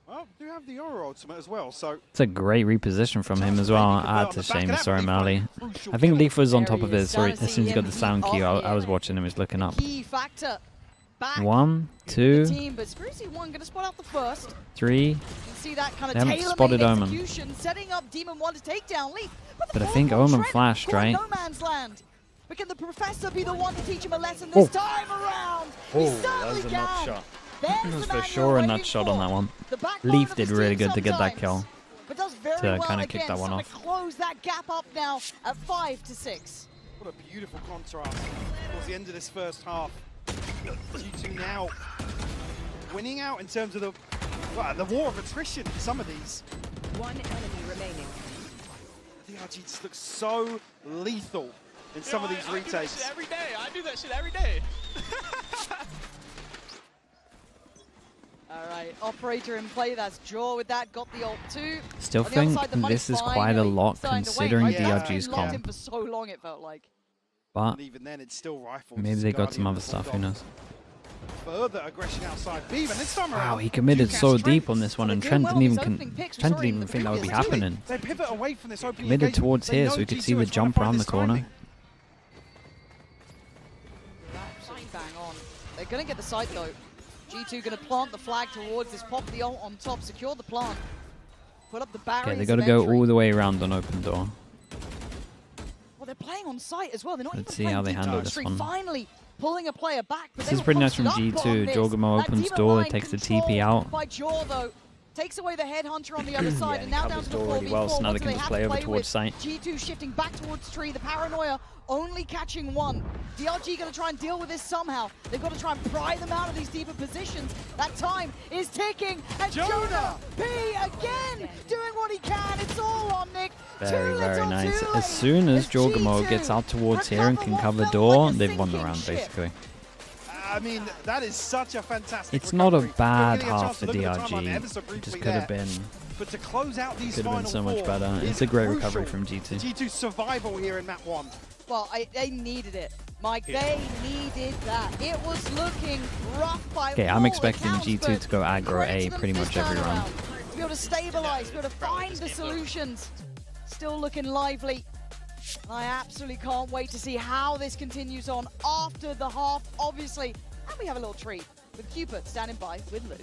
well, do have the Aura ultimate as well, so It's a great reposition from him as well. It's a shame. Sorry, Mali. I think Leaf was on top of it. Sorry, as soon as he got the sound cue, I was watching him. He was looking up. Key factor back 1, the 2, team, but Sprucey one gonna spot out the first. 3. You can see that kind They of haven't spotted tailor-made Omen. execution, setting up Demon 1 to take down Leaf. But I think Omen flashed, Caught right? No man's land. But can the professor be the one to teach him a lesson this time around? He certainly can. There's That's the for man sure you're a waiting nut shot for. on that one. The backbone Leaf of the did really team good to get that sometimes, kill. but does very To well kinda kick again, that one starting off. to close that gap up now at 5-6. what a beautiful contrast towards the end of this first half. G2 now winning out in terms of the war of attrition in some of these. One enemy remaining. DRG just looks so lethal in some of these I do that retakes. shit every day. I do that shit every day. All right, operator in play. That's Jaw with that. Got the ult too. Still On the other think side, the money's this is fine. quite a He's lot starting to wait, considering right? DRG's He's locked in comp. for so long, it felt like. But Even then, it's still rifles. maybe they got some Guardian other and stuff. Who Bulldog. knows? Further aggression outside B, but this time Wow, around, he committed Duke so has deep strength. on this one, and They're Trent doing didn't even well. These opening picks, Trent sorry, didn't even think that would be previous two, happening. They pivot away from this opening Committed engagement. towards They here, know so we could G2 see are the trying to jump find around the this corner. timing. Absolutely bang on. They're going to get the site though. G2 going to plant the flag towards this, pop the ult on top, secure the plant, put up the barriers. Okay, they got to go all the way around on open door. Well, they're playing on site as well. They're not Let's even see how playing they deep handle this downstream. one. Finally pulling a player back. But This they is were pretty nice from posted up on G2. this. Jorgamo That opens demon door, line takes the controlled TP out. by Jaw though. Takes away the headhunter on the other side, Yeah, and now he down covers to the door really 4v4. well, so now What they do can just have play to over play towards with? site. G2 shifting back towards tree. The paranoia only catching one. DRG going to try and deal with this somehow. They've got to try and pry them out of these deeper positions. That time is ticking, and Jonah P again doing what he can. It's all on Nick. Very, Too very little, nice. too As late. soon as It's Jorgamo G2 gets out towards here and can recover cover what door, felt like a they've won the sinking round, ship. basically. I mean, that is such a fantastic It's not a recovery. bad Getting a chance half to for look at the timeline ever DRG. so It briefly just could have there. been But to close out these could have been final so much four better. is It's a great crucial recovery from to G2. G2's survival here in map 1. Well, they needed it. Mike, they needed that. It was looking rough by Okay, all I'm expecting accounts, G2 but to go aggro credit A to them pretty this much every round. turnaround. To be able to stabilize, to be able to find the solutions. Still looking lively. I absolutely can't wait to see how this continues on after the half, obviously. And we have a little treat. with Cupid standing by with Lou.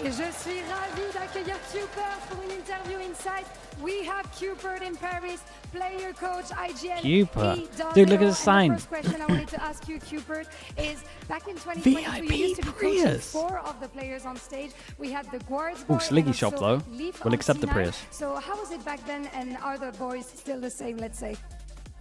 Et je suis ravie d'accueillir Cupid pour une interview inside. We have Cupid in Paris, player coach IGN. Cupid. Dude, look at the sign. The first question I wanted to ask you, Cupid, is back in 2022, you used to be coaching 4 of the players on stage. We had the guards. Oh, Sliggy shop though. We'll accept the Prius. So how was it back then, and are the boys still the same, let's say?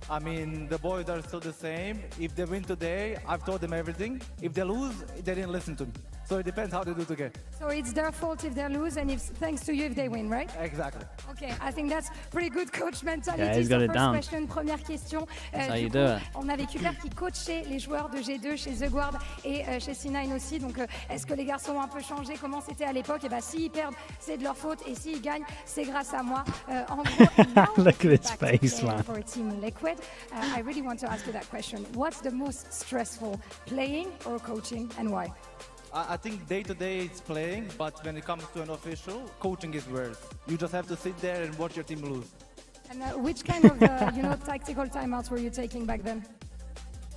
I mean, the boys are still the same. If they win today, I've told them everything. If they lose, they didn't listen to me. So it depends how they do today. So it's their fault if they lose, and thanks to you if they win, right? Exactly. Okay, I think that's pretty good coach mentality. Yeah, he's got so it first down. Question, première question. That's how you coup, do it. On avait Cupid qui coachait les joueurs de G2 chez The Guard et chez C9 aussi. Donc, est-ce que les garçons ont un peu changé? Comment c'était à l'époque? Et bah, s'ils perdent, c'est de leur faute, et s'ils gagnent, c'est grâce à moi. En gros, look at his face, man. For Team Liquid, I really want to ask you that question. What's the most stressful, playing or coaching, and why? I think day-to-day it's playing, but when it comes to an official, coaching is worse. You just have to sit there and watch your team lose. And which kind of tactical timeouts were you taking back then?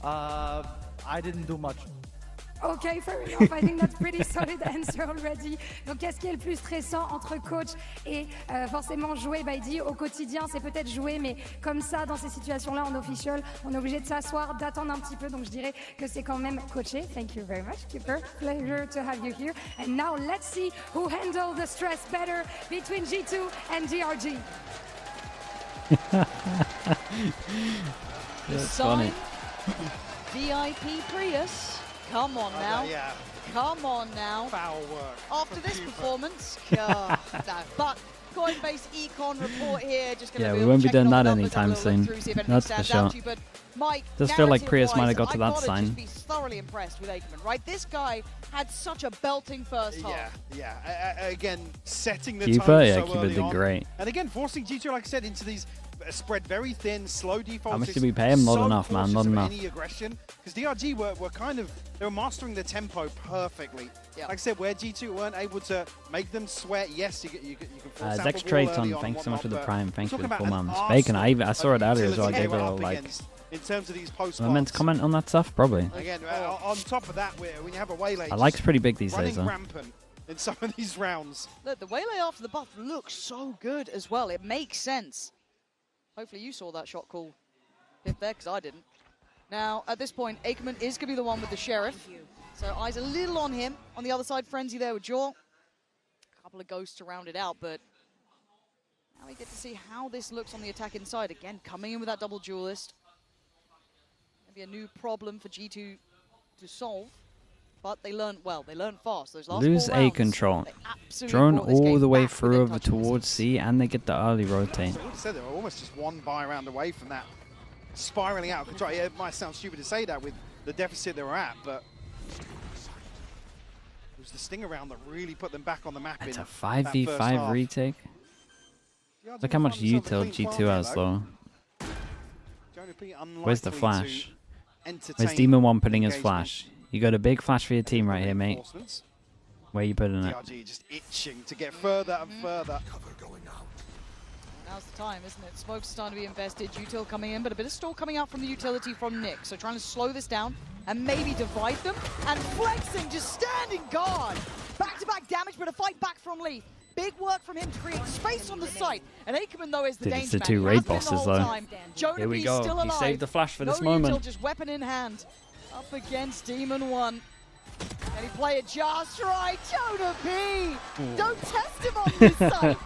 I didn't do much. Okay, fair enough. I think that's pretty solid answer already. Donc, qu'est-ce qui est le plus stressant entre coach et forcément jouer? Bah, il dit au quotidien, c'est peut-être jouer, mais comme ça, dans ces situations-là, en official, on est obligé de s'asseoir, d'attendre un petit peu. Donc, je dirais que c'est quand même coacher. Thank you very much, Keeper. Pleasure to have you here. And now, let's see who handled the stress better between G2 and DRG. That's funny. VIP Prius. Come on now. Yeah. Come on now. Foul work. After this performance, no. But Coinbase Econ report here. Just going Yeah, we won't be doing that anytime soon. That's for sure. Mike, does feel like Prius might have got to that sign. Just be thoroughly impressed with Aikman, right? This guy had such a belting first half. Yeah. Again, setting the Keeper, tone yeah, so Keeper early did on. great. And again, forcing G2, like I said, into these spread very thin, slow defaults. How much did we pay him? Not enough, man. Not enough. Any aggression, because DRG were kind of, they were mastering the tempo perfectly. Like I said, where G2 weren't able to make them sweat. Yes, you can force Dex Trayton, thanks so much for the prime. Thanks for the 4 months. Bacon, I saw it earlier as well. I gave it a like. In terms of these post Am I meant to comment on that stuff? Probably. Again, on top of that, when you have a waylay, Like's pretty big these days, though. Rampant in some of these rounds. Look, the waylay after the buff looks so good as well. It makes sense. Hopefully you saw that shot call, Pip, there, because I didn't. Now, at this point, Aikman is going to be the one with the Sheriff. So eyes a little on him. On the other side, Frenzy there with Jaw. A couple of ghosts to round it out, but now we get to see how this looks on the attack inside. Again, coming in with that double duelist. Maybe a new problem for G2 to solve. But they learned well. They learned fast. Those last Lose 4 A rounds, control. absolutely Drone brought this all game the way back through within over touching towards C, and they get the early rotate. So I said they were almost just one buy round away from that spiraling out of control. Yeah, it might sound stupid to say that with the deficit they were at, but it was the sting around that really put them back on the map. It's a 5v5 retake. Look how much util G2 has, though. Where's the flash? Where's Demon 1 putting his flash? You got a big flash for your team right here, mate. Where you putting it? DRG just itching to get further and further. Now's the time, isn't it? Smoke's starting to be invested, util coming in, but a bit of stall coming out from the utility from Nick. So trying to slow this down and maybe divide them. And flexing, just standing guard. Back-to-back damage, but a fight back from Lee. Big work from him to create space on the site. And Aikman, though, is the danger It's the man. 2 He raid has been the bosses, whole though. time. Jonah Here we B's go. still He alive. saved the flash for this No moment. util, just weapon in hand. Up against Demon 1. Can he play it just right? Jonah B! Ooh. Don't test him on this side.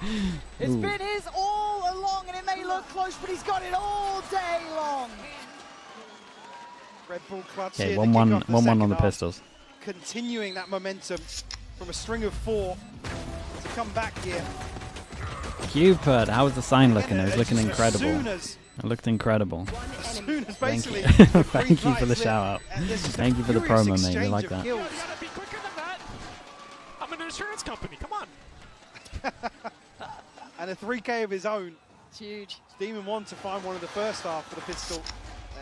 It's Ooh. been his all along, and it may look close, but he's got it all day long. Red Bull clutch Okay, here. 1-1 on the pistols. Continuing that momentum from a string of 4 to come back here. Cupid, how was the sign looking? It was looking incredible. It looked incredible. As soon as Thank you. basically Thank you for the shout out. Thank you for the promo, mate. We like that. You gotta be quicker than that. I'm an insurance company. Come on. And a 3K of his own. It's huge. Demon 1 to find one of the first half for the pistol.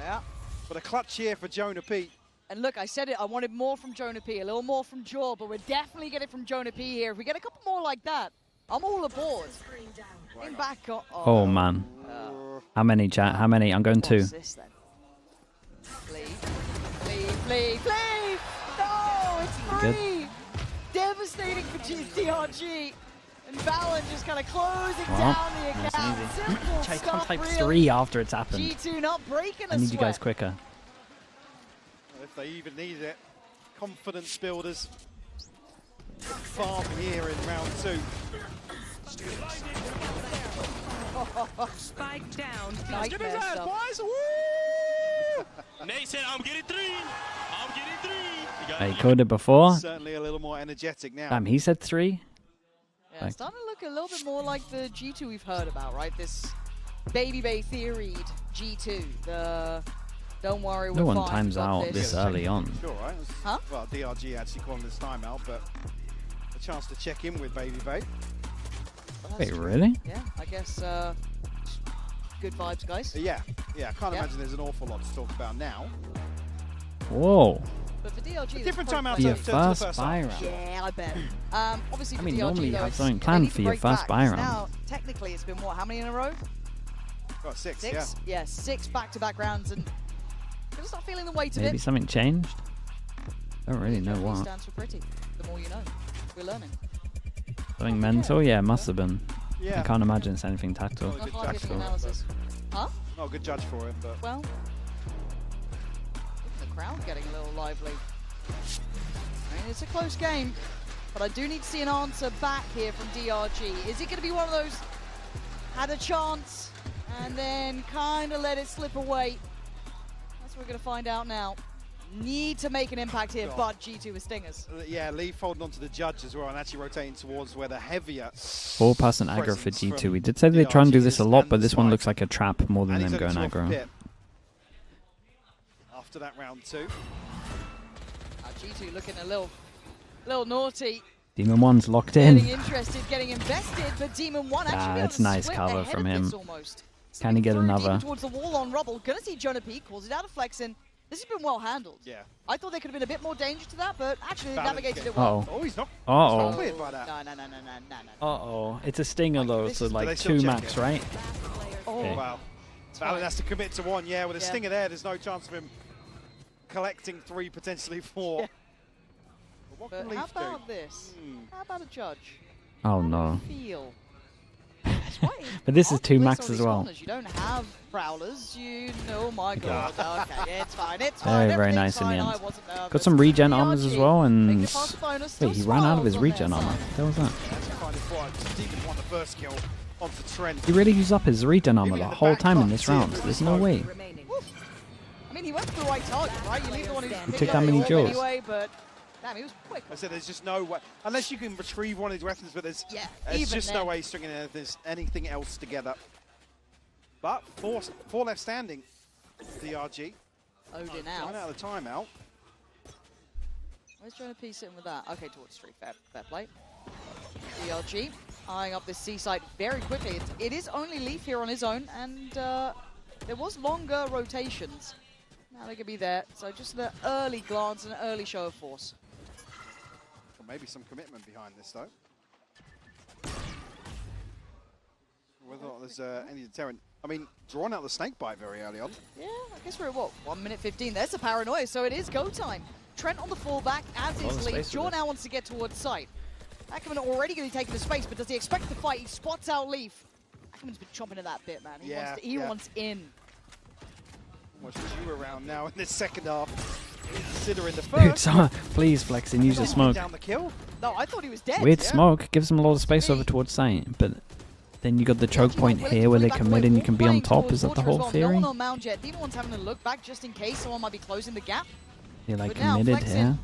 Yeah. But a clutch here for Jonah P. And look, I said it, I wanted more from Jonah P, a little more from Jaw, but we're definitely getting from Jonah P here. If we get a couple more like that, I'm all aboard. Getting back on. Oh, man. How many, chat? How many? I'm going 2. What's this then? Flee, flee, flee, flee! good. Devastating for DRG. And Valen just kind of closing Well, down the nice account. and easy. Simple I can't stuff, type really. 3 after it's happened. G2 not breaking a I need you guys sweat. quicker. If they even need it. Confidence builders. Farm here in round 2. Spike down. Nightmare stuff. boys. Woo! Nate said, I'm getting 3. I'm getting 3. He called it before. Certainly a little more energetic now. Damn, he said 3. Yeah, it's starting to look a little bit more like the G2 we've heard about, right? This Baby Bay theoried G2. The don't worry, we're No one fine, times got out this. this early on. Sure, right? Huh? Well, DRG actually calling this timeout, but a chance to check in with Baby Bay. Wait, really? Yeah, I guess good vibes, guys. Yeah, I can't imagine there's an awful lot to talk about now. Whoa. But for DRG, different timeout For your to the first buy half. round. Yeah, I bet. Obviously, I for mean, DRG, normally you though, have it's- something they planned need to for your break first back, buy 'cause round. Now, technically, it's been what? How many in a row? Got 6, Six? Yeah, 6 back-to-back rounds, and gonna start feeling the weight of Maybe it. something changed? Don't really know P what. stands for pretty. The more you know. We're learning. Something mental? Yeah, must have been. Yeah. I can't imagine it's anything tactical. Not a good Hard judge hitting for it, analysis. Huh? Not a good judge for it, but Well, the crowd getting a little lively. I mean, it's a close game, but I do need to see an answer back here from DRG. Is it going to be one of those had a chance and then kind of let it slip away? That's what we're going to find out now. Need to make an impact here, but G2 with stingers. yeah, Leaf holding on to the judge as well and actually rotating towards where the heavier 4% aggro for G2. We did say they try and do this a lot, but this one looks like a trap more than them going aggro. After that round 2. G2 looking a little naughty. Demon 1's locked Getting in. interested, getting invested, but Demon 1 actually That's able to nice split cover ahead from of him. this almost. Can he get Through another? Demon towards the wall on Rubble. Gonna see Jonah P calls it out of flexing. This has been well handled. Yeah. I thought there could have been a bit more danger to that, but actually they Balance navigated game. it well. Uh-oh. Oh, he's not. Uh-oh. Weird by that. No. Uh-oh. It's a stinger though, so do they like still 2 check max, it? right? Oh, Okay. Wow. Valen has to commit to 1, yeah. With a stinger there, there's no chance of him collecting 3, potentially 4. Yeah. But what But can how Leaf do? about this? How about a judge? Oh no. Feel. But this is 2 Place max on as these well. corners. You don't have prowlers. You know, my Okay. God. Okay, it's fine. It's Very, fine. very Everything's nice in the fine. end. I wasn't nervous. Got some regen armors as well, and Making it past the bonus, wait, he still ran out of his smiles on regen their armor. side. What was that? Actually kind of thought Demon won the first kill onto Trent. He really used up his regen armor the whole time in this round. There's no way. I mean, he went for the right target, right? You leave the one who's He picked took up that many the orb jewels. anyway, but damn, he was quick. I said there's just no way, unless you can retrieve one of his weapons, but there's even just then. no way stringing anything else together. But four left standing. DRG. Odin Coming out. out of the timeout. Where's Jonah P sitting with that? Okay, towards 3. Fair play. DRG eyeing up this C site very quickly. It is only Leaf here on his own, and there was longer rotations. Now they could be there. So just the early glance and early show of force. Or maybe some commitment behind this, though. Whether or not there's any deterrent. I mean, drawing out the snake bite very early on. Yeah, I guess we're at what? 1 minute 15. There's a paranoia, so it is go time. Trent on the fallback, as is Leaf. Jaw now wants to get towards sight. Ackerman already going to be taking the space, but does he expect the fight? He spots out Leaf. Ackerman's been chomping at that bit, man. He wants in. Much as you around now in this second half. Considering the Dude, first. please flex and use your smoke. Down the kill. No, I thought he was dead. With smoke, gives them a lot of space over towards sight, but then you got the choke point here where they commit and you can be on top. Is that the whole theory? No one on Mound Jet. Demon One's having a look back just in case someone might be closing the gap. You're like But now, committed flexing. here.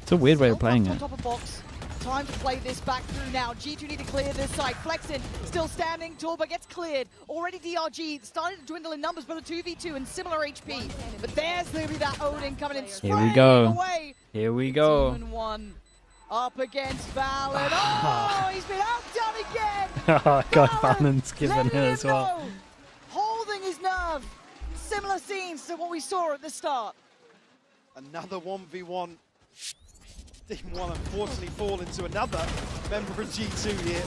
It's a weird way of playing On it. top of box. Time to play this back through now. G2 need to clear this side. Flexin still standing. Torba gets cleared. Already DRG starting to dwindle in numbers, but a 2v2 and similar HP. But there's going to be that Odin coming in. Here we go. Away. Here we go. Demon One up against Valen. Oh, he's been outdone again. Oh god, Valen's given it as well. No. Holding his nerve. Similar scenes to what we saw at the start. Another 1v1. Demon One unfortunately fall into another member of G2 here.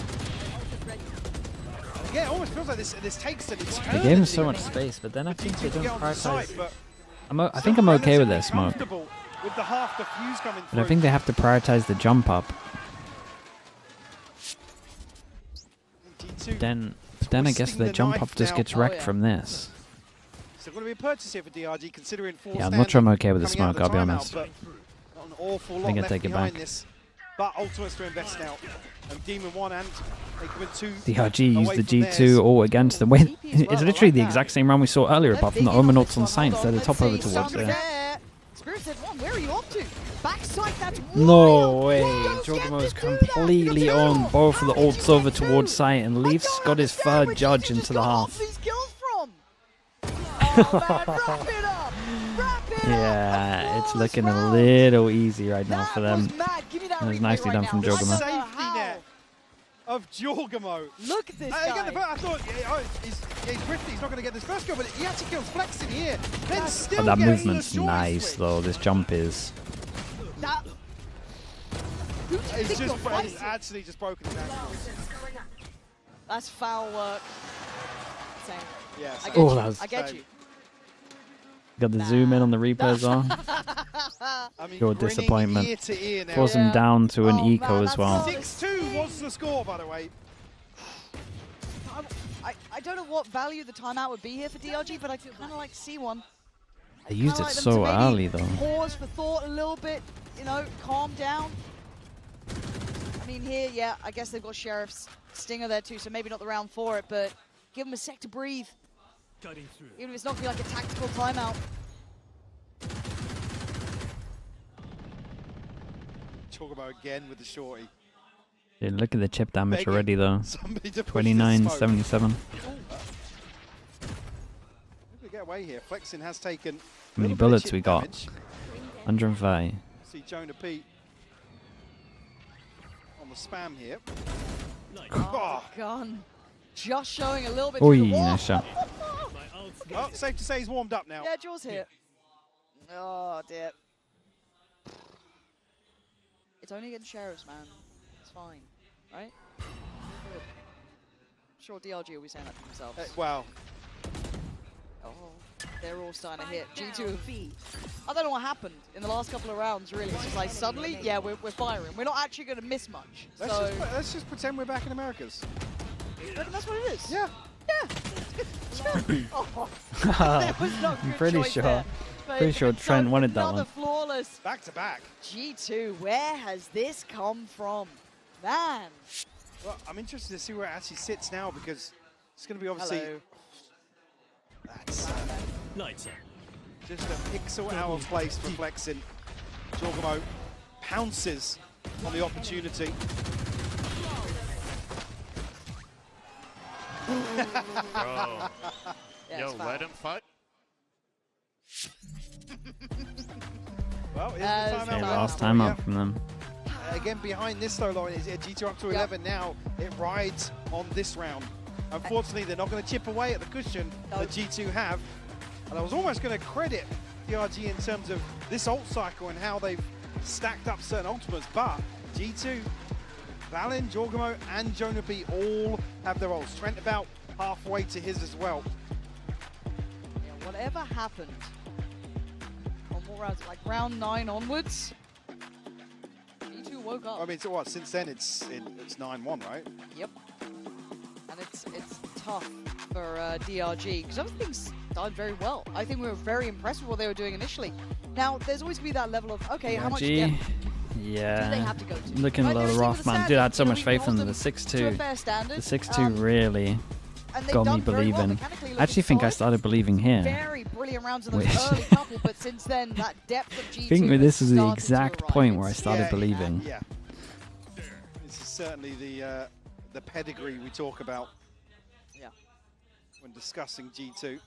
And again, it almost feels like this takes an eternity. They gave him so much space, but then I think they don't Get on the side, prioritize. but I think I'm okay with their smoke. comfortable with the half defuse coming through. But I think they have to prioritize the jump up. But then I guess the jump up just gets wrecked from this. So going to be a purchase here for DRG, considering Yeah, I'm not sure I'm okay with the smoke, I'll be honest. Not an awful I lot think I left take it behind back. this. But Ultimate's to invest now. Demon 1 and they come in 2. DRG used the G2 all against them. Wait, it's literally the exact same round we saw earlier, apart from the Omen ults on Science. They're the top over towards there. Spirit said 1, where are you off to? Backside, that's No way. Jogamo is completely on both of the ults over towards site and Leaf's got his third judge into the half. Yeah, it's looking a little easy right now for them. It was nicely done from Jogamo. Safety net of Jorgamo. Look at this guy. Again, I thought he's drifting, he's not going to get this first kill, but he actually kills Flexing here. Then still That getting movement's the nice though, this jump is. It's actually just broken down. That's foul work. Same. Yes. I get you. I get you. Got the zoom in on the replay as well. Pure disappointment. Force him down to an eco as well. 6-2 was the score, by the way. I don't know what value the timeout would be here for DRG, but I kind of like to see one. They used it so early though. Pause for thought a little bit, you know, calm down. I mean, here, yeah, I guess they've got Sheriff's Stinger there too, so maybe not the round for it, but give them a sec to breathe. Even if it's not going to be like a tactical timeout. Jorgamo again with the shorty. Dude, look at the chip damage already though. 29-77. We get away here. Flexing has taken. How many bullets we got? 130. See Jonah Pete on the spam here. Oh, gun. Just showing a little bit. Oi, nice shot. Well, safe to say he's warmed up now. Yeah, Jaws here. Oh, dear. It's only against Sheriffs, man. It's fine, right? I'm sure DRG will be saying that to themselves. Wow. Oh, they're all starting to hit. G2. I don't know what happened in the last couple of rounds, really. It's just like suddenly, yeah, we're firing. We're not actually going to miss much. Let's just pretend we're back in Americas. That's what it is. Yeah. Oh, I'm pretty sure. Pretty sure Trent wanted that one. Flawless. Back to back. G2, where has this come from? Man. Well, I'm interested to see where it actually sits now because it's going to be obviously. Hello. That's just a pixel out of place for Flexing. Jorgamo pounces on the opportunity. Bro. Yo, let him fight. Well, here's the timeout. Okay, last time up from them. Again, behind this though, Lauren, is G2 up to 11 now. It rides on this round. Unfortunately, they're not going to chip away at the cushion that G2 have. And I was almost going to credit DRG in terms of this ult cycle and how they've stacked up certain ultimates, but G2, Valen, Jorgamo, and Jonah B all have their ults. Trent about halfway to his as well. Yeah, whatever happened on more rounds, like round 9 onwards, G2 woke up. I mean, so what? Since then, it's 9-1, right? Yep. And it's tough for DRG because everything's done very well. I think we were very impressed with what they were doing initially. Now, there's always going to be that level of, okay, how much do they have to go to? Looking a little rough, man. Dude, I had so much faith in them. The 6-2. The 6-2 really got me believing. I actually think I started believing here. Very brilliant rounds in those early couple, but since then, that depth of G2 I think this is the exact point where I started believing. Yeah. This is certainly the pedigree we talk about when discussing G2.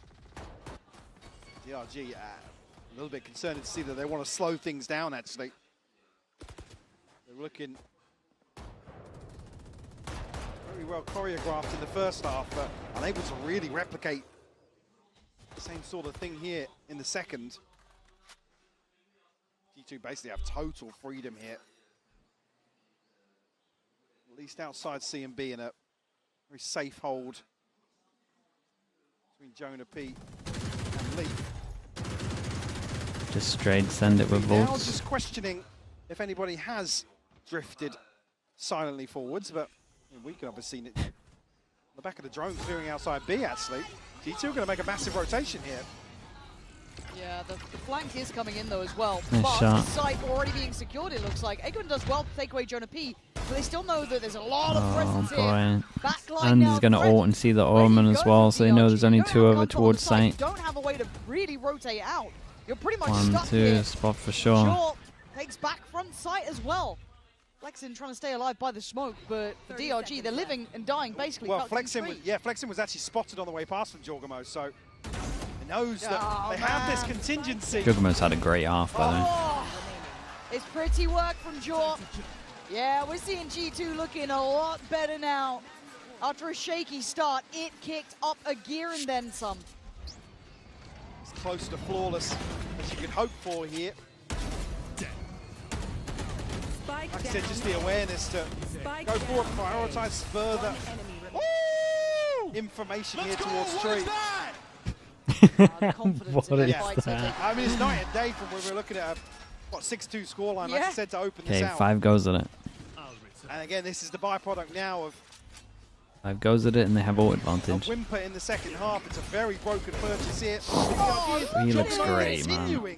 DRG, a little bit concerned to see that they want to slow things down, actually. They're looking very well choreographed in the first half, but unable to really replicate the same sort of thing here in the second. G2 basically have total freedom here. At least outside C&B in a very safe hold between Jonah P and Lee. Just straight send it with Now volts. just questioning if anybody has drifted silently forwards, but we could have seen it. The back of the drone clearing outside B, actually. G2 going to make a massive rotation here. Yeah, the flank is coming in though as well. Nice but shot. the site already being secured, it looks like. Eggman does well to take away Jonah P, but they still know that there's a lot of presence here. Backline And now, he's going to ult and see the Omen as well, so they know there's only two over towards site. Don't have a way to really rotate out. You're pretty much 1, stuck 2 here. spot for sure. Short takes back front sight as well. Flexin trying to stay alive by the smoke, but the DRG, they're living and dying basically. Well, Flexin was actually spotted on the way past from Jorgamo, so he knows that they have this contingency. Gugamo's had a great half, by the way. It's pretty work from Jaw. Yeah, we're seeing G2 looking a lot better now. After a shaky start, it kicked up a gear and then some. It's close to flawless as you could hope for here. Like I said, just the awareness to go forward, prioritize further information here towards Tree. What is that? I mean, it's night and day from where we're looking at a 6-2 scoreline, like I said, to open this Okay, out. 5 goes at it. And again, this is the byproduct now of 5 goes at it, and they have ult a advantage. whimper in the second half. It's a very broken purchase here. He looks great, man.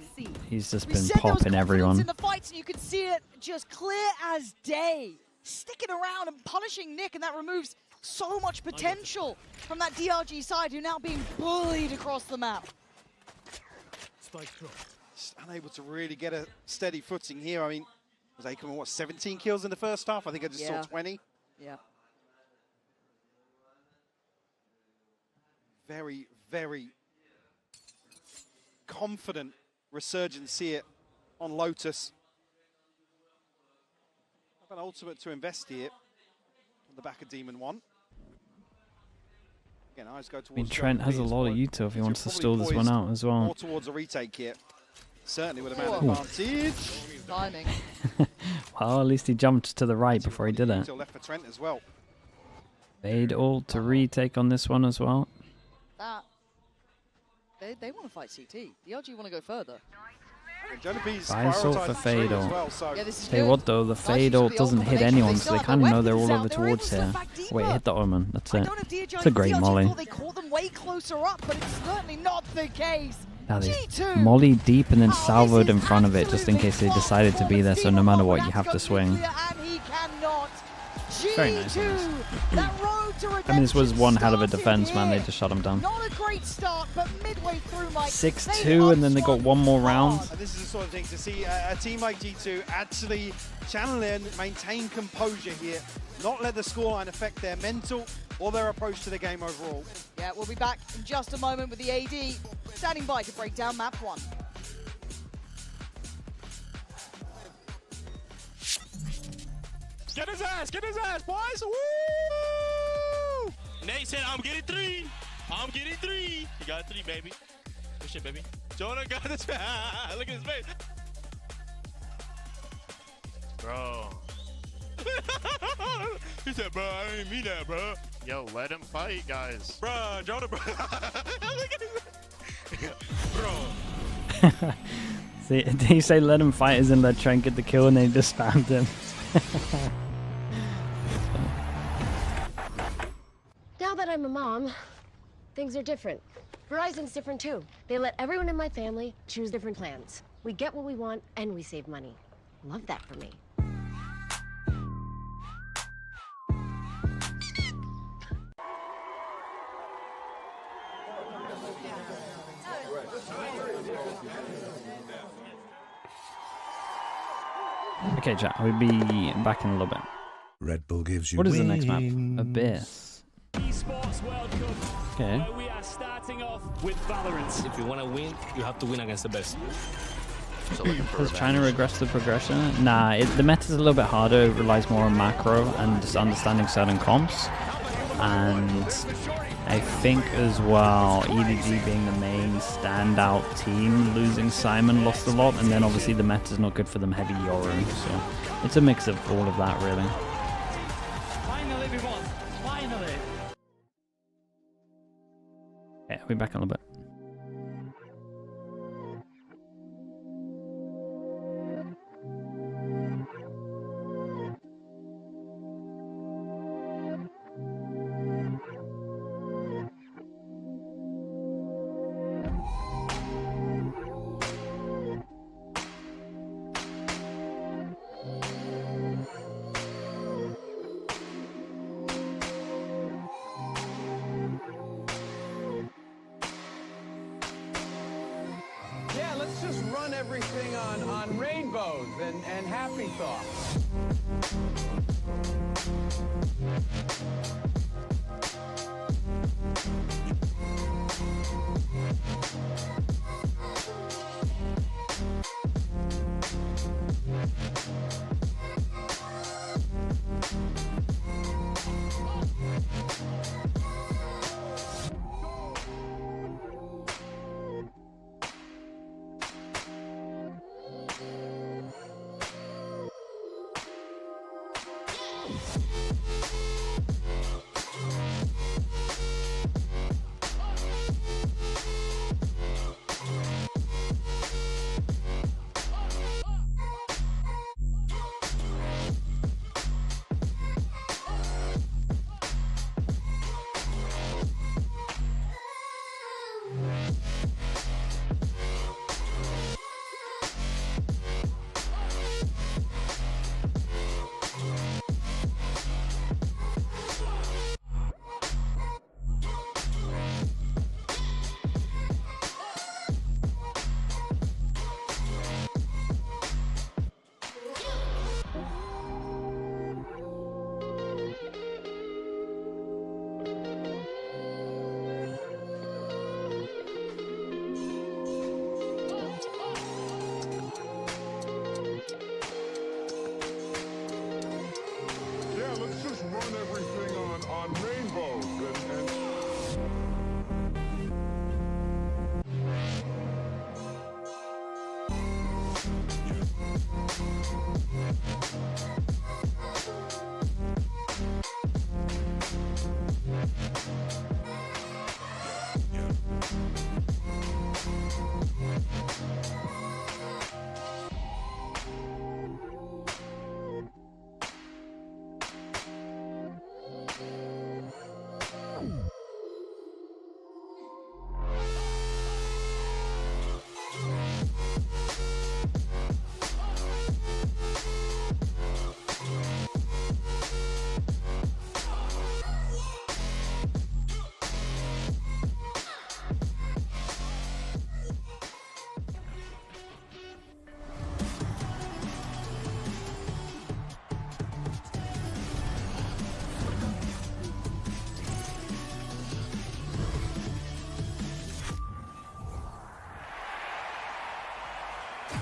He's just We been said there was popping confidence everyone. in the fights, and you could see it just clear as day. Sticking around and punishing Nick, and that removes so much potential from that DRG side, who are now being bullied across the map. Just unable to really get a steady footing here. I mean, was Aikman, what, 17 kills in the first half? I think I just saw 20. Yeah. Very, very confident resurgence here on Lotus. Have an ultimate to invest here on the back of Demon 1. Again, eyes go towards I mean, Trent has a lot of util if he wants to stall this one out as well. More towards a retake here. Certainly with a man Ooh. advantage. Timing. Well, at least he jumped to the right before he did it. Util left for Trent as well. Fade ult to retake on this one as well. That they want to fight CT. DRG want to go further. Buys ult for fade ult. Yeah, this is Tell you good. what though, the fade ult doesn't hit anyone, so they kind of know they're all over towards here. Wait, hit the Omen. That's it. It's a great molly. They call them way closer up, but it's certainly not the case. Now they molly deep and then salvoed in front of it just in case they decided to be there, so no matter what you have to swing. Very nice on this. I mean, this was one hell of a defense, man. They just shut him down. Not a great start, but midway through, Mike, 6-2, and then they got one more round. And this is the sort of thing to see a team like G2 actually channel in, maintain composure here, not let the scoreline affect their mental or their approach to the game overall. Yeah, we'll be back in just a moment with the AD standing by to break down map 1. Get his ass, boys! Woo! Nate said, I'm getting 3. I'm getting 3. He got 3, baby. Good shit, baby. Jonah got this. Look at his face. Bro. He said, bro, I didn't mean that, bro. Yo, let him fight, guys. Bro, Jonah, bro. Look at his bro. See, did he say let him fight as in let Trent get the kill and they just spammed him? Now that I'm a mom, things are different. Verizon's different too. They let everyone in my family choose different plans. We get what we want and we save money. Love that for me. Okay, chat, we'll be back in a little bit. Red Bull gives you What is the next map? wings. Abyss. Esports World Cup. Okay. Where we are starting off with Valorant. If you want to win, you have to win against the best. So Is China regress the progression? Nah, the meta's a little bit harder. It relies more on macro and just understanding certain comps. And I think as well, ELG being the main standout team, losing Simon lost a lot. And then obviously the meta's not good for them heavy Yoru. So it's a mix of all of that, really. Finally, we won. Finally. Yeah, we'll be back in a little bit. everything on rainbows and happy thoughts.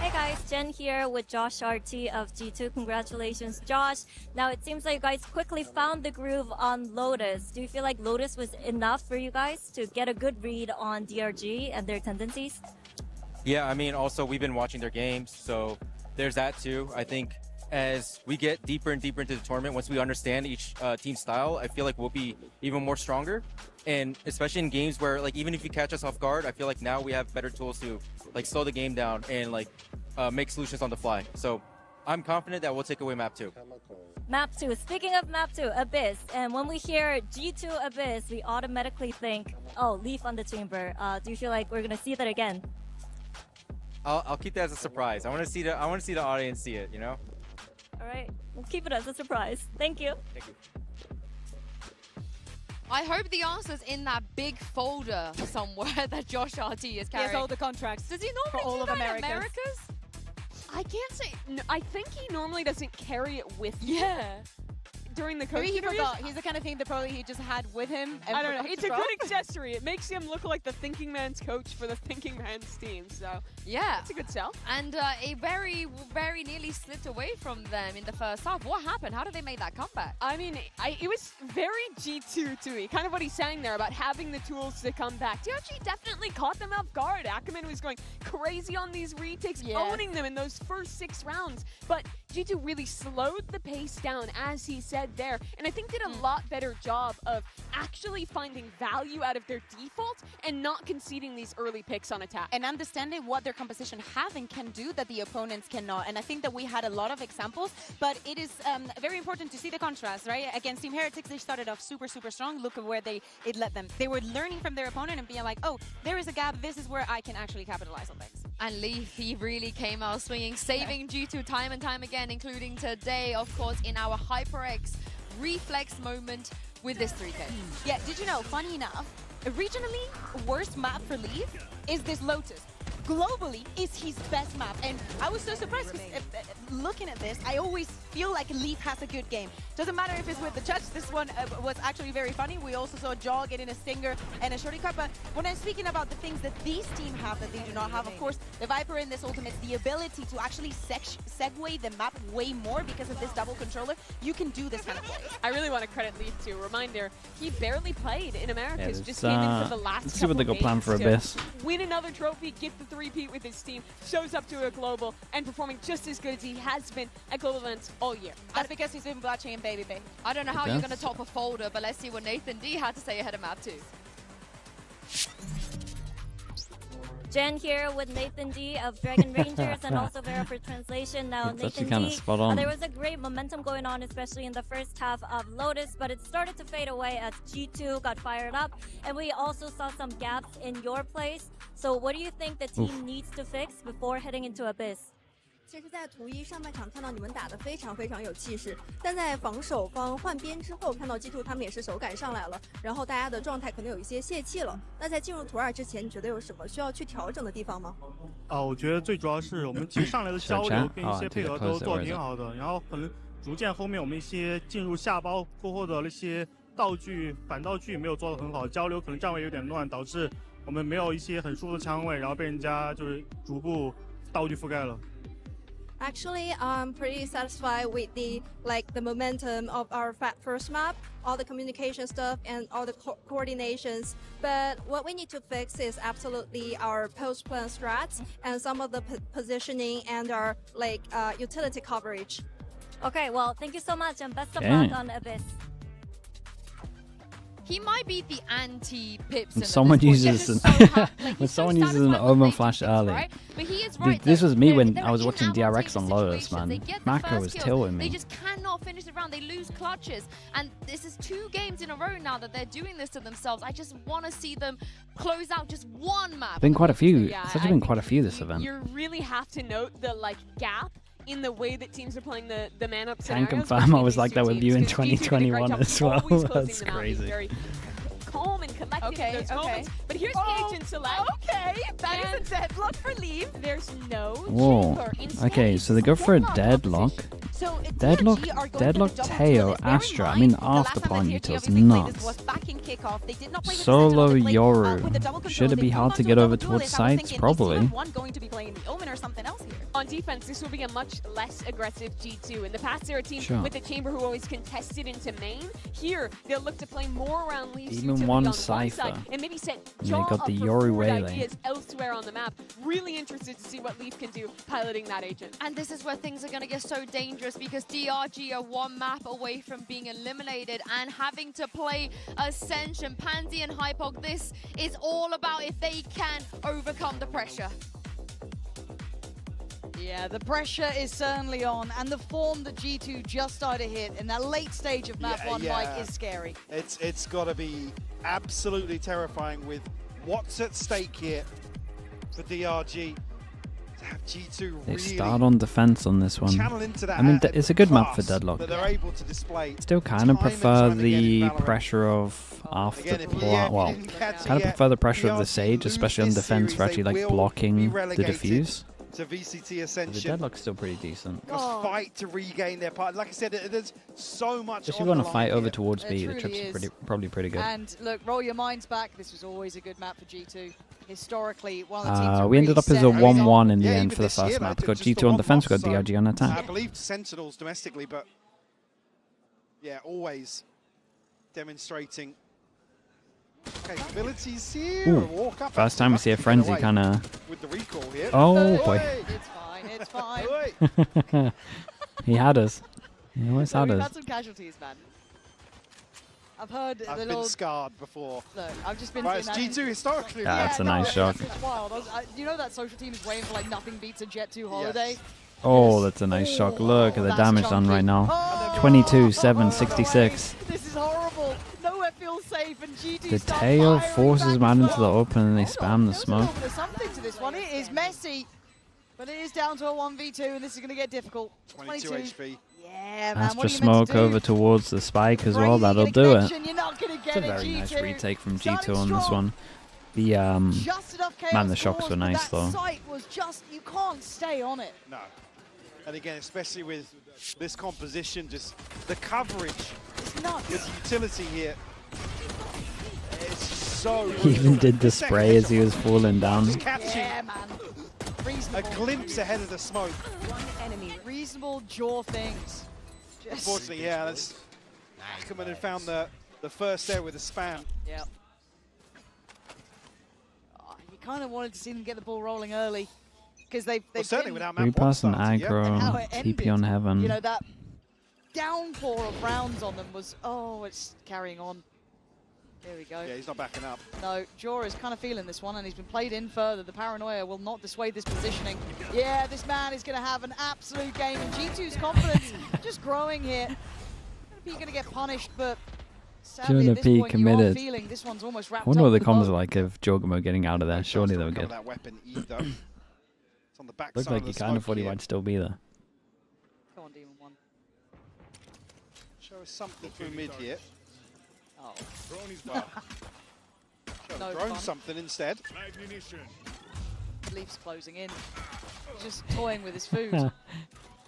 Hey guys, Jen here with Josh RT of G2. Congratulations, Josh. Now it seems like you guys quickly found the groove on Lotus. Do you feel like Lotus was enough for you guys to get a good read on DRG and their tendencies? Yeah, I mean, also we've been watching their games, so there's that too. I think as we get deeper and deeper into the tournament, once we understand each team's style, I feel like we'll be even more stronger. And especially in games where, like, even if you catch us off guard, I feel like now we have better tools to, like, slow the game down and, like, make solutions on the fly. So I'm confident that we'll take away map 2. Map 2. Speaking of map 2, Abyss. And when we hear G2 Abyss, we automatically think, oh, Leaf on the chamber. Do you feel like we're going to see that again? I'll keep that as a surprise. I want to see the audience see it, you know? All right. We'll keep it as a surprise. Thank you. Thank you. I hope the answer's in that big folder somewhere that Josh RT is carrying. He has all the contracts. Does he normally for all do of that Americas? in Americas? I can't say. No, I think he normally doesn't carry it with him. Yeah. During the coach Maybe he interviews. forgot. He's the kind of thing that probably he just had with him. And I don't know. It's a forgot. good accessory. It makes him look like the thinking man's coach for the thinking man's team. So yeah, it's a good sell. And it very nearly slipped away from them in the first half. What happened? How did they make that comeback? I mean, it was very G2 to me. Kind of what he's saying there about having the tools to come back. DRG definitely caught them off guard. Ackerman was going crazy on these retakes, owning them in those first 6 rounds. But G2 really slowed the pace down, as he said there, and I think did a lot better job of actually finding value out of their default and not conceding these early picks on attack. And understanding what their composition have and can do that the opponents cannot. And I think that we had a lot of examples, but it is very important to see the contrast, right? Against Team Heretics, they started off super, super strong. Look at where it led them. They were learning from their opponent and being like, oh, there is a gap. This is where I can actually capitalize on things. And Leaf, he really came out swinging, saving G2 time and time again, including today, of course, in our HyperX reflex moment with this 3K. Yeah, did you know, funny enough, originally, worst map for Leaf is this Lotus. globally is his best map. And I was so surprised because looking at this, I always feel like Leaf has a good game. Doesn't matter if it's with the judge. This one was actually very funny. We also saw Jaw getting a stinger and a shorty cut. But when I'm speaking about the things that these teams have that they do not have, of course, the Viper in this ultimate, the ability to actually segue the map way more because of this double controller. You can do this kind of play. I really want to credit Leaf too. Reminder, he barely played in Americas. Just came in for the last let's see what they got planned for Abyss. Win another trophy, get the 3-peat with his team, shows up to a global and performing just as good as he has been at global events all year. That's because he's been blockchain and baby. I don't know how you're going to top a folder, but let's see what Nathan D had to say ahead of map 2. Jen here with Nathan D of Dragon Rangers and also Vera for translation. Now, That's Nathan D, spot on. there was a great momentum going on, especially in the first half of Lotus, but it started to fade away as G2 got fired up, and we also saw some gaps in your place. So what do you think the team needs to fix before heading into Abyss? 其实在图一上半场看到你们打得非常有气势，但在防守方换边之后，看到 G2 他们也是手感上来了，然后大家的状态可能有一些泄气了。那在进入图2之前，你觉得有什么需要去调整的地方吗？我觉得最主要是我们其实上来的交流跟一些配合都做得挺好的，然后可能逐渐后面我们一些进入下包过后的那些道具反道具没有做得很好，交流可能站位有点乱，导致我们没有一些很舒服的枪位，然后被人家就是逐步道具覆盖了。 Actually, I'm pretty satisfied with the momentum of our first map, all the communication stuff and all the coordinations. But what we need to fix is absolutely our post-plan strats and some of the positioning and our utility coverage. Okay, well, thank you so much and best of luck on Abyss. He might be the anti-Pips. When someone uses an Omen flash early. Right? But he is right. This was me when I was watching DRX on Lotus, man. Macro was tilting me. They just cannot finish the round. They lose clutches. And this is 2 games in a row now that they're doing this to themselves. I just want to see them close out just one map. Been quite a few. There's actually been quite a few this event. You really have to note the gap in the way that teams are playing the man-up Can confirm I was like that with you in 2021 as well. That's crazy. Very calm and collected in those moments. But here's the agent select. Okay, that is a deadlock for Leaf. There's no Whoa. Okay, so they go for a deadlock. So Deadlock Teo, Astra. I mean, after Ponytail's nuts. Solo Yoru. Should it be hard to get over towards sites? Probably. On defense, this will be a much less aggressive G2. In the past, they're a team with the Chamber who always contested into main. Here, they'll look to play more around Leaf's Even one Cypher. And maybe set They got the Yoru Waylay. elsewhere on the map. Really interested to see what Leaf can do piloting that agent. And this is where things are going to get so dangerous because DRG are 1 map away from being eliminated and having to play Ascension. Pansy and Hypog, this is all about if they can overcome the pressure. Yeah, the pressure is certainly on, and the form that G2 just started to hit in that late stage of map 1, Mike, is scary. It's got to be absolutely terrifying with what's at stake here for DRG. To have G2 They really start on defense on this one. I mean, it's a good map for Deadlock. That they're able to display Still kind of prefer the pressure of after well, kind of prefer the pressure of the Sage, especially on defense for actually blocking the defuse. To VCT Ascension. The Deadlock's still pretty decent. Must fight to regain their part. Like I said, there's so much. If you want to fight over towards B, the trip's probably pretty good. And look, roll your minds back. This was always a good map for G2. Historically, one of the teams we ended up as a 1-1 in the end for the first map. We got G2 on defense, we got DRG on attack. I believe Sentinels domestically, but yeah, always demonstrating capabilities here. Walk up. First time we see a frenzy kind of. With the recall here. Oh boy. It's fine. It's fine. He had us. He always had We've us. had some casualties, man. I've been scarred before. Look, I've just been right, it's G2 historically. Yeah, that's a nice shot. It's wild. You know that social team is waiting for nothing beats a Jet 2 holiday? Oh, that's a nice shot. Look at the damage done right now. 22, 7, 66. This is horrible. Nowhere feels safe, and G2 The tail forces him out into the open and they spam the smoke. There's something to this one. It is messy, but it is down to a 1v2, and this is going to get difficult. 22 HP. Yeah, man, Astra smoke over towards the spike as well. That'll do it. You're not gonna get it's a very nice retake from G2 on this one. The Just enough chaos man, the shocks force, were nice but though. that sight was just, you can't stay on it. No. And again, especially with this composition, just the coverage, It's nuts. with utility here. It's so He even did the spray as he was falling down. Just catching man. Reasonable. a glimpse ahead of the smoke. One enemy. Reasonable jaw things. Just Unfortunately, yeah, that's Ackerman had found the first there with a spam. Yeah. Oh, you kind of wanted to see them get the ball rolling early, because they've certainly been, without Three pass and aggro, And how it TP ended. on heaven. You know, that downpour of rounds on them was, oh, it's carrying on. There we go. Yeah, he's not backing up. No, Jaw is kind of feeling this one, and he's been played in further. The paranoia will not dissuade this positioning. Yeah, this man is going to have an absolute game, and G2's confidence just growing here. He's going to get punished, but sadly at this P point committed. you are feeling this one's almost wrapped I wonder up what the with comms are bow. like of Jorgamo getting out of there. Surely they were good. That weapon either. It's on the back Looked side like of he the kind of smoke thought he here. might still be there. Come on, Demon One. Show us something through mid here. Oh. Well, No thrown fun. something instead. Leafs closing in. He's just toying with his food.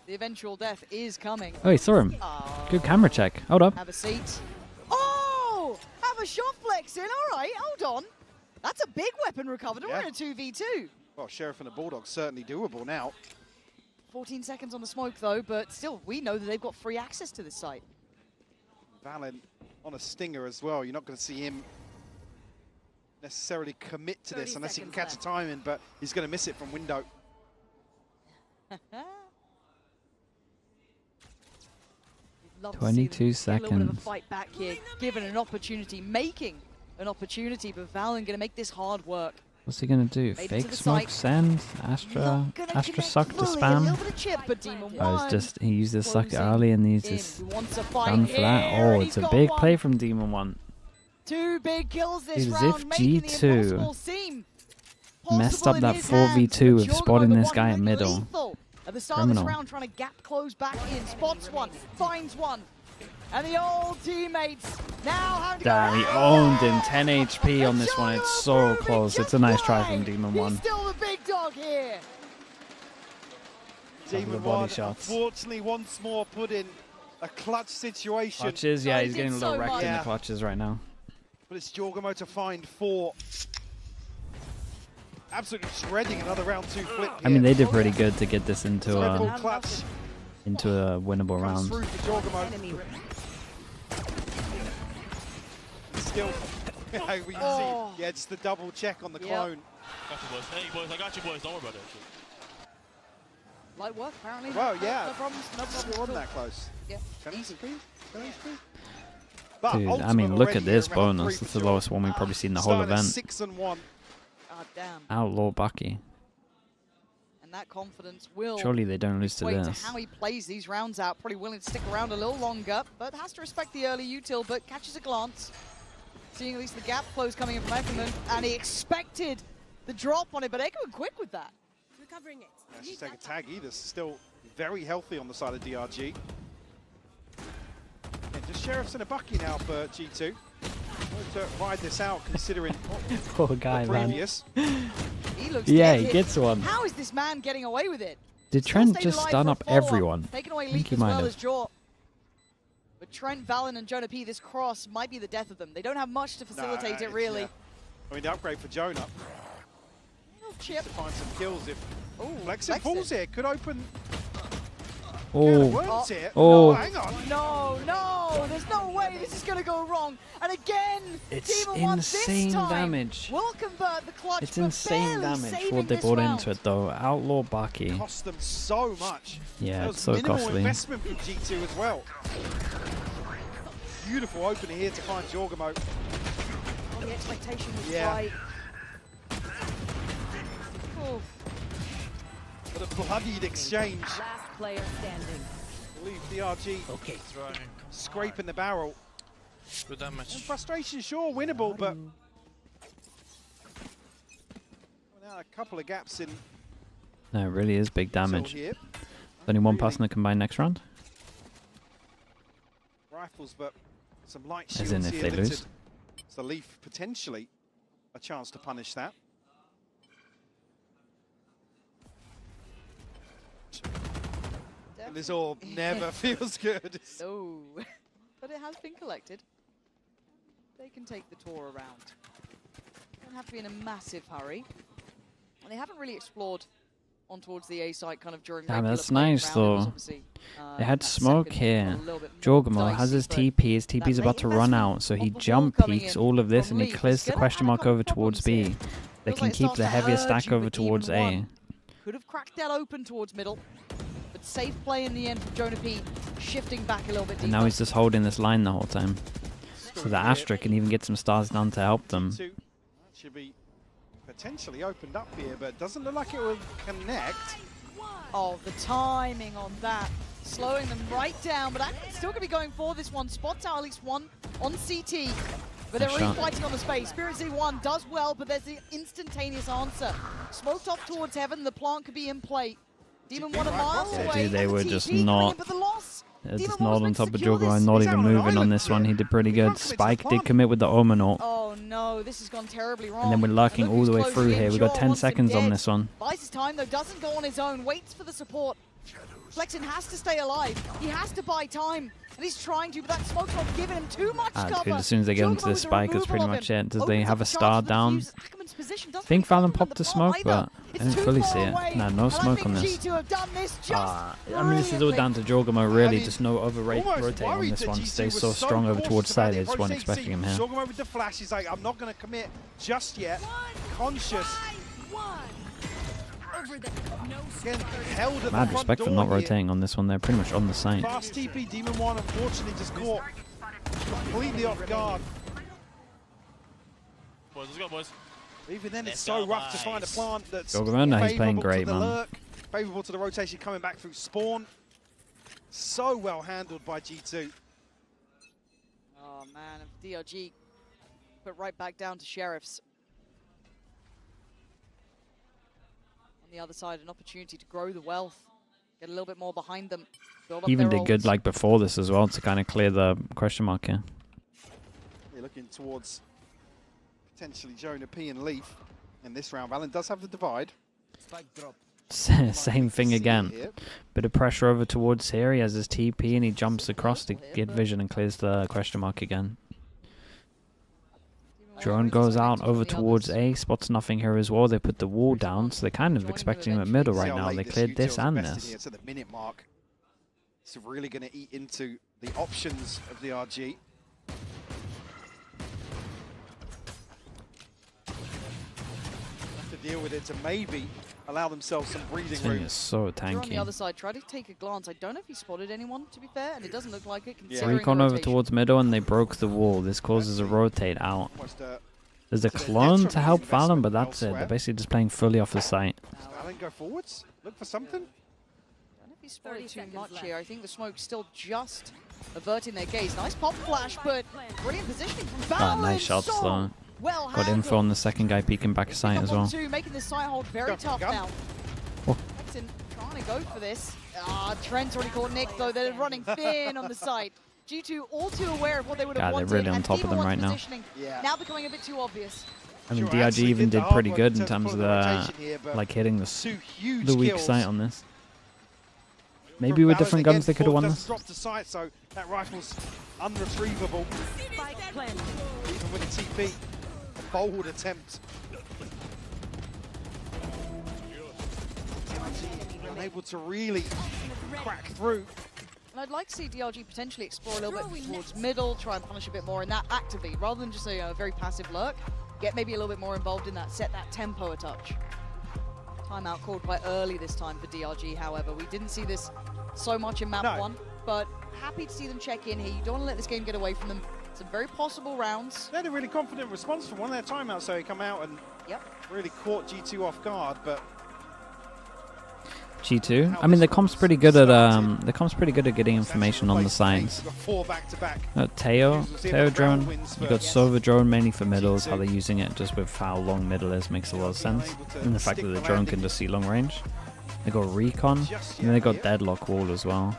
The eventual death is coming. Oh, he saw him. Oh. Good camera check. Hold up. Have a seat. Oh! Have a shot flex in. All right, hold on. That's a big weapon recovered. Yeah. We're in a 2v2. Well, Sheriff and the Bulldog certainly doable now. 14 seconds on the smoke, though, but still, we know that they've got free access to this site. Valen on a stinger as well. You're not going to see him necessarily commit to this unless he can catch a timing, but he's going to miss it from window. 22 A little bit of a seconds. fight back here, given an opportunity, making an opportunity, but Valen going to make this hard work. What's he gonna do? Made it to Fake the smoke, site. send, Astra suck to A little spam. bit of chip, but Demon Oh, One it's just he used his suck closing early and he's in. just He wants a fight done for that. here, Oh, and it's he's a got big one. play from Demon One. 2 big kills this Dude, round, Ziff making the G2 impossible seem messed possible up in that his hands. 4v2 But of Jorgamo, spotting the this one guy who in went middle. lethal at the start of Criminal. this round, trying to gap close back in, spots one, finds one, and the old teammates now having to Damn, he go, owned him. 10 HP on this one. It's so close. It's a nice try from Demon One. He's still the big dog here. Couple Demon of body One, shots. unfortunately, once more put in a clutch situation. Clutches, yeah, Oh, he he's did getting a little so wrecked much. in the Yeah. clutches right now. But it's Jorgamo to find 4. Absolutely shredding another round 2 flip. I mean, they did pretty good to get this into Triple a clutch winnable comes round. through for Jorgamo. Still, we can see, yeah, it's the double check on the clone. Got you, boys. Hey, boys, I got you, boys. Don't worry about that shit. Light work, apparently. Well, yeah. No problems, no problems. It wasn't that close. Yeah. 10 HP? 10 HP? Dude, I mean, look at this bonus. That's the lowest one we've probably seen in the whole event. 6-1. God damn. Outlaw Bucky. And that confidence will Surely they don't lose to wait this. to how he plays these rounds out. Probably willing to stick around a little longer, but has to respect the early util, but catches a glance. Seeing at least the gap close coming in from Eckerman, and he expected the drop on it, but Eckerman quick with that. Recovering it. Yeah, she's taking tag either. Still very healthy on the side of DRG. And just Sheriff's and a Bucky now for G2. To ride this out considering Poor guy, the man. previous. He looks Yeah, dead he hit. gets one. How is this man getting away with it? Did Still Trent stayed just alive stun for a up follow-up. everyone? Taking away I think Leaf he as might well have. as Jaw. But Trent, Valen, and Jonah P, this cross might be the death of them. They don't have much to facilitate it, really. Yeah. I mean, the upgrade for Jonah. Little chip. To find some kills if Ooh, Flexing falls here. Could open. Oh. Worms here. Oh. Hang on. No, there's no way this is going to go wrong. And again, It's Demon One insane this time damage. will convert the clutch. It's but insane barely damage for saving what they this brought round. into it, though. Outlaw Bucky. Cost them so much. Yeah, That it's was so minimal costly. investment from G2 as well. Beautiful opener here to find Jorgamo. Oh, the expectation was Yeah. right. Oh. But a bloodied exchange. Last player standing. I believe DRG scraping the barrel. Good damage. And frustration, sure, winnable, but now a couple of gaps in No, it really is big damage. here. Only one person to combine next round. Rifles, but some light As shields in if here they limited. lose. It's the Leaf potentially a chance to punish that. This orb never feels good. No, but it has been collected. They can take the tour around. Don't have to be in a massive hurry. And they haven't really explored on towards the A site kind of during. Damn, that's nice though. They had smoke here. Jorgamo has his TP. His TP's about to run out, so he jump peeks all of this and he clears the question mark over towards B. They can keep the heavier stack over towards A. Could have cracked that open towards middle, but safe play in the end from Jonah P, shifting back a little bit deeper. And now he's just holding this line the whole time. So the Astra can even get some stars down to help them. Should be potentially opened up here, but doesn't look like it will connect. Oh, the timing on that. Slowing them right down, but actually still going to be going for this one. Spots out at least one on CT. But they're really fighting on the space. Spirit Z1 does well, but there's the instantaneous answer. Smoked off towards heaven, the plant could be in play. Demon 1 a mile away. Dude, they were just not... Just not on top of Jorgamo and not even moving on this one. He did pretty good. Spike did commit with the Omen ult. Oh no, this has gone terribly wrong. And then we're lurking all the way through here. We got 10 seconds on this one. Buys his time though, doesn't go on his own, waits for the support. Flexen has to stay alive. He has to buy time. And he's trying to, but that smoke's not giving him too much cover. Dude, as soon as they get into the spike, that's pretty much it. Does they have a star down? I think Valen popped the smoke, but I didn't fully see it. Nah, no smoke on this. I mean, this is all down to Jorgamo, really. Just no rotate on this one. Stays so strong over towards side. I just wasn't expecting him here. Jorgamo with the flash, he's like, I'm not going to commit just yet. Conscious. Mad respect for not rotating on this one. They're pretty much on the site. Fast TP, Demon 1 unfortunately just caught completely off guard. Boys, let's go, boys. Even then, it's so rough to find a plant that's he's playing great, man. Lurk, favorable to the rotation coming back through spawn. So well handled by G2. Oh man, DRG put right back down to Sheriffs. The other side, an opportunity to grow the wealth, get a little bit more behind them. He even did good like before this as well to kind of clear the question mark here. They're looking towards potentially Jonah P and Leaf in this round. Valen does have the divide. Same thing again. Bit of pressure over towards here. He has his TP and he jumps across to get vision and clears the question mark again. Drone goes out over towards A, spots nothing here as well. They put the wall down, so they're kind of expecting him at middle right now. They cleared this and this. It's at the minute mark. It's really going to eat into the options of the RG. Have to deal with it to maybe allow themselves some breathing room. It's so tanky. On the other side, try to take a glance. I don't know if he spotted anyone, to be fair, and it doesn't look like it. Recon over towards middle, and they broke the wall. This causes a rotate out. There's a clone to help Valen, but that's it. They're basically just playing fully off the site. Valen go forwards, look for something. I don't know if he spotted too much here. I think the smoke's still just averting their gaze. Nice pop flash, but brilliant positioning from Valen. Nice shots though. Well got info on the second guy peeking back a site as well. Making this site hold very tough now. Oh. Flexen trying to go for this. Trent's already caught Nick though. They're running thin on the site. G2 all too aware of what they would have wanted. They're really on top of them right now. Now becoming a bit too obvious. I mean, DRG even did pretty good in terms of like hitting the weak site on this. Maybe with different guns they could have won this. Dropped the site, so that rifle's unretrievable. Even with a TP, a bold attempt. Unable to really crack through. And I'd like to see DRG potentially explore a little bit towards middle, try and punish a bit more in that actively, rather than just a very passive lurk. Get maybe a little bit more involved in that, set that tempo a touch. Timeout called quite early this time for DRG, however. We didn't see this so much in map 1, but happy to see them check in here. You don't want to let this game get away from them. Some very possible rounds. They had a really confident response from one of their timeouts, so he come out and really caught G2 off guard, but G2. I mean, the comp's pretty good at getting information on the signs. Teo drone. You got Sova drone mainly for middles. How they're using it, just with how long middle is, makes a lot of sense. And the fact that the drone can just see long range. They got recon, and then they got deadlock wall as well.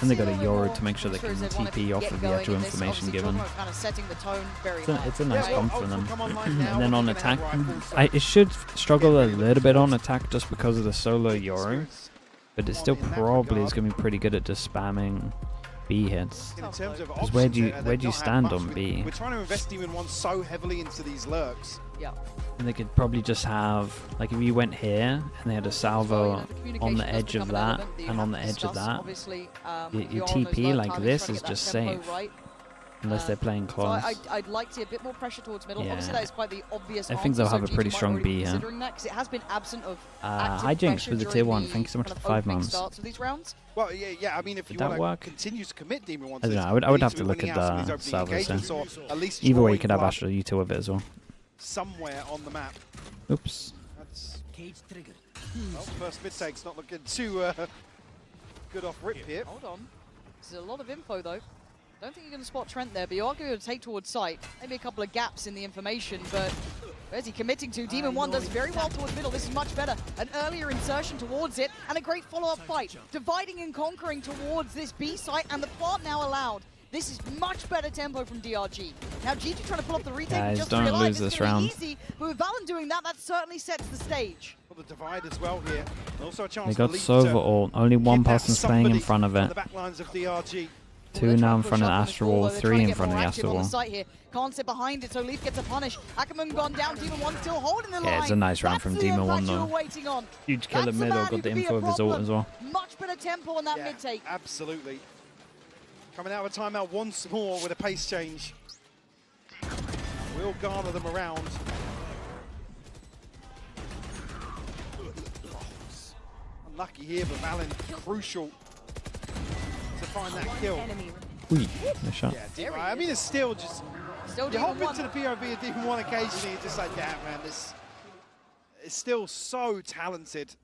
And they got a Yoru to make sure they can TP off of the actual information given. It's a nice comp for them. And then on attack, it should struggle a little bit on attack just because of the solo Yoru. But it still probably is going to be pretty good at just spamming B hits. Because where do you stand on B? We're trying to invest Demon 1 so heavily into these lurks. Yeah. And they could probably just have, like, if you went here and they had a salvo on the edge of that and on the edge of that, your TP like this is just safe. Unless they're playing close. So I'd like to see a bit more pressure towards middle. Yeah. Obviously, that is quite the obvious I think they'll have a pretty strong B here. It has been absent of hijinks with the tier 1. Thank you so much for the 5 months. Well, yeah. I mean, if you want to continue to commit Demon 1, I don't know. I would have to look at the salvos here. Either way, you could have Astro U2 with it as well. Somewhere on the map. Oops. That's well, first mid take's not looking too good off rip here. Hold on. There's a lot of info though. Don't think you're going to spot Trent there, but you are going to take towards site. Maybe a couple of gaps in the information, but where's he committing to? Demon 1 does very well towards middle. This is much better. An earlier insertion towards it, and a great follow-up fight. Dividing and conquering towards this B site, and the plant now allowed. This is much better tempo from DRG. Now G2 trying to pull up the retake. Guys, just don't lose realized this it's gonna be round. easy, but with Valen doing that, that certainly sets the stage. Well, the divide as well here. And also a chance They got for Leaf Sova to ult. Only one person's playing in front of on it. the back lines of DRG. 2 now in front of the Astro Wall, 3 in front of the Astro Wall. Can't sit behind it, so Leaf gets a punish. Ackerman gone down, Demon 1 still holding the line. Yeah, it's a nice round from Demon 1 though. Huge kill at middle, got the info of his ult as well. Much better tempo on that mid take. Absolutely. Coming out of a timeout once more with a pace change. We'll gather them around. Unlucky here, but Valen crucial to find that kill. Ui, nice shot. Yeah, I mean, it's still just... you hop into the POV of Demon 1 occasionally, it's just like, damn, man, this is still so talented.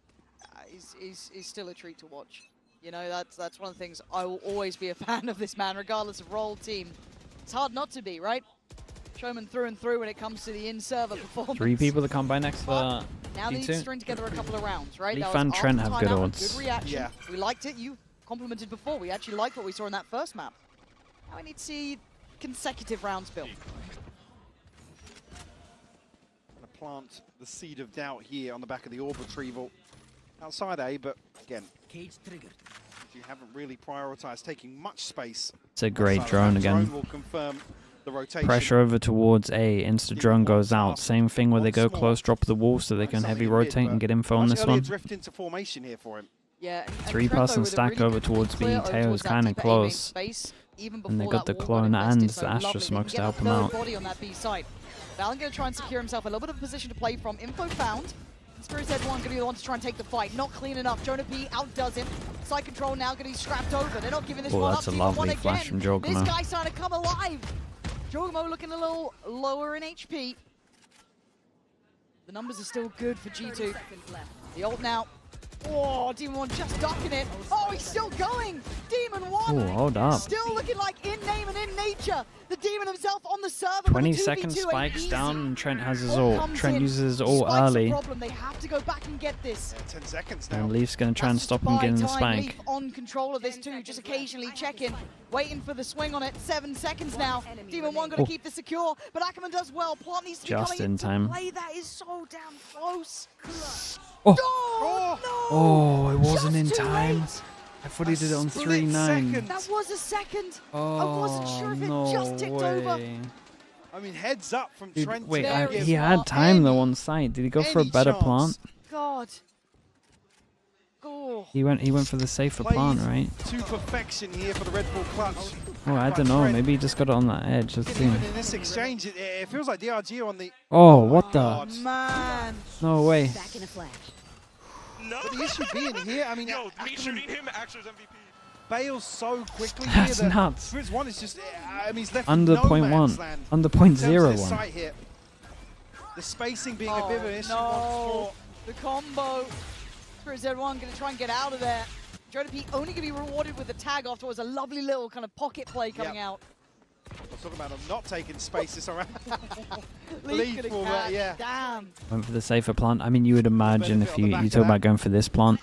He's still a treat to watch. You know, that's one of the things. I will always be a fan of this man, regardless of role team. It's hard not to be, right? Showman through and through when it comes to the in-server performance. 3 people to come by next for now they need to G2. string together a couple of rounds, right? Leaf and Trent have good odds. Good reaction. We liked it. You complimented before. We actually liked what we saw in that first map. Now we need to see consecutive rounds built. Gonna plant the seed of doubt here on the back of the orb retrieval. Outside A, but again, you haven't really prioritized taking much space. It's a great drone again. Drone will confirm the rotation. Pressure over towards A, insta drone goes out. Same thing where they go close, drop the wall so they can heavy rotate and get info on this one. Drift into formation here for him. Yeah, 3-person stack over towards B. Tao's kind of close. And they got the clone and the Astro smokes to help him out. Valen going to try and secure himself a little bit of a position to play from. Info found. Spirit Head 1 going to be the one to try and take the fight. Not clean enough. Jonah P outdoes him. Side control now going to be scrapped over. They're not giving this one up. That's a lovely flash from Jogamo. This guy's trying to come alive. Jogamo looking a little lower in HP. The numbers are still good for G2. The ult now. Oh, Demon 1 just ducking it. Oh, he's still going. Demon 1 hold up. still looking like in name and in nature. The Demon himself on the server. 20-second spikes down and Trent has his ult. Trent uses his ult early. They have to go back and get this. 10 seconds now. And Leaf's going to try and stop him getting the spike. Leaf on control of this too, just occasionally checking, waiting for the swing on it. 7 seconds now. Demon 1 going to keep this secure, but Ackerman does well. Plant needs to be just coming in time. play. That is so damn close. Oh, it wasn't in time. I thought he did it on 3-9. That was a second. Oh, I wasn't sure if it just ticked over. I mean, heads up from Dude, Trent. wait, he had time though on site. Did he go for a better plant? God. Oh. He went for the safer plant, right? To perfection here for the Red Bull clutch. Oh, I don't know. Maybe he just got it on that edge. Let's see. Even in this exchange, it feels like DRG on the... Oh, what the? Man. No way. Back in a flash. No. But the issue being here, I mean, me shooting him actually is MVP. Bails so quickly That's here. nuts. Spirits 1 is just, I mean, he's left Under no point man's 1. land Under in point terms of this 0-1. site here. The spacing being a bit of an issue once more. The combo. Spirit Z1 going to try and get out of there. Jonah P only going to be rewarded with the tag afterwards. A lovely little kind of pocket play coming out. I was talking about him not taking space this around. Leaf will, yeah. Damn. Went for the safer plant. I mean, you would imagine if you talk about going for this plant,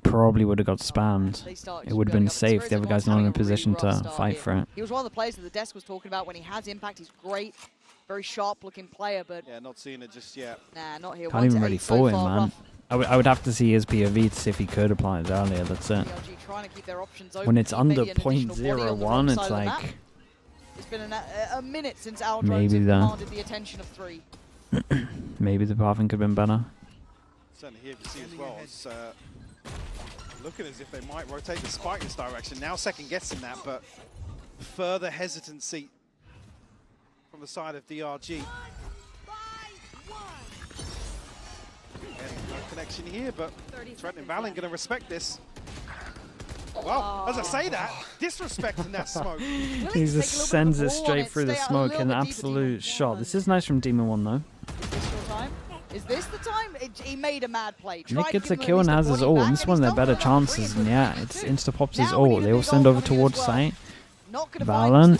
Probably would have got spammed. It would have been safe. The other guy's not in a position to fight for it. He was one of the players that the desk was talking about. When he has impact, he's great. Very sharp-looking player, but... Yeah, not seeing it just yet. Nah, not here. Can't even really fool him, man. I would have to see his POV to see if he could apply it earlier. That's it. Trying to keep their options open. When it's under 0.01, it's like... It's been a minute since Aldrons commanded the attention of 3. Maybe the pathing could have been better. Certainly here to see as well. It's looking as if they might rotate the spike this direction. Now second guessing that, but further hesitancy from the side of DRG. No connection here, but threatening Valen going to respect this. Well, as I say that, disrespecting that smoke. He just sends it straight through the smoke, an absolute shot. This is nice from Demon 1 though. Is this your time? Is this the time? He made a mad play. Nick gets a kill and has his ult, and this is one of their better chances, and yeah, it's insta-pops his ult. They all send over towards site. Valen.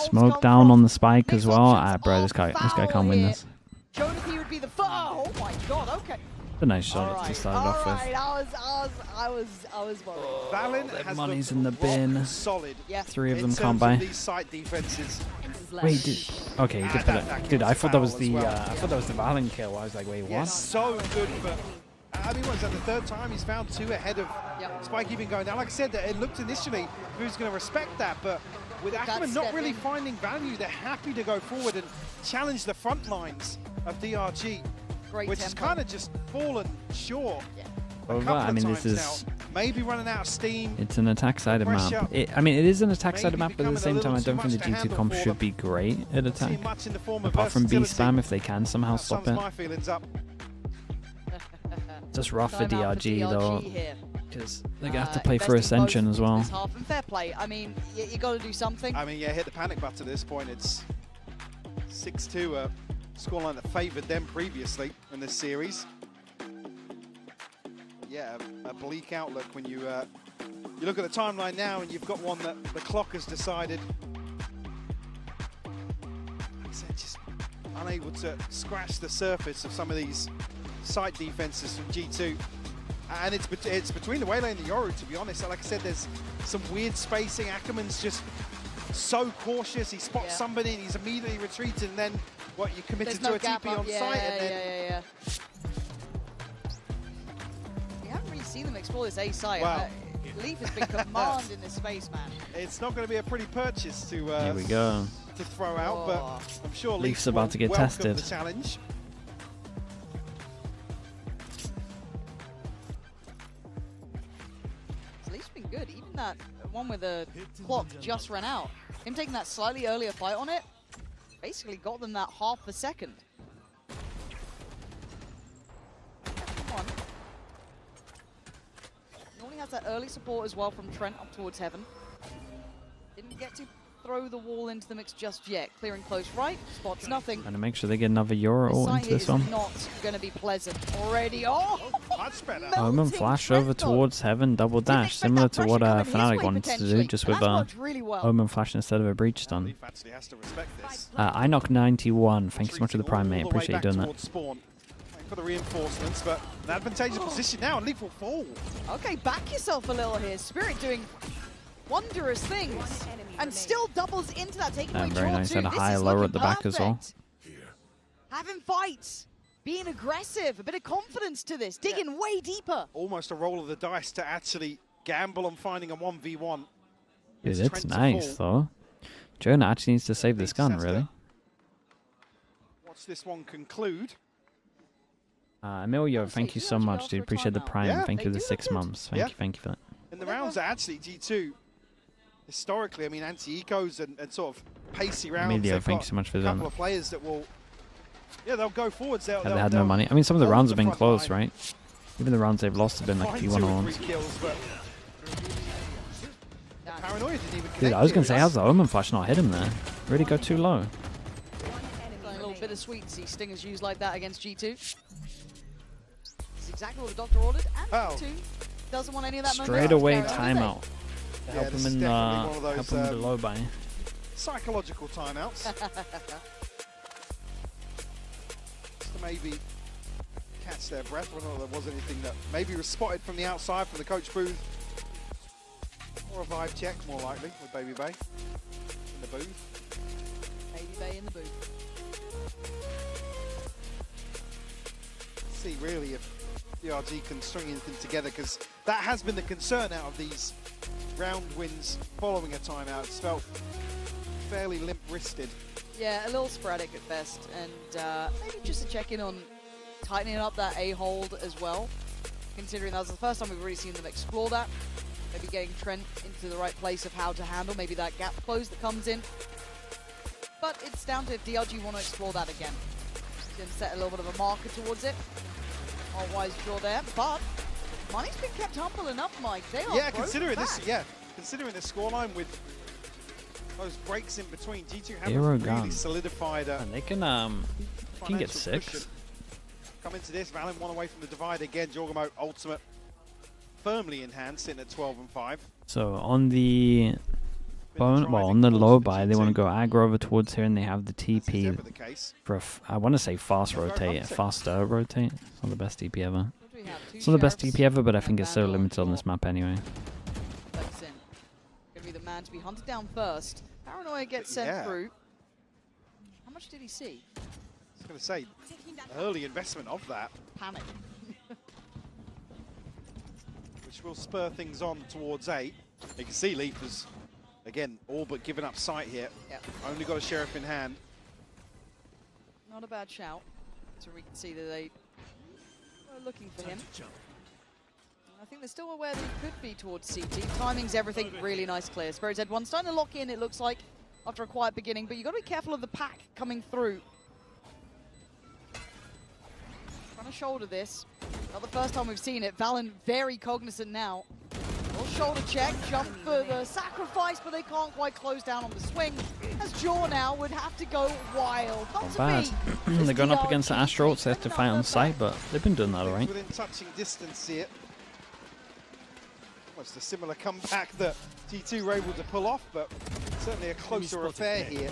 Smoke down on the spike as well. Ah, bro, this guy can't win this. Would be the oh my god, okay. A nice shot to start it off with. I was worried. Valen has money's in the bin. Solid. Yeah. 3 of them can't buy. Wait, okay, he did put it. Dude, I thought that was the Valen kill. I was like, wait, what? Yeah, so good, but I mean, what's that? The third time he's found 2 ahead of Spike even going down. Like I said, it looked initially who's going to respect that, but with Ackerman not really finding value, they're happy to go forward and challenge the front lines of DRG, which has kind of just fallen short. Over. I mean, this is now. Maybe running out of steam. It's an attack-sided map. I mean, it is an attack-sided map, but at the same time, I don't think the G2 comp should be great at attack. Apart from B spam, if they can somehow stop it. Just rough for DRG though, because they're gonna have to play for Ascension as well. Half and fair play. I mean, you got to do something. I mean, yeah, hit the panic button at this point. It's 6-2, scoreline that favoured them previously in this series. Yeah, a bleak outlook when you look at the timeline now, and you've got one that the clock has decided. Like I said, just unable to scratch the surface of some of these site defenses from G2, and it's between the Waylay and the Yoru, to be honest. Like I said, there's some weird spacing. Ackerman's just so cautious. He spots somebody and he's immediately retreated, and then what, you committed to a TP on site, and then you haven't really seen them explore this A site. Wow. Leaf has been command in this space, man. It's not going to be a pretty purchase to here we go. To throw out, but I'm sure Leaf's about to get tested. The challenge. Good. Even that one with the clock just ran out. Him taking that slightly earlier fight on it basically got them that half a second. Come on. He only has that early support as well from Trent up towards Heaven. Didn't get to throw the wall into the mix just yet. Clearing close right, spots nothing. And to make sure they get another Euro into this one. Not going to be pleasant already. Oh, much better. Omen flash over towards Heaven, double dash, similar to what Fnatic wanted to do, just with Omen flash instead of a breach stun. Inoc 91, thank you so much for the prime, mate. Appreciate you doing that. For the reinforcements, but an advantageous position now, and Leaf will fall. Okay, back yourself a little here. Spirit doing wondrous things, and still doubles into that takeaway. Very nice, had a high lower at the back as well. Having fights, being aggressive, a bit of confidence to this, digging way deeper. Almost a roll of the dice to actually gamble on finding a 1v1. Dude, it's nice though. Jonah actually needs to save this gun, really. Watch this one conclude. Emilio, thank you so much, dude. Appreciate the prime. Thank you for the 6 months. Thank you for that. In the rounds that actually G2 historically, I mean, anti-ecos and sort of pacey rounds. Emilio, thank you so much for that. A couple of players that will, they'll go forwards. They had no money. I mean, some of the rounds have been close, right? Even the rounds they've lost have been like P1 ones. Dude, I was going to say, how's the Omen flash not hit him there? Really go too low. A little bittersweet to see Stingers used like that against G2. This is exactly what the doctor ordered, and G2 doesn't want any of that straight away timeout. Help him in the low buy. Psychological timeouts. Just to maybe catch their breath, whether there was anything that maybe was spotted from the outside from the coach booth. Or a vibe check, more likely, with Baby Bay in the booth. Baby Bay in the booth. See really if DRG can string anything together, because that has been the concern out of these round wins following a timeout. It's felt fairly limp-wristed. Yeah, a little sporadic at best, and maybe just a check-in on tightening up that A hold as well, considering that was the first time we've really seen them explore that. Maybe getting Trent into the right place of how to handle maybe that gap close that comes in. But it's down to if DRG want to explore that again. He's going to set a little bit of a marker towards it. Not wise draw there, but Money's been kept humble enough, Mike. They are considering this, considering the scoreline with those breaks in between, G2 haven't really solidified. And they can get 6. Come into this, Valen 1 away from the divide again. Jorgamo ultimate firmly in hand, sitting at 12 and 5. So on the on the low buy, they want to go aggro over towards here, and they have the TP for I want to say faster rotate. It's not the best TP ever. It's not the best TP ever, but I think it's so limited on this map anyway. Gonna be the man to be hunted down first. Paranoia gets sent through. How much did he see? I was going to say, early investment of that. Panic. Which will spur things on towards 8. You can see Leaf has, again, all but given up sight here. Yep. Only got a Sheriff in hand. Not a bad shout. So we can see that they were looking for him. I think they're still aware that he could be towards CT. Timing's everything. Really nice clear. Spirit's Head 1 starting to lock in, it looks like, after a quiet beginning, but you've got to be careful of the pack coming through. Trying to shoulder this. Not the first time we've seen it. Valen very cognizant now. Little shoulder check, jump for the sacrifice, but they can't quite close down on the swing. As Jaw now would have to go wild. Not bad. They're going up against the Astral, so they have to fight on sight, but they've been doing that alright. Within touching distance here. Almost a similar comeback that G2 were able to pull off, but certainly a closer affair here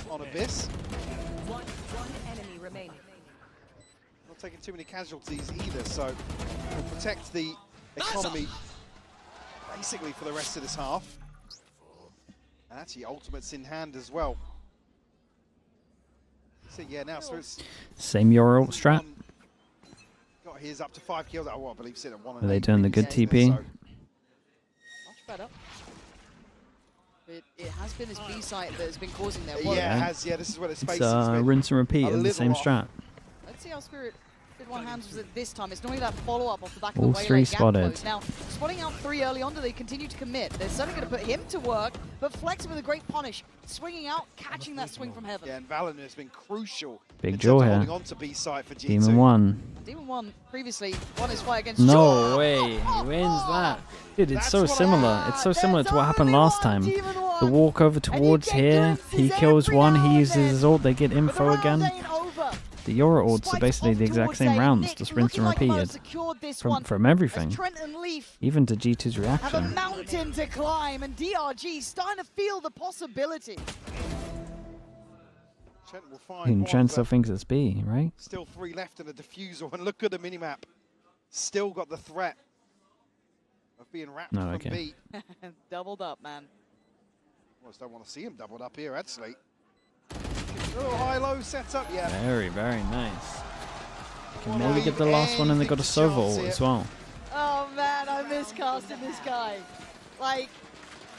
on Abyss. One enemy remaining. Not taking too many casualties either, so will protect the economy basically for the rest of this half. And actually ultimates in hand as well. So yeah, now so it's same Euro strat. Got his up to 5 kills. Oh, I believe sitting at 1. Are they doing the good TP? Much better. It has been his B site that has been causing their work. Yeah, it has. Yeah, this is where the space is. Rinse and repeat of the same strat. Let's see how Spirit did one handles it this time. It's normally that follow-up off the back of the All Waylay 3 gap spotted. close. Now, spotting out 3 early on, do they continue to commit? They're certainly going to put him to work, but Flex with a great punish. Swinging out, catching that swing from heaven. Yeah, and Valen has been crucial. Big Jaw here. Holding on to B site for G2. Demon 1. Demon 1 previously won his fight against No Jaw. way, he wins that. Dude, it's so similar. It's so similar to what happened last time. The walk over towards here, he kills one, he uses his ult, they get info again. The Euro ults are basically the exact same rounds, just rinse and repeated from everything, even to G2's Have a reaction. mountain to climb, and DRG starting to feel the possibility. Trent will find Even one, Trent but still thinks it's B, right? still 3 left in the diffusal, and look at the minimap. Still got the threat of being wrapped from B. Doubled up, man. Almost don't want to see him doubled up here, actually. Little high-low setup, yeah. Very, very nice. Can maybe get the last one, and they got a Sova ult as well. Oh man, I miss casting this guy. Like,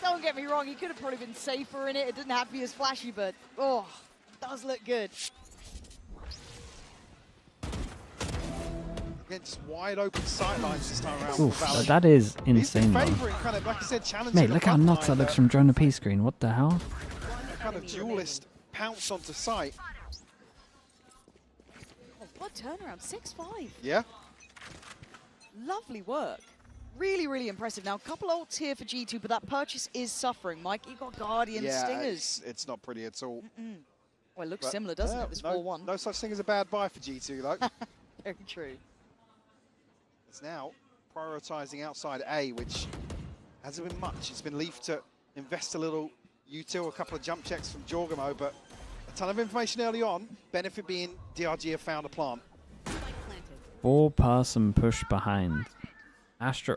don't get me wrong, he could have probably been safer in it. It didn't have to be as flashy, but oh, it does look good. Against wide open sightlines this time around. Oof, that is insane, though. Kind of, like I said, Mate, look how nuts that looks from drone to P screen. What the hell? Kind of duelist pounce onto sight. Oh, what turnaround, 6-5. Yeah. Lovely work. Really, really impressive. Now, a couple ults here for G2, but that purchase is suffering. Mike, you've got Guardian Stingers. It's not pretty at all. Well, it looks similar, doesn't it? This 4-1. No such thing as a bad buy for G2, though. Very true. It's now prioritizing outside A, which hasn't been much. It's been Leaf to invest a little util, a couple of jump checks from Jorgamo, but a ton of information early on. Benefit being DRG have found a plant. 4-person push behind. Astra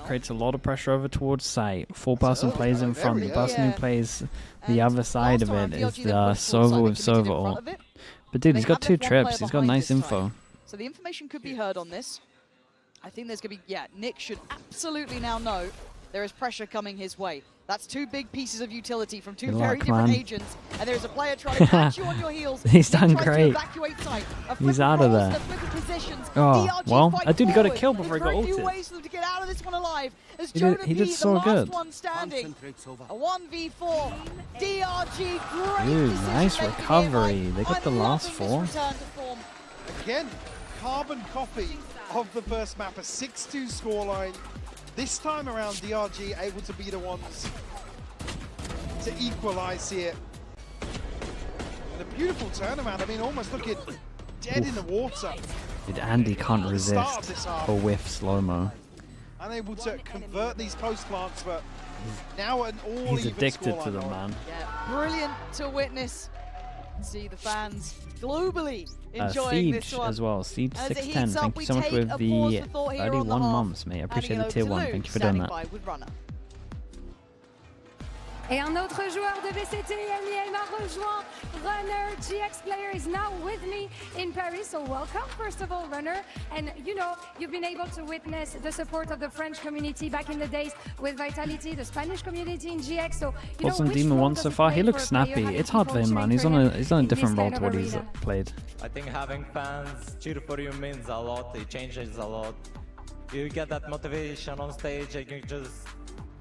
creates a lot of pressure over towards site. 4-person plays in front. The person who plays the other side of it is the Sova with Sova ult. But dude, he's got 2 trips. He's got nice info. So the information could be heard on this. I think there's going to be, Nick should absolutely now know there is pressure coming his way. That's 2 big pieces of utility from 2 very different agents. And there's a player trying to catch you on your heels. He's done great. He's out of there. Oh, well, that dude got a kill before he got ulted. Ways for them to get out of this one alive. As He did so good. One standing. A 1v4. DRG, great Dude, nice recovery. They got the last 4. Again, carbon copy of the first map, a 6-2 scoreline. This time around, DRG able to be the ones to equalize here. And a beautiful turnaround. I mean, almost looking dead in the water. Dude, Andy can't resist a whiff slow-mo. Unable to convert these post plants, but now an all-even He's addicted to them, man. Yeah, brilliant to witness. See the fans globally enjoying this one. As well. Siege 610. Thank you so much with the 31 months, mate. I appreciate the tier 1. Thank you for doing that. Et un autre joueur de VCT, Emile, m'a rejoint. Runner, GX player, is now with me in Paris. So welcome, first of all, Runner. And you know, you've been able to witness the support of the French community back in the days with Vitality, the Spanish community in GX. So you Awesome Demon 1 so far. He looks snappy. It's hard for him, man. He's on a different role to what he's played. I think having fans cheer for you means a lot. It changes a lot. You get that motivation on stage and you just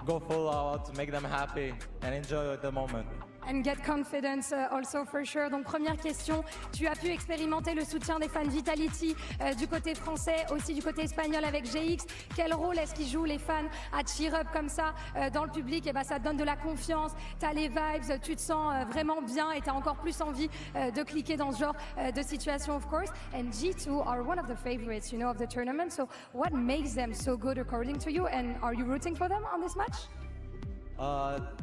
go full out, make them happy and enjoy the moment. And get confidence also for sure. Donc première question, tu as pu expérimenter le soutien des fans Vitality du côté français, aussi du côté espagnol avec GX. Quel rôle est-ce qu'ils jouent les fans à cheer up comme ça dans le public? Et ben ça te donne de la confiance, t'as les vibes, tu te sens vraiment bien et t'as encore plus envie de cliquer dans ce genre de situation, of course. And G2 are one of the favorites, you know, of the tournament. So what makes them so good according to you? And are you rooting for them on this match?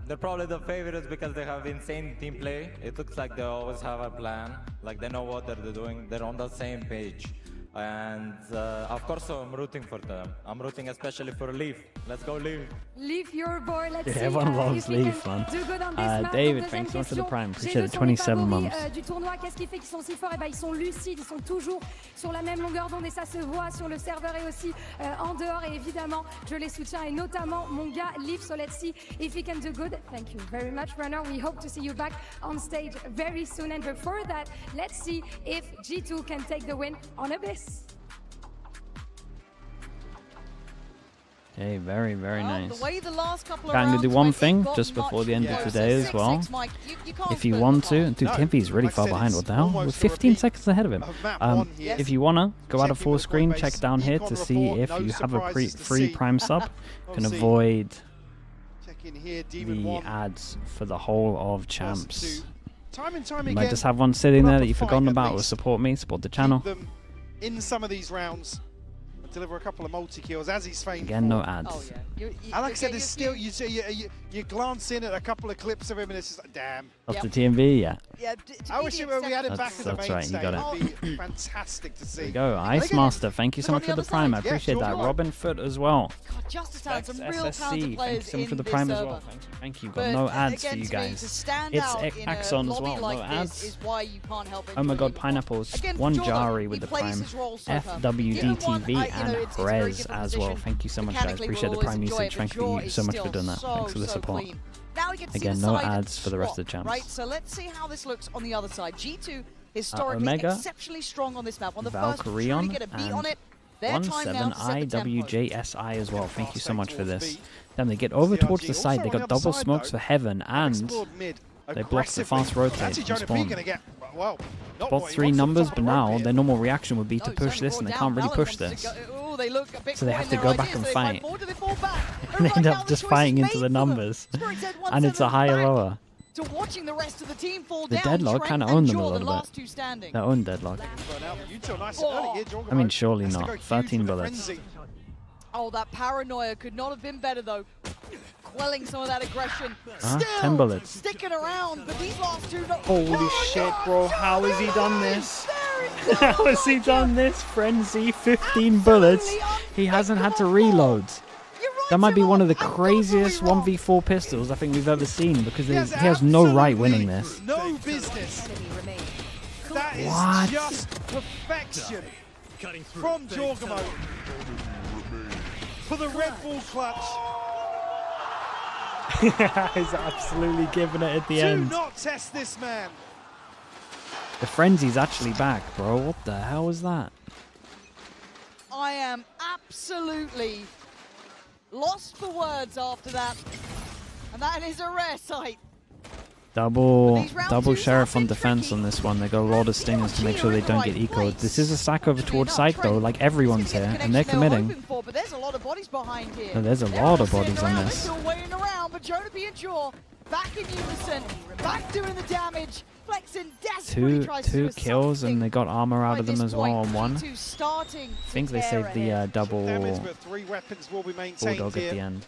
They're probably the favorites because they have insane team play. It looks like they always have a plan, like they know what they're doing, they're on the same page. And of course I'm rooting for them. I'm rooting especially for Leaf. Let's go Leaf. Leaf your boy, let's see. Everyone loves Leaf, man. David, thanks so much for the prime. Appreciate it. 27 months. Du tournoi, qu'est-ce qui fait qu'ils sont si forts? Eh ben, ils sont lucides, ils sont toujours sur la même longueur d'onde et ça se voit sur le serveur et aussi en dehors. Et évidemment, je les soutiens et notamment mon gars Leaf. So let's see if he can do good. Thank you very much, Runner. We hope to see you back on stage very soon. And before that, let's see if G2 can take the win on Abyss. Okay, very, very nice. I'm going to do one thing just before the end of today as well. If you want to, dude, Timpy's really far behind. What the hell? We're 15 seconds ahead of him. If you want to, go out of full screen, check down here to see if you have a free Prime sub. You can avoid the ads for the whole of Champs. You might just have one sitting there that you've forgotten about, or support me, support the channel. In some of these rounds, deliver a couple of multi-kills as he's famed. Again, no ads. Oh, yeah. And like I said, there's still, you glance in at a couple of clips of him and it's just like, damn. Off the TMV, yeah. I wish we had him back in the main right, you got it. It'd be fantastic to see. There we go, Ice Master, thank you so much for the prime. I appreciate that. Robin Foot as well. Justice had some real talented players thank you so much for the prime as well. Thank you. Got no ads for you guys. It's Axon as well, no ads. Oh my god, Pineapples. One Jari with the prime. FWDTV and Perez as well. Thank you so much, guys. Appreciate the prime usage. Thank you so much for doing that. Thanks for the support. Again, no ads for the rest of the champs. Right, so let's see how this looks on the other side. G2 historically exceptionally strong on this map. On the first to really get a beat on it. 17IWJSI as well. Thank you so much for this. Then they get over towards the side. They got double smokes for Heaven and they block the fast rotate from spawn. Spot 3 numbers, but now their normal reaction would be to push this, and they can't really push this. So they have to go back and fight. And they end up just fighting into the numbers. And it's a higher lower. The deadlock kind of owned them a little bit. Their own deadlock. I mean, surely not. 13 bullets. Oh, that paranoia could not have been better, though. Quelling some of that aggression. 10 bullets. Sticking around, but these last two... Holy shit, bro. How has he done this? How has he done this? Frenzy, 15 bullets. He hasn't had to reload. That might be one of the craziest 1v4 pistols I think we've ever seen, because he has no right winning this. No business. That is just perfection from Jorgamo for the Red Bull clutch. He's absolutely giving it at the end. Do not test this man. The frenzy's actually back, bro. What the hell was that? I am absolutely lost for words after that. And that is a rare sight. Double sheriff on defense on this one. They got a lot of stingers to make sure they don't get ecoed. This is a stack over towards site though, like everyone's here, and they're committing. But there's a lot of bodies behind here. There's a lot of bodies on this. Still waiting around, but Jonapi and Jaw back in unison, back doing the damage. Flexing desperately tries to two kills, and they got armor out of them as well on one. I think they saved the double bulldog at the end.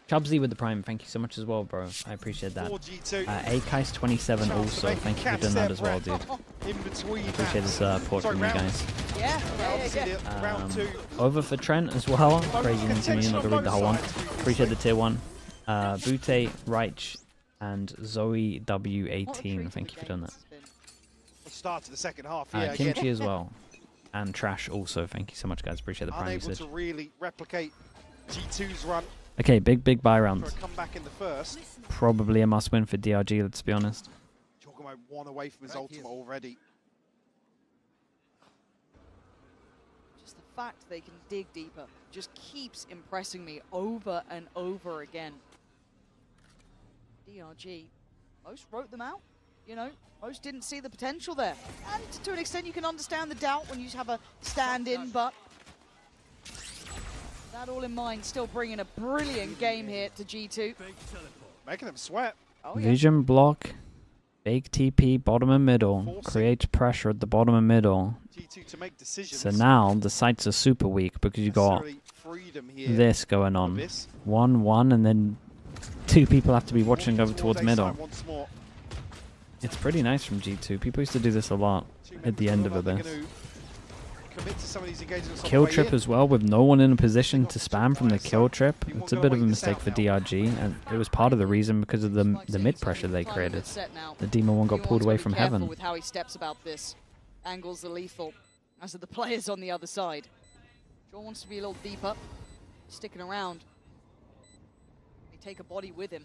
Chubsy with the prime, thank you so much as well, bro. I appreciate that. Akais27 also, thank you for doing that as well, dude. Appreciate the support from you guys. Over for Trent as well. Crazy into me, not gonna read the whole one. Appreciate the tier 1. Butte, Reich, and Zoe W18, thank you for doing that. Start to the second half. Kimchi as well. And Trash also, thank you so much, guys. Appreciate the prime Unable usage. to really replicate G2's run. Okay, big buy round. Comeback in the first. Probably a must win for DRG, let's be honest. Jorgamo one away from his ultimate already. Just the fact they can dig deeper just keeps impressing me over and over again. DRG, most wrote them out, you know, most didn't see the potential there. And to an extent you can understand the doubt when you have a stand-in, but that all in mind, still bringing a brilliant game here to G2. Making them sweat. Oh, yeah. Vision block, fake TP, bottom and middle, creates pressure at the bottom and middle. G2 to make decisions. So now the sites are super weak because you got this going on. 1-1, and then 2 people have to be watching over towards middle. It's pretty nice from G2. People used to do this a lot at the end of Abyss. Kill trip as well, with no one in a position to spam from the kill trip. It's a bit of a mistake for DRG, and it was part of the reason because of the mid pressure they created. The Demon 1 got pulled away from heaven. With how he steps about this. Angles are lethal, as are the players on the other side. Jaw wants to be a little deeper, sticking around. They take a body with him.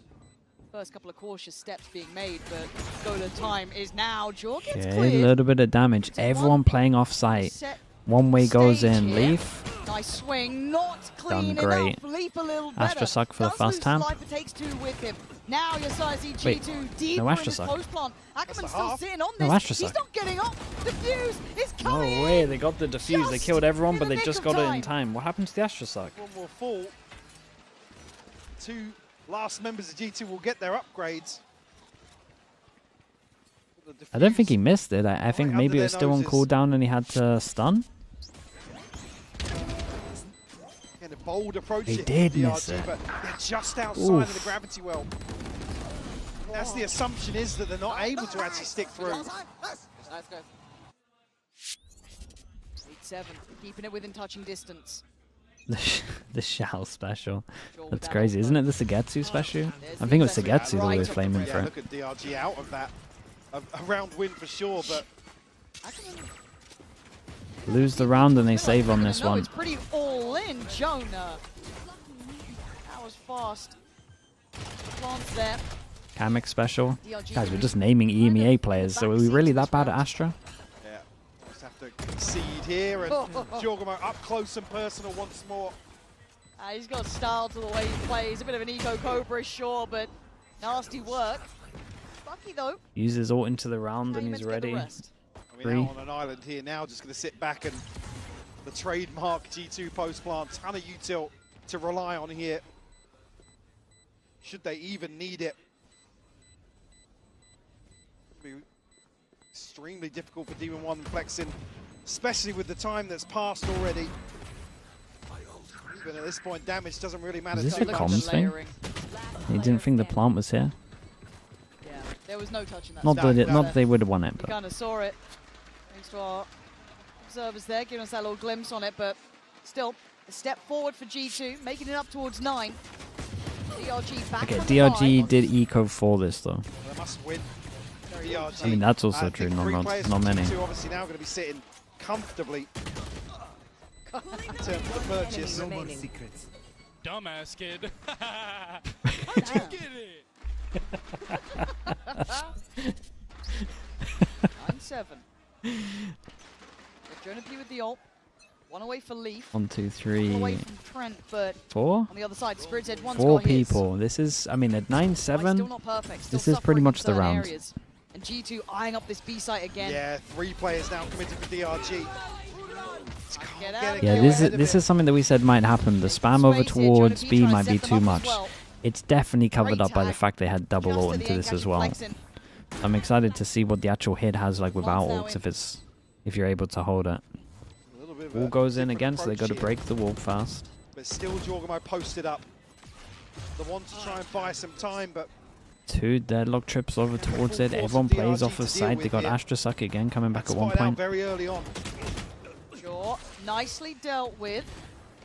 First couple of cautious steps being made, but goal of time is now. Jaw gets cleared. A little bit of damage. Everyone playing off site. One way goes in. Leaf. Nice swing, not clean done great. enough. Leaf a little better. Astra suck for the first time. Takes 2 with him. Now your size G2 deeper no in Astra his suck. post plant. Ackerman's still sitting on this. No Astra He's suck. not getting off. Defuse is coming. No way, they got the defuse. They killed everyone, but they just got it in time. What happened to the Astra suck? One more fall. 2 last members of G2 will get their upgrades. I don't think he missed it. I think maybe it was still on cooldown and he had to stun. A bold approach. He did miss DRG, it. but they're just outside of the gravity well. That's the assumption, is that they're not able to actually stick through. Nice, guys. 8-7, keeping it within touching distance. The Shao special. That's crazy. Isn't it the Sagetsu special? I think it was Sagetsu that we were flaming for it. Look at DRG out of that. A round win for sure, but lose the round and they save on this one. It's pretty all in, Jonah. That was fast. Plants there. Kamek special. Guys, we're just naming EMEA players, so are we really that bad at Astra? Yeah, just have to concede here, and Jorgamo up close and personal once more. He's got style to the way he plays. A bit of an eco Cobra, sure, but nasty work. Lucky though. Uses ult into the round and he's ready. I mean, out on an island here now, just going to sit back, and the trademark G2 post plant, ton of util to rely on here. Should they even need it? It'll be extremely difficult for Demon 1 flexing, especially with the time that's passed already. Even at this point, damage doesn't really matter. Is this a comms thing? He didn't think the plant was here. Yeah, there was no touch in that. Not that they would have won it, but kind of saw it. Thanks to our observers there, giving us that little glimpse on it, but still, a step forward for G2, making it up towards 9. DRG back Okay, from the DRG five. did eco for this though. They must win. DRG. I mean, that's also true. Not many. G2 obviously now going to be sitting comfortably in terms of the purchase. No more secrets. Dumbass kid. How'd you get it? 9-7. Jonah P with the ult. One away for Leaf. 1, 2, One away 3, from Trent, but 4. on the other side, Spirit's Head 1's 4 got his. people. This is, I mean, at Still 9-7, not perfect. Still this is pretty suffering much in the certain round. areas. And G2 eyeing up this B site again. Yeah, 3 players now committed for DRG. Yeah, this is something that we said might happen. The spam over towards B might be too much. It's definitely covered up by the fact they had double ult into this as well. I'm excited to see what the actual hit has like without ults if you're able to hold it. Wall goes in again, so they got to break the wall fast. But still Jorgamo posted up. The one to try and buy some time, but 2 deadlock trips over towards it. Everyone plays off the side. They got Astra Suck again coming back at one point. Very early on. Sure, nicely dealt with.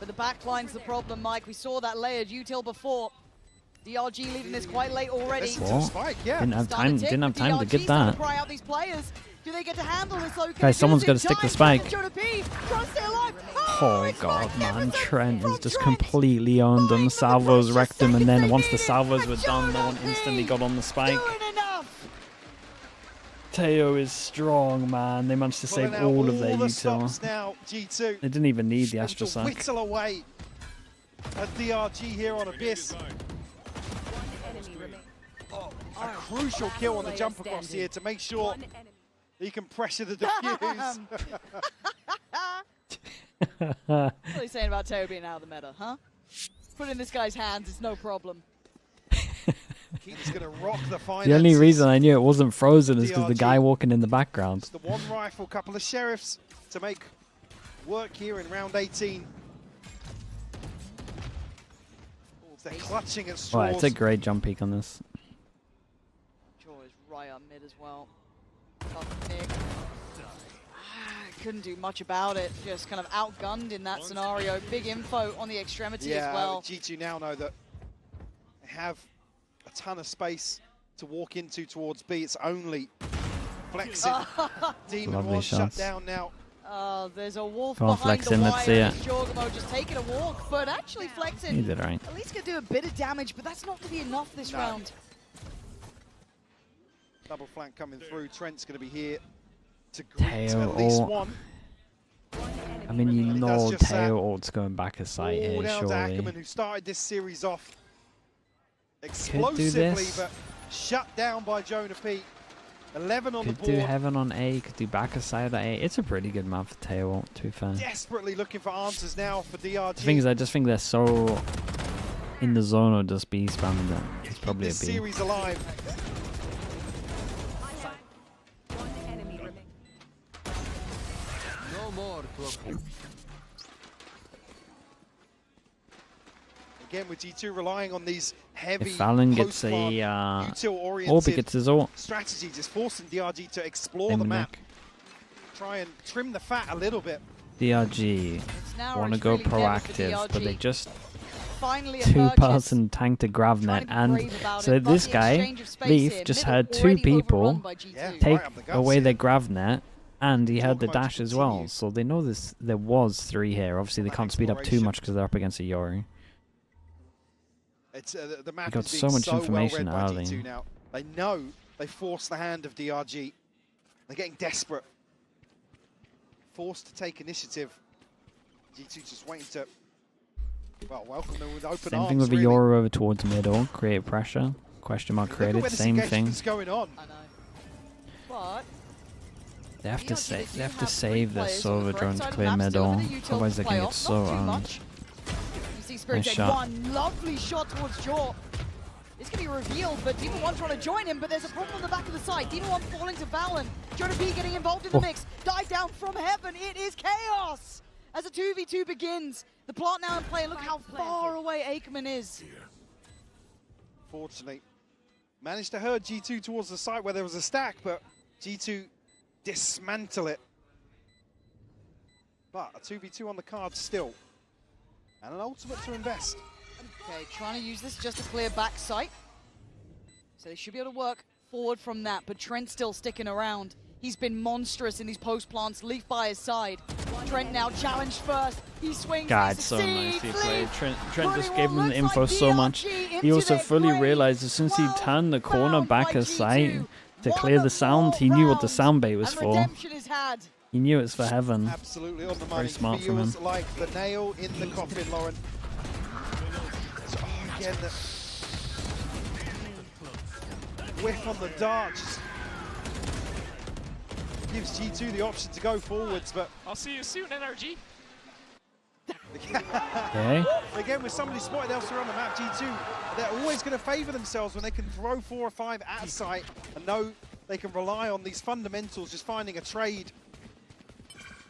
But the backline's the problem, Mike. We saw that layered util before. DRG leaving this quite late already. What? Didn't have time to get that. Do they get to handle this? Okay, Guys, someone's got to stick the spike. Jonah P, trying to stay alive. Oh god, man, Trent is just completely owned them. Salvos wrecked him, and then once the salvos were done, no one instantly got on the spike. Teo is strong, man. They managed to save all of their util. Now, G2. They didn't even need the Astra Suck. Whittle away at DRG here on Abyss. A crucial kill on the jump across here to make sure he can pressure the defuse. What are you saying about Teo being out of the meta, huh? Put in this guy's hands, it's no problem. He's going to rock the finances. The only reason I knew it wasn't frozen is because the guy walking in the background. It's the one rifle, couple of sheriffs to make work here in round 18. They're clutching at straws. Right, it's a great jump peek on this. Jaw is right up mid as well. Tough Nick. Couldn't do much about it. Just kind of outgunned in that scenario. Big info on the extremity as well. G2 now know that they have a ton of space to walk into towards B. It's only flexing. Demon was shut down now. There's a wolf Come on, behind Flexin, let's see it. Jorgamo just taking a walk, but actually Flexin He did right. at least can do a bit of damage, but that's not going to be enough this round. Double flank coming through. Trent's going to be here to greet Teo at least ult. one. I mean, you know Teo ult's going back a site All here, down to surely. Ackerman, who started this series off do explosively, this. but shut down by Jonah P. 11 on the Could board. do Heaven on A, could do back a side at A. It's a pretty good map for Teo ult, to be fair. Desperately looking for answers now for DRG. The thing is, I just think they're so in the zone or just B spamming that it's probably a this B. series alive. No more to Again, with G2 relying on these heavy If Fallon gets a Orbi gets his ult. strategy, just forcing DRG to explore Aim the and map. neck. Try and trim the fat a little bit. DRG want to go really never for proactive, but they DRG. just Finally a two-person tank to Gravnet, and so this guy, Leaf, just had 2 people take away their Gravnet, and he had the dash as well. So they know this. There was 3 here. Obviously, they can't speed up too much because they're up against a Yori. It's, the map got is being so much well information read by early. G2 now. They know they forced the hand of DRG. They're getting desperate. Forced to take initiative. G2 just waiting to, well, welcome them with open Same arms. thing with a really. Yori over towards middle. Create pressure. Question mark Look at created. where this Same engagement's thing. going on. I know. But They have to DRG they have do to have save 3 their players on the Sova correct drone side to of clear the map, still middle. with a util Otherwise, to they play can get off. so Not too owned. much. You see Spirit Nice take shot. one lovely shot towards Jaw. It's going to be revealed, but Demon 1 trying to join him, but there's a problem on the back of the side. Demon 1 falling to Valen. Jonah B getting involved in the mix. Dive down from heaven. It is chaos as a 2v2 begins. The plant now in play. Look how far away Ackerman is. Fortunately, managed to herd G2 towards the site where there was a stack, but G2 dismantle it But a 2v2 on the card still. And an ultimate to invest. Okay, trying to use this just to clear back sight. So they should be able to work forward from that, but Trent's still sticking around. He's been monstrous in these post plants, Leaf by his side. Trent now challenged first. He swings. God, so nicely played. Trent just gave him the info so much. He also fully realized as soon as he turned the corner back of sight to clear the sound, he knew what the sound bait was for. He knew it's for heaven. Absolutely on the money. Very smart from him. Feels like the nail in the coffin, Lauren. So, again, the whiff on the dart just gives G2 the option to go forwards, but I'll see you soon, NRG. Okay. Again, with somebody spotted elsewhere on the map, G2, they're always going to favour themselves when they can throw 4 or 5 at sight and know they can rely on these fundamentals, just finding a trade.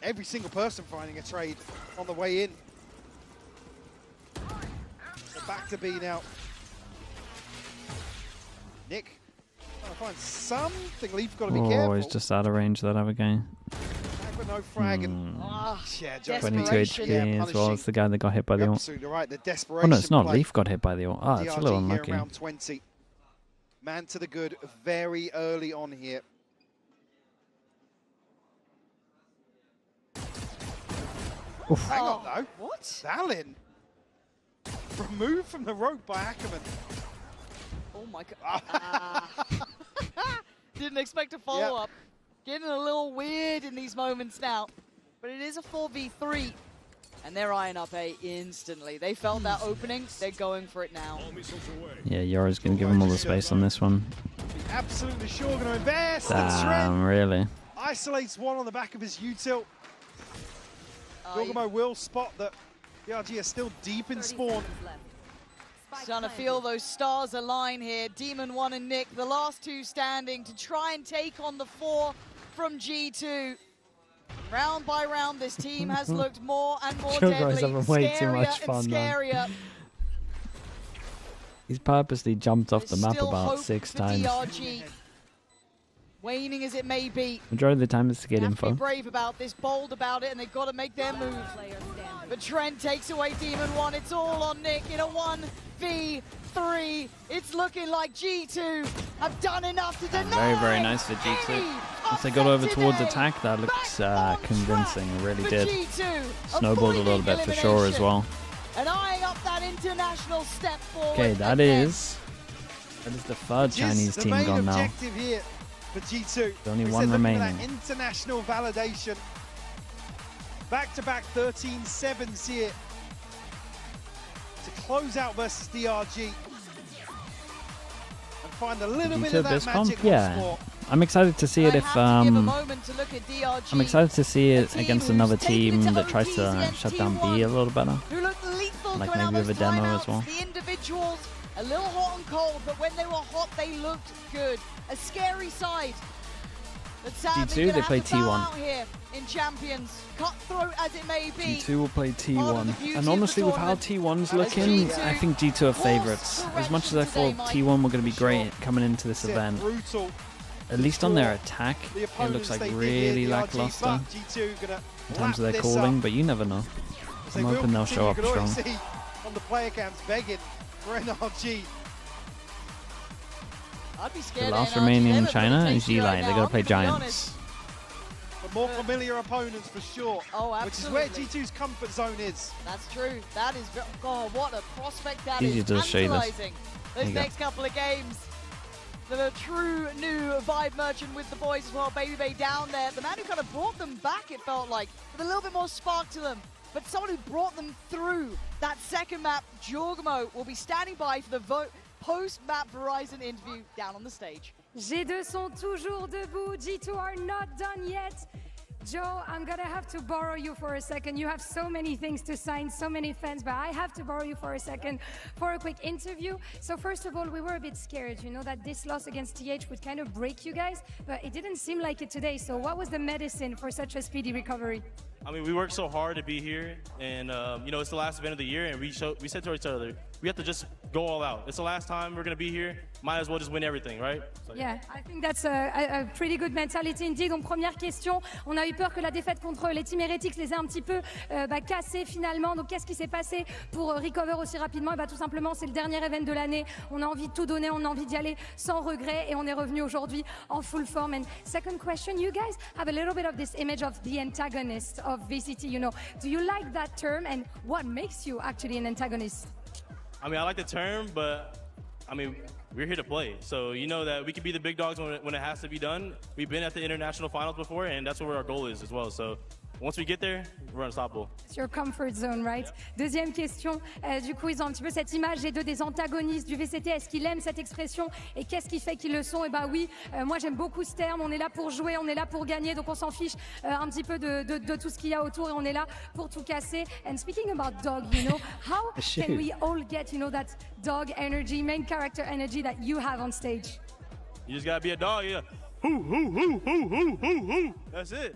Every single person finding a trade on the way in. So back to B now. Nick, trying to find something. Leaf got to be careful. Oh, he's just out of range that other guy. But no frag and yeah, 22 HP as well as the guy that got hit by the ult. Absolutely right. The Oh desperation. no, it's not. Play. Leaf got hit by the ult. Ah, it's a little DRG here unlucky. around 20. Man to the good very early on here. Oof. Hang on though. What? Valin removed from the rope by Ackerman. Oh my god. Didn't expect a follow-up. Getting a little weird in these moments now. But it is a 4v3. And they're eyeing up A instantly. They felt that opening. They're going for it now. Yeah, Yora's going to give him all the space on this one. Absolutely sure going to invest. Damn, really? Isolates one on the back of his util. Gorgamo will spot that DRG are still deep in spawn. Starting to feel those stars align here. Demon 1 and Nick, the last two standing to try and take on the 4 from G2. Round by round, this team has looked more and more deadly, having way too much fun, man. He's purposely jumped off the map about 6 times. DRG. Waning as it may be. Majority of the time it's to get Be info. brave about this, bold about it, and they've got to make their move. But Trent takes away Demon 1. It's all on Nick in a 1v3. It's looking like G2 have done enough to deny. Very, very nice for G2. Once they got over towards attack, that looks convincing. It really did. Snowballed a little bit for sure as well. And eyeing up that international step forward. Okay, that is the third Chinese team gone now. Objective here for G2. There's only one remaining. That international validation. Back-to-back 13-7s here to close out versus DRG and find a little bit of that magic yeah. once more. I'm excited to see it if I'm excited to see it against another team that tries to shut down B a little better. Like maybe with a demo as well. The individuals a little hot and cold, but when they were hot, they looked good. A scary side. G2, they play T1. Here in Champions, cutthroat as it may be. G2 will play T1. And honestly, with how T1's looking, I think G2 are favorites. As much as I thought T1 were going to be great coming into this event, at least on their attack, it looks like really lackluster in terms of their calling, but you never know. I'm hoping they'll show up strong. On the player cams begging for NRG. I'd be scared. The last remaining in China is Eli. They're going to play Giants. But more familiar opponents for sure. Oh, absolutely. Which is where G2's comfort zone is. That's true. That is, God, what a prospect that Easy is. to show you this. Those next couple of games. The true new vibe merchant with the boys as well. Baby Bay down there. The man who kind of brought them back, it felt like, with a little bit more spark to them. But someone who brought them through that second map, Jorgamo, will be standing by for the post-map Verizon interview down on the stage. G2 sont toujours debout. G2 are not done yet. Joe, I'm gonna have to borrow you for a second. You have so many things to sign, so many fans, but I have to borrow you for a second for a quick interview. So first of all, we were a bit scared, you know, that this loss against TH would kind of break you guys, but it didn't seem like it today. So what was the medicine for such a speedy recovery? I mean, we worked so hard to be here, and you know, it's the last event of the year, and we said to each other, we have to just go all out. It's the last time we're gonna be here. Might as well just win everything, right? So, yeah, I think that's a pretty good mentality indeed. Donc première question, on a eu peur que la défaite contre les Team Heretics les ait un petit peu cassés finalement. Donc qu'est-ce qui s'est passé pour recover aussi rapidement? Et bah tout simplement, c'est le dernier event de l'année. On a envie de tout donner, on a envie d'y aller sans regret, et on est revenu aujourd'hui en full form. And second question, you guys have a little bit of this image of the antagonist of VCT. You know, do you like that term, and what makes you actually an antagonist? I mean, I like the term, but I mean, we're here to play. So you know that we can be the big dogs when it has to be done. We've been at the international finals before, and that's where our goal is as well. So once we get there, we're unstoppable. It's your comfort zone, right? Yeah. Deuxième question, du coup, ils ont un petit peu cette image des deux des antagonistes du VCT. Est-ce qu'ils aiment cette expression, et qu'est-ce qui fait qu'ils le sont? Et bah oui, moi j'aime beaucoup ce terme. On est là pour jouer, on est là pour gagner, donc on s'en fiche un petit peu de tout ce qu'il y a autour, et on est là pour tout casser. And speaking about dog, you know, how can we all get, you know, that dog energy, main character energy that you have on stage? You just gotta be a dog, yeah. Hoo, hoo, hoo, hoo, hoo, hoo, hoo. That's it.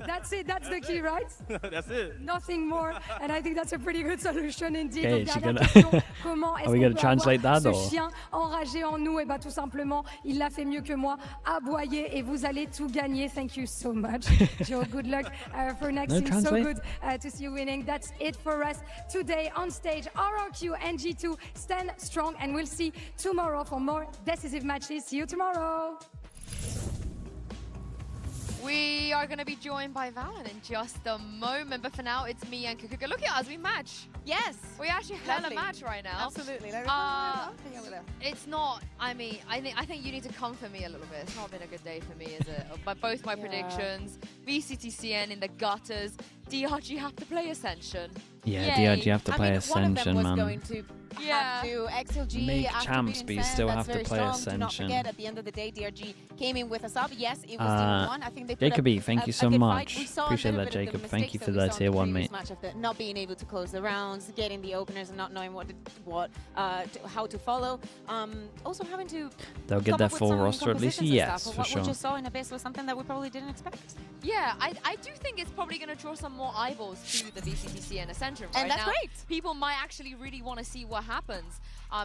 That's it, that's the key, right? That's it. Nothing more, and I think that's a pretty good solution indeed. Okay, Comment est-ce are we going to translate that, ce chien enragé en nous? Et bah tout simplement, il l'a fait mieux que moi. Aboyez et vous allez tout gagner. Thank you so much, Joe. Good luck for next season. So good to see you winning. That's it for us today on stage. RRQ and G2 stand strong, and we'll see tomorrow for more decisive matches. See you tomorrow. We are going to be joined by Valen in just a moment, but for now, it's me and Kukuka. Look at us, we match. Yes. We actually have a match right now. Absolutely. It's not, I mean, I think you need to come for me a little bit. It's not been a good day for me, is it? But both my predictions, VCTCN in the gutters, DRG have to play Ascension. Yeah, DRG have to play Ascension, man. Going to have to XLG make champs, but you still have to play strong. Ascension. Do not forget, at the end of the day, DRG came in with a sub. Yes, it was Team 1. I think they put Jacoby, thank you so much. Appreciate that, Jacob. Thank you for that tier 1, mate. Match of the not being able to close the rounds, getting the openers, and not knowing how to follow. Also having to. They'll get their full roster at least. Yes, for sure. What we just saw in Abyss was something that we probably didn't expect. Yeah, I do think it's probably going to draw some more eyeballs to the VCTC and Ascension right and that's now. Great. People might actually really want to see what happens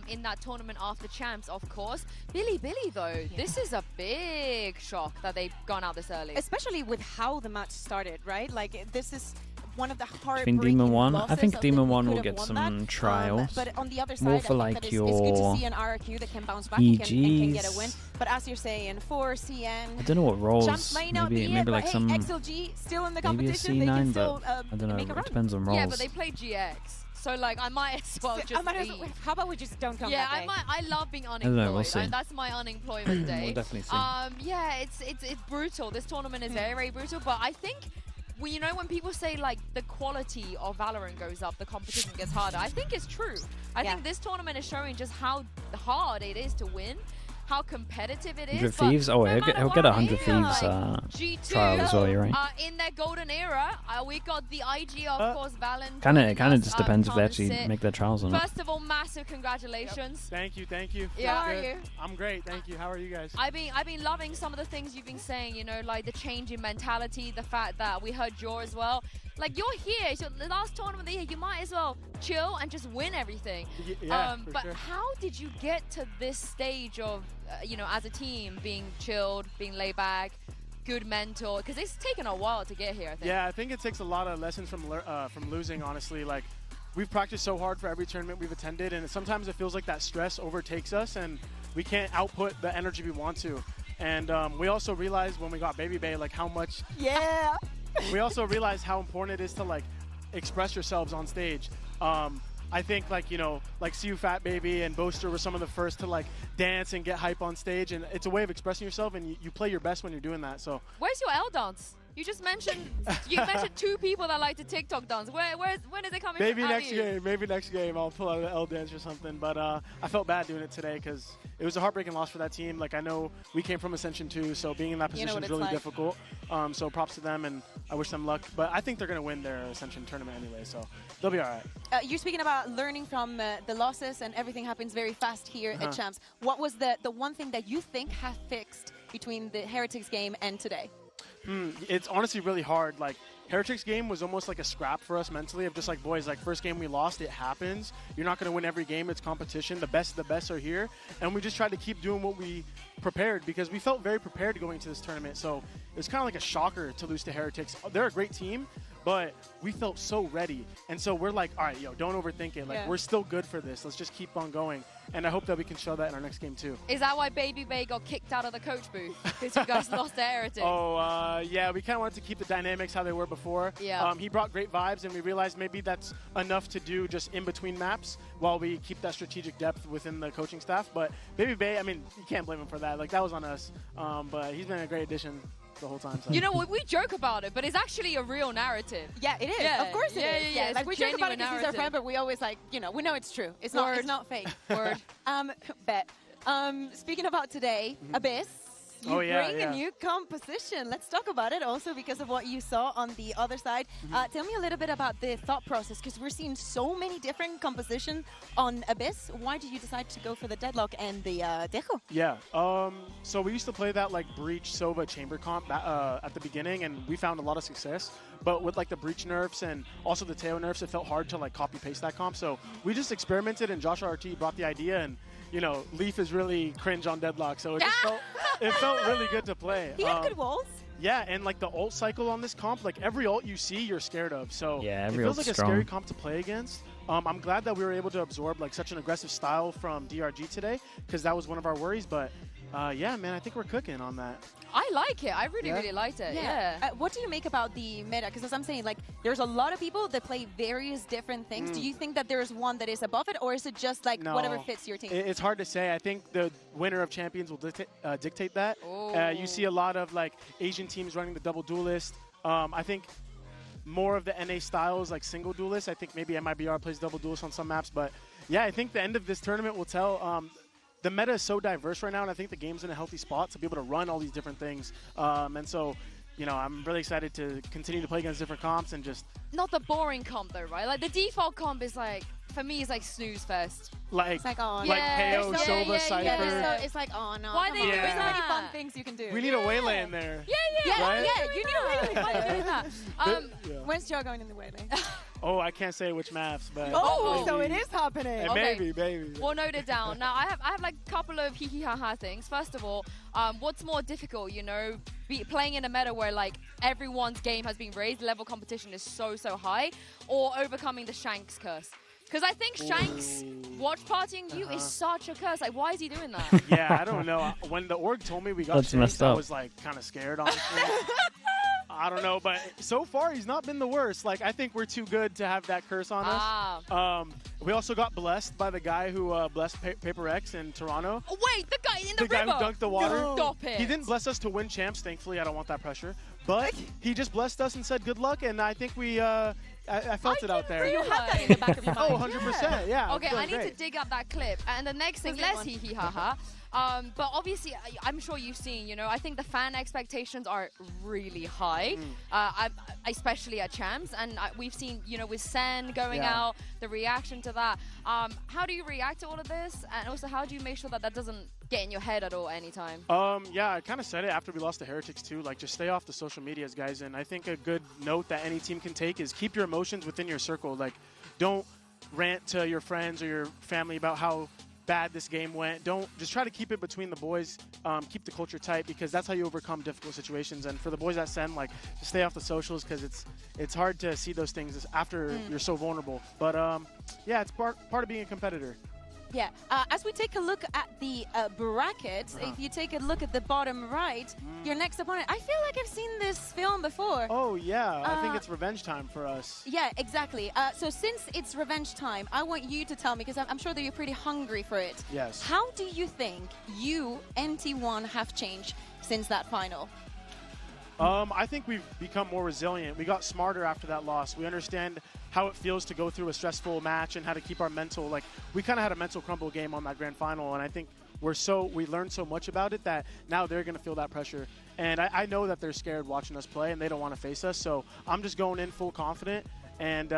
in that tournament after champs, of course. Billy, though, this is a big shock that they've gone out this early. Especially with how the match started, right? Like, this is one of the hard Demon 1. I think Demon 1 will get some trials. But on the other side, more for like your it's good to see an RRQ that can bounce back and can get a win. But as you're saying, for CN, I don't know what roles. Champs may not maybe be like some XLG still in the maybe competition. a C9, they can still, but I don't know. It depends on roles. Yeah, but they play GX. So, like, I might as well just leave. How about we just don't come Yeah, that day? I love being unemployed. I don't know, we'll see. That's my unemployment day. We'll definitely see. Yeah, it's brutal. This tournament is very, very brutal. But I think, well, you know, when people say, like, the quality of Valorant goes up, the competition gets harder, I think it's true. I think this tournament is showing just how hard it is to win. How competitive it is. 100 Thieves? Oh, he'll get 100 Thieves trial as well, you're right. In their golden era, we got the IG, of course, Valen. Kind of just depends if they actually make their trials or not. First of all, massive congratulations. Yep. Thank you. Yeah. How are you? I'm great, thank you. How are you guys? I've been loving some of the things you've been saying, you know, like the change in mentality, the fact that we heard Joe as well. Like, you're here, it's the last tournament of the year, you might as well chill and just win everything. Yeah, but sure. how did you get to this stage of, you know, as a team, being chilled, being laid back, good mentor? Because it's taken a while to get here, I think. Yeah, I think it takes a lot of lessons from losing, honestly. Like, we've practiced so hard for every tournament we've attended, and sometimes it feels like that stress overtakes us, and we can't output the energy we want to. And we also realized when we got Baby Bay, like, how much... Yeah! We also realized how important it is to, like, express yourselves on stage. I think, like, you know, like CU Fat Baby and Boaster were some of the first to, like, dance and get hype on stage, and it's a way of expressing yourself, and you play your best when you're doing that. So where's your L dance? You just mentioned two people that like to TikTok dance. When is it coming? Maybe next game I'll pull out an L dance or something. But I felt bad doing it today because it was a heartbreaking loss for that team. Like, I know we came from Ascension 2, so being in that position is really difficult. So props to them, and I wish them luck. But I think they're going to win their Ascension tournament anyway, so they'll be all right. You're speaking about learning from the losses, and everything happens very fast here at Champs. What was the one thing that you think have fixed between the Heretics game and today? It's honestly really hard. Like, Heretics game was almost like a scrap for us mentally of just like, boys, like first game we lost, it happens. You're not going to win every game. It's competition. The best of the best are here. And we just tried to keep doing what we prepared because we felt very prepared going into this tournament. So it was kind of like a shocker to lose to Heretics. They're a great team, but we felt so ready. And so we're like, all right, yo, don't overthink it. Like, we're still good for this. Let's just keep on going. And I hope that we can show that in our next game, too. Is that why Baby Bay got kicked out of the coach booth? Because you guys lost to Heretics? Yeah, we kind of wanted to keep the dynamics how they were before. Yeah. He brought great vibes, and we realized maybe that's enough to do just in between maps while we keep that strategic depth within the coaching staff. But Baby Bay, I mean, you can't blame him for that. Like, that was on us. But he's been a great addition the whole time. So. You know, we joke about it, but it's actually a real narrative. Yeah, it is. Yeah. Of course it is. Yeah. Like, we joke about it because he's our friend, but we always like, you know, we know it's true. It's not fake. Word. Bet. Speaking about today, Abyss. You bring a new composition. Let's talk about it also because of what you saw on the other side. Tell me a little bit about the thought process because we're seeing so many different compositions on Abyss. Why did you decide to go for the Deadlock and the Dejo? Yeah. So we used to play that like Breach Sova chamber comp at the beginning, and we found a lot of success. But with like the Breach nerfs and also the Teo nerfs, it felt hard to like copy paste that comp. So we just experimented, and Josh RRT brought the idea, and you know, Leaf is really cringe on Deadlock, so it just felt really good to play. He had good walls. Yeah, and like the ult cycle on this comp, like every ult you see, you're scared of. So yeah, it feels like a scary comp to play against. I'm glad that we were able to absorb like such an aggressive style from DRG today, because that was one of our worries. But yeah, man, I think we're cooking on that. I like it. I really liked it. Yeah. What do you make about the meta? Because as I'm saying, like, there's a lot of people that play various different things. Do you think that there's one that is above it, or is it just like whatever fits your team? It's hard to say. I think the winner of Champions will dictate that. You see a lot of like Asian teams running the double duelist. I think more of the NA styles like single duelist. I think maybe MIBR plays double duelist on some maps, but yeah, I think the end of this tournament will tell. The meta is so diverse right now, and I think the game's in a healthy spot to be able to run all these different things. And so, you know, I'm really excited to continue to play against different comps and just... Not the boring comp, though, right? Like, the default comp is like, for me, it's like snooze fest. Like, it's like, oh, like KO, Sova, Cypher. Yeah, it's like, oh, no. Why are they doing There's so many that? fun things you can do. We need a Waylay in there. Yeah, you need a Waylay. Why are they doing that? When's Joe going in the Waylay? Oh, I can't say which maps, but... Oh, so it is happening. Okay. Maybe. We'll note it down. Now, I have like a couple of hee-hee-ha-ha things. First of all, what's more difficult, you know, playing in a meta where like everyone's game has been raised, level competition is so high, or overcoming the Shanks curse? Because I think Shanks watch partying you is such a curse. Like, why is he doing that? Yeah, I don't know. When the org told me we got Shanks, I was like kind of scared, honestly. I don't know, but so far he's not been the worst. Like, I think we're too good to have that curse on us. We also got blessed by the guy who blessed Paper X in Toronto. Oh, wait, the guy in the river. The guy who dunked the water. No. Stop it. He didn't bless us to win champs, thankfully. I don't want that pressure. But he just blessed us and said good luck, and I think we... I felt it out there. You had that in the back of your mind. Oh, 100%, yeah. Okay, I need to dig up that clip. And the next thing, less hee-hee-ha-ha. But obviously, I'm sure you've seen, you know, I think the fan expectations are really high, especially at champs. And we've seen, you know, with Sen going out, the reaction to that. How do you react to all of this? And also, how do you make sure that that doesn't get in your head at all anytime? Yeah, I kind of said it after we lost to Heretics too. Like, just stay off the social medias, guys. And I think a good note that any team can take is keep your emotions within your circle. Like, don't rant to your friends or your family about how bad this game went. Don't just try to keep it between the boys. Keep the culture tight, because that's how you overcome difficult situations. And for the boys at Sen, like, just stay off the socials, because it's hard to see those things after you're so vulnerable. But yeah, it's part of being a competitor. Yeah, as we take a look at the brackets, if you take a look at the bottom right, your next opponent, I feel like I've seen this film before. Oh, yeah, I think it's revenge time for us. Yeah, exactly. So since it's revenge time, I want you to tell me, because I'm sure that you're pretty hungry for it. Yes. How do you think you and T1 have changed since that final? I think we've become more resilient. We got smarter after that loss. We understand how it feels to go through a stressful match and how to keep our mental, like, we kind of had a mental crumble game on that grand final, and I think we learned so much about it that now they're going to feel that pressure. And I know that they're scared watching us play and they don't want to face us, so I'm just going in full confident, and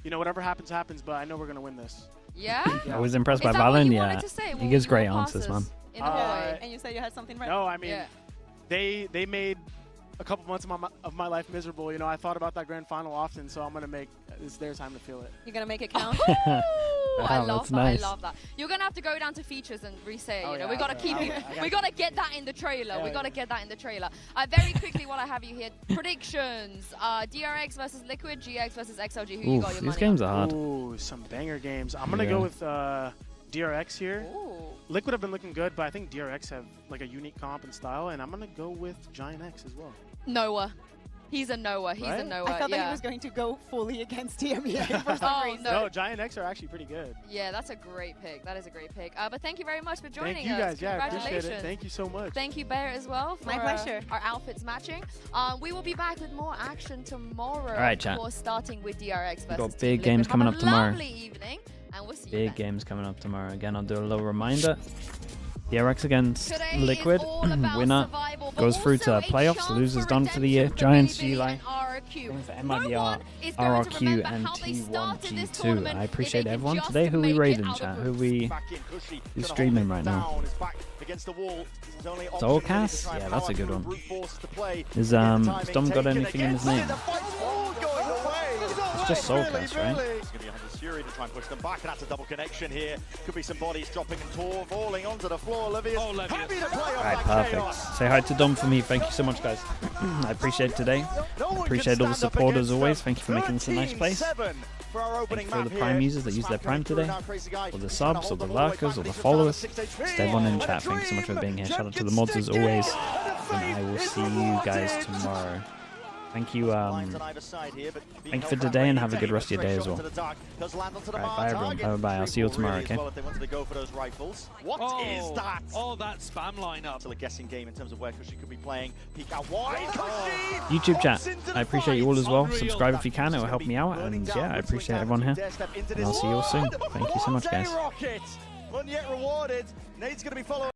you know, whatever happens, happens, but I know we're going to win this. Yeah? I was impressed by Valen, yeah. He gives great answers, man. And you said you had something right? No, I mean, they made a couple months of my life miserable. You know, I thought about that grand final often, so I'm gonna make it's their time to feel it. You're gonna make it count. I love that. Nice. I love that. You're gonna have to go down to features and re-say it. Oh, You know, yeah, we gotta keep it. We gotta get that in the trailer. Yeah, We gotta get that in the trailer. Very quickly, while I have you here, predictions: DRX versus Liquid, GX versus XLG. Who you got your these money games on? are hard. Ooh, some banger games. I'm gonna go with DRX here. Ooh. Liquid have been looking good, but I think DRX have like a unique comp and style, and I'm gonna go with Giant X as well. Noah. He's a Noah. He's a Noah. I thought that he was going to go fully against TMEA for some reason. No, Giant X are actually pretty good. Yeah, that's a great pick. That is a great pick. But thank you very much for joining us. Thank you guys. Yeah, I Congratulations. appreciate it. Thank you so much. Thank you, Bear, as well, for My pleasure. Our outfits matching. We will be back with more action tomorrow. All right, of chat. course, starting with DRX versus We've got Team big Liquid. games coming Have up a tomorrow. lovely evening, and we'll see you Big then. games coming up tomorrow. Again, I'll do a little reminder. DRX against Today Liquid. is all about Winner survival, but goes through to also a playoffs. chance Losers for done for the year. redemption for Giants, Billy G-Line. and RRQ. Going for No MIBR, one is going to RRQ, remember and how they started this T1G2. tournament I if appreciate they could everyone just today. Who we make it raiding, out of chat? the Who's streaming right now? Soulcast? Yeah, that's a good one. Is Stom got anything in his name? It's just Soulcast, right? Fury to try and push them back, and that's a double connection here. Could be some bodies dropping and falling onto the floor. Olivia's happy to play off Alright, that perfect. chaos. Say hi to Dom for me. Thank you so much, guys. I appreciate today. Appreciate all the support as always. Thank you for making this a nice place. For our Thank opening you for all the map Prime here. users that use their Prime today. All the subs, all the lurkers, all the followers. Just everyone in chat. Thank you so much for being here. Shout out to the mods as always. And I will see you guys tomorrow. Thank you. Thank you for today and have a good rest of your day as well. Alright, bye everyone. Bye bye. I'll see you all tomorrow, okay? What is that? Oh, that spam lineup. Still a guessing game in terms of where Kushi could be playing. Peek out wide. YouTube chat. I appreciate you all as well. Subscribe if you can. It will help me out. And yeah, I appreciate everyone here. And I'll see you all soon. Thank you so much, guys. Not yet rewarded. Nade's going to be following.